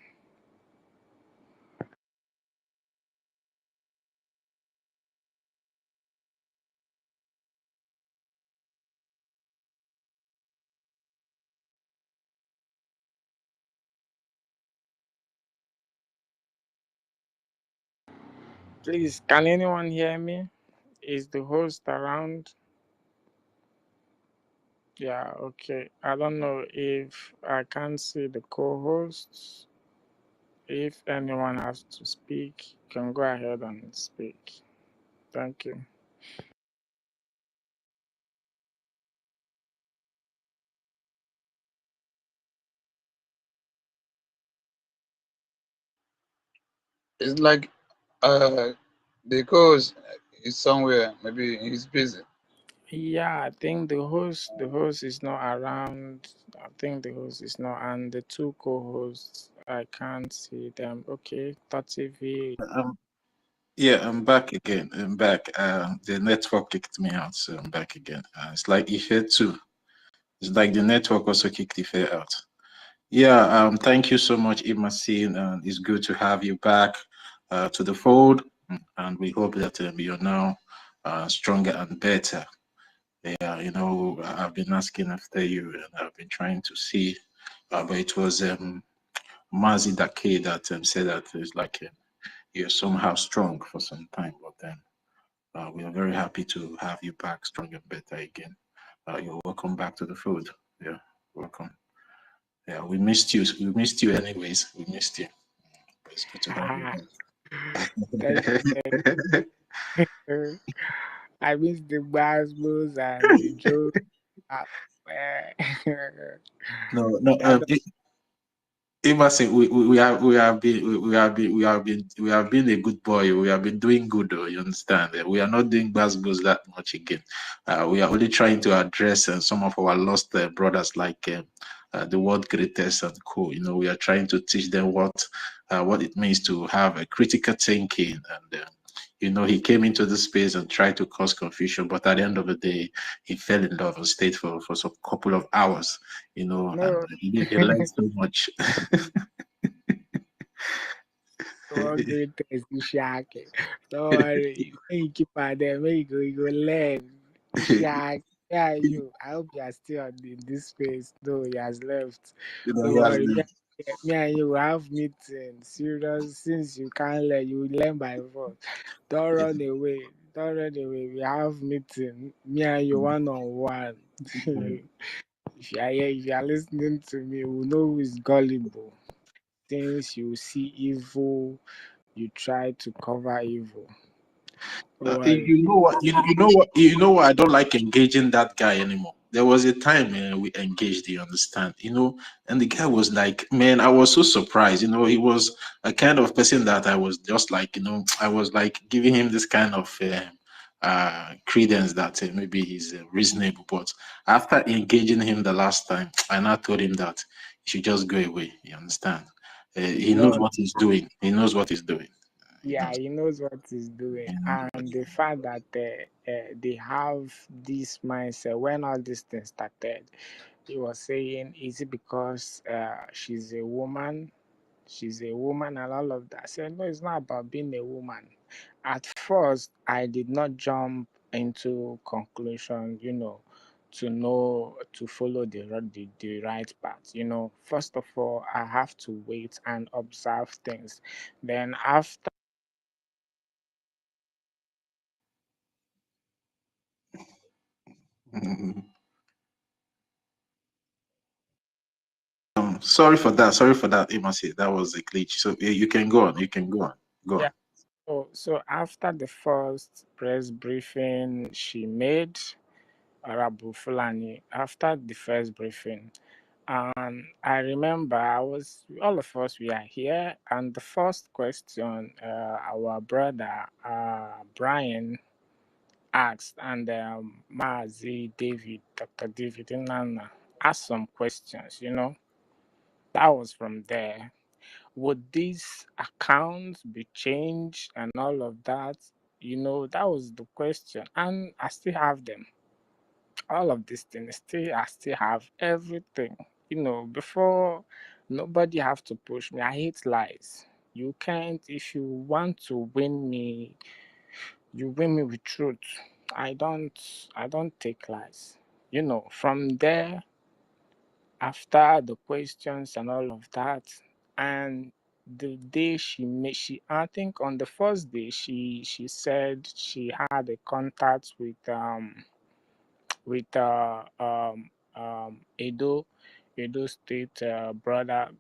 Please, can anyone hear me? Is the host around? Yeah, okay. I don't know if I can't see the co-hosts. If anyone has to speak, you can go ahead and speak. Thank you. It's like because he's somewhere, maybe he's busy. Yeah, I think the host is not around. I think the host is not, and the two co-hosts, I can't see them. Okay, 30V. Yeah, I'm back again. I'm back. The network kicked me out, so I'm back again. It's like Ife too. It's like the network also kicked Ife out. Yeah, thank you so much, Imasin. It's good to have you back to the fold, and we hope that you're now stronger and better. Yeah, you know, I've been asking after you, and I've been trying to see, but it was Mazi Dake that said that it's like you're somehow strong for some time, but then we are very happy to have you back strong and better again. You're welcome back to the fold. Yeah, welcome. Yeah, we missed you. We missed you anyways. We missed you. But it's good to have you back. Thank you. I miss the basketballs and the jokes. No, Emerson, we have been a good boy. We have been doing good, though, you understand? We are not doing bad goes that much again. We are only trying to address some of our lost brothers, like the world greatest and co. You know, we are trying to teach them what it means to have a critical thinking. And you know, he came into this space and tried to cause confusion, but at the end of the day, he fell in love and stayed for some couple of hours. You know, and No. he learned so much. One great test is shocking. Don't worry. When you keep out there, when you go learn. Shaq. Yeah, you. I hope you are still in this space. No, he has left. You know, Don't he has worry. been. Me and you will have meeting. Serious. Since you can't learn, you will learn by force. Don't run away. Don't run away. We have meeting. Me and you one on one. If you are here, if you are listening to me, we know who is gullible. Since you see evil, you try to cover evil. Don't worry. You know what? You know what? I don't like engaging that guy anymore. There was a time we engaged. You understand? You know, and the guy was like, man, I was so surprised. You know, he was a kind of person that I was just like, you know, I was like giving him this kind of credence that maybe he's reasonable. But after engaging him the last time, I now told him that he should just go away. You understand? He knows No, what he's doing. He knows what he's doing. He yeah, knows. he knows what he's doing, He knows what and he's the fact that they have this mindset when all these things started, he was saying, "Is it because she's a woman? She's a woman and all of that." I said, "No, it's not about being a woman." At first, I did not jump into conclusion, to know to follow the right path. First of all, I have to wait and observe things. Then after. doing. Sorry for that. Sorry for that, Imasi. That was a glitch. So you can go on. You can go on. Go on. Yeah. So after the first press briefing she made, Arabu Fulani, after the first briefing, I remember all of us, we are here, and the first question our brother Brian asked, and Mazi David, Dr. David Nana asked some questions, that was from there. Would these accounts be changed and all of that? That was the question. And I still have them. All of these things, I still have everything. Before, nobody have to push me. I hate lies. You can't, if you want to win me, you win me with truth. I don't take lies. From there, after the questions and all of that, and the day I think on the first day she said she had a contact with Edo State brother.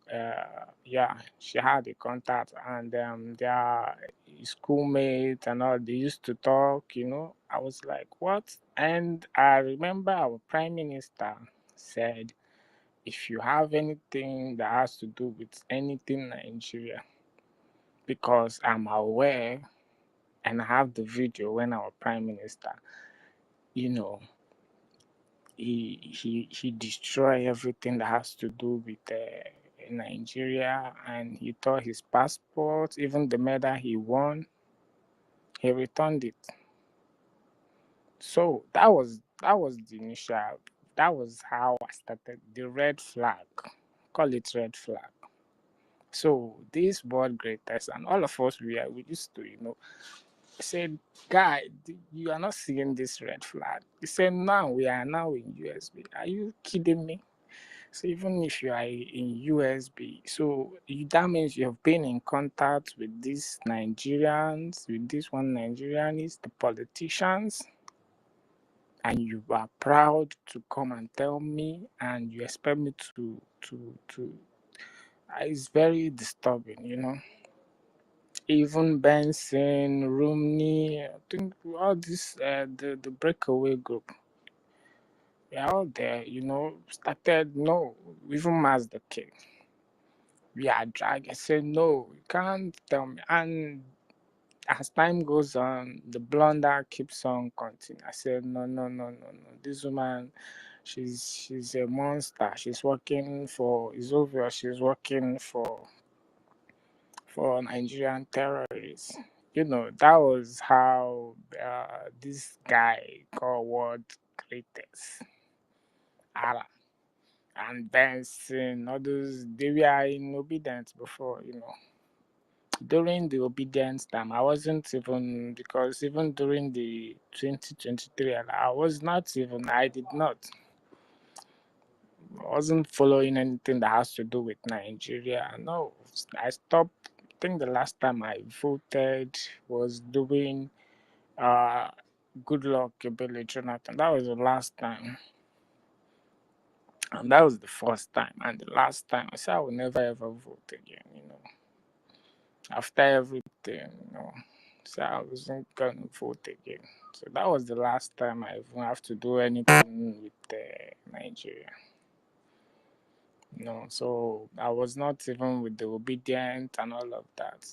Yeah, she had a contact, and their schoolmates and all, they used to talk. I was like, what? And I remember our prime minister said, if you have anything that has to do with anything Nigeria, because I'm aware and I have the video when our prime minister, you know, he destroyed everything that has to do with Nigeria, and he tore his passport, even the medal he won, he returned it. So that was the initial. That was how I started the red flag. Call it red flag. So this world greatest and all of us we used to, said, guy, you are not seeing this red flag. He said, now we are now in USB. Are you kidding me? So even if you are in USB, so that means you have been in contact with these Nigerians, with this one Nigerians, the politicians, and you are proud to come and tell me, and you expect me to. It's very disturbing. Even Benson, Romney, I think all this, the breakaway group, we are all there, started, no, even Mazda King. we are dragged. I said, no, you can't tell me. And as time goes on, the blunder keeps on continuing. I said, no, no, no, no, no. This woman, she's a monster. She's working for, it's obvious, she's working for Nigerian terrorists. You know, that was how this guy called World Greatest Allah and Benson, all those, they were in obedience before, you know. During the obedience time, I wasn't even, because even during the 2023, I was not even, I wasn't following anything that has to do with Nigeria. No, I stopped. I think the last time I voted was doing good luck Ebele Jonathan. That was the last time. And that was the first time. And the last time I said I will never ever vote again, you know. After everything, you know. So I wasn't gonna vote again. So that was the last time I even have to do anything with Nigeria. You know, so I was not even with the obedient and all of that.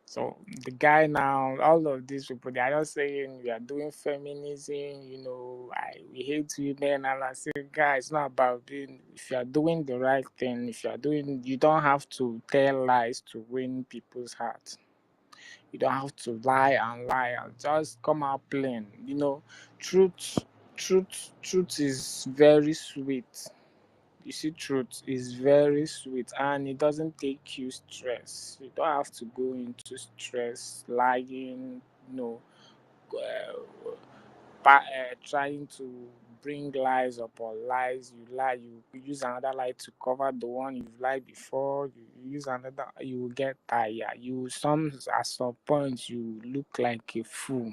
So the guy now, all of these people, they are just saying we are doing feminism, you know, we hate women, and I say, guys, it's not about being, if you are doing the right thing, if you are doing, you don't have to tell lies to win people's hearts. You don't have to lie and just come out plain. You know, truth is very sweet. You see, truth is very sweet and it doesn't take you stress. You don't have to go into stress, lying, you know, trying to bring lies upon lies. You lie, you use another lie to cover the one you've lied before. You use another, you will get tired. At some point, you look like a fool.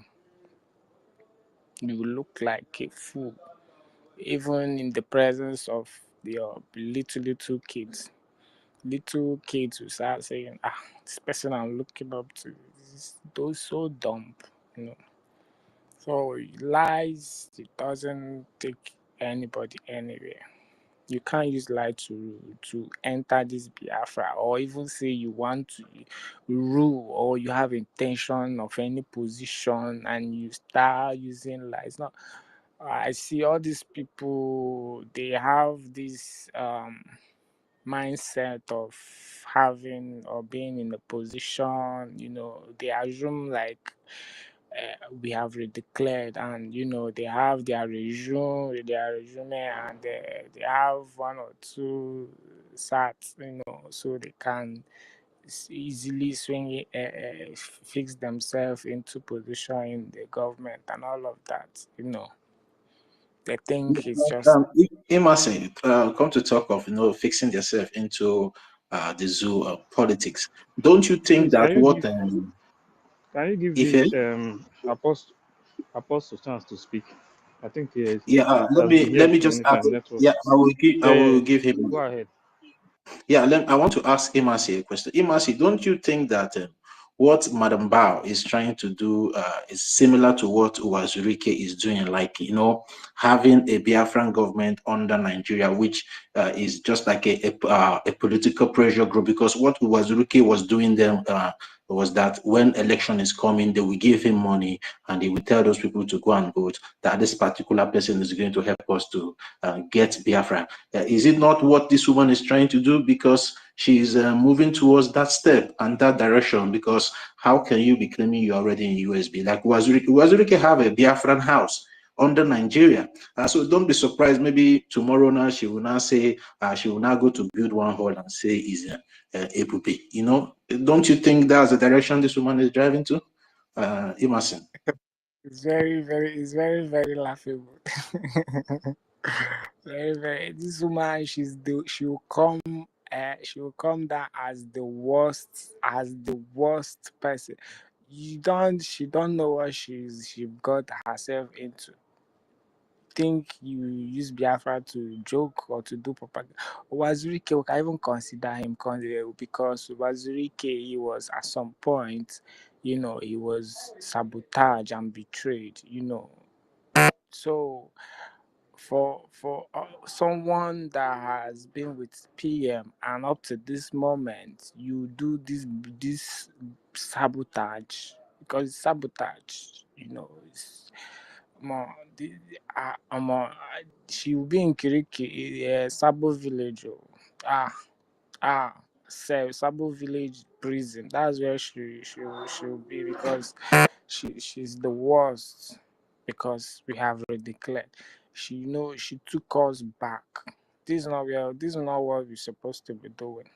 You look like a fool, even in the presence of your little kids. Little kids will start saying, this person I'm looking up to is those so dumb, you know. So lies, it doesn't take anybody anywhere. You can't use lie to enter this Biafra, or even say you want to rule, or you have intention of any position and you start using lies. Now, I see all these people, they have this mindset of having or being in a position, you know, they assume like we have declared, and you know they have their resume, and they have one or two sats, you know, so they can easily fix themselves into position in the government and all of that, you know. They think it's just Emerson, come to talk of, you know, fixing yourself into the zoo of politics. Don't you think Please, that what can you give if this apostle chance to speak? I think he yeah, has been here let me for just any ask. time network. Yeah, I Yeah, will yeah. give him. Go ahead. Yeah, I want to ask Imasi a question. Imasi, don't you think that what Madam Bao is trying to do is similar to what Uwazurike is doing, like, you know, having a Biafran government under Nigeria, which is just like a political pressure group? Because what Uwazurike was doing then was that when election is coming, they will give him money and he will tell those people to go and vote, that this particular person is going to help us to get Biafra. Is it not what this woman is trying to do? Because she's moving towards that step and that direction. Because how can you be claiming you're already in USB? Like Wazurike have a Biafran house under Nigeria. So don't be surprised. Maybe tomorrow now she will now say, she will now go to build one hall and say is Epupi. You know, don't you think that's the direction this woman is driving to? Emerson. it's very, very laughable. Very, very. This woman, she will come down as the worst person. She don't know what she got herself into. Think you use Biafra to joke or to do propaganda. Wazirike, we can even consider him because Wazirike, he was at some point, you know, he was sabotaged and betrayed, you know. So for someone that has been with PM and up to this moment you do this sabotage, because it's sabotage, it's more she will be in Kiriki, Sabo village. Ah, Sabo village prison. That's where she'll be, because she's the worst, because we have already declared. She took us back. This is not what we're supposed to be doing.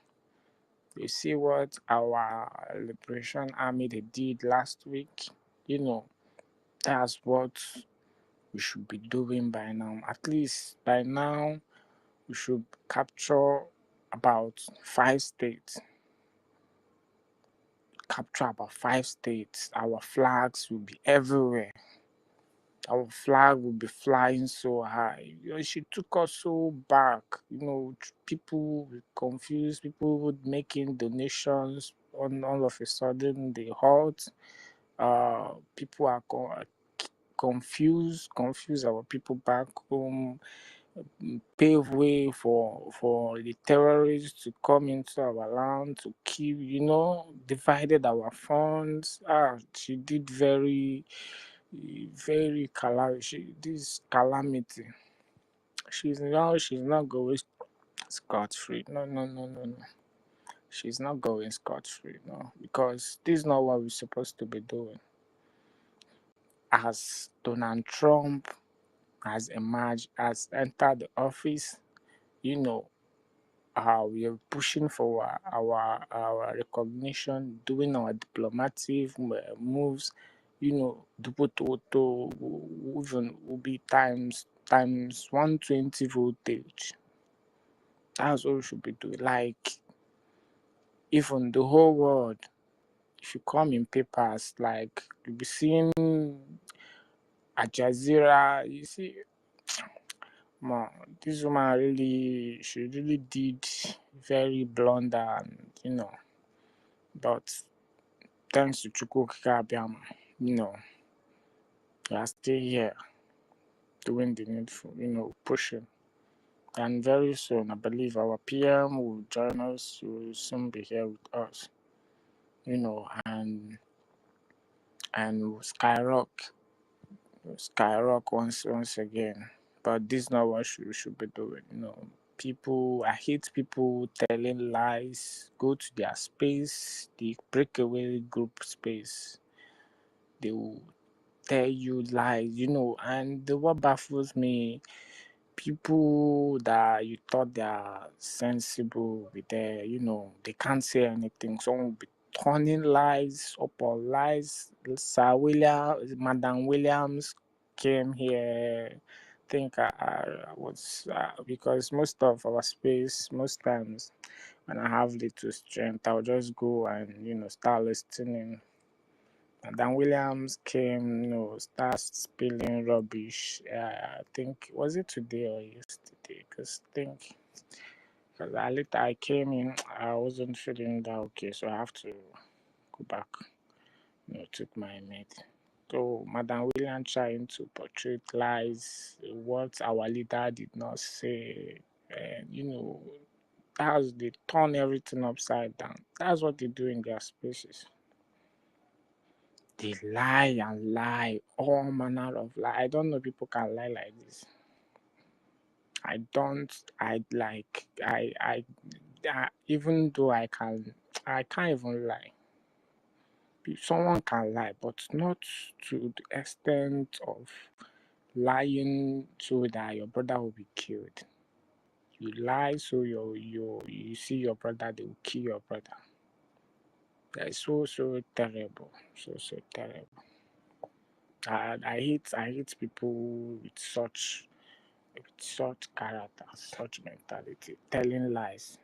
You see what our liberation army they did last week. That's what we should be doing by now. At least by now we should capture about 5 states. Our flags will be everywhere. Our flag will be flying so high. She took us so back. People were confused. People were making donations. All of a sudden, they halt. People are confused our people back home, pave way for the terrorists to come into our land to kill, divided our funds. She did very this calamity. She's not going scot-free. No. She's not going scot-free, no, because this is not what we're supposed to be doing. As Donald Trump has entered the office, we are pushing for our recognition, doing our diplomatic moves. Dupoto even will be times 120 voltage. That's what we should be doing. Like, even the whole world, if you come in papers, like you'll be seeing Al Jazeera, you see, man, this woman she really did very blunder, and but thanks to Chukwuka Abiyama, we are still here doing the needful, pushing. And very soon, I believe our PM will join us, will soon be here with us, and we'll skyrocket once again. But this is not what we should be doing. I hate people telling lies. Go to their space, the breakaway group space. They will tell you lies, and what baffles me, people that you thought they are sensible will be there, they can't say anything. Someone will be turning lies upon lies. Madam Williams came here. I think I was because most of our space, most times when I have little strength, I'll just go and start listening. And then Williams came, start spilling rubbish. I think, was it today or yesterday? Because later I came in, I wasn't feeling that okay, so I have to go back, to my mate. So Madam Williams trying to portray lies, what our leader did not say, and that's they turn everything upside down. That's what they do in their spaces. They lie and lie, all manner of lie. I don't know people can lie like this. Even though I can't even lie. Someone can lie, but not to the extent of lying so that your brother will be killed. You lie so you see your brother, they will kill your brother. That is so terrible, so terrible. I hate people with such character, such mentality, telling lies,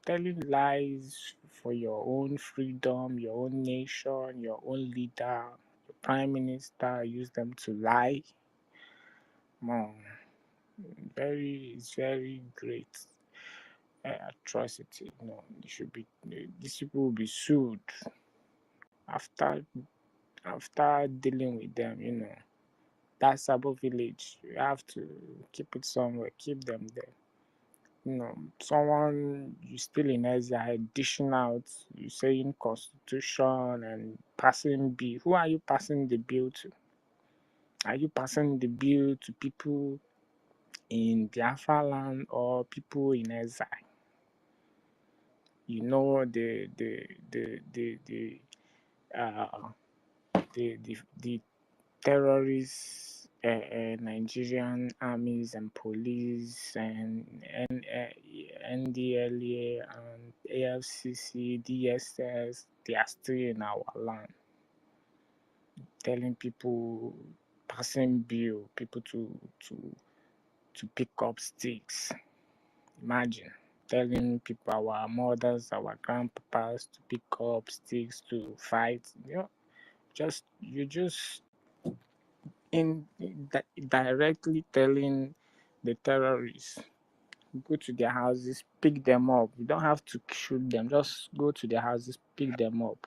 telling lies for your own freedom, your own nation, your own leader, your prime minister. Use them to lie. Man, it's very great atrocity. These people will be sued after dealing with them. that Sabo village. You have to keep it somewhere, keep them there. Someone you still in exile, dishing out, you saying constitution and passing bill. Who are you passing the bill to? Are you passing the bill to people in Biafra land or people in exile? The terrorists, Nigerian armies and police and NDLA and AFCC, DSS, they are still in our land, telling people, passing bill, people to pick up sticks. Imagine telling people, our mothers, our grandpapas, to pick up sticks to fight. You just directly telling the terrorists, go to their houses, pick them up. You don't have to shoot them, just go to their houses, pick them up,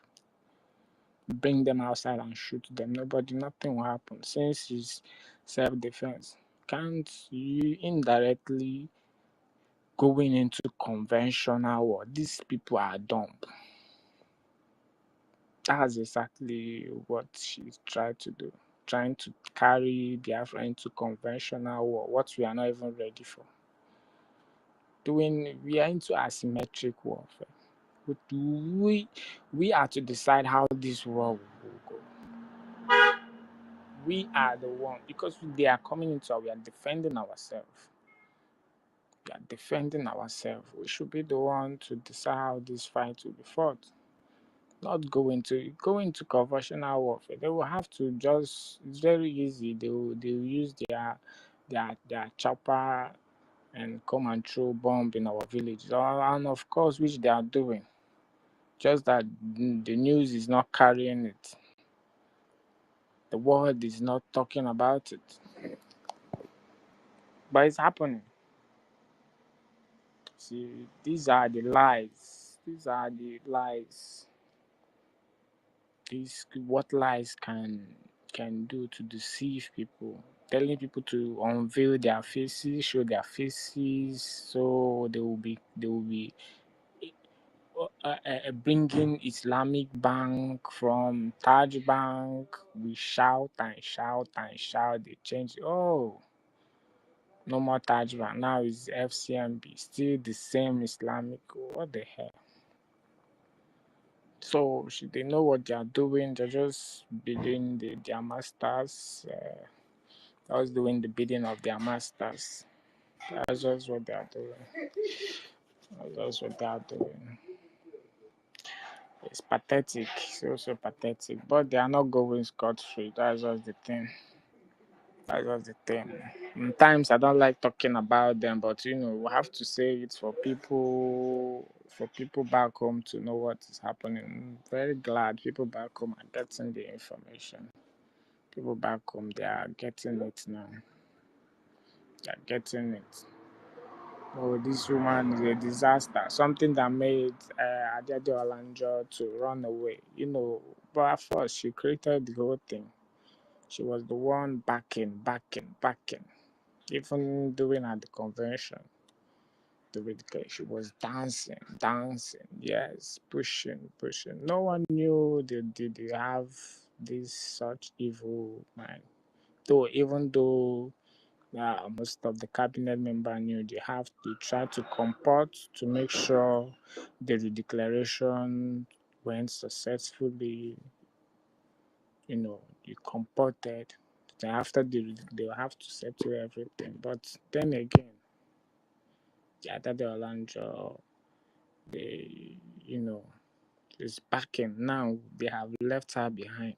bring them outside and shoot them. Nothing will happen, since it's self-defense. Can't you indirectly going into conventional war? These people are dumb. That's exactly what she's trying to do, trying to carry Biafra into conventional war, what we are not even ready for. We are into asymmetric warfare. But we are to decide how this war will go. We are the one, because they are coming into we are defending ourselves. We are defending ourselves. We should be the one to decide how this fight will be fought. Not go into conventional warfare. They will have to it's very easy. They will use their chopper and come and throw bomb in our village. And of course, which they are doing. Just that the news is not carrying it. The world is not talking about it. But it's happening. See, these are the lies. What lies can do to deceive people, telling people to unveil their faces, show their faces, so they will be bringing Islamic Bank from Taj Bank. We shout and shout and shout. They change. Oh, no more Taj Bank. Now it's FCMB. Still the same Islamic. What the hell? So they know what they are doing. They're just bidding their masters. Just doing the bidding of their masters. That's just what they are doing. That's what they are doing. It's pathetic. It's also pathetic. But they are not going scot-free. That's just the thing. Sometimes I don't like talking about them, but we have to say it for people back home to know what is happening. I'm very glad people back home are getting the information. People back home, they are getting it now. They are getting it. Oh, this woman is a disaster. Something that made Adede Olanjo to run away. But at first she created the whole thing. She was the one backing. Even during at the convention, she was dancing, yes, pushing. No one knew they have this such evil mind. Even though most of the cabinet member knew, they try to comport to make sure the declaration went successfully. You comported. Then after they will have to settle everything. But then again, the Olanjo, is backing. Now they have left her behind.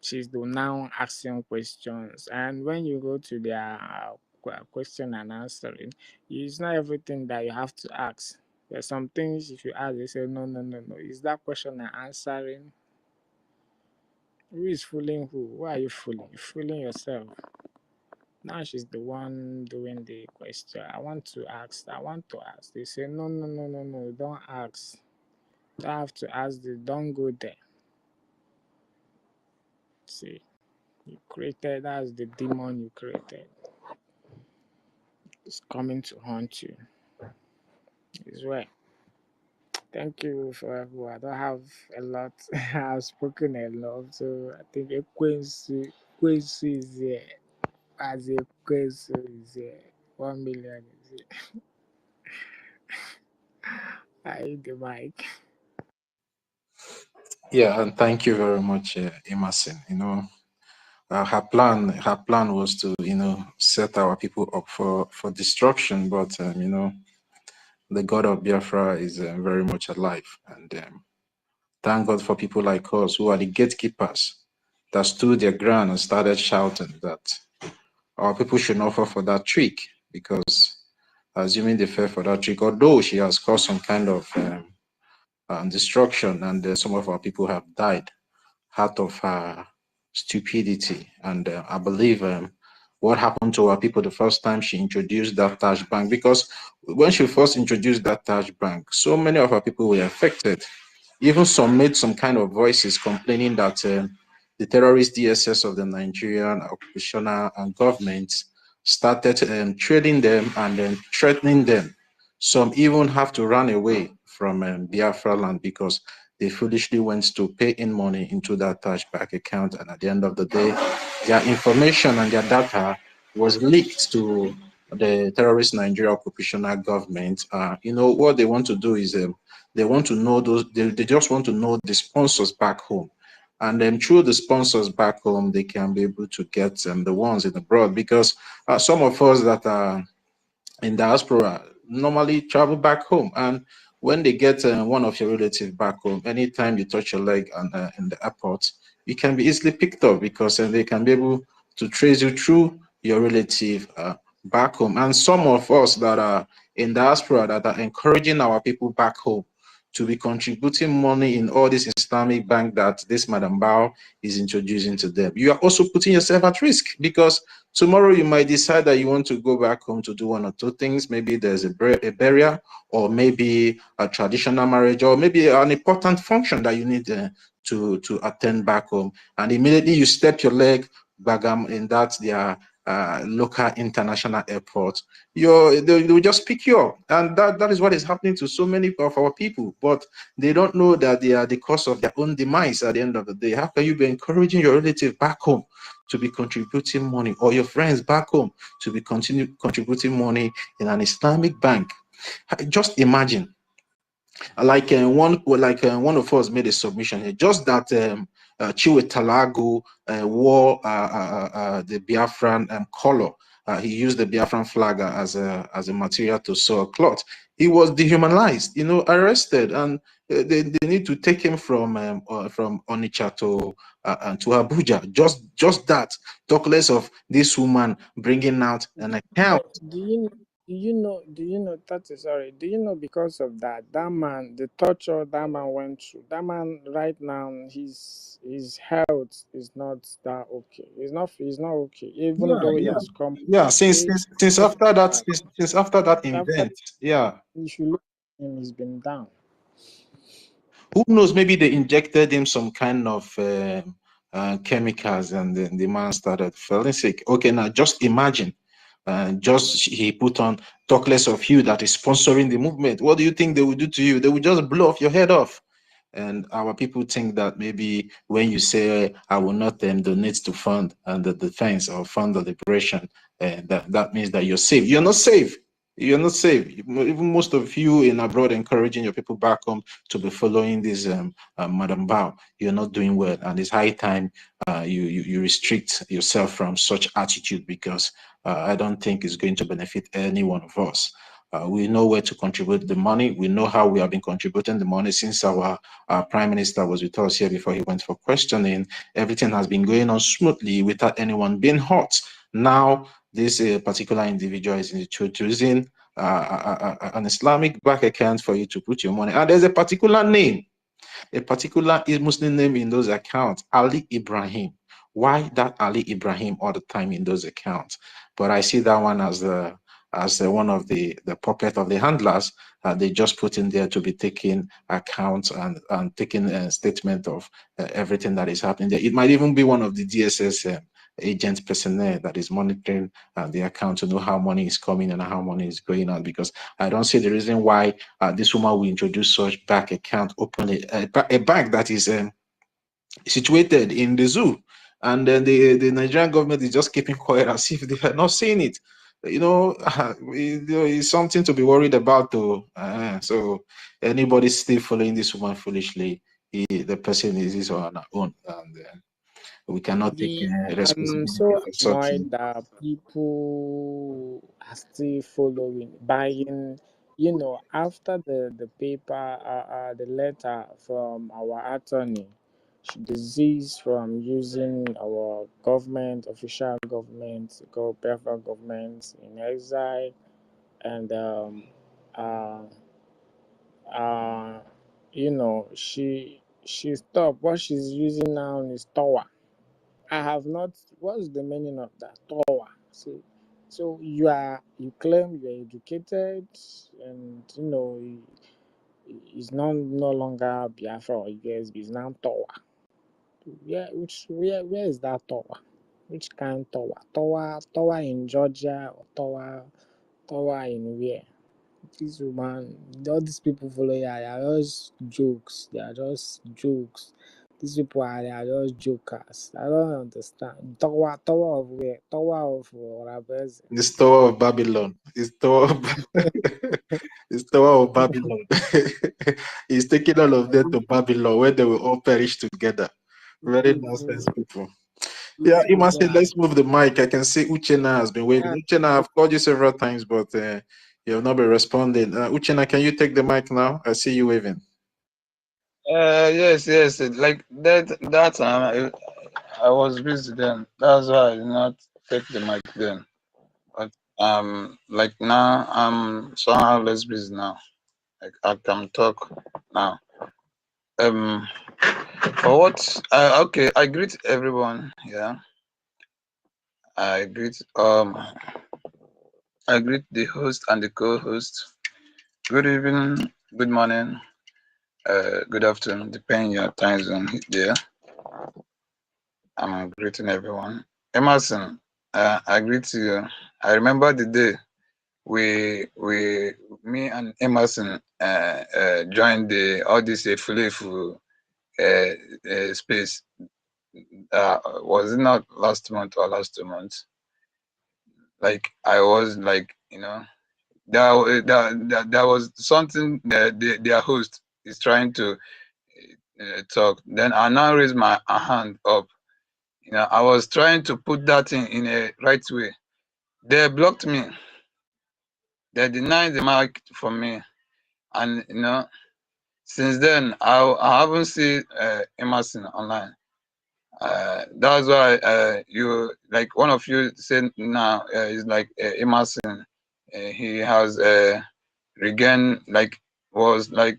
She's the now asking questions. And when you go to their question and answering, it's not everything that you have to ask. There's some things if you ask, they say, no. Is that question and answering? Who is fooling who? Who are you fooling? You're fooling yourself. Now she's the one doing the question. I want to ask. They say, no, don't ask. Don't have to ask. Don't go there. See, you created, that's the demon you created. It's coming to haunt you. It's well. Thank you for everyone. I don't have a lot. I've spoken enough, so I think a Quincy is here. As a Quincy is here. 1 million is here. I hit the mic. Yeah, and thank you very much, Emerson. You know, her plan was to, you know, set our people up for destruction, but you know, the God of Biafra is very much alive, and thank God for people like us who are the gatekeepers that stood their ground and started shouting that our people should not fall for that trick, because assuming they fell for that trick, although she has caused some kind of destruction, and some of our people have died out of her stupidity. And I believe what happened to our people the first time she introduced that Taj Bank, because when she first introduced that Taj Bank, so many of our people were affected. Even some made some kind of voices complaining that the terrorist DSS of the Nigerian occupational and government started trading them and then threatening them. Some even have to run away from Biafra land because they foolishly went to pay in money into that Taj Bank account, and at the end of the day, their information and their data was leaked to the terrorist Nigeria occupational government. You know, what they want to do is they want to know those, they just want to know the sponsors back home. And then through the sponsors back home, they can be able to get the ones in abroad, because some of us that are in diaspora normally travel back home, and when they get one of your relatives back home, anytime you touch your leg in the airport, you can be easily picked up, because they can be able to trace you through your relative back home. And some of us that are in diaspora that are encouraging our people back home to be contributing money in all this Islamic bank that this Madam Bao is introducing to them, you are also putting yourself at risk, because tomorrow you might decide that you want to go back home to do one or two things. Maybe there's a burial, or maybe a traditional marriage, or maybe an important function that you need to attend back home. And immediately you step your leg back in that their local international airport, they will just pick you up. And that is what is happening to so many of our people. But they don't know that they are the cause of their own demise at the end of the day. How can you be encouraging your relative back home to be contributing money, or your friends back home to be contributing money in an Islamic bank? Just imagine, like one of us made a submission here, just that Chiwe Talago wore the Biafran color. He used the Biafran flag as a material to sew cloth. He was dehumanized, you know, arrested, and they need to take him from Onitsha to Abuja. Just that. Talk less of this woman bringing out an account. Do you know sorry, do you know, because of that man, the torture that man went through, that man right now, his health is not that okay. He's not okay, even though he has come. Since after that event, yeah. You should look at him, he's been down. Who knows, maybe they injected him some kind of chemicals, and then the man started feeling sick. Okay, now just imagine, just he put on, talk less of you that is sponsoring the movement. What do you think they will do to you? They will just blow off your head off. And our people think that maybe when you say, I will not donate to fund the defense or fund the liberation, that means that you're safe. You're not safe. You're not safe. Even most of you in abroad encouraging your people back home to be following this Madam Bao, you're not doing well. And it's high time you restrict yourself from such attitude, because I don't think it's going to benefit any one of us. We know where to contribute the money. We know how we have been contributing the money since our Prime Minister was with us here before he went for questioning. Everything has been going on smoothly without anyone being hurt. Now, this particular individual is introducing an Islamic bank account for you to put your money. And there's a particular name, a particular Muslim name in those accounts, Ali Ibrahim. Why that Ali Ibrahim all the time in those accounts? But I see that one as one of the puppet of the handlers. They just put in there to be taking accounts and taking a statement of everything that is happening there. It might even be one of the DSS agent personnel that is monitoring the account to know how money is coming and how money is going out, because I don't see the reason why this woman will introduce such bank account openly, a bank that is situated in the zoo, and then the Nigerian government is just keeping quiet as if they are not seeing it. It's something to be worried about, though. So anybody still following this woman foolishly, the person is his on her own, and we cannot take I'm responsibility so for such things. annoyed that people are still following, buying. After the paper, the letter from our attorney, she desist from using our government, official government, called Biafra government in exile, and uh, uh, she stopped. What she's using now is Tower. I have not. What's the meaning of that? Tower. So you claim you're educated, and it's no longer Biafra or USB. It's now Tower. Where is that Tower? Which kind Tower? Tower in Georgia, or Tower in where? This woman, all these people follow her, they are just jokes. They are just jokes. These people they are just jokers. I don't understand. Tower of where? Tower of Rabes. It's Tower of Babylon. It's Tower of, it's Tower of Babylon. He's taking all of them to Babylon, where they will all perish together. Very nonsense people. Yeah, These you must people say, are. let's move the mic. I can see Uchena has been waiting. Yeah, Uchena, I've called you several times, but you have not been responding. Uchena, can you take the mic now? I see you waving. Yes. Like that time, I was busy then. That's why I did not take the mic then. But like now, I'm somehow less busy now. Like I can talk now. For what? Okay, I greet everyone. Yeah, I greet I greet the host and the co-host. Good evening, good morning, good afternoon, depending your time zone there. I'm greeting everyone. Emerson, I greet you. I remember the day me and Emerson joined all this Fulefu space. Was it not last month or last 2 months? Like I was like, there was something their host is trying to talk. Then I now raise my hand up. I was trying to put that in a right way. They blocked me. They denied the mic for me, and since then I haven't seen Emerson online. That's why you, like, one of you said now is like Emerson. He has regained, like, was like,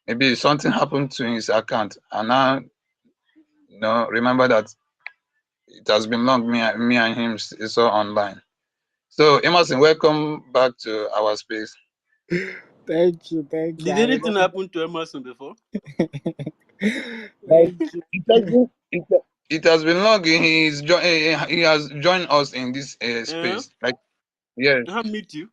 maybe something happened to his account, and now remember that it has been long. Me and him is all online. So Emerson, welcome back to our space. Thank you. Did anything happen to Emerson before? Thank you. It has been long. He has joined us in this space. Like, yeah. I meet you.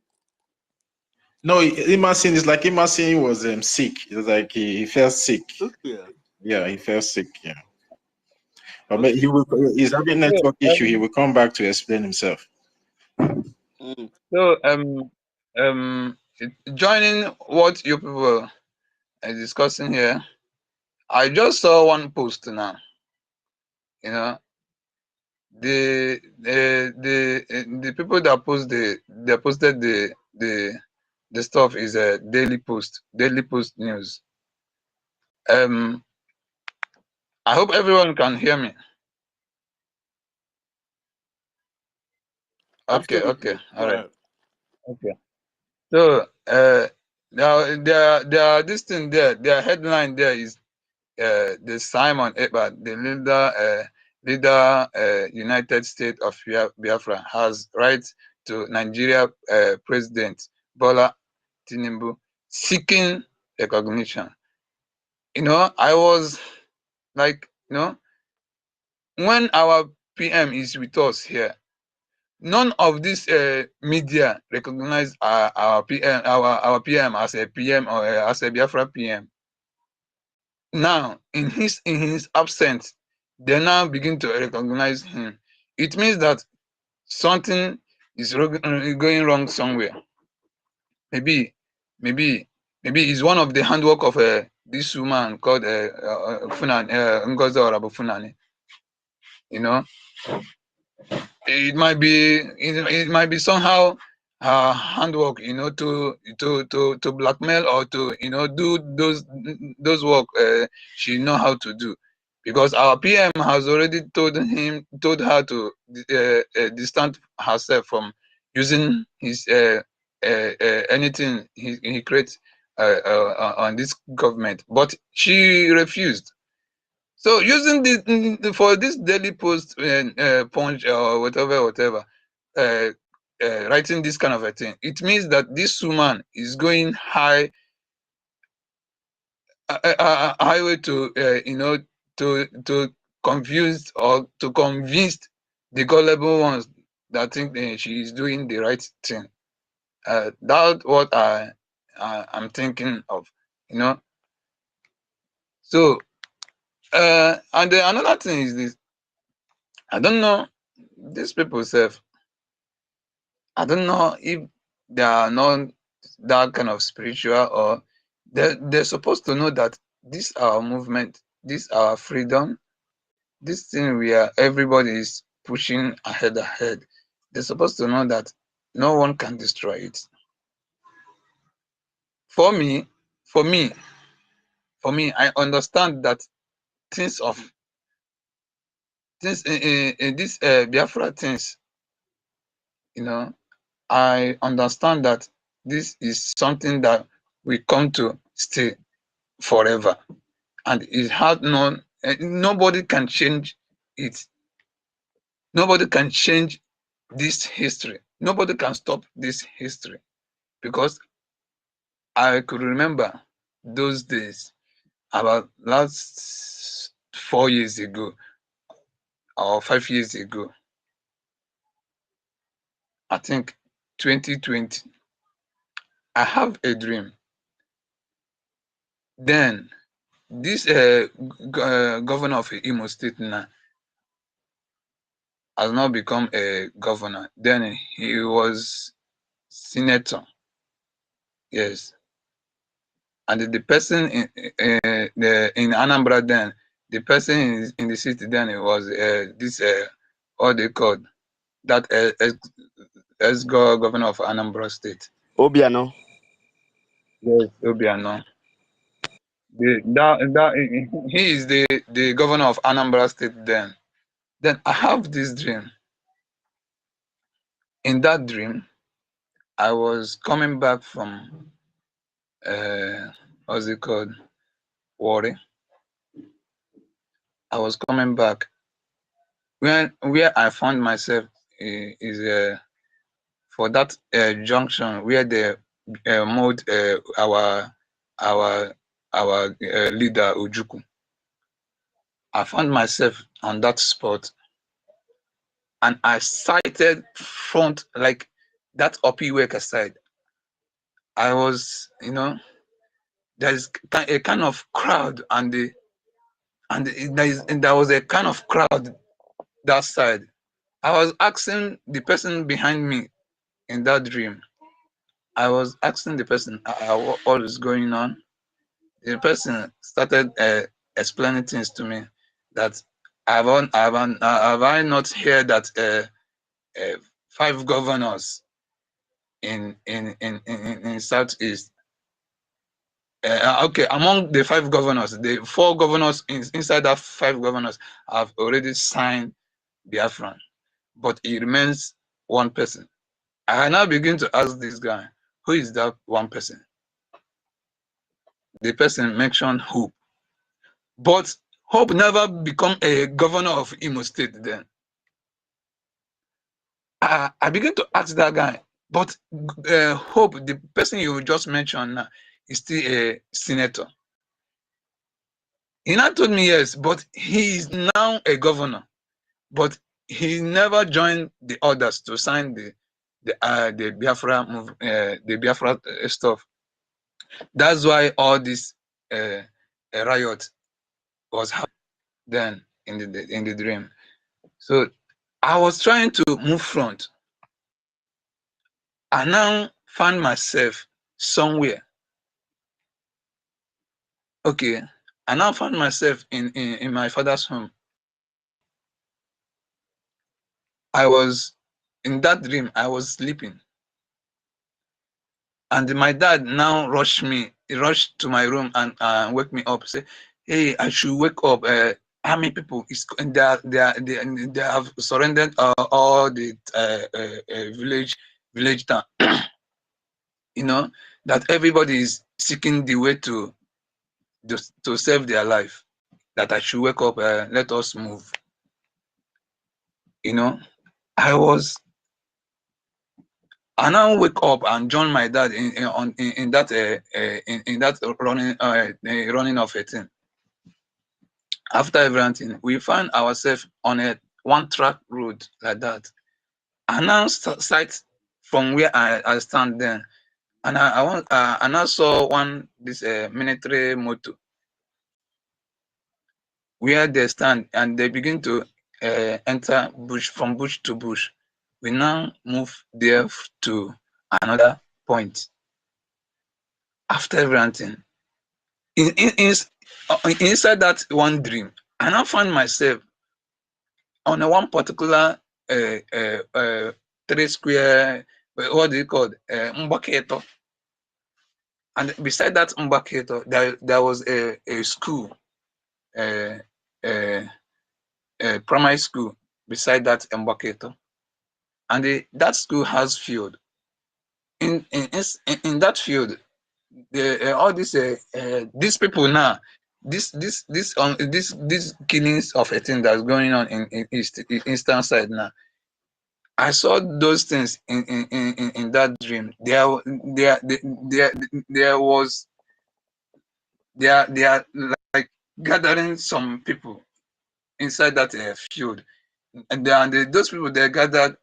No, Emerson is like Emerson was sick. It was like he felt sick. Okay. Yeah, he felt sick. Yeah. But he's having network issue. He will come back to explain himself. So joining what you people are discussing here, I just saw one post now. The people that posted the stuff is a daily post news. I hope everyone can hear me. Okay, all right. Okay. So there this thing there, their headline there is the Simon Ekpa, the leader United States of Biafra, has right to Nigeria President Bola Tinubu seeking recognition. I was like, when our PM is with us here. None of this media recognize our PM, our PM as a PM or as a Biafra PM. Now, in his absence, they now begin to recognize him. It means that something is going wrong somewhere. Maybe it's one of the handwork of this woman called Funani, NGOZI or Abu Funani. You know, it might be somehow handwork, you know, to blackmail or to, you know, do those work she know how to do, because our PM has already told her to distance herself from using his anything he creates on this government, but she refused. So using for this daily post punch or whatever, writing this kind of a thing, it means that this woman is going highway to you know, to confuse or to convince the gullible ones that think she is doing the right thing. That's what I'm thinking of, you know. So and another thing is this. I don't know, these people self, I don't know if they are not that kind of spiritual, or they're supposed to know that this our movement, this our freedom, this thing everybody is pushing ahead. They're supposed to know that no one can destroy it. For me, I understand that things in this Biafra things, you know, I understand that this is something that we come to stay forever, and it has nobody can change it. Nobody can change this history. Nobody can stop this history, because I could remember those days about last 4 years ago or 5 years ago. I think 2020. I have a dream. Then this governor of Imo State now has now become a governor. Then he was senator. Yes, and the person in Anambra then, the person in the city then, it was this what they called that ex-governor of Anambra State. Obiano. Yes, Obiano. He is the governor of Anambra State then. Then I have this dream. In that dream, I was coming back from what's it called? Warri. I was coming back. Where I found myself is for that junction where they mowed our leader Ojukwu. I found myself on that spot, and I sighted front, like that Opiweka side. I was, you know, there's a kind of crowd, and there was a kind of crowd that side. I was asking the person behind me in that dream. I was asking the person what is going on. The person started explaining things to me that have I not heard that 5 governors in Southeast. Okay, among the 5 governors, the 4 governors inside that 5 governors have already signed Biafran, but it remains one person. I now begin to ask this guy, who is that one person? The person mentioned Hope, but Hope never become a governor of Imo State then. I begin to ask that guy, but Hope, the person you just mentioned now, is still a senator. He now told me yes, but he is now a governor. But he never joined the others to sign the Biafra move, the Biafra stuff. That's why all this riot was happening then in the dream. So I was trying to move front. I now found myself somewhere. Okay, I now found myself in my father's home. I was in that dream. I was sleeping, and my dad now rushed me. He rushed to my room and wake me up. Say, "Hey, I should wake up. Army people is they have surrendered all the village town. You know that everybody is seeking the way to save their life. That I should wake up. Let us move." You know, I now wake up and join my dad in that running of a thing. After everything, we find ourselves on a one-track road like that. I now sight from where I stand then, and I now saw this military motor where they stand, and they begin to enter bush from bush to bush. We now move there to another point. After everything, inside that one dream, I now find myself on one particular 3 square, what do you call it, Mbaketo. And beside that Mbaketo, there was a school, a primary school beside that Mbaketo. And that school has field. In that field, all these people now, this killings of a thing that's going on in eastern side now. I saw those things in that dream. They are like gathering some people inside that field, and those people they gathered,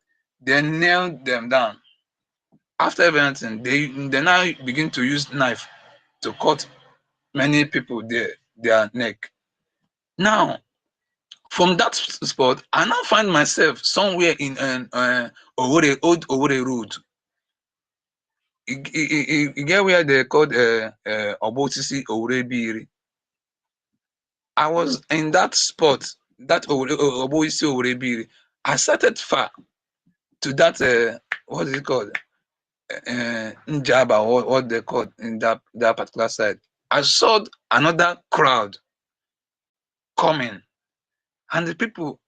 they nailed them down. After everything, they now begin to use knife to cut many people their neck. Now, from that spot, I now find myself somewhere in an old Owore road. You get where they called Obotisi Owore. I was in that spot, that Obotisi Owore. I started far to that what is it called? Njaba, what they called in that particular side. I saw another crowd coming, and the people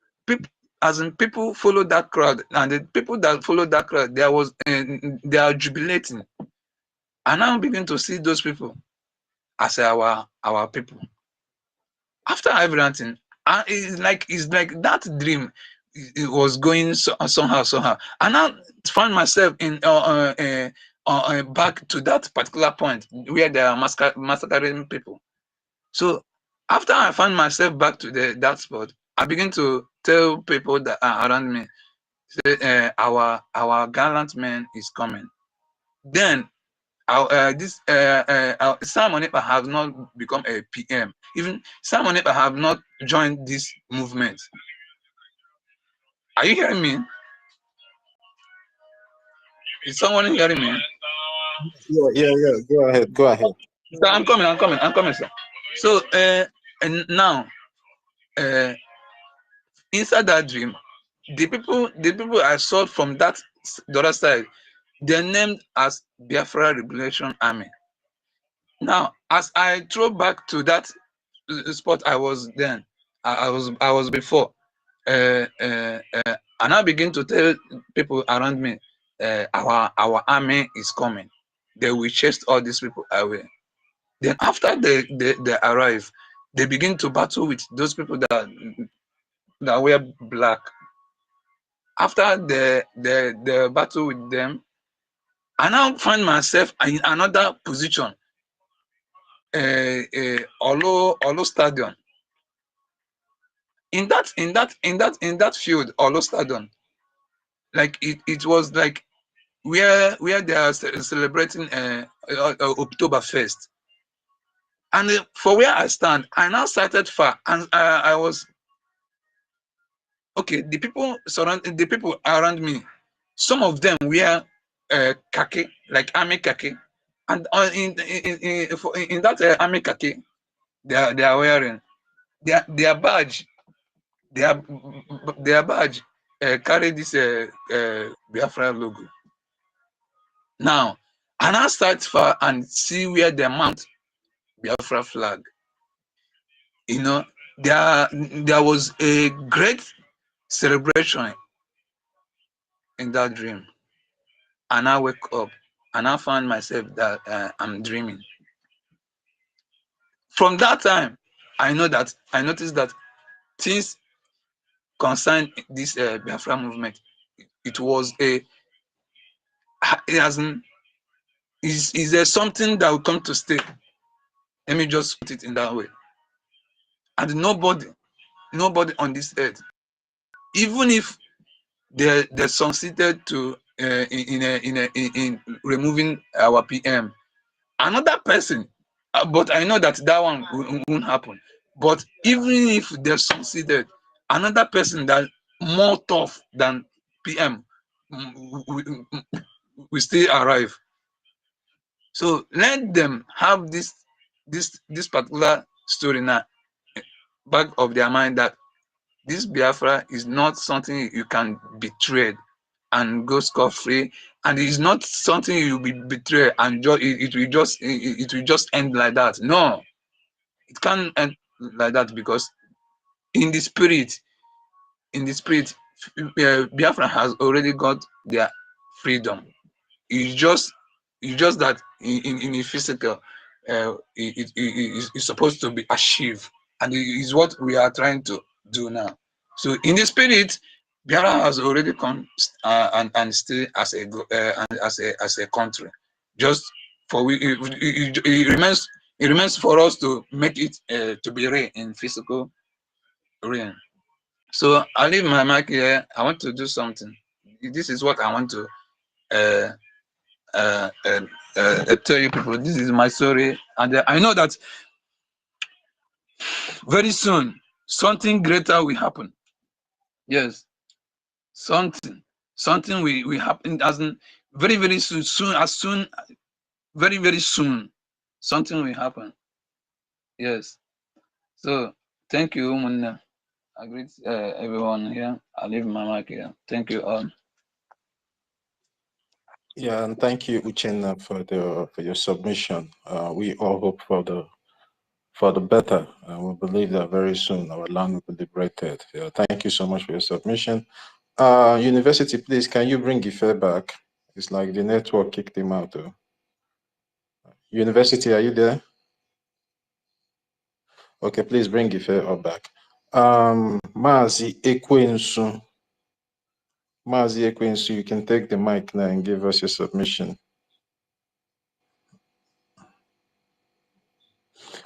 follow that crowd, and the people that followed that crowd, they are jubilating. I now begin to see those people as our people. After everything, it's like that dream. It was going somehow. I now find myself in back to that particular point where they are massacring people. So after I find myself back to that spot, I begin to tell people that are around me, say, our gallant man is coming. Then Simon Ekpa have not become a PM. Even Simon Ekpa have not joined this movement. Are you hearing me? Is someone hearing me? Yeah. Go ahead. So I'm coming, sir. So and now inside that dream, the people I saw from the other side, they're named as Biafra Liberation Army. Now, as I throw back to that spot I was then, I was before, and I begin to tell people around me, our army is coming. They will chase all these people away. Then after they arrive, they begin to battle with those people that wear black. After the battle with them, I now find myself in another position, Olo Stadium. in that field, Olostadon, like it was like where they are celebrating Oktoberfest. And for where I stand, I now started far, and I was okay. The people around me, some of them wear khaki, like army khaki, and in that army khaki, they are wearing their badge, their badge carry this Biafra logo. Now, and I start far and see where they mount Biafra flag. You know, there was a great celebration in that dream, and I wake up and I found myself that I'm dreaming. From that time, I noticed that things concern this Biafra movement. It was is there something that will come to stay? Let me just put it in that way. And nobody on this earth, even if they succeeded to in removing our PM, another person, but I know that one won't happen. But even if they succeeded, another person that more tough than PM will still arrive. So let them have this particular story now back of their mind, that this Biafra is not something you can betray and go scot-free, and it is not something you will be betrayed and it will just end like that. No, it can't end like that, because in the spirit, Biafra has already got their freedom. It's just that in the physical, it is supposed to be achieved, and it is what we are trying to do now. So in the spirit, Biafra has already come and stay as a country. Just for it remains for us to make it to be real in physical realm. So I leave my mic here. I want to do something. This is what I want to tell you people. This is my story, and I know that very soon something greater will happen. Yes, something will happen. As in very soon, very soon, something will happen. Yes. So thank you, Munna. I greet everyone here. I leave my mic here. Thank you all. Yeah, and thank you, Uchenna, for your submission. We all hope for the better, and we believe that very soon our land will be liberated. Yeah, thank you so much for your submission. University, please, can you bring Ife back? It's like the network kicked him out. University, are you there? Okay, please bring Ife up back. Mazi Ekwensu. Mazi Ekwensu, you can take the mic now and give us your submission.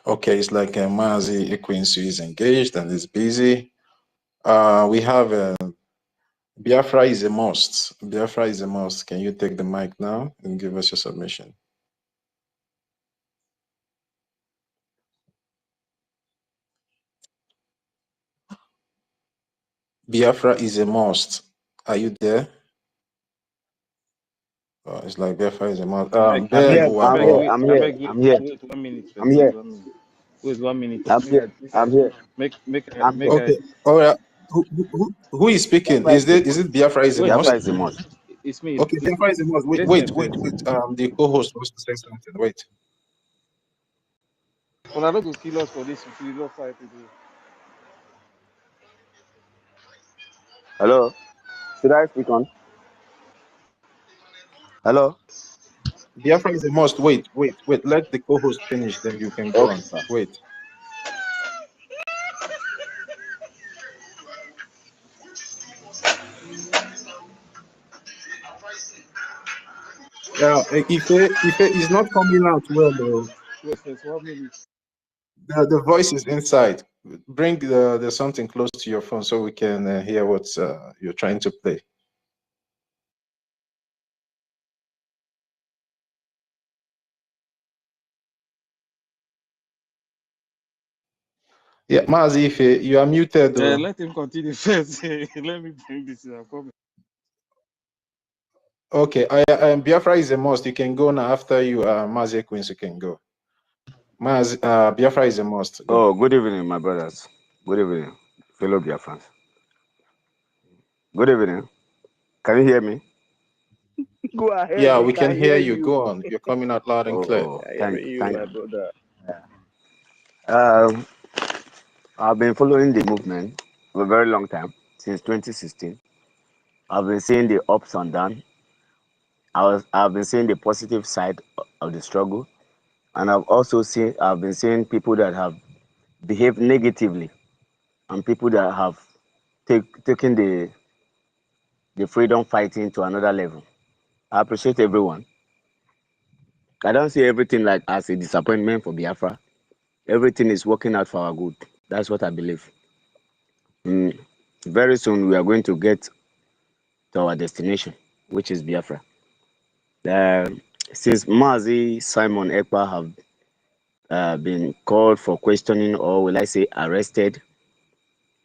Okay, it's like Mazi Ekwensu is engaged and is busy. We have Biafra is a must. Biafra is a must. Can you take the mic now and give us your submission? Biafra is a must. Are you there? It's like Biafra is a must. I'm here. Wait 1 minute I'm first. here. Wait 1 minute. I'm here. I'm here. Okay. All right. Who is speaking? Is it Biafra is a must? Biafra is a must. It's me. Okay, Biafra is a must. Wait. The co-host wants to say something. Wait. Well, I don't go kill us for this. We love fight today. Hello. Should I speak on? Hello. Biafra is a must. Wait. Let the co-host finish, then you can go on. Sir. Wait. Yeah, Ife is not coming out well though. Wait, 1 minute. The voice is inside. bring the something close to your phone so we can hear what you're trying to play. Yeah, Mazi, if you are muted. Let him continue first. Let me bring this in. Okay, Biafra is a must. You can go now. After you, Mazi Queens, you can go. Biafra is a must. Go. Oh, good evening, my brothers. Good evening, fellow Biafrans. Good evening. Can you hear me? Go ahead. Yeah, we can hear you. Go on. You're coming out loud and clear. Thank you, you. my brother. I've been following the movement for a very long time, since 2016. I've been seeing the ups and downs. I've been seeing the positive side of the struggle, and I've been seeing people that have behaved negatively, and people that have taken the freedom fighting to another level. I appreciate everyone. I don't see everything like as a disappointment for Biafra. Everything is working out for our good. That's what I believe. Very soon we are going to get to our destination, which is Biafra. Since Mazi Simon Ekpa have been called for questioning, or will I say arrested,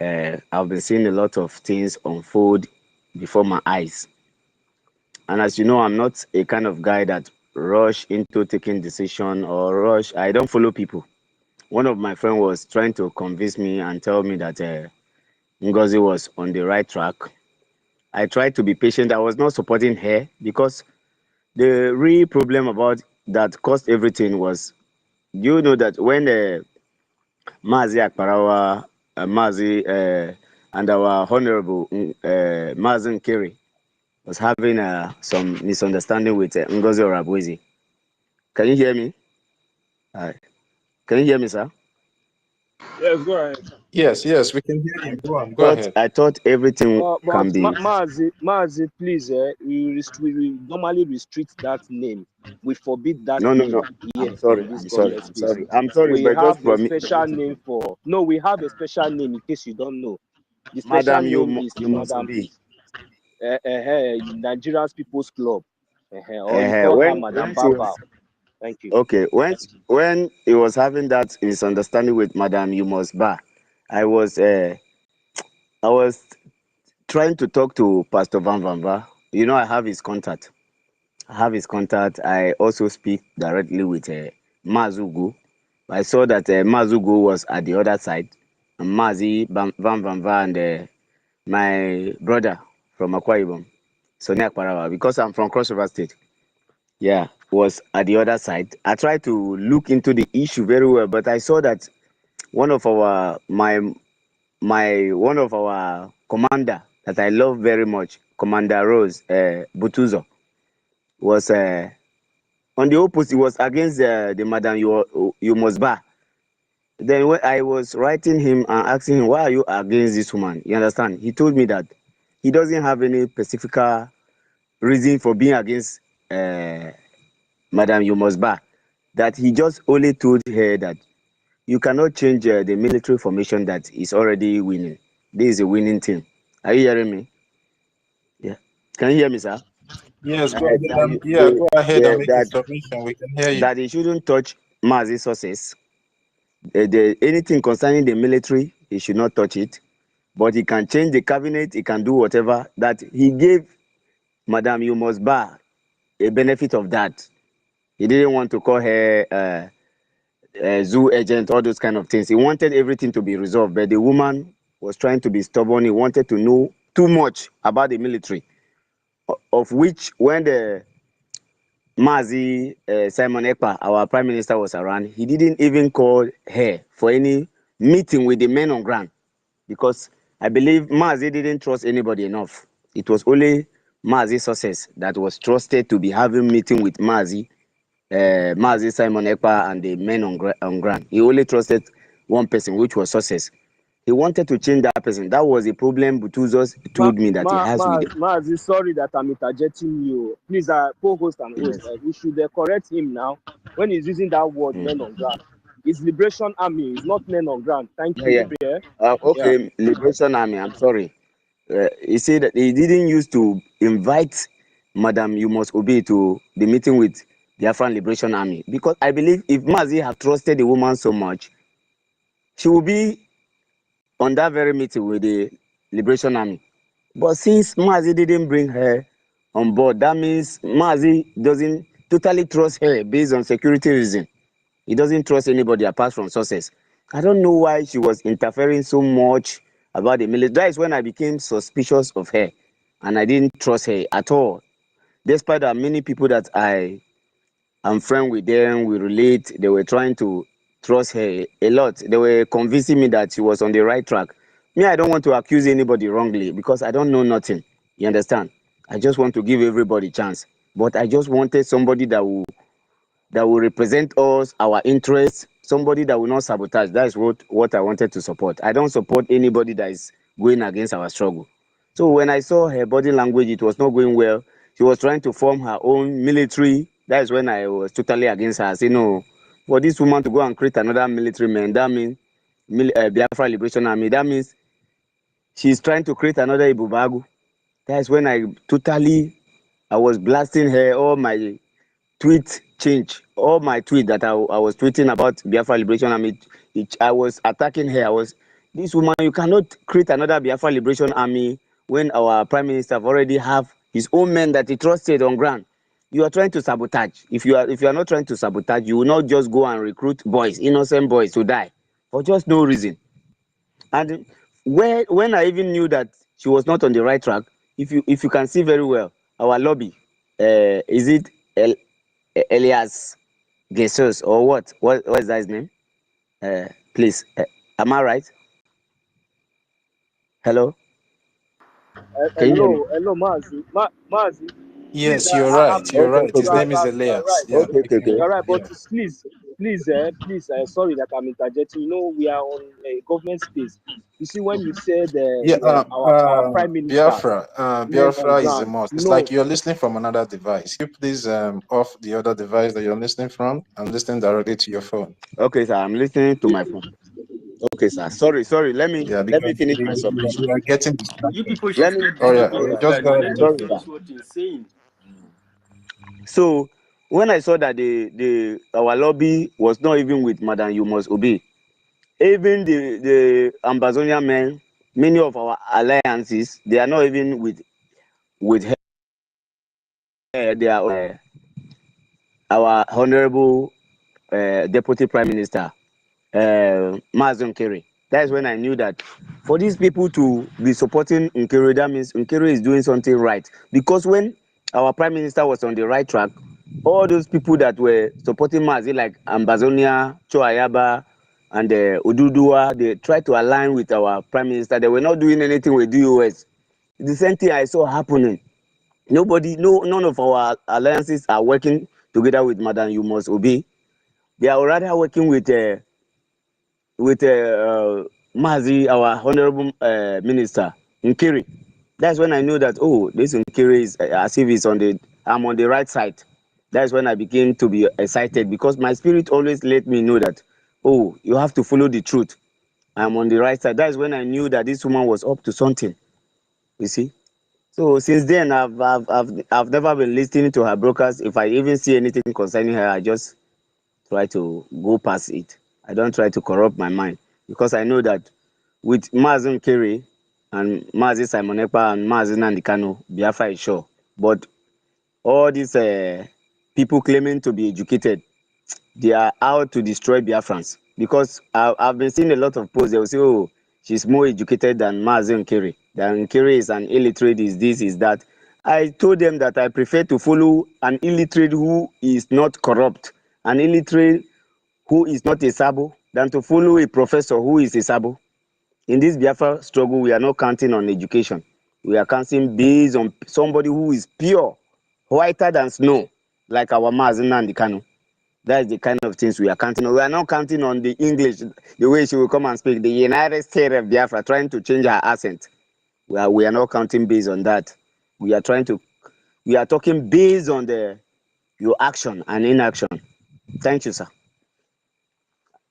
I've been seeing a lot of things unfold before my eyes. And as you know, I'm not a kind of guy that rush into taking decision or rush. I don't follow people. One of my friends was trying to convince me and tell me that NGOZI was on the right track. I tried to be patient. I was not supporting her because the real problem about that caused everything was, you know that when Mazi Akparawa, Mazi and our Honorable Mazen Kiri was having some misunderstanding with NGOZI Orabwezi. Can you hear me? Can you hear me, sir? Yes, go ahead. Yes, we can hear you. Go on. Go ahead. I thought everything But can be. Mazi, please, we normally restrict that name. We forbid that No. name here I'm sorry. in this I'm public sorry. space. I'm sorry, We but just have a for me. special name for. No, we have a special name in case you don't know. The special Madam, name is you must Madam be. Nigeria's People's Club. Or you call her Madam she was, Baba. Thank you. okay, when he was having that misunderstanding with Madam You Must Bar, I was trying to talk to Pastor Van Vamba. You know, I have his contact. I also speak directly with Mazugu. I saw that Mazugu was at the other side, and Van Vamba and my brother from Akwa Ibom, Sonia Akparawa, because I'm from Cross River State. Yeah, was at the other side. I tried to look into the issue very well, but I saw that one of our one of our commander that I love very much, Commander Rose Butuzo, was on the opposite. Was against the Madam You Must Bar. Then when I was writing him and asking him, why are you against this woman? You understand? He told me that he doesn't have any specific reason for being against Madam You Must Bar. That he just only told her that you cannot change the military formation that is already winning. This is a winning team. Are you hearing me? Yeah. Can you hear me, sir? Yes, go ahead. Go ahead and make a submission. We can hear you. That he shouldn't touch Mazi sources. Anything concerning the military, he should not touch it. But he can change the cabinet, he can do whatever. That he gave Madam You Must Bar a benefit of that. He didn't want to call her zoo agent, all those kind of things. He wanted everything to be resolved, but the woman was trying to be stubborn. He wanted to know too much about the military, of which when the Mazi Simon Ekpa, our prime minister, was around, he didn't even call her for any meeting with the men on ground, because I believe Mazi didn't trust anybody enough. It was only Mazi sources that was trusted to be having meeting with Mazi Simon Ekpa and the men on ground. He only trusted one person, which was sources. He wanted to change that person. That was the problem Butuzos told me that he has with him. Mazi, sorry that I'm interjecting you. Please, co-host and host, Yes. we should correct him now when he's using that word, men on ground. It's Liberation Army. It's not men on ground. Thank Yeah, you. yeah. Yeah. Yeah. Okay, Liberation Army. I'm sorry. He said that he didn't used to invite Madam You Must Obey to the meeting with the Biafran Liberation Army, because I believe if Mazi have trusted the woman so much, she will be on that very meeting with the Liberation Army. But since Mazi didn't bring her on board, that means Mazi doesn't totally trust her based on security reason. He doesn't trust anybody apart from sources. I don't know why she was interfering so much about the military. That is when I became suspicious of her, and I didn't trust her at all. Despite that many people that I am friend with them, we relate, they were trying to trust her a lot. They were convincing me that she was on the right track. Me, I don't want to accuse anybody wrongly because I don't know nothing. You understand? I just want to give everybody chance. But I just wanted somebody that will represent us, our interests, somebody that will not sabotage. That is what I wanted to support. I don't support anybody that is going against our struggle. So when I saw her body language, it was not going well. She was trying to form her own military. That is when I was totally against her. I said, no, for this woman to go and create another military man, that means Biafra Liberation Army, that means she's trying to create another Ibubagu. That is when I was blasting her, all my tweet change. All my tweet that I was tweeting about Biafra Liberation Army, I was attacking her. This woman, you cannot create another Biafra Liberation Army when our Prime Minister already have his own men that he trusted on ground. You are trying to sabotage. If you are not trying to sabotage, you will not just go and recruit boys, innocent boys, to die for just no reason. And when I even knew that she was not on the right track, if you can see very well, our lobby, is it Elias Jesus or what? What is that his name? Please, am I right? Hello, can you hear me? Hello, Mazi. Please, Yes, you're I right. have You're Okay, right. okay, His you okay. name is are Elias. right. Yeah. Okay, okay, okay. You're right, but Yeah. please, sorry that I'm interjecting. You know, we are on a government space. You see, when you said Yeah. our prime minister, Biafra. men on Biafra is a ground, must. It's like no, you're listening from another device. You please off the other device that you're listening from and listen directly to your phone. Okay, sir, I'm listening to my phone. Okay, sir. Sorry. Let Yeah, me because finish my we submission. are getting You distracted. people should Let me. stop Oh yeah, disturbing this just guy go now. ahead Let and him Sorry, finish. sir. finish what he's saying. So when I saw that the our lobby was not even with Madam You Must Obey, even the Ambazonian men, many of our alliances, they are not even with her. They are our honorable Deputy Prime Minister, Mazi Nkeri. That is when I knew that for these people to be supporting Nkeri, that means Nkeri is doing something right. Because when our Prime Minister was on the right track, all those people that were supporting Mazi, like Ambazonia, Choayaba, and Ududua, they tried to align with our Prime Minister. They were not doing anything with DOS. The same thing I saw happening. None of our alliances are working together with Madam You Must Obey. They are rather working with Mazi, our honorable minister, Nkiri. That's when I knew that, oh, this Nkiri is as if I'm on the right side. That's when I began to be excited because my spirit always let me know that, oh, you have to follow the truth. I'm on the right side. That's when I knew that this woman was up to something. You see. So since then, I've never been listening to her brokers. If I even see anything concerning her, I just try to go past it. I don't try to corrupt my mind because I know that with Mazi Nkiri and Mazi Simon Ekpa and Mazi Nandikano, Biafra is sure. But all these people claiming to be educated, they are out to destroy Biafrans. Because I've been seeing a lot of posts. They will say, oh, she's more educated than Mazi Nkiri. That Nkiri is an illiterate, is this, is that. I told them that I prefer to follow an illiterate who is not corrupt, an illiterate who is not a sabo, than to follow a professor who is a sabo. In this Biafra struggle, we are not counting on education. We are counting based on somebody who is pure, whiter than snow, like our Mazi Nnamdi Kanu. That's the kind of things we are counting on. We are not counting on the English, the way she will come and speak, the United States of Biafra, trying to change her accent. We are not counting based on that. We are talking based on your action and inaction. Thank you, sir.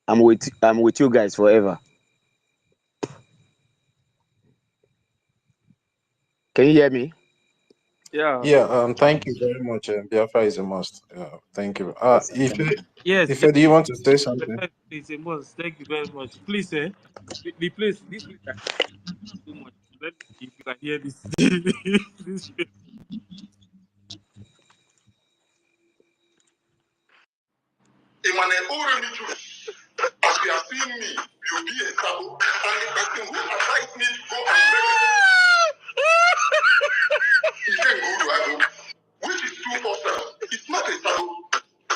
I'm with you guys forever. Can you hear me? Yeah. Yeah. Thank you very much. Biafra is a must. Thank you. Yes, sir. If Thank you. Yes, do you want to say something? it's a must. Thank you very much. Please, the place, this place, I too much. Let me see if you can hear this. This place. Imane already choose. As you have seen me, you'll be a sabo. And the person who advised me to go and beg he said, go to Ago, which is 247. It's not a sabo.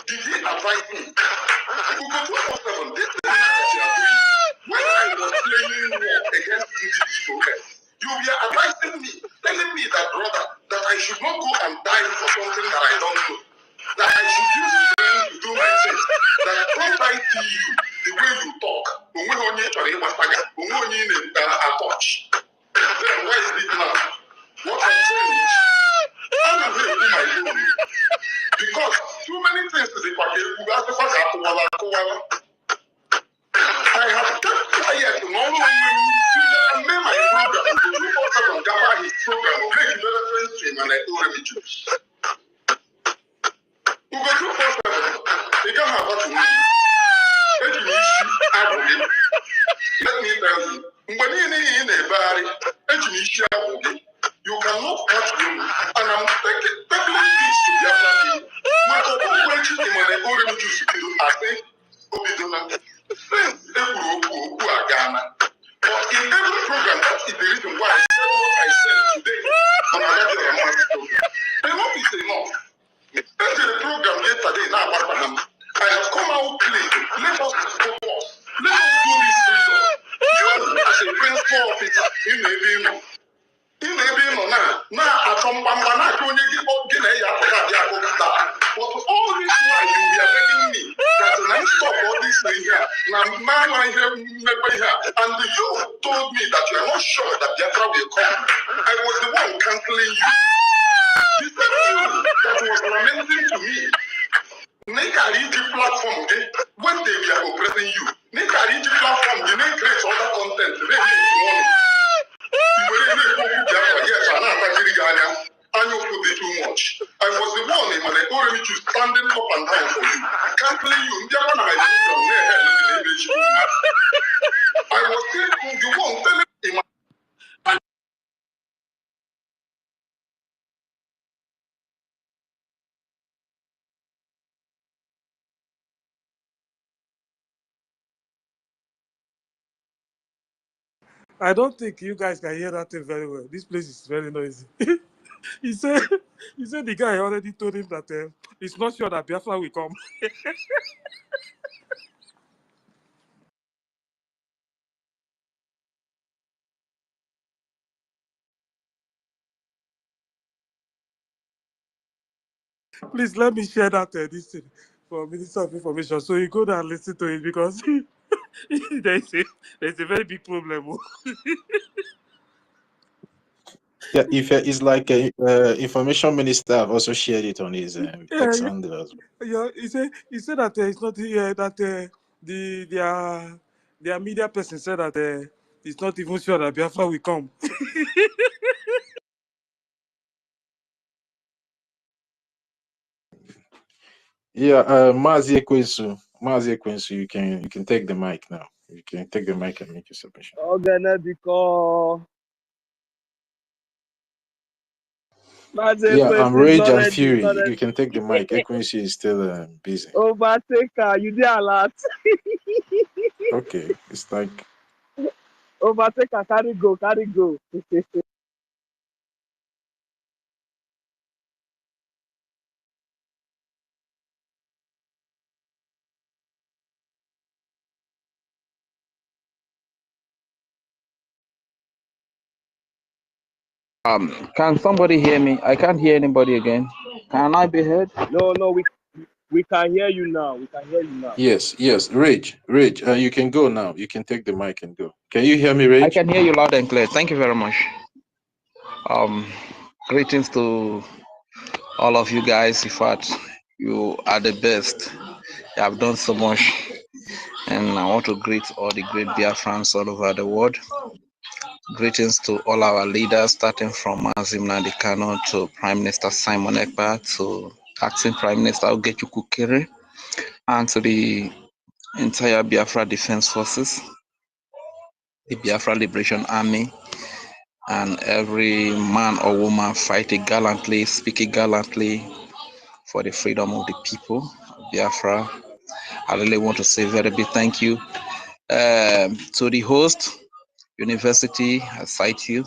Did he advise me? We go 247. This is not that you are doing. When I was playing war against BCOS, you were advising me, telling me that, brother, that I should not go and die for something that I don't know. That I should use strength to do my things. That once I see you, the way you talk, when we touch, then why is it now? What has changed? I'm not going to do my own. Because too many things to the packet, I have kept quiet long and made my program. On Gaba, his program will make better friends to him and I already choose. We go 247. You can't have what you need. Let me issue out of it. Let me tell you. When you need a body, let me issue out of it. You cannot catch me. And I'm taking this to the other thing. My corporation in my already choose to do. I think, Obidona. Since Ebu Ghana. But in every program, that is the reason why I said what I said today on another program. Enough is enough. After the program yesterday, now I have come out clean. Let us focus. Let us do this freedom. You, as a principal officer, you may be now. You may be now. Now, at some point, but all this while you were begging me that I stop all this thing here. Now, man, I hear here. And you told me that you are not sure that Biafra will come. I was the one canceling you. The same you that was lamenting to me. EKID platform, when they were oppressing you, EKID platform, you need create other content. They make money. You were really yes, and you put it too much. I was the one in my already to standing up and down for you. Canceling you. I was still the one telling him. I don't think you guys can hear that thing very well. This place is very noisy. he said the guy already told him that he's not sure that Biafra will come. Please let me share that this thing for Minister of Information. So you go there and listen to it because there's a very big problem. Yeah, if it's like a information minister have also shared it on his X handle as well. Yeah, he said that it's not that their media person said that it's not even sure that Biafra will come. Yeah, Mazi Ekwensu, you can take the mic now. You can take the mic and make your submission. Yeah, I'm Rage and Fury. You can take the mic. Ekwensu is still busy. Overtaker, you did a lot. Okay, it's like Overtaker, carry go. Can somebody hear me? I can't hear anybody again. Can I be heard? No, we can hear you now. yes. Rage. You can go now. You can take the mic and go. Can you hear me, Rage? I can hear you loud and clear. Thank you very much. Greetings to all of you guys. In fact, you are the best. You have done so much. And I want to greet all the great Biafrans all over the world. Greetings to all our leaders, starting from Mazim Nadikano to Prime Minister Simon Ekpa, to Acting Prime Minister Ogechi Kukere, and to the entire Biafra Defense Forces, the Biafra Liberation Army, and every man or woman fighting gallantly, speaking gallantly for the freedom of the people of Biafra. I really want to say a very big thank you to the host, University, I cite you.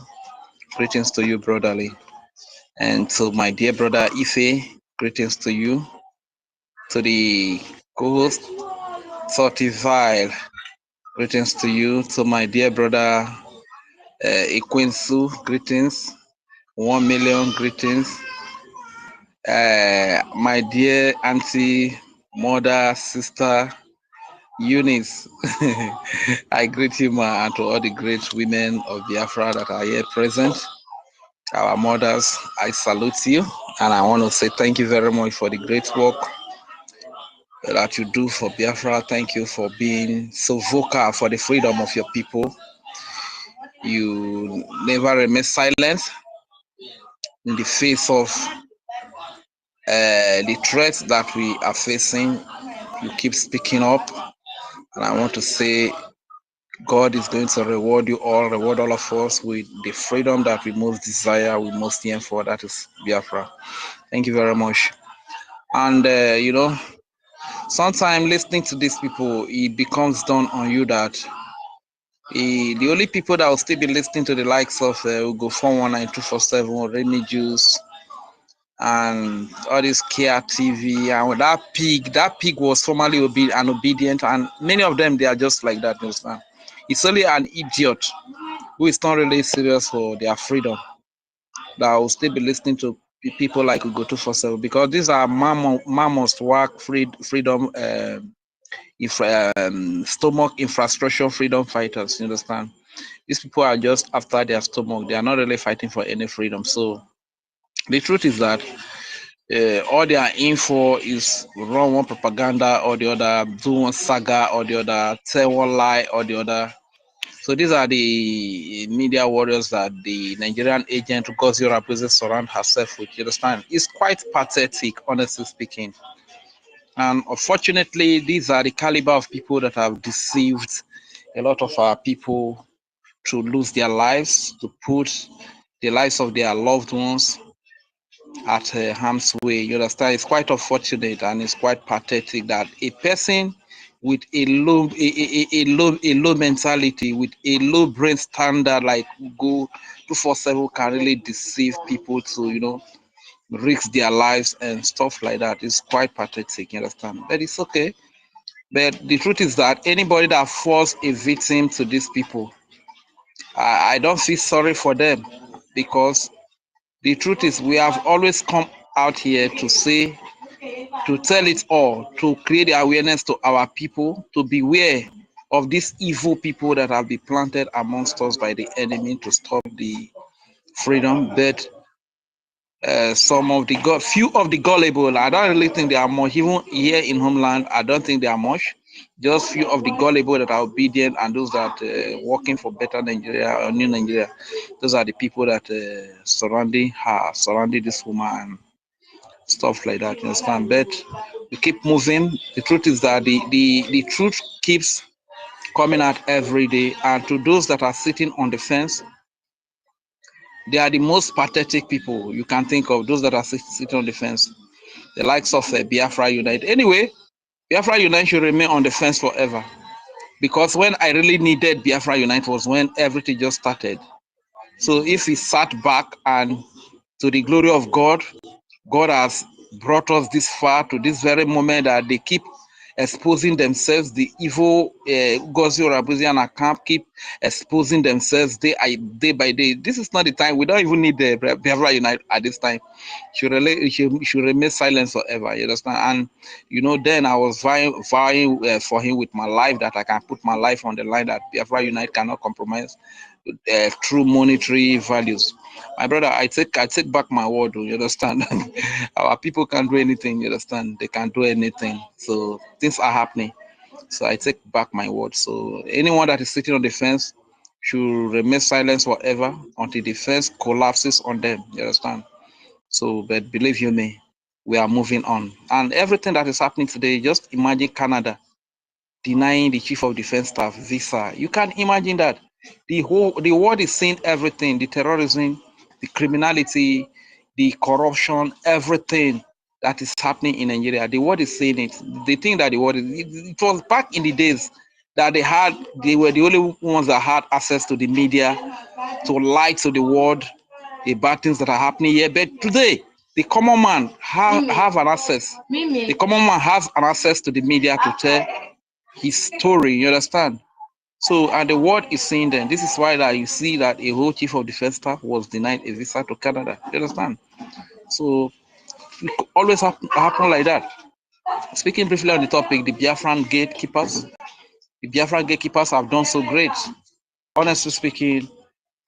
Greetings to you, brotherly. And to my dear brother Ife, greetings to you. To the co-host, Sortivile, greetings to you. To my dear brother Iquinsu, greetings. 1 million greetings. My dear auntie, mother, sister, Eunice, I greet you, ma, and to all the great women of Biafra that are here present. Our mothers, I salute you, and I want to say thank you very much for the great work that you do for Biafra. Thank you for being so vocal for the freedom of your people. You never remain silent in the face of the threats that we are facing. You keep speaking up, and I want to say God is going to reward you all, reward all of us with the freedom that we most desire, we most yearn for. That is Biafra. Thank you very much. And you know, sometimes listening to these people, it becomes dawn on you that the only people that will still be listening to the likes of Ugo 419247, Rainy Juice, and all this Kia TV, and that pig was formerly obedient, and many of them, they are just like that. You understand? It's only an idiot who is not really serious for their freedom that will still be listening to people like Ugo 247, because these are mammoth work freedom stomach infrastructure freedom fighters. You understand? These people are just after their stomach. They are not really fighting for any freedom. So the truth is that all they are in for is run one propaganda or the other, do one saga or the other, tell one lie or the other. So these are the media warriors that the Nigerian agent Ngozi Orakwe surround herself with. You understand? It's quite pathetic, honestly speaking. And unfortunately, these are the caliber of people that have deceived a lot of our people to lose their lives, to put the lives of their loved ones at harm's way. You understand? It's quite unfortunate and it's quite pathetic that a person with a low mentality, with a low brain standard like Go 247 can really deceive people to, you know, risk their lives and stuff like that. It's quite pathetic, you understand? But it's okay. But the truth is that anybody that falls a victim to these people, I don't feel sorry for them, because the truth is we have always come out here to say, to tell it all, to create the awareness to our people, to beware of these evil people that have been planted amongst us by the enemy to stop the freedom. But few of the gullible, I don't really think they are much. Even here in homeland, I don't think they are much. Just few of the gullible that are obedient, and those that working for better Nigeria or new Nigeria. Those are the people that surrounding this woman and stuff like that. You understand? But we keep moving. The truth is that the truth keeps coming out every day. And to those that are sitting on the fence, they are the most pathetic people you can think of. Those that are sitting on the fence, the likes of Biafra Unite. Anyway, Biafra Unite should remain on the fence forever. Because when I really needed Biafra Unite was when everything just started. So if we sat back, and to the glory of God, God has brought us this far to this very moment that they keep exposing themselves, the evil Ngozi Orakwe and her camp keep exposing themselves day by day. This is not the time. We don't even need the Biafra Unite at this time. Should remain silent forever. You understand? And you know, then I was vying for him with my life, that I can put my life on the line, that Biafra Unite cannot compromise true monetary values. My brother, I take back my word. You understand? Our people can't do anything. You understand? They can't do anything. So things are happening. So I take back my word. So anyone that is sitting on the fence should remain silent forever until the fence collapses on them. You understand? So, but believe you me, we are moving on. And everything that is happening today, just imagine Canada denying the chief of defense staff visa. You can imagine that. The world is seeing everything, the terrorism, the criminality, the corruption, everything that is happening in Nigeria. The world is seeing it. They think that the world is, it was back in the days that they were the only ones that had access to the media to lie to the world about things that are happening here. But today, the common man have an access. The common man has an access to the media to tell his story. You understand? So, and the world is seeing them. This is why that you see that a whole chief of defense staff was denied a visa to Canada. You understand? So, it always happen like that. Speaking briefly on the topic, the Biafran gatekeepers. The Biafran gatekeepers have done so great. Honestly speaking,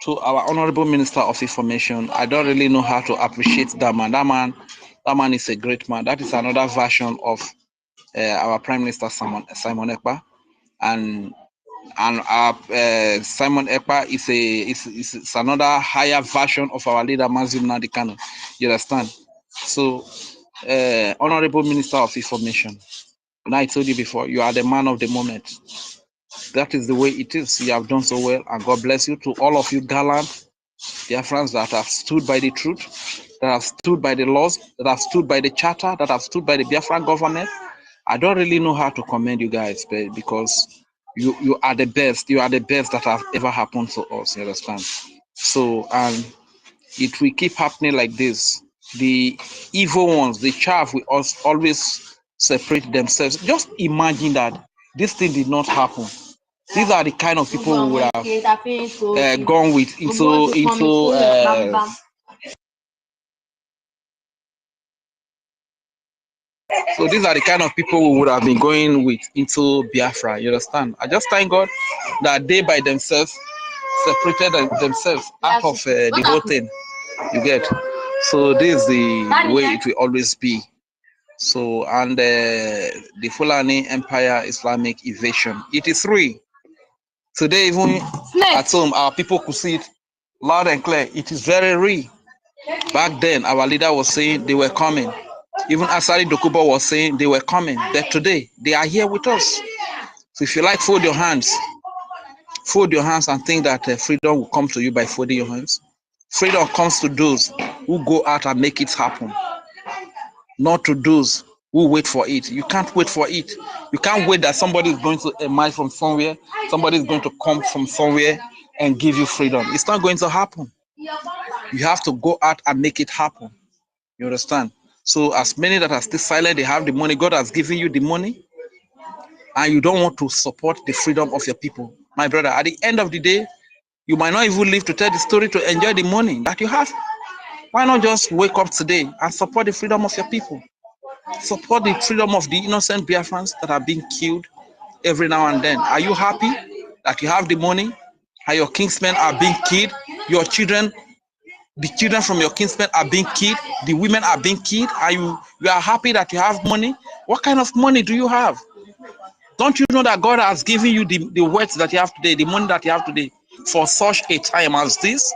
to our honorable Minister of Information, I don't really know how to appreciate that man. That man is a great man. That is another version of our Prime Minister Simon Ekpa, and Simon Ekpa is another higher version of our leader Mazum Nadikano. You understand? So, honorable Minister of Information, and I told you before, you are the man of the moment. That is the way it is. You have done so well, and God bless you. To all of you gallant Biafrans that have stood by the truth, that have stood by the laws, that have stood by the charter, that have stood by the Biafran government. I don't really know how to commend you guys, but because you are the best. You are the best that have ever happened to us. You understand? So, and it will keep happening like this. The evil ones, the chaff, will always separate themselves. Just imagine that this thing did not happen. These are the kind of people who would have gone with so these are the kind of people who would have been going with into Biafra. You understand? I just thank God that they by themselves separated themselves out of the whole thing. You get? So this is the way it will always be. So, and the Fulani Empire Islamic invasion, it is real. Today, even at home, our people could see it loud and clear. It is very real. Back then, our leader was saying they were coming. Even Asari Dokubo was saying they were coming. But today, they are here with us. So if you like, fold your hands and think that freedom will come to you by folding your hands. Freedom comes to those who go out and make it happen, not to those who wait for it. You can't wait for it. You can't wait that somebody is going to emerge from somewhere, somebody is going to come from somewhere and give you freedom. It's not going to happen. You have to go out and make it happen. You understand? So as many that are still silent, they have the money. God has given you the money, and you don't want to support the freedom of your people. My brother, at the end of the day, you might not even live to tell the story to enjoy the money that you have. Why not just wake up today and support the freedom of your people? Support the freedom of the innocent Biafrans that are being killed every now and then. Are you happy that you have the money and your kinsmen are being killed? Your children, the children from your kinsmen are being killed. The women are being killed. Are you are happy that you have money? What kind of money do you have? Don't you know that God has given you the wealth that you have today, the money that you have today for such a time as this?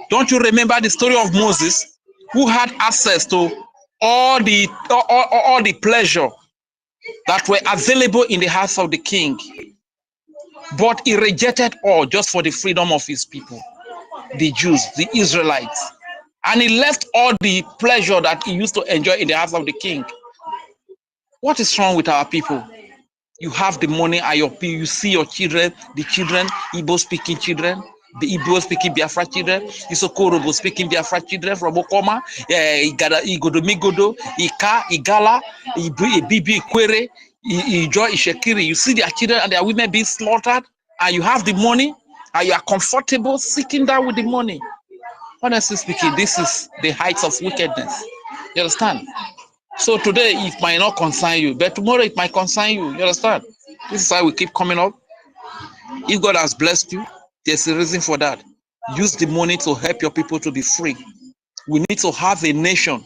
Don't you remember the story of Moses, who had access to all the pleasure that were available in the house of the king, but he rejected all just for the freedom of his people, the Jews, the Israelites, and he left all the pleasure that he used to enjoy in the house of the king. What is wrong with our people? You have the money and you see your children, the children, Igbo speaking children, the Igbo speaking Biafra children, Isokorobo speaking Biafra children from Okoma, Igodo Migodo, Ika, Igala, Bibi Kwere, Ijo Ishekiri. You see their children and their women being slaughtered, and you have the money, and you are comfortable sitting down with the money. Honestly speaking, this is the heights of wickedness. You understand? So today it might not concern you, but tomorrow it might concern you. You understand? This is why we keep coming up. If God has blessed you, there's a reason for that. Use the money to help your people to be free. We need to have a nation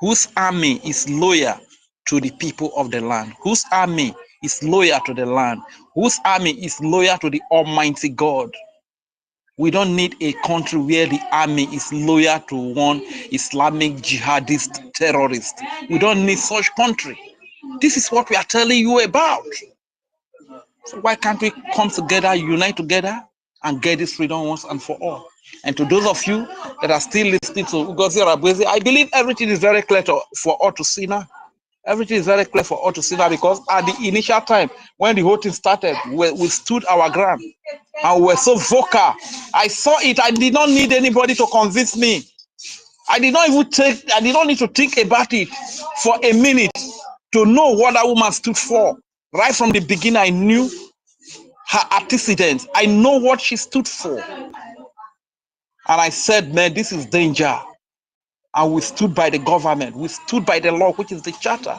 whose army is loyal to the people of the land, whose army is loyal to the land, whose army is loyal to the Almighty God. We don't need a country where the army is loyal to one Islamic jihadist terrorist. We don't need such country. This is what we are telling you about. So why can't we come together, unite together, and get this freedom once and for all? And to those of you that are still listening to UGOZI, I believe everything is very clear for all to see now. Everything is very clear for all to see now, because at the initial time when the whole thing started, we stood our ground and we were so vocal. I saw it. I did not need anybody to convince me. I did not need to think about it for a minute to know what that woman stood for. Right from the beginning, I knew her antecedents. I know what she stood for. And I said, man, this is danger. And we stood by the government. We stood by the law, which is the charter.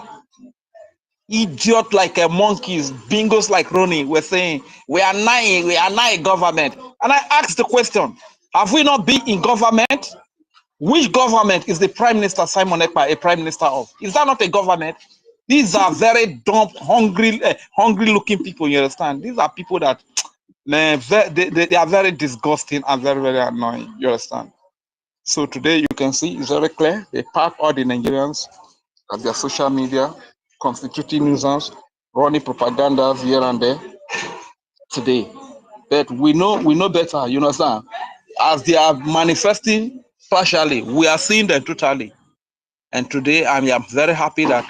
Idiot like a monkeys, bingos like Ronnie were saying, we are not a government. And I asked the question, have we not been in government? Which government is the Prime Minister Simon Ekpa a Prime Minister of? Is that not a government? These are very dumb, hungry-looking people, you understand? These are people that, man, they are very disgusting and very, very annoying, you understand? So today you can see it's very clear. They pack all the Nigerians at their social media, constituting nuisance, running propaganda here and there today. But we know better, you understand? As they are manifesting partially, we are seeing them totally. And today I am very happy that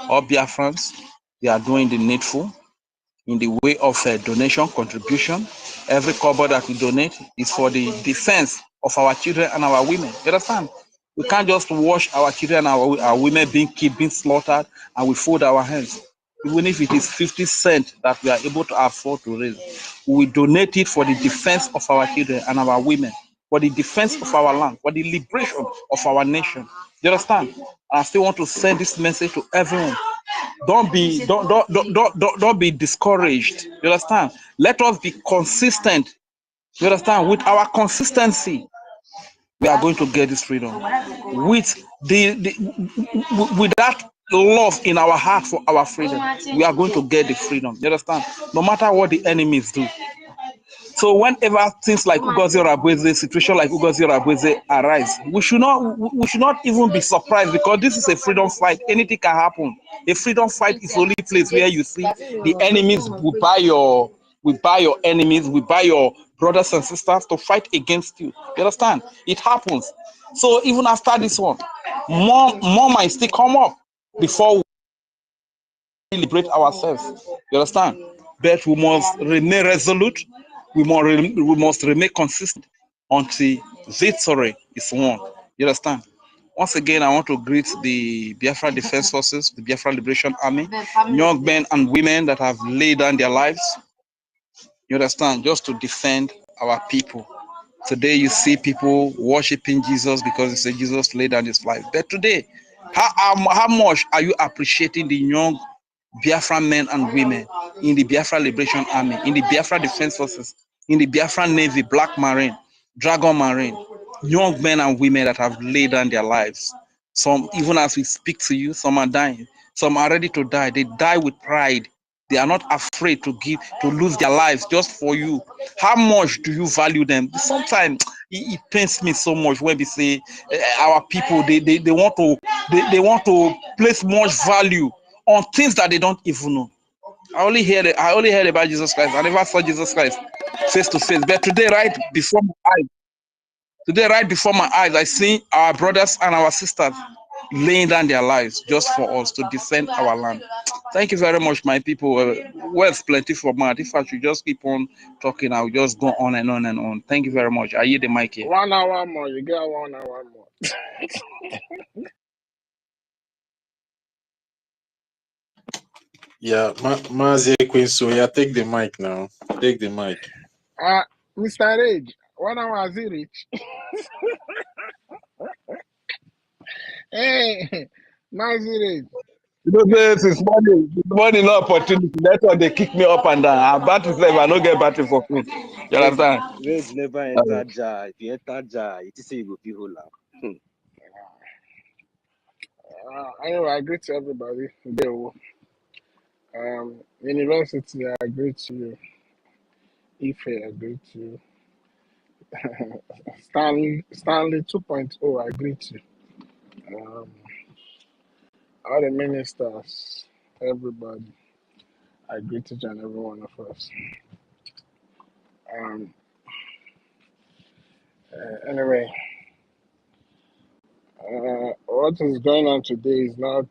all Biafrans, they are doing the needful in the way of donation, contribution. Every kobo that we donate is for the defense of our children and our women. You understand? We can't just watch our children and our women being killed, being slaughtered, and we fold our hands. Even if it is 50 cents that we are able to afford to raise, we donate it for the defense of our children and our women, for the defense of our land, for the liberation of our nation. You understand? I still want to send this message to everyone. Don't be discouraged. You understand? Let us be consistent. You understand? With our consistency, we are going to get this freedom. With with that love in our heart for our freedom, we are going to get the freedom. You understand? No matter what the enemies do. So whenever things like UGOZI or Abweze, situation like UGOZI or Abweze arise, we should not even be surprised, because this is a freedom fight. Anything can happen. A freedom fight is the only place where you see the enemies will buy your enemies, we buy your brothers and sisters to fight against you. You understand? It happens. So even after this one, more might still come up before we liberate ourselves. You understand? But we must remain resolute. We must remain consistent until victory is won. You understand? Once again, I want to greet the Biafra Defense Forces, the Biafra Liberation Army, young men and women that have laid down their lives, you understand, just to defend our people. Today you see people worshiping Jesus because they say Jesus laid down his life. But today, how much are you appreciating the young Biafra men and women in the Biafra Liberation Army, in the Biafra Defense Forces, in the Biafra Navy, Black Marine, Dragon Marine, young men and women that have laid down their lives? Some, even as we speak to you, some are dying. Some are ready to die. They die with pride. They are not afraid to lose their lives just for you. How much do you value them? Sometimes it pains me so much when we say our people, they want to place much value on things that they don't even know. I only heard about Jesus Christ. I never saw Jesus Christ face to face. But today, right before my eyes, I see our brothers and our sisters laying down their lives just for us to defend our land. Thank you very much, my people. Words plenty for mouth. If I should just keep on talking, I'll just go on and on and on. Thank you very much. I hear the mic here. 1 hour more. You get 1 hour more. Yeah, Mazi Queen, so yeah, take the mic now. Take the mic. Mr. Rage, 1 hour has he reached? Hey, Mazi Rage. This is money, no opportunity. That's why they kick me up and down. I battle them, I don't get battle for free. You understand? Rage never enter jar. If you enter jar, it is say you go feel whole am. Anyway, I greet to everybody. University, I agree to you. Ife, I agree to you. Stanley 2.0, I agree to you. All the ministers, everybody, I agree to each and every one of us. Um, anyway, what is going on today is not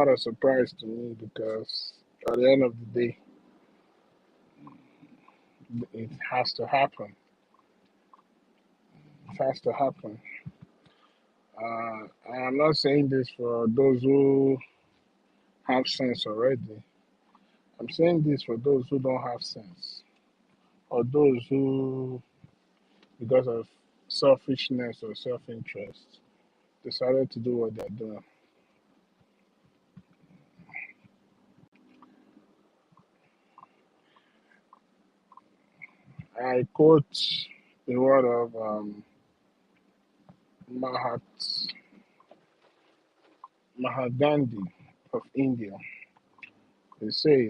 a surprise to me because at the end of the day, it has to happen. It has to happen. I'm not saying this for those who have sense already. I'm saying this for those who don't have sense, or those who, because of selfishness or self-interest, decided to do what they're doing. I quote the word of Mahatma Gandhi of India. It says,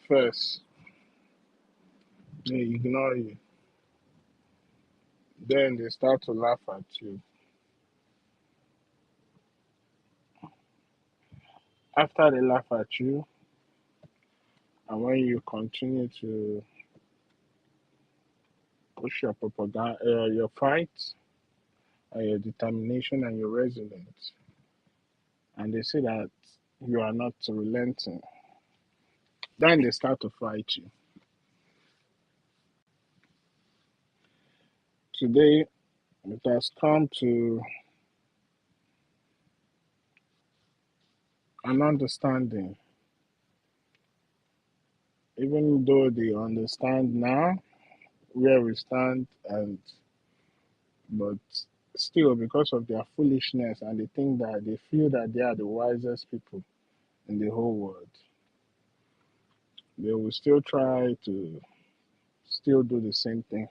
first, they ignore you, then they start to laugh at you. After they laugh at you, and when you continue to push your propaganda, your fight, and your determination and your resilience, and they say that you are not relenting, then they start to fight you. Today, it has come to an understanding, even though they understand now where we stand, but still, because of their foolishness, and they think that they feel that they are the wisest people in the whole world, they will still try to still do the same thing.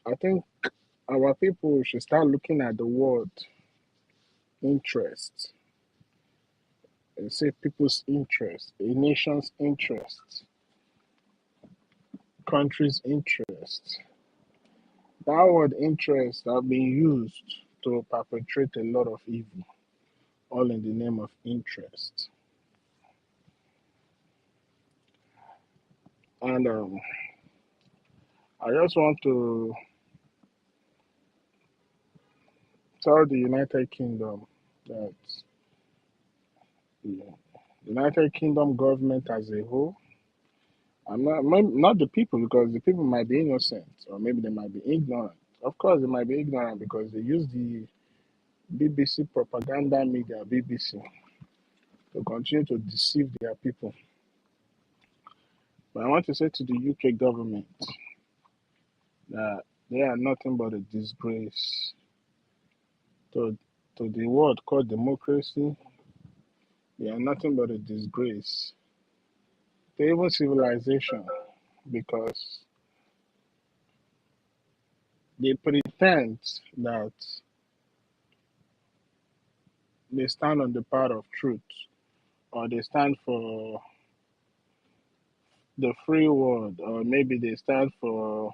I think our people should start looking at the word interest and say people's interest, a nation's interest, country's interest. That word interest have been used to perpetrate a lot of evil, all in the name of interest. And I just want to tell the United Kingdom that the United Kingdom government as a whole, not the people, because the people might be innocent or maybe they might be ignorant. Of course, they might be ignorant because they use the BBC propaganda media, BBC, to continue to deceive their people. But I want to say to the UK government that they are nothing but a disgrace to the world called democracy. They are nothing but a disgrace to even civilization, because they pretend that they stand on the path of truth, or they stand for the free world, or maybe they stand for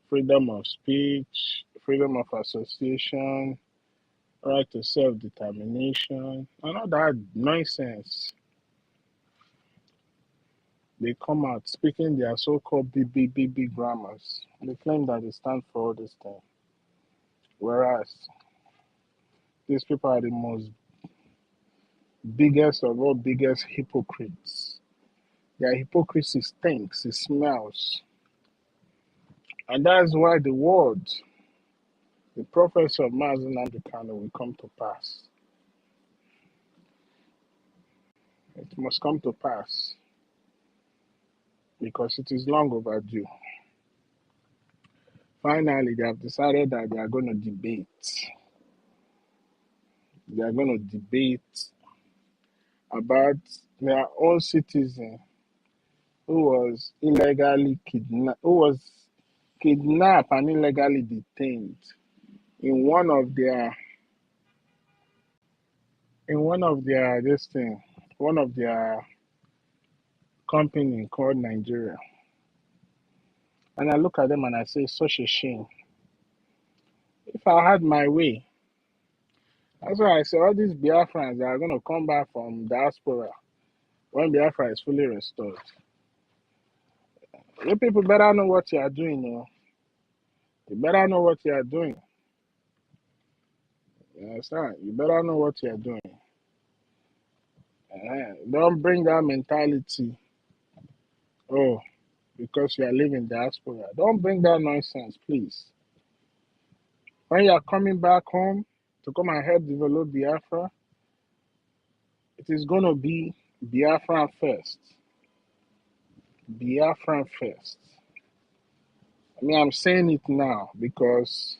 freedom of speech, freedom of association, right to self-determination, and all that nonsense. They come out speaking their so-called BBBB grammars. They claim that they stand for all this thing. Whereas these people are the most biggest of all biggest hypocrites. Their hypocrisy stinks, it smells. And that's why the word, the prophecy of Mazen Namdekano will come to pass. It must come to pass because it is long overdue. Finally, they have decided that they are going to debate. They are going to debate about their own citizen who was illegally kidnapped, who was kidnapped and illegally detained in one of their in one of their one of their company called Nigeria. And I look at them and I say, such a shame. If I had my way, that's why I say all these Biafrans that are going to come back from diaspora when Biafra is fully restored. You people better know what you are doing, you know. You better know what you are doing. You understand? You better know what you are doing. Don't bring that mentality. Oh, because you are living diaspora. Don't bring that nonsense, please. When you are coming back home to come and help develop Biafra, it is going to be Biafran first. Biafran first. I mean, I'm saying it now because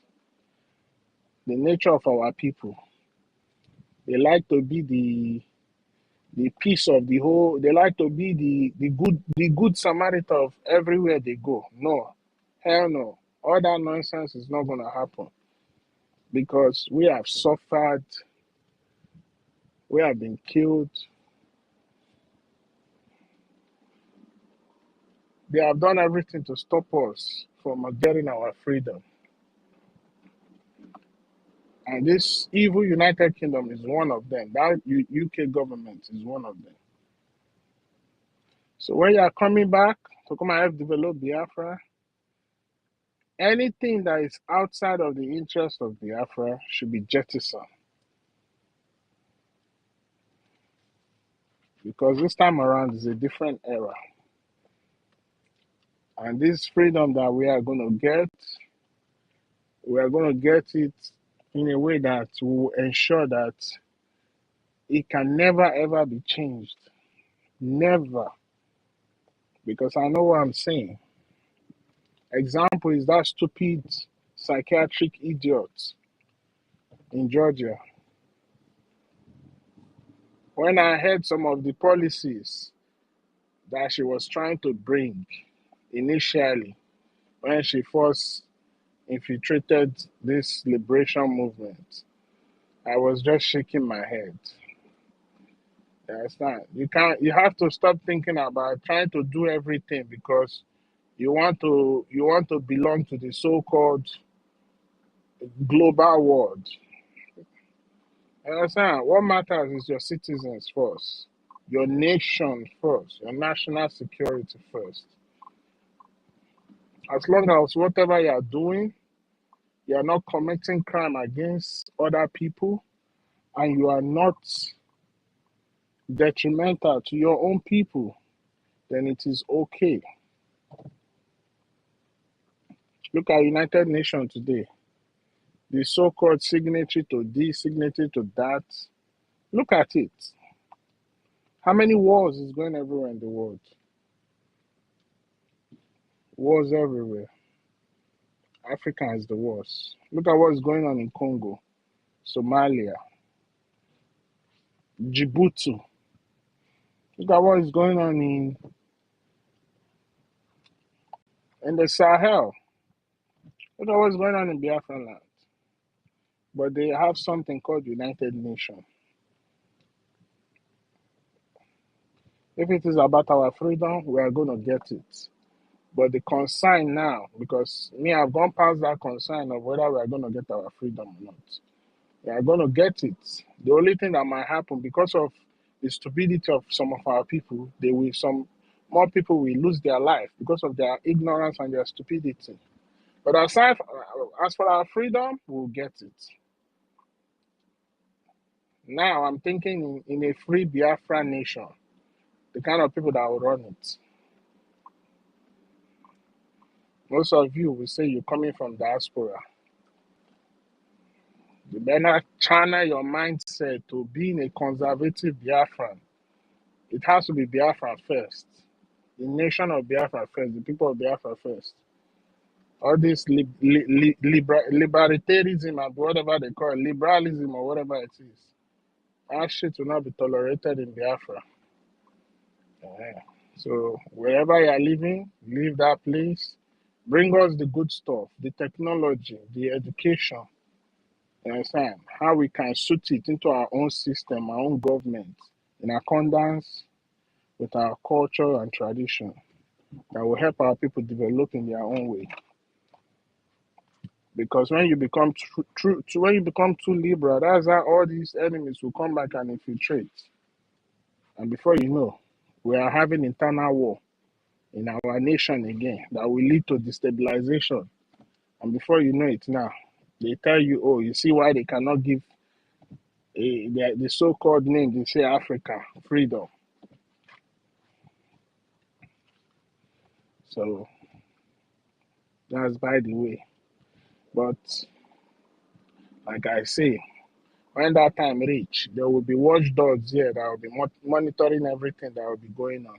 the nature of our people, they like to be the piece of the whole. They like to be the good Samaritan of everywhere they go. No, hell no. All that nonsense is not going to happen because we have suffered, we have been killed. They have done everything to stop us from getting our freedom. And this evil United Kingdom is one of them. That UK government is one of them. So when you are coming back to come and help develop Biafra, anything that is outside of the interest of Biafra should be jettisoned. Because this time around is a different era. And this freedom that we are going to get it in a way that will ensure that it can never ever be changed. Never. Because I know what I'm saying. Example is that stupid psychiatric idiot in Georgia. When I heard some of the policies that she was trying to bring initially, when she first infiltrated this liberation movement, I was just shaking my head. You understand? You have to stop thinking about trying to do everything because you want to belong to the so-called global world. You understand? What matters is your citizens first, your nation first, your national security first. As long as whatever you are doing, you are not committing crime against other people, and you are not detrimental to your own people, then it is okay. Look at United Nations today. The so-called signatory to this, signatory to that. Look at it. How many wars is going everywhere in the world? Wars everywhere. Africa is the worst. Look at what's going on in Congo, Somalia, Djibouti. Look at what is going on in the Sahel. Look at what's going on in Biafra land. But they have something called United Nations. If it is about our freedom, we are going to get it. But the concern now, because I've gone past that concern of whether we are going to get our freedom or not. We are going to get it. The only thing that might happen because of the stupidity of some of our people, some more people will lose their life because of their ignorance and their stupidity. But as for our freedom, we'll get it. Now I'm thinking in a free Biafra nation, the kind of people that will run it. Most of you will say you're coming from diaspora. You better channel your mindset to being a conservative Biafran. It has to be Biafra first. The nation of Biafra first. The people of Biafra first. All this libertarianism and whatever they call it, liberalism or whatever it is, that shit will not be tolerated in Biafra. So wherever you are living, leave that place. Bring us the good stuff, the technology, the education. You understand? How we can suit it into our own system, our own government, in accordance with our culture and tradition that will help our people develop in their own way. Because when you become when you become too liberal, that's how all these enemies will come back and infiltrate. And before you know, we are having internal war in our nation again that will lead to destabilization. And before you know it now, they tell you, oh, you see why they cannot give the so-called name, they say Africa, freedom. So that's by the way. But like I say, when that time reach, there will be watchdogs here that will be monitoring everything that will be going on.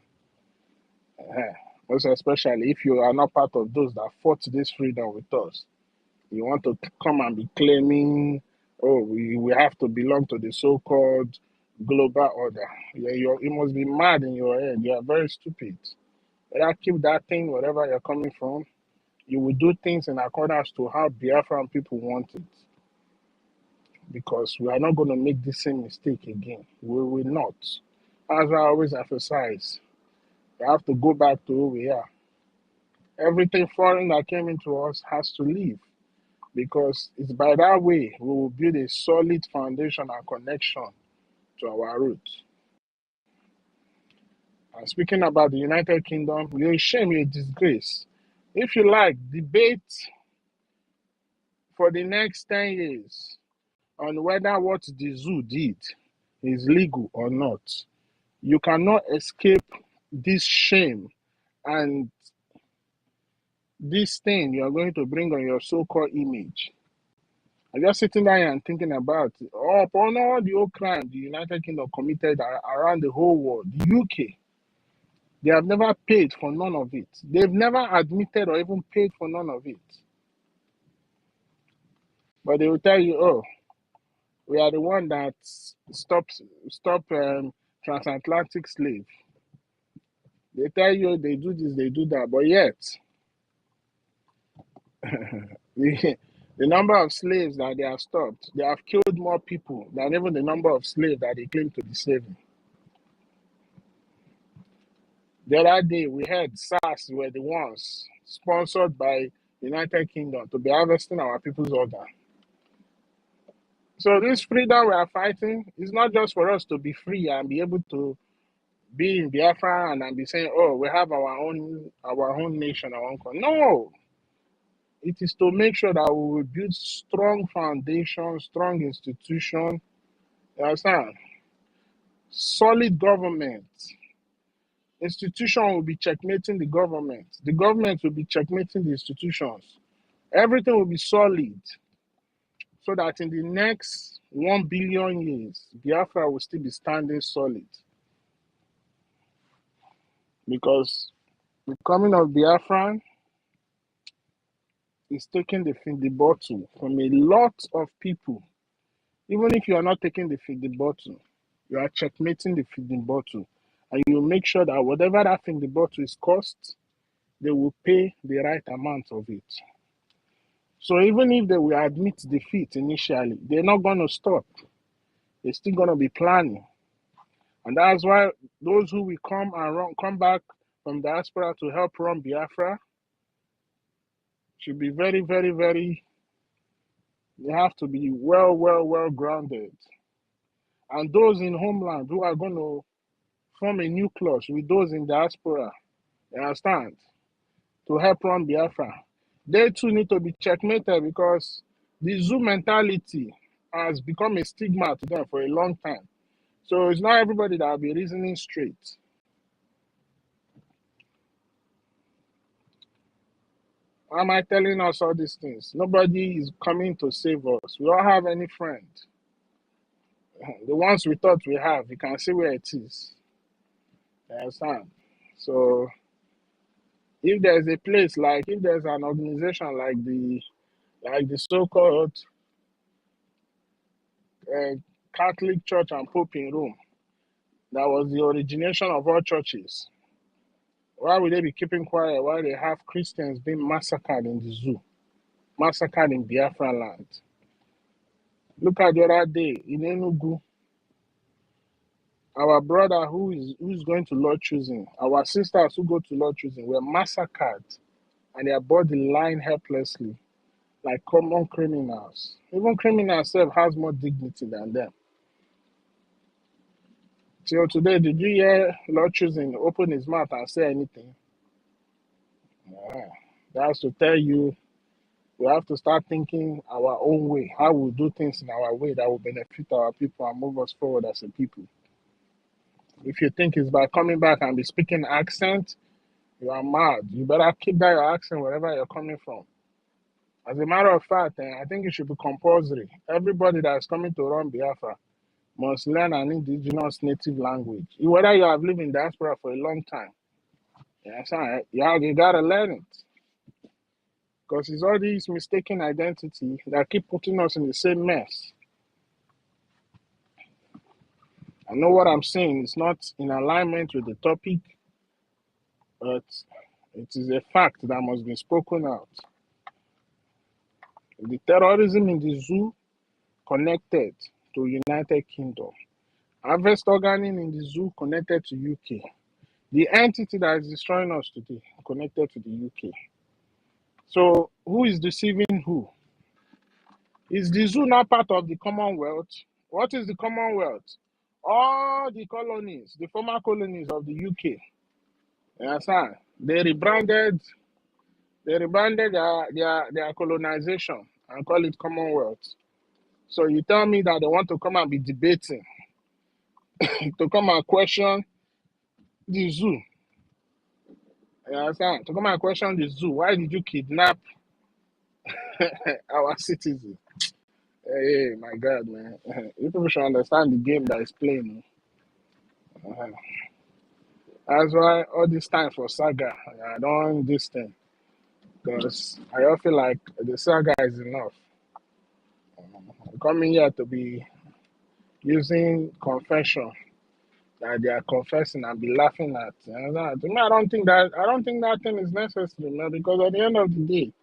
Most especially if you are not part of those that fought this freedom with us. You want to come and be claiming, oh, we have to belong to the so-called global order. You must be mad in your head. You are very stupid. Better keep that thing wherever you're coming from. You will do things in accordance to how Biafran people want it. Because we are not going to make the same mistake again. We will not. As I always emphasize, we have to go back to who we are. Everything foreign that came into us has to leave. Because it's by that way we will build a solid foundation and connection to our roots. And speaking about the United Kingdom, you're a shame, you're a disgrace. If you like, debate for the next 10 years on whether what the zoo did is legal or not. You cannot escape this shame and this thing you are going to bring on your so-called image. I'm just sitting there and thinking about upon all the old crime the United Kingdom committed around the whole world. The UK, they have never paid for none of it. They've never admitted or even paid for none of it. But they will tell you, oh, we are the one that stop transatlantic slave. They tell you they do this, they do that, but yet the number of slaves that they have stopped, they have killed more people than even the number of slaves that they claim to be saving. The other day, we heard SARS were the ones sponsored by United Kingdom to be harvesting our people's organ. So this freedom we are fighting is not just for us to be free and be able to be in Biafra and be saying, oh, we have our own nation, our own country. No, it is to make sure that we will build strong foundation, strong institution. You understand? Solid government. Institution will be checkmating the government. The government will be checkmating the institutions. Everything will be solid so that in the next 1 billion years, Biafra will still be standing solid. Because the coming of Biafran is taking the bottle from a lot of people. Even if you are not taking the feeding bottle, you are checkmating the feeding bottle. And you make sure that whatever that feeding bottle is cost, they will pay the right amount of it. So even if they will admit defeat initially, they're not going to stop. They're still going to be planning. And that's why those who will come back from diaspora to help run Biafra should be very, very, very, they have to be well grounded. And those in homeland who are going to form a nucleus with those in diaspora, you understand, to help run Biafra, they too need to be checkmated because the zoo mentality has become a stigma to them for a long time. So it's not everybody that will be reasoning straight. Why am I telling us all these things? Nobody is coming to save us. We don't have any friend. The ones we thought we have, you can see where it is. You understand? So if there's a place like, if there's an organization like the so-called Catholic Church and Pope in Rome, that was the origination of all churches, why would they be keeping quiet while they have Christians being massacred in the zoo, massacred in Biafra land? Look at the other day in Enugu, our brother who's going to Lord choosing, our sisters who go to Lord choosing were massacred and their body lying helplessly like common criminals. Even criminals self has more dignity than them. Till today, did you hear Lord choosing open his mouth and say anything? Yeah. That's to tell you we have to start thinking our own way, how we do things in our way that will benefit our people and move us forward as a people. If you think it's by coming back and be speaking accent, you are mad. You better keep that your accent wherever you're coming from. As a matter of fact, I think it should be compulsory. Everybody that is coming to run Biafra must learn an indigenous native language. Whether you have lived in diaspora for a long time, you gotta learn it. Because it's all these mistaken identity that keep putting us in the same mess. I know what I'm saying is not in alignment with the topic, but it is a fact that must be spoken out. The terrorism in the zoo connected to United Kingdom. Harvest organing in the zoo connected to UK. The entity that is destroying us today connected to the UK. So who is deceiving who? Is the zoo not part of the Commonwealth? What is the Commonwealth? All the colonies, the former colonies of the UK. You understand? They rebranded their colonization and call it Commonwealth. So you tell me that they want to come and be debating, to come and question the zoo. You understand? To come and question the zoo. Why did you kidnap our citizens? Hey, my God, man. You people should understand the game that is playing. Uh-huh. That's why all this time for saga, I don't want this thing. Because I all feel like the saga is enough. I'm coming here to be using confession that they are confessing and be laughing at. You know, to me, I don't think that thing is necessary, man, because at the end of the day,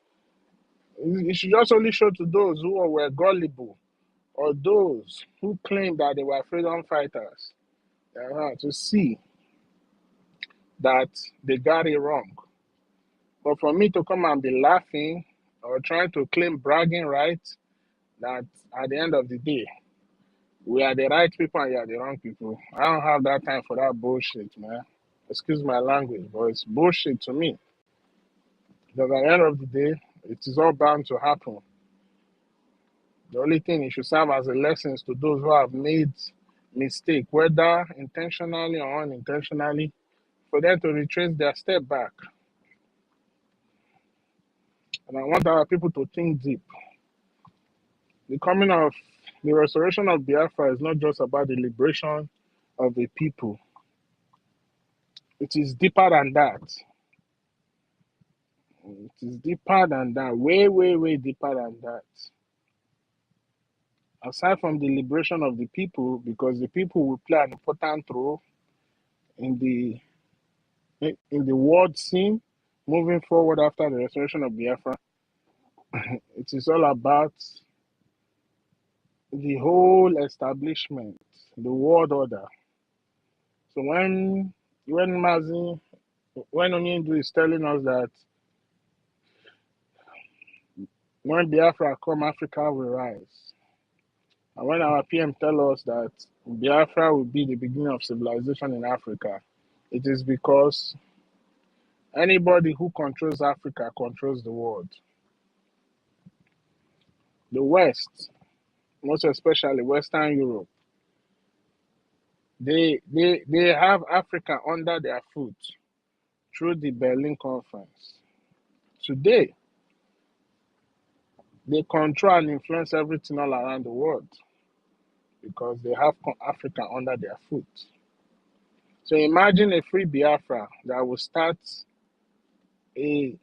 it should just only show to those who were gullible or those who claim that they were freedom fighters, to see that they got it wrong. But for me to come and be laughing or trying to claim bragging rights, that at the end of the day, we are the right people and you are the wrong people. I don't have that time for that bullshit, man. Excuse my language, but it's bullshit to me. Because at the end of the day, it is all bound to happen. The only thing it should serve as a lesson to those who have made mistake, whether intentionally or unintentionally, for them to retrace their step back. And I want our people to think deep. The restoration of Biafra is not just about the liberation of the people. It is deeper than that. It is deeper than that. Way, way, way deeper than that. Aside from the liberation of the people, because the people will play an important role in the world scene moving forward after the restoration of Biafra, it is all about the whole establishment, the world order. So when Onyindu is telling us that when Biafra come, Africa will rise. And when our PM tell us that Biafra will be the beginning of civilization in Africa, it is because anybody who controls Africa controls the world. The West, most especially Western Europe, they have Africa under their foot through the Berlin Conference. Today, they control and influence everything all around the world because they have Africa under their foot. So imagine a free Biafra that will start a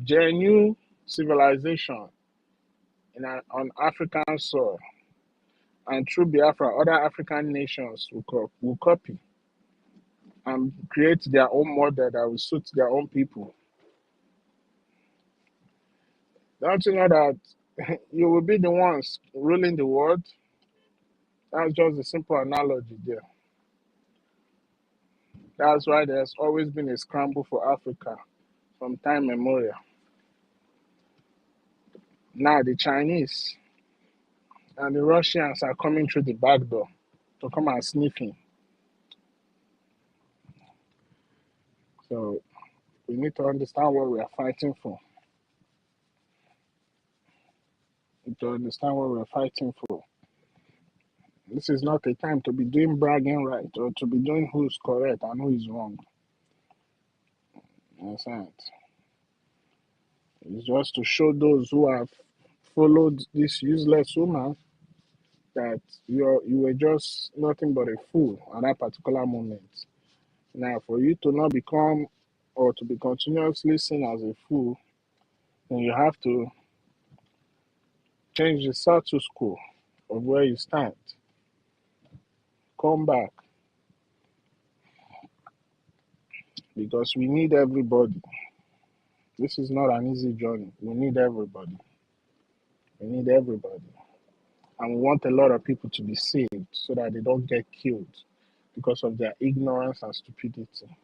genuine civilization on African soil. And through Biafra, other African nations will copy and create their own model that will suit their own people. Don't you know that you will be the ones ruling the world. That's just a simple analogy there. That's why there's always been a scramble for Africa from time memorial. Now the Chinese and the Russians are coming through the back door to come and sniff in. So we need to understand what we are fighting for. To understand what we're fighting for. This is not a time to be doing bragging right or to be doing who's correct and who is wrong. You understand? It's just to show those who have followed this useless woman that you were just nothing but a fool at that particular moment. Now, for you to not become or to be continuously seen as a fool, then you have to change the status quo of where you stand. Come back. Because we need everybody. This is not an easy journey. We need everybody. We need everybody. And we want a lot of people to be saved so that they don't get killed because of their ignorance and stupidity.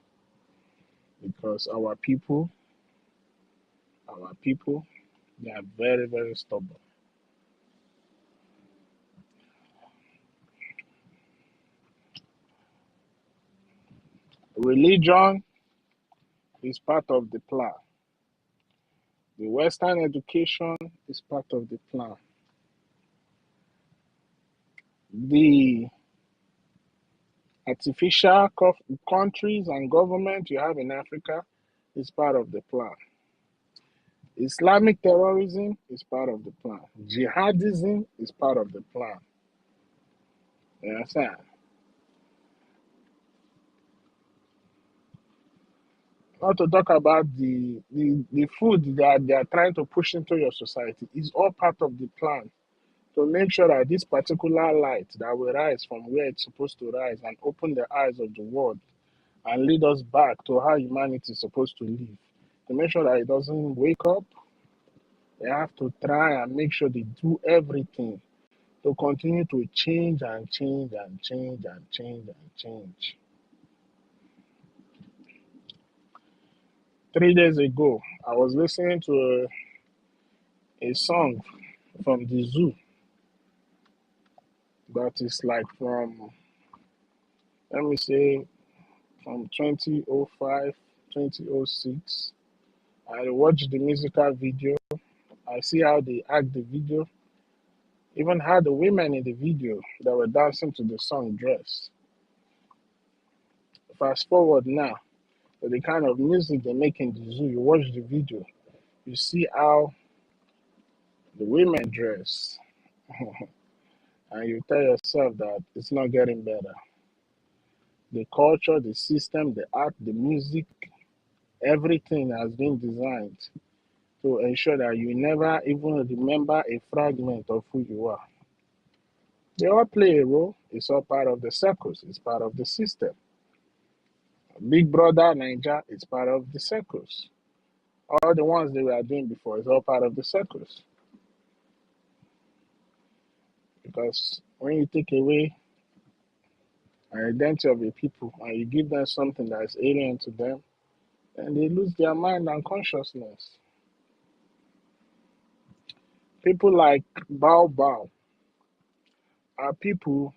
Because our people, they are very, very stubborn. Religion is part of the plan. The Western education is part of the plan. The artificial countries and government you have in Africa is part of the plan. Islamic terrorism is part of the plan. Jihadism is part of the plan. You understand? Not to talk about the food that they are trying to push into your society is all part of the plan to make sure that this particular light that will rise from where it's supposed to rise and open the eyes of the world and lead us back to how humanity is supposed to live. To make sure that it doesn't wake up, they have to try and make sure they do everything to continue to change and change and change and change and change. 3 days ago, I was listening to a song from the zoo that is like from, let me say, from 2005, 2006. I watched the musical video. I see how they act the video, even how the women in the video that were dancing to the song dress. Fast forward now, to the kind of music they make in the zoo, you watch the video, you see how the women dress, and you tell yourself that it's not getting better. The culture, the system, the art, the music, everything has been designed to ensure that you never even remember a fragment of who you are. They all play a role. It's all part of the circles. It's part of the system. Big Brother Niger is part of the circles. All the ones they were doing before is all part of the circles. Because when you take away an identity of a people and you give them something that is alien to them, then they lose their mind and consciousness. People like Bao Bao are people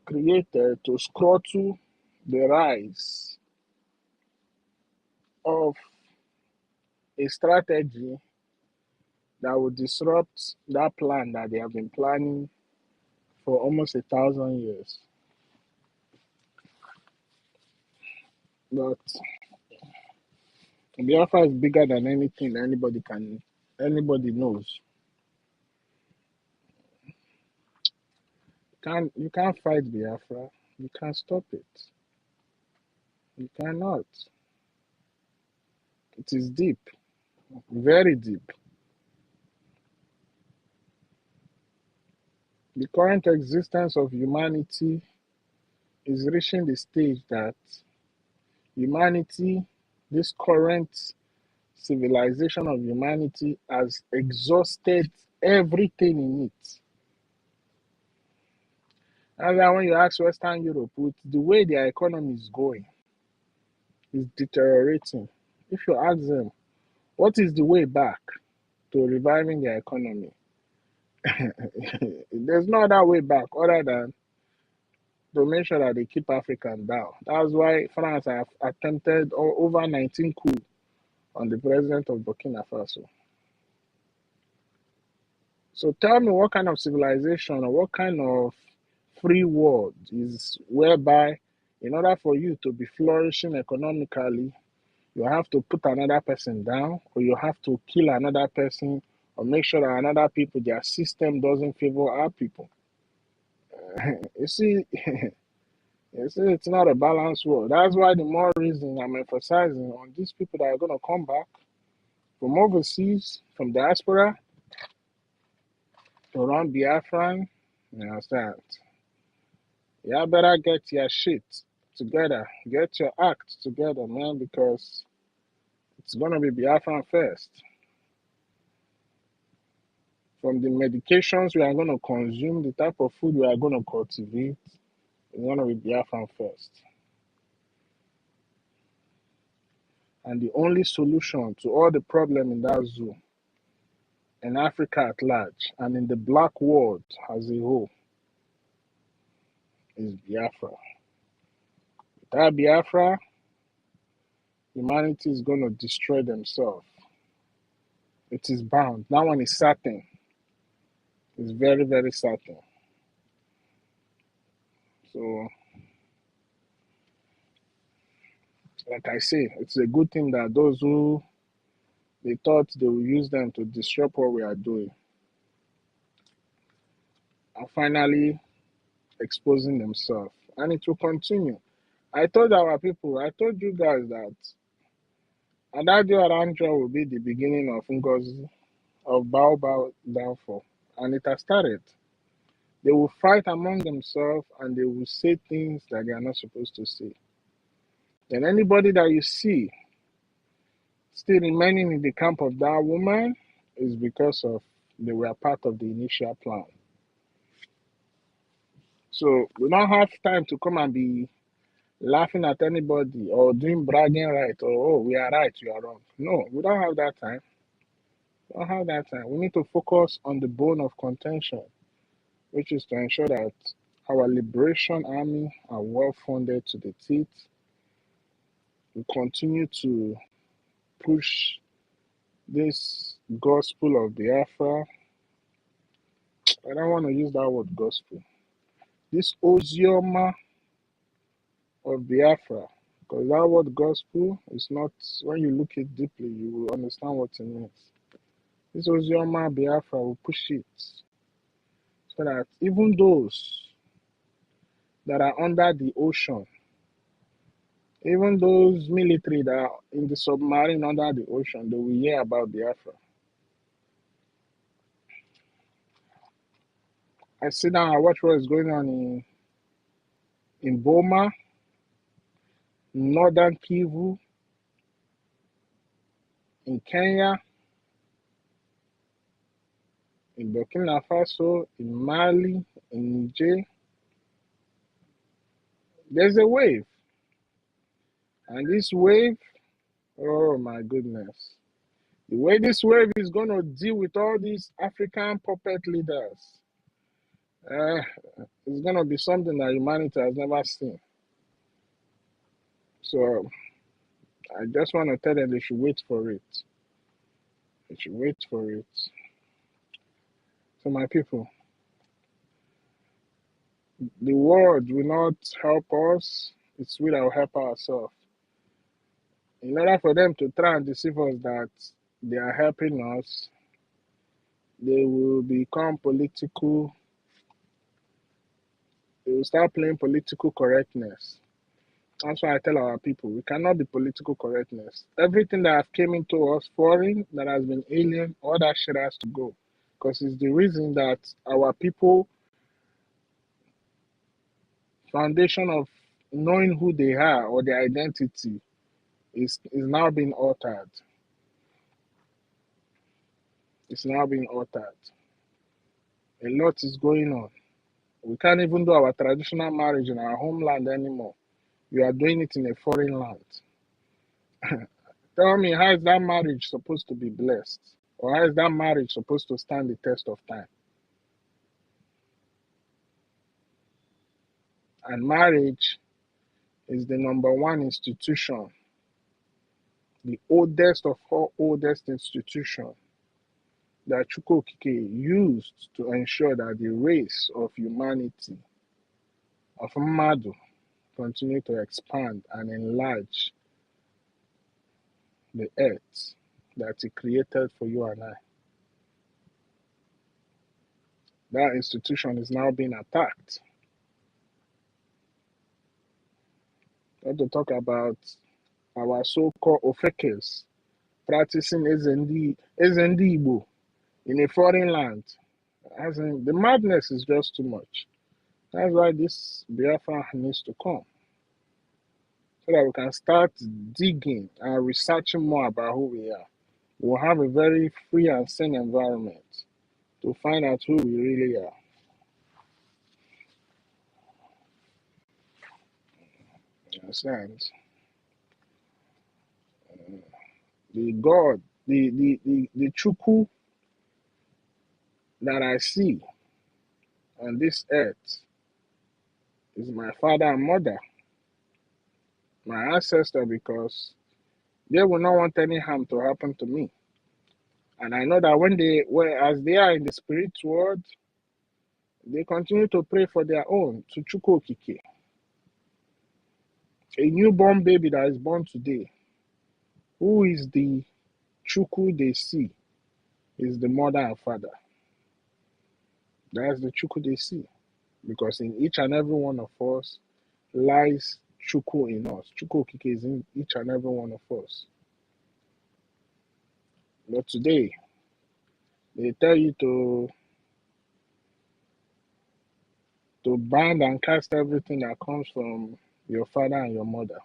created to throttle the rise of a strategy that will disrupt that plan that they have been planning for almost 1,000 years. But Biafra is bigger than anything anybody knows. You can't fight Biafra. You can't stop it. You cannot. It is deep, very deep. The current existence of humanity is reaching the stage that humanity, this current civilization of humanity has exhausted everything in it. And then when you ask Western Europe, with the way their economy is going, is deteriorating. If you ask them, what is the way back to reviving their economy? There's no other way back other than to make sure that they keep African down. That's why France have attempted over 19 coups on the president of Burkina Faso. So tell me what kind of civilization or what kind of free world is whereby in order for you to be flourishing economically, you have to put another person down or you have to kill another person or make sure that another people, their system doesn't favor our people. You see, it's not a balanced world. That's why the more reason I'm emphasizing on these people that are going to come back from overseas, from diaspora, to run Biafran. You understand? You better get your shit together. Get your act together, man, because it's going to be Biafran first. From the medications we are going to consume, the type of food we are going to cultivate, it's going to be Biafran first. And the only solution to all the problem in that zoo, in Africa at large, and in the black world as a whole, is Biafra. Without Biafra, humanity is going to destroy themselves. It is bound. That one is certain. It's very, very certain. So, like I say, it's a good thing that those who they thought they will use them to disrupt what we are doing are finally exposing themselves. And it will continue. I told our people, I told you guys that Adadio Aranjo will be the beginning of NGOZI, of Baobab downfall. And it has started. They will fight among themselves and they will say things that they are not supposed to say. Then anybody that you see still remaining in the camp of that woman is because of they were part of the initial plan. So we don't have time to come and be laughing at anybody or doing bragging right or oh we are right, you are wrong. No, we don't have that time. We don't have that time. We need to focus on the bone of contention, which is to ensure that our liberation army are well funded to the teeth. We continue to push this gospel of Biafra. I don't want to use that word gospel. This Ozioma of Biafra, because that word gospel is not, when you look it deeply, you will understand what it means. This Ozioma Biafra will push it so that even those that are under the ocean, even those military that are in the submarine under the ocean, they will hear about Biafra. I sit down and watch what is going on in Boma, Northern Kivu, in Kenya, in Burkina Faso, in Mali, in Niger. There's a wave. And this wave, oh my goodness. The way this wave is going to deal with all these African puppet leaders, it's going to be something that humanity has never seen. So I just want to tell them they should wait for it. They should wait for it. So my people, the world will not help us. It's we that will help ourselves. In order for them to try and deceive us that they are helping us, they will become political. They will start playing political correctness. That's why I tell our people, we cannot be political correctness. Everything that has came into us foreign, that has been alien, all that shit has to go. Because it's the reason that our people, foundation of knowing who they are or their identity is now being altered. It's now being altered. A lot is going on. We can't even do our traditional marriage in our homeland anymore. You are doing it in a foreign land. Tell me, how is that marriage supposed to be blessed? Or how is that marriage supposed to stand the test of time? And marriage is the #1 institution, the oldest of all oldest institutions that Chukwokike used to ensure that the race of humanity, of Madu, continue to expand and enlarge the earth that he created for you and I. That institution is now being attacked. We have to talk about our so-called Ofekes practicing Ezendi Igbo in a foreign land. As in, the madness is just too much. That's why this Biafra needs to come, so that we can start digging and researching more about who we are. We'll have a very free and sane environment to find out who we really are. You understand? The God, the Chukwu that I see on this earth is my father and mother, my ancestor, because they will not want any harm to happen to me. And I know that as they are in the spirit world, they continue to pray for their own, to Chukwokike. A newborn baby that is born today, who is the Chukwu they see, is the mother and father. That's the Chukwu they see. Because in each and every one of us lies Chukwu in us. Chukwokike is in each and every one of us. But today, they tell you to bind and cast everything that comes from your father and your mother.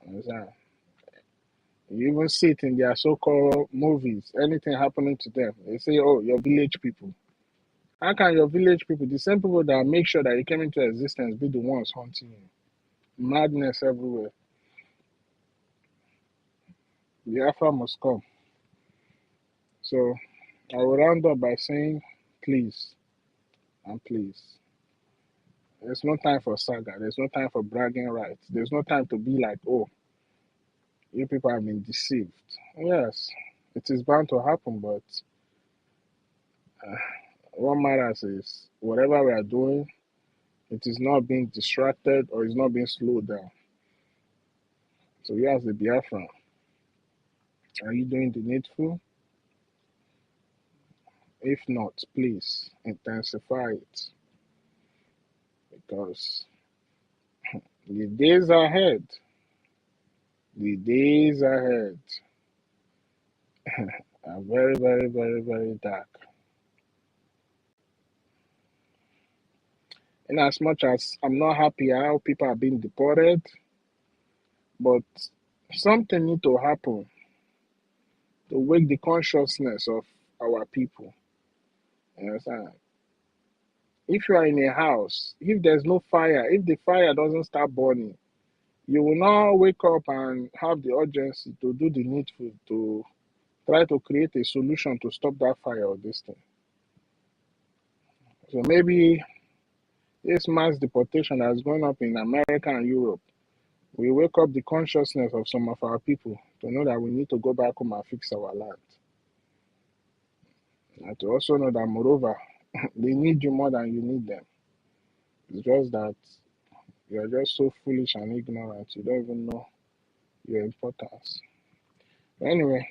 Understand? You even see it in their so-called movies. Anything happening to them, they say, "Oh, your village people." How can your village people, the same people that make sure that you came into existence, be the ones haunting you? Madness everywhere. Biafra must come. So I will round up by saying, please and please. There's no time for saga. There's no time for bragging rights. There's no time to be like, oh, you people have been deceived. Yes, it is bound to happen, but what matters is whatever we are doing, it is not being distracted or it's not being slowed down. So you as the Biafran, are you doing the needful? If not, please intensify it, because the days ahead are very, very, very, very dark. In as much as I'm not happy how people are being deported, but something needs to happen to wake the consciousness of our people. You understand? If you are in a house, if there's no fire, if the fire doesn't start burning, you will not wake up and have the urgency to do the needful to try to create a solution to stop that fire or this thing. So maybe this mass deportation that's going up in America and Europe will wake up the consciousness of some of our people to know that we need to go back home and fix our land. And to also know that, moreover, they need you more than you need them. It's just that you are just so foolish and ignorant, you don't even know your importance. But anyway,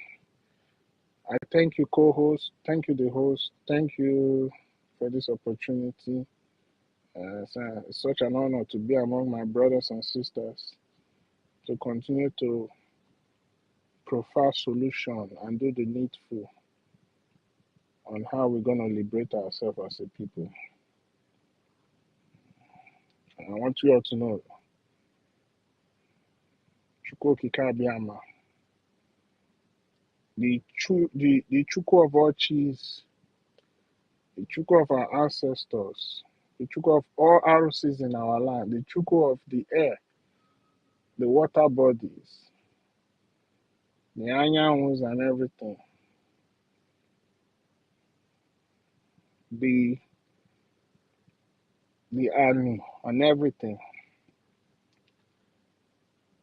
I thank you, co-host. Thank you, the host. Thank you for this opportunity. It's such an honor to be among my brothers and sisters, to continue to profile solution and do the needful on how we're going to liberate ourselves as a people. And I want you all to know, Chukwokike Abiyama the Chuku of all cheese, the Chuku of our ancestors, the Chuku of all ROCs in our land, the Chuku of the air, the water bodies, the Anyawus and everything, the Anu and everything,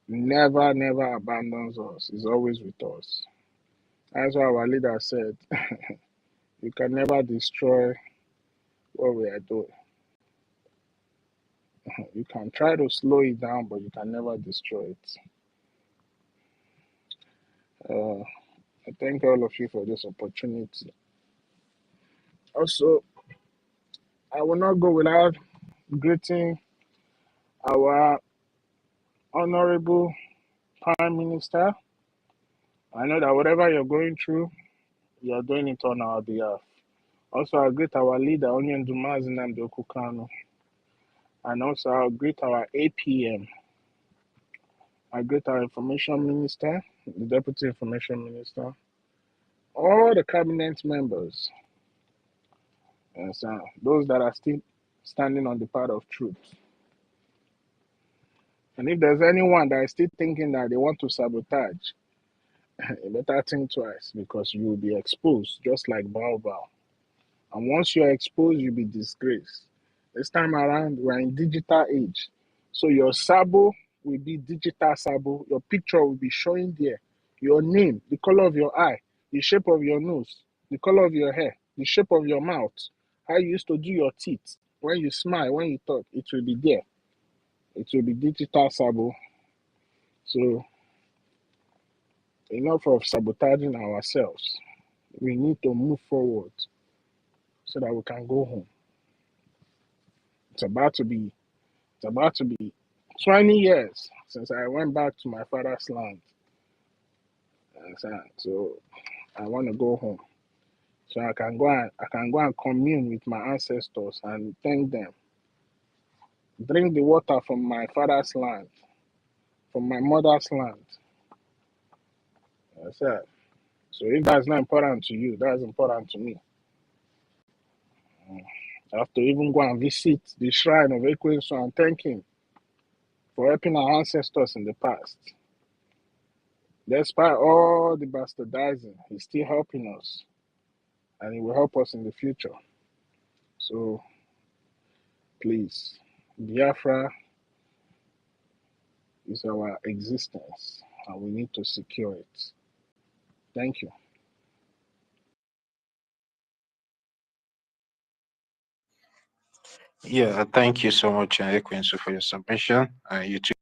never, never abandons us. Is always with us. That's why our leader said, you can never destroy what we are doing. You can try to slow it down, but you can never destroy it. I thank all of you for this opportunity. Also, I will not go without greeting our Honorable Prime Minister. I know that whatever you're going through, you're doing it on our behalf. Also, I greet our leader, Onyen Dumazinam Dokukano. And also, I'll greet our APM. I greet our Information Minister, the Deputy Information Minister, all the cabinet members, and so those that are still standing on the path of truth. And if there's anyone that is still thinking that they want to sabotage, you better think twice because you will be exposed just like Baobab. And once you're exposed, you'll be disgraced. This time around, we're in digital age. So your sabo will be digital sabo. Your picture will be showing there. Your name, the color of your eye, the shape of your nose, the color of your hair, the shape of your mouth, how you used to do your teeth, when you smile, when you talk, it will be there. It will be digital sabo. So enough of sabotaging ourselves. We need to move forward so that we can go home. It's about to be 20 years since I went back to my father's land. So I want to go home. So I can go and commune with my ancestors and thank them. Drink the water from my father's land, from my mother's land. That's it. So if that's not important to you, that's important to me. I have to even go and visit the shrine of Ekwensu and thank him for helping our ancestors in the past. Despite all the bastardizing, he's still helping us. And he will help us in the future. So please, Biafra is our existence and we need to secure it. Thank you. Yeah, thank you so much, Ekwensu, for your submission. You too.